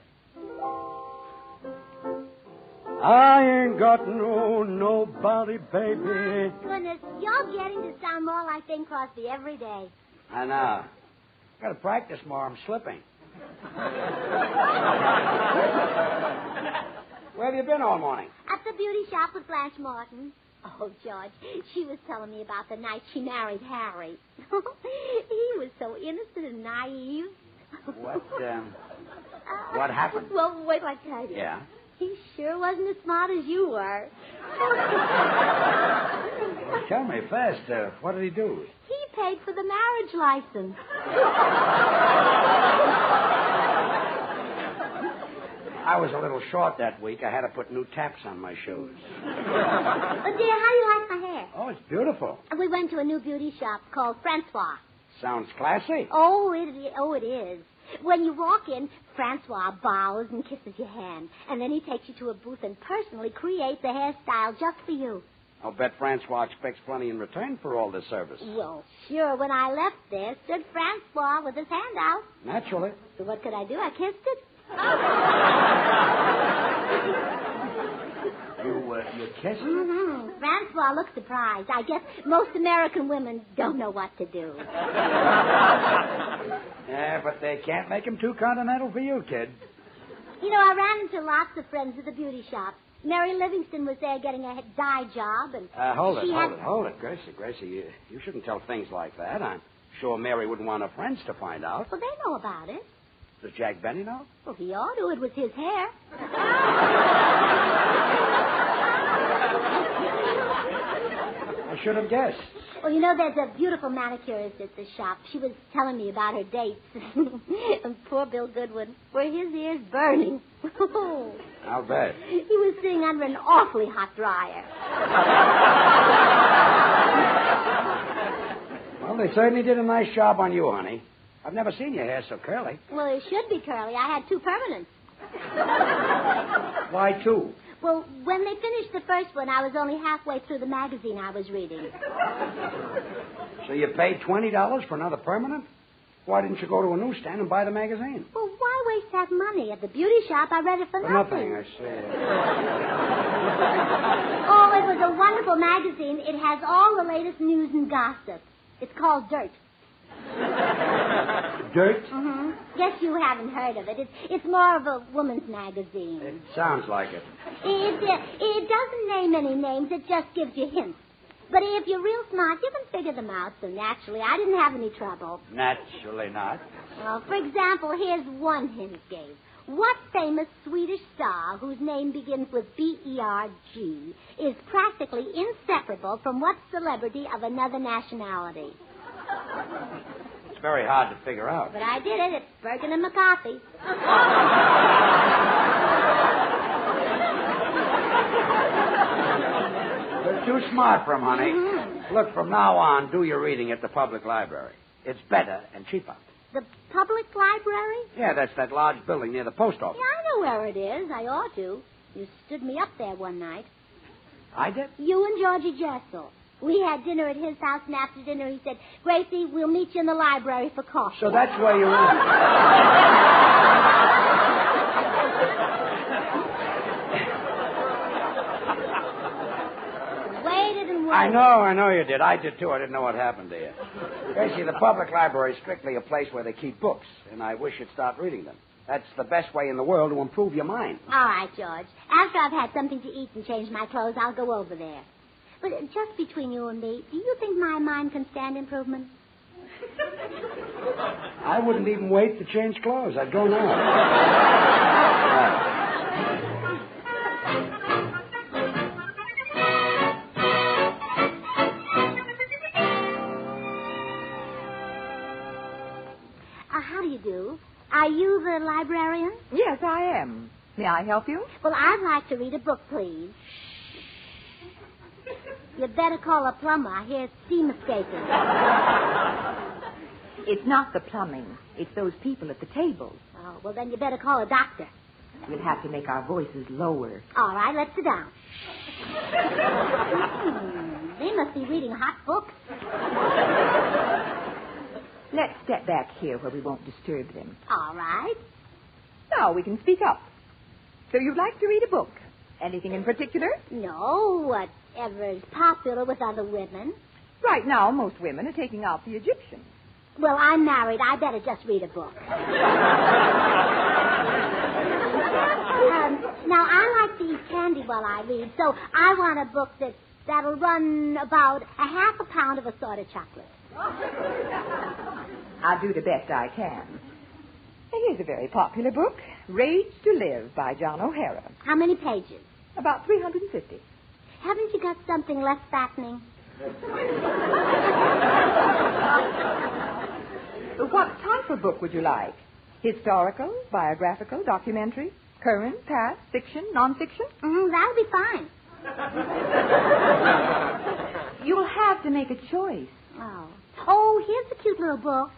I ain't got nobody, baby. Goodness, you're getting to sound more like Bing Crosby every day. I know. Got to practice more. I'm slipping. Where have you been all morning? At the beauty shop with Blanche Martin. Oh, George, she was telling me about the night she married Harry. He was so innocent and naive. What happened? Well, wait till I tell you. Yeah? He sure wasn't as smart as you were. Tell me fast. What did he do? He paid for the marriage license. I was a little short that week. I had to put new taps on my shoes. Dear, how do you like my hair? Oh, it's beautiful. We went to a new beauty shop called Francois. Sounds classy. Oh, it is. When you walk in, Francois bows and kisses your hand, and then he takes you to a booth and personally creates a hairstyle just for you. I'll bet Francois expects plenty in return for all this service. Well, sure. When I left there, stood Francois with his hand out. Naturally. So what could I do? I kissed it. You kissed him? Mm-hmm. Francois looked surprised. I guess most American women don't know what to do. Yeah, but they can't make him too continental for you, kid. You know, I ran into lots of friends at the beauty shop. Mary Livingston was there getting a dye job, and Hold it, Gracie. You shouldn't tell things like that. I'm sure Mary wouldn't want her friends to find out. Well, they know about it. Does Jack Benny know? Well, he ought to. It was his hair. I should have guessed. Well, you know, there's a beautiful manicurist at the shop. She was telling me about her dates. And poor Bill Goodwin, were his ears burning. I'll bet. He was sitting under an awfully hot dryer. Well, they certainly did a nice job on you, honey. I've never seen your hair so curly. Well, it should be curly. I had 2 permanents. Why 2? Well, when they finished the first one, I was only halfway through the magazine I was reading. So you paid $20 for another permanent? Why didn't you go to a newsstand and buy the magazine? Well, why waste that money? At the beauty shop, I read it for nothing. I see. Oh, it was a wonderful magazine. It has all the latest news and gossip. It's called Dirt. Dirt? Mm-hmm. Guess you haven't heard of it. It's more of a woman's magazine. It sounds like it. It doesn't name any names. It just gives you hints. But if you're real smart, you can figure them out. So naturally, I didn't have any trouble. Naturally not. Well, for example, here's one hint it gave. What famous Swedish star, whose name begins with B-E-R-G, is practically inseparable from what celebrity of another nationality? It's very hard to figure out. But I did it. It's Bergen and McCarthy. You're too smart for him, honey. Mm-hmm. Look, from now on, do your reading at the public library. It's better and cheaper. The public library? Yeah, that's that large building near the post office. Yeah, I know where it is. I ought to. You stood me up there one night. I did? You and Georgie Jester. We had dinner at his house, and after dinner he said, Gracie, we'll meet you in the library for coffee. So that's where you were. Waited and waited. I know you did. I did, too. I didn't know what happened to you. Gracie, the public library is strictly a place where they keep books, and I wish you'd start reading them. That's the best way in the world to improve your mind. All right, George. After I've had something to eat and change my clothes, I'll go over there. But just between you and me, do you think my mind can stand improvement? I wouldn't even wait to change clothes. I'd go now. How do you do? Are you the librarian? Yes, I am. May I help you? Well, I'd like to read a book, please. You'd better call a plumber. I hear steam escaping. It's not the plumbing. It's those people at the tables. Oh, well, then you better call a doctor. We'll have to make our voices lower. All right, let's sit down. They must be reading hot books. Let's step back here where we won't disturb them. All right. Now we can speak up. So you'd like to read a book? Anything in particular? No, whatever is popular with other women. Right now, most women are taking out the Egyptian. Well, I'm married. I better just read a book. Now, I like to eat candy while I read, so I want a book that'll run about a half a pound of assorted chocolate. I'll do the best I can. Here's a very popular book, Rage to Live by John O'Hara. How many pages? About 350. Haven't you got something less fattening? What type of book would you like? Historical, biographical, documentary, current, past, fiction, non-fiction? That'll be fine. You'll have to make a choice. Oh, here's a cute little book.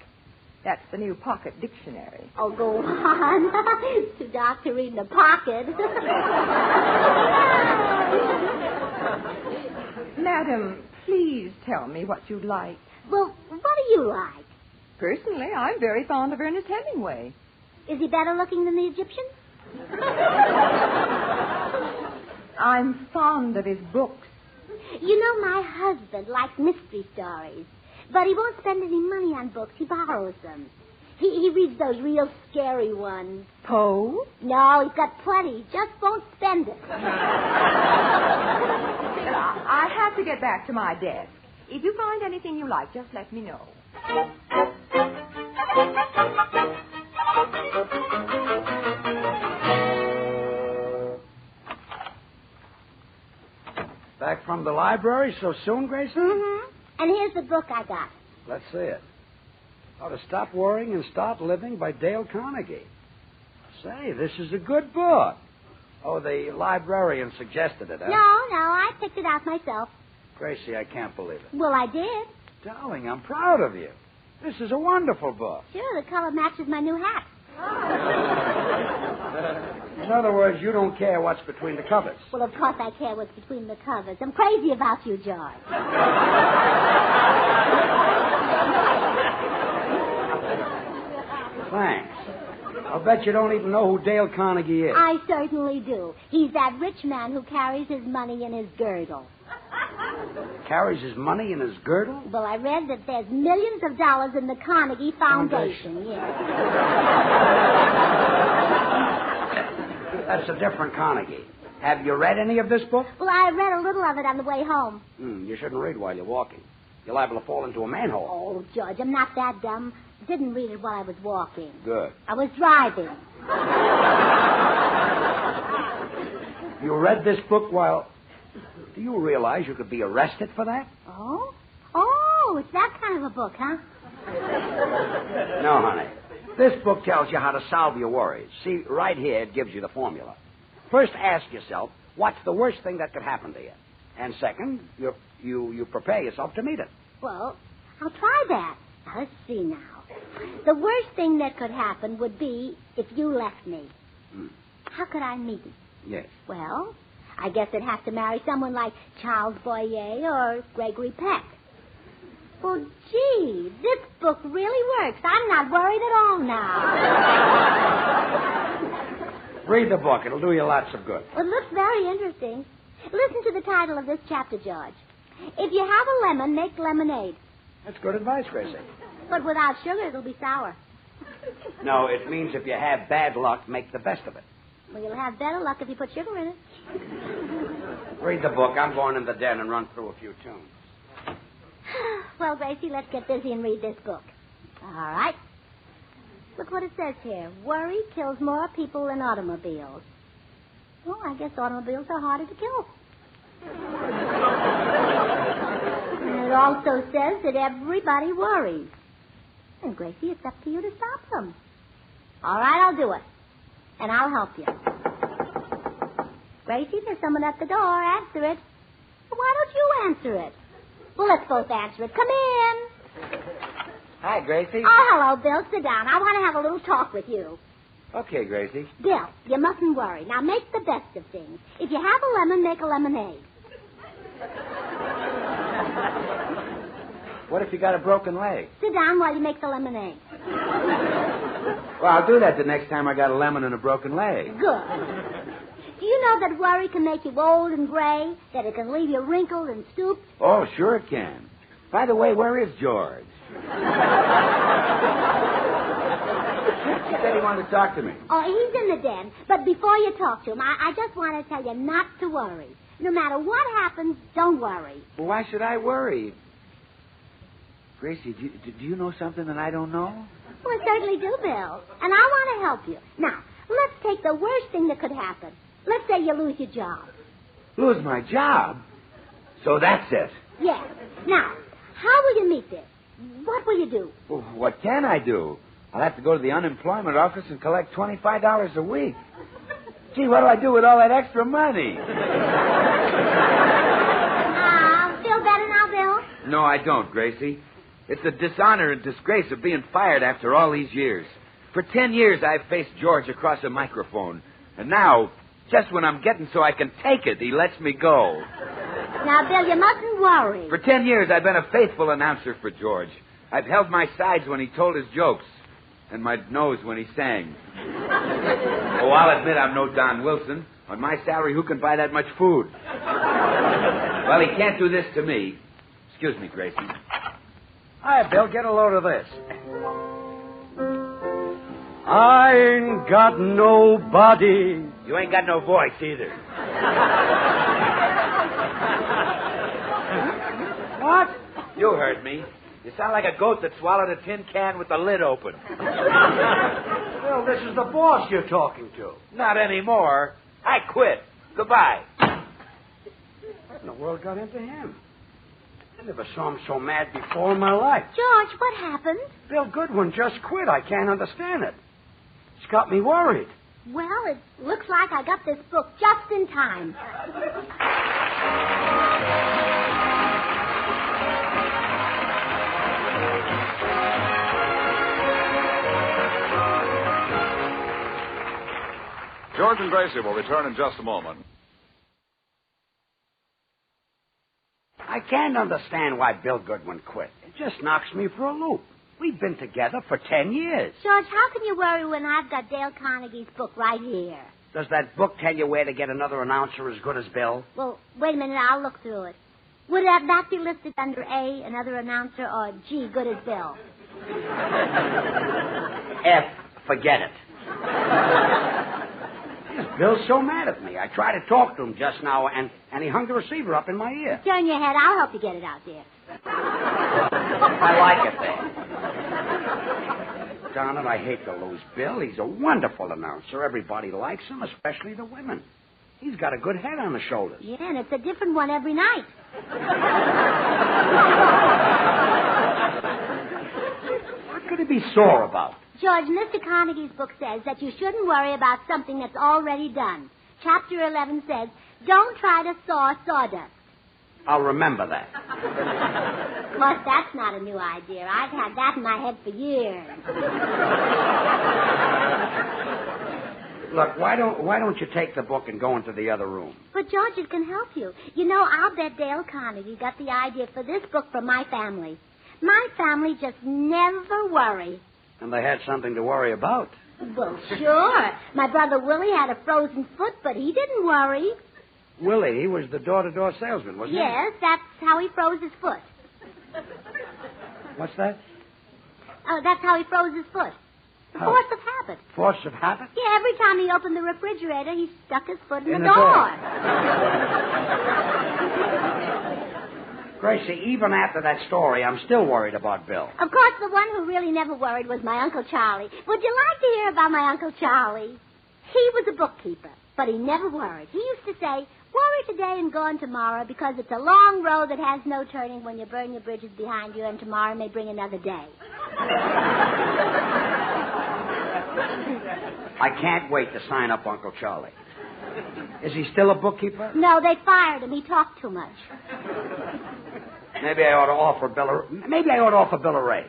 That's the new pocket dictionary. Oh, go on. It's too dark to read in the pocket. Madam, please tell me what you'd like. Well, what do you like? Personally, I'm very fond of Ernest Hemingway. Is he better looking than the Egyptian? I'm fond of his books. You know, my husband likes mystery stories, but he won't spend any money on books. He borrows them. He reads those real scary ones. Poe? No, he's got plenty. He just won't spend it. I have to get back to my desk. If you find anything you like, just let me know. Back from the library so soon, Gracie? Mm-hmm. And here's the book I got. Let's see it. How to Stop Worrying and Start Living by Dale Carnegie. Say, this is a good book. Oh, the librarian suggested it, huh? No, I picked it out myself. Gracie, I can't believe it. Well, I did. Darling, I'm proud of you. This is a wonderful book. Sure, the color matches my new hat. In other words, you don't care what's between the covers. Well, of course I care what's between the covers. I'm crazy about you, George. Thanks. I'll bet you don't even know who Dale Carnegie is. I certainly do. He's that rich man who carries his money in his girdle. Carries his money in his girdle? Well, I read that there's millions of dollars in the Carnegie Foundation. Yes. That's a different Carnegie. Have you read any of this book? Well, I read a little of it on the way home. You shouldn't read while you're walking. You're liable to fall into a manhole. Oh, George, I'm not that dumb. I didn't read it while I was walking. Good. I was driving. You read this book while... Do you realize you could be arrested for that? Oh? Oh, it's that kind of a book, huh? No, honey. This book tells you how to solve your worries. See, right here it gives you the First, ask yourself, what's the worst thing that could happen to you? And second, you prepare yourself to meet it. Well, I'll try that. Now, let's see now. The worst thing that could happen would be if you left me. How could I meet it? Yes. Well, I guess I'd have to marry someone like Charles Boyer or Gregory Peck. Well, gee, this book really works. I'm not worried at all now. Read the book. It'll do you lots of good. Well, it looks very interesting. Listen to the title of this chapter, George. If you have a lemon, make lemonade. That's good advice, Gracie. But without sugar, it'll be sour. No, it means if you have bad luck, make the best of it. Well, you'll have better luck if you put sugar in it. Read the book. I'm going in the den and run through a few tunes. Well, Gracie, let's get busy and read this book. All right. Look what it says here. Worry kills more people than automobiles. Well, I guess automobiles are harder to kill. And it also says that everybody worries. And, Gracie, it's up to you to stop them. All right, I'll do it. And I'll help you. Gracie, there's someone at the door. Answer it. Well, why don't you answer it? Well, let's both answer it. Come in. Hi, Gracie. Oh, hello, Bill. Sit down. I want to have a little talk with you. Okay, Gracie. Bill, you mustn't worry. Now, make the best of things. If you have a lemon, make a lemonade. What if you got a broken leg? Sit down while you make the lemonade. Well, I'll do that the next time I got a lemon and a broken leg. Good. Do you know that worry can make you old and gray? That it can leave you wrinkled and stooped? Oh, sure it can. By the way, where is George? He said he wanted to talk to me. Oh, he's in the den. But before you talk to him, I just want to tell you not to worry. No matter what happens, don't worry. Well, why should I worry? Gracie, do you know something that I don't know? Well, I certainly do, Bill. And I want to help you. Now, let's take the worst thing that could happen. Let's say you lose your job. Lose my job? So that's it. Yes. Now, how will you meet this? What will you do? Well, what can I do? I'll have to go to the unemployment office and collect $25 a week. Gee, what do I do with all that extra money? Feel better now, Bill? No, I don't, Gracie. It's the dishonor and disgrace of being fired after all these years. For 10 years, I've faced George across a microphone. And now, just when I'm getting so I can take it, he lets me go. Now, Bill, you mustn't worry. For 10 years, I've been a faithful announcer for George. I've held my sides when he told his jokes and my nose when he sang. Oh, I'll admit I'm no Don Wilson. On my salary, who can buy that much food? Well, he can't do this to me. Excuse me, Gracie. Hi, Bill. Get a load of this. I ain't got nobody. You ain't got no voice either. What? You heard me. You sound like a goat that swallowed a tin can with the lid open. Bill, this is the boss you're talking to. Not anymore. I quit. Goodbye. What in the world got into him? I never saw him so mad before in my life. George, what happened? Bill Goodwin just quit. I can't understand it. It's got me worried. Well, it looks like I got this book just in time. George and Gracie will return in just a moment. I can't understand why Bill Goodwin quit. It just knocks me for a loop. We've been together for 10 years. George, how can you worry when I've got Dale Carnegie's book right here? Does that book tell you where to get another announcer as good as Bill? Well, wait a minute. I'll look through it. Would that be listed under A, another announcer, or G, good as Bill? F, forget it. Bill's so mad at me. I tried to talk to him just now, and he hung the receiver up in my ear. Turn your head. I'll help you get it out there. I like it there. Darn it, I hate to lose Bill. He's a wonderful announcer. Everybody likes him, especially the women. He's got a good head on his shoulders. Yeah, and it's a different one every night. What could he be sore about? George, Mr. Carnegie's book says that you shouldn't worry about something that's already done. Chapter 11 says, don't try to saw sawdust. I'll remember that. Of course, that's not a new idea. I've had that in my head for years. Look, why don't you take the book and go into the other room? But, George, it can help you. You know, I'll bet Dale Carnegie got the idea for this book from my family. My family just never worry. And they had something to worry about. Well, sure. My brother Willie had a frozen foot, but he didn't worry. Willie, he was the door-to-door salesman, wasn't he? Yes, that's how he froze his foot. What's that? Oh, that's how he froze his foot. The How? force of habit. Force of habit? Yeah, every time he opened the refrigerator, he stuck his foot in the the door. Gracie, even after that story, I'm still worried about Bill. Of course, the one who really never worried was my Uncle Charlie. Would you like to hear about my Uncle Charlie? He was a bookkeeper, but he never worried. He used to say, worry today and gone tomorrow because it's a long road that has no turning when you burn your bridges behind you and tomorrow may bring another day. I can't wait to sign up Uncle Charlie. Is he still a bookkeeper? No, they fired him. He talked too much. Maybe I ought to offer Bill a raise.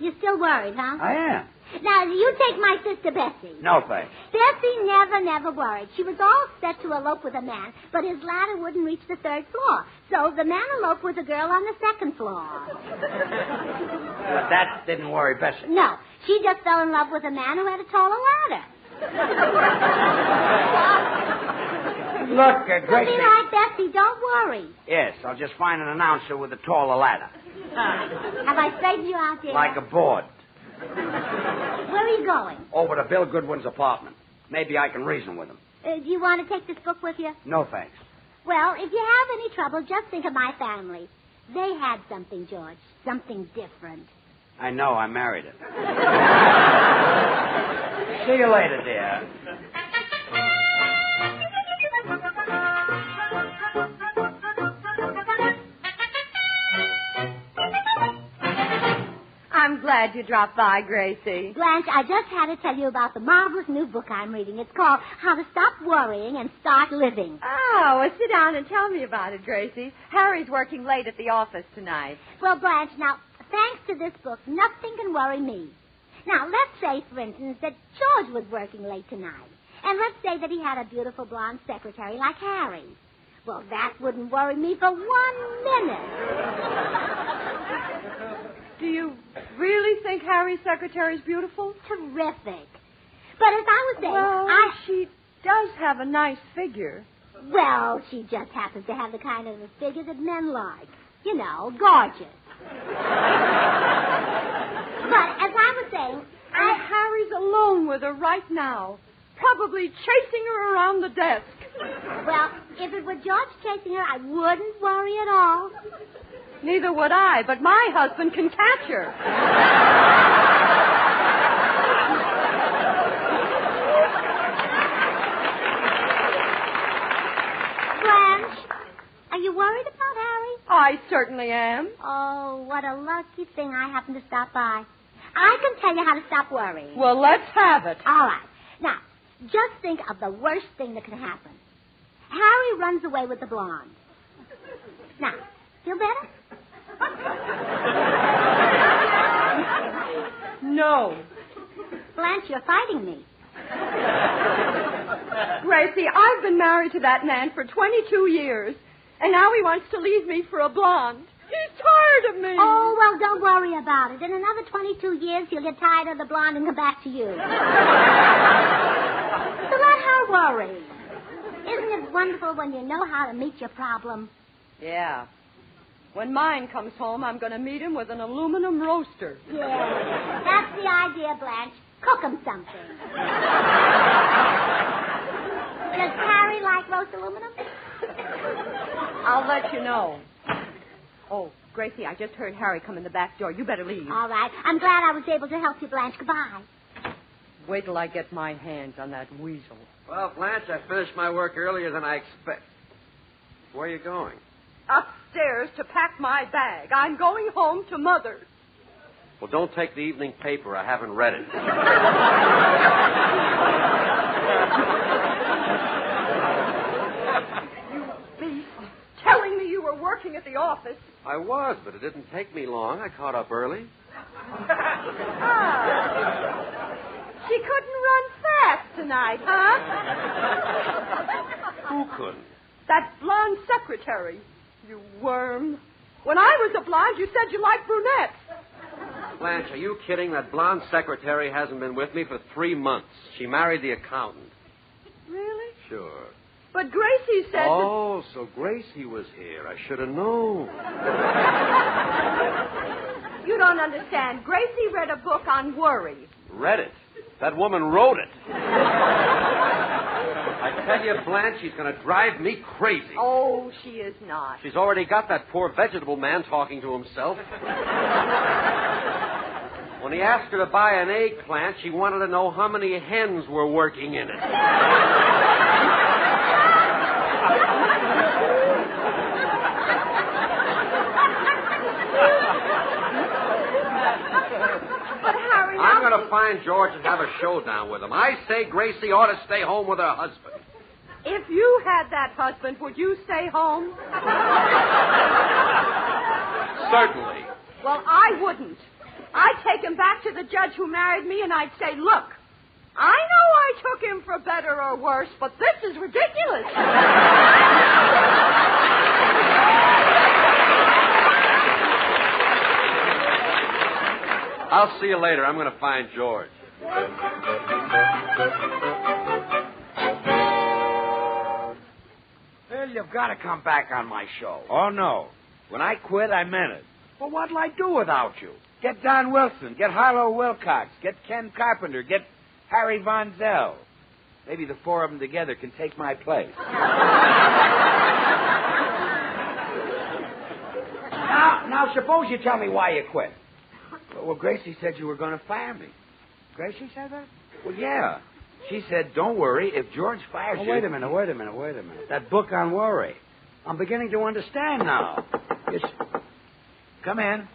You're still worried, huh? I am. Now, you take my sister Bessie. No, thanks. Bessie never worried. She was all set to elope with a man, but his ladder wouldn't reach the 3rd floor. So the man eloped with a girl on the 2nd floor. But that didn't worry Bessie. No, she just fell in love with a man who had a taller ladder. Look, But Gracie. be like Bessie, don't worry. Yes, I'll just find an announcer with a taller ladder. Have I straightened you out, dear? Like a board. Where are you going? Over to Bill Goodwin's apartment. Maybe I can reason with him. Do you want to take this book with you? No, thanks. Well, if you have any trouble, just think of my family. They had something, George. Something different. I know, I married it. See you later, dear. I'm glad you dropped by, Gracie. Blanche, I just had to tell you about the marvelous new book I'm reading. It's called How to Stop Worrying and Start Living. Oh, well, sit down and tell me about it, Gracie. Harry's working late at the office tonight. Well, Blanche, now, thanks to this book, nothing can worry me. Now, let's say, for instance, that George was working late tonight. And let's say that he had a beautiful blonde secretary like Harry. Well, that wouldn't worry me for 1 minute. Do you really think Harry's secretary's beautiful? Terrific. But as I was saying, she does have a nice figure. Well, she just happens to have the kind of a figure that men like. You know, gorgeous. But as I was saying, Harry's alone with her right now, probably chasing her around the desk. Well, if it were George chasing her, I wouldn't worry at all. Neither would I, but my husband can catch her. Blanche, are you worried about Harry? I certainly am. Oh, what a lucky thing I happened to stop by. I can tell you how to stop worrying. Well, let's have it. All right. Now, just think of the worst thing that can happen. Harry runs away with the blonde. Now, feel better? No. Blanche, you're fighting me. Gracie, I've been married to that man for 22 years, and now he wants to leave me for a blonde. He's tired of me. Oh, well, don't worry about it. In another 22 years, he'll get tired of the blonde and come back to you. So let her worry. Isn't it wonderful when you know how to meet your problem? Yeah. When mine comes home, I'm going to meet him with an aluminum roaster. Yeah, that's the idea, Blanche. Cook him something. Does Harry like roast aluminum? I'll let you know. Oh, Gracie, I just heard Harry come in the back door. You better leave. All right. I'm glad I was able to help you, Blanche. Goodbye. Wait till I get my hands on that weasel. Well, Blanche, I finished my work earlier than I expect. Where are you going? Upstairs to pack my bag. I'm going home to Mother. Well, don't take the evening paper. I haven't read it. You beast. Telling me you were working at the office. I was, but it didn't take me long. I caught up early. She couldn't run fast tonight, huh? Who couldn't? That blonde secretary. You worm. When I was a blonde, you said you liked brunettes. Blanche, are you kidding? That blonde secretary hasn't been with me for 3 months. She married the accountant. Really? Sure. But Gracie said... Oh, so Gracie was here. I should have known. You don't understand. Gracie read a book on worry. Read it. That woman wrote it. I tell you, Blanche, she's going to drive me crazy. Oh, she is not. She's already got that poor vegetable man talking to himself. When he asked her to buy an eggplant, she wanted to know how many hens were working in it. I'm going to find George and have a showdown with him. I say Gracie ought to stay home with her husband. If you had that husband, would you stay home? Certainly. Well, I wouldn't. I'd take him back to the judge who married me, and I'd say, look, I know I took him for better or worse, but this is ridiculous. I'll see you later. I'm going to find George. Well, you've got to come back on my show. Oh, no. When I quit, I meant it. Well, what'll I do without you? Get Don Wilson, get Harlow Wilcox, get Ken Carpenter, get Harry Von Zell. Maybe the four of them together can take my place. Now, suppose you tell me why you quit. Well, Gracie said you were going to fire me. Gracie said that? Well, yeah. She said, don't worry, if George fires you... Wait a minute. That book on worry. I'm beginning to understand now. Come in.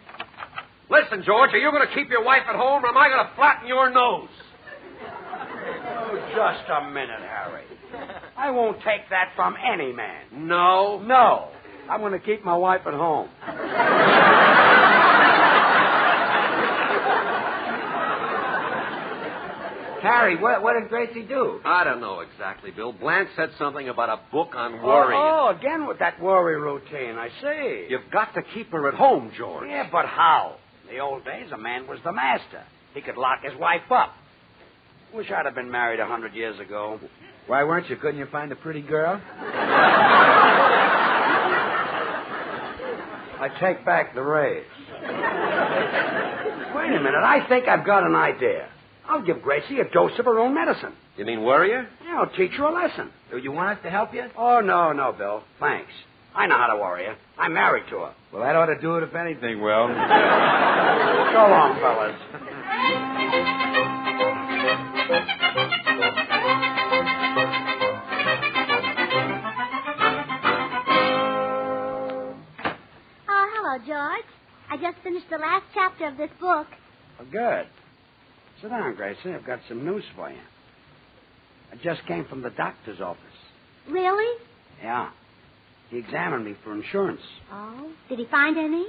Listen, George, are you going to keep your wife at home, or am I going to flatten your nose? Oh, just a minute, Harry. I won't take that from any man. No? No. I'm going to keep my wife at home. Harry, what did Gracie do? I don't know exactly, Bill. Blanche said something about a book on worry. Oh, again with that worry routine, I see. You've got to keep her at home, George. Yeah, but how? In the old days, a man was the master. He could lock his wife up. Wish I'd have been married 100 years ago. Why weren't you? Couldn't you find a pretty girl? I take back the raise. Wait a minute. I think I've got an idea. I'll give Gracie a dose of her own medicine. You mean worry her? Yeah, I'll teach her a lesson. Do you want us to help you? Oh, no, Bill. Thanks. I know how to worry her. I'm married to her. Well, that ought to do it if anything will. So long, fellas. Oh, hello, George. I just finished the last chapter of this book. Oh, good. Sit down, Gracie. I've got some news for you. I just came from the doctor's office. Really? Yeah. He examined me for insurance. Oh, did he find any?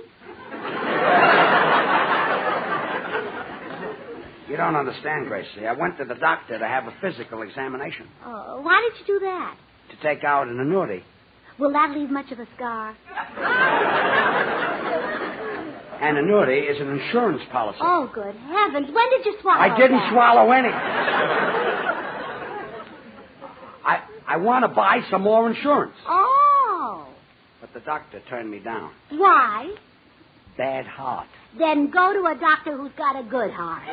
You don't understand, Gracie. I went to the doctor to have a physical examination. Oh, why did you do that? To take out an annuity. Will that leave much of a scar? An annuity is an insurance policy. Oh, good heavens. When did you swallow I didn't that? swallow any. I want to buy some more insurance. Oh. But the doctor turned me down. Why? Bad heart. Then go to a doctor who's got a good heart.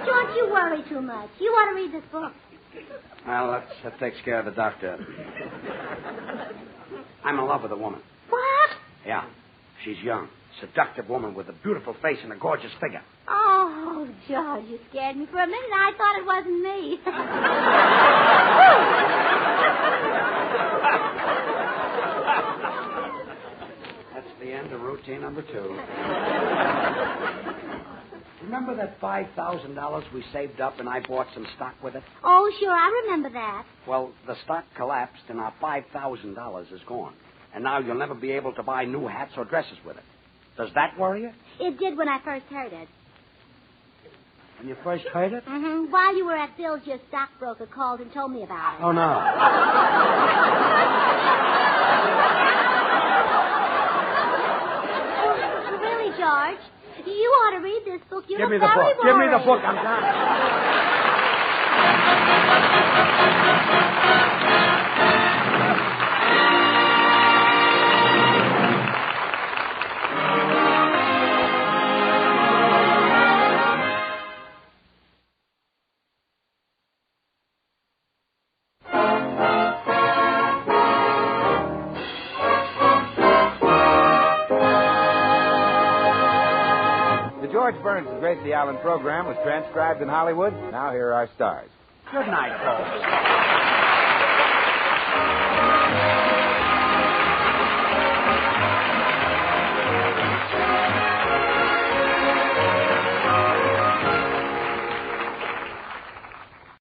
Don't you worry too much. You ought to read this book. Well, that takes care of the doctor. I'm in love with a woman. What? Yeah. She's young. Seductive woman with a beautiful face and a gorgeous figure. Oh, George, you scared me for a minute. I thought it wasn't me. That's the end of routine number 2. Remember that $5,000 we saved up and I bought some stock with it? Oh, sure, I remember that. Well, the stock collapsed and our $5,000 is gone. And now you'll never be able to buy new hats or dresses with it. Does that worry you? It did when I first heard it. When you first heard it? Mm-hmm. While you were at Bill's, your stockbroker called and told me about it. Oh, no. Oh, really, George? You ought to read this book. You Give me look the very book. Give me the worried. book. I'm done. George Burns' Gracie Allen program was transcribed in Hollywood. Now here are our stars. Good night, folks.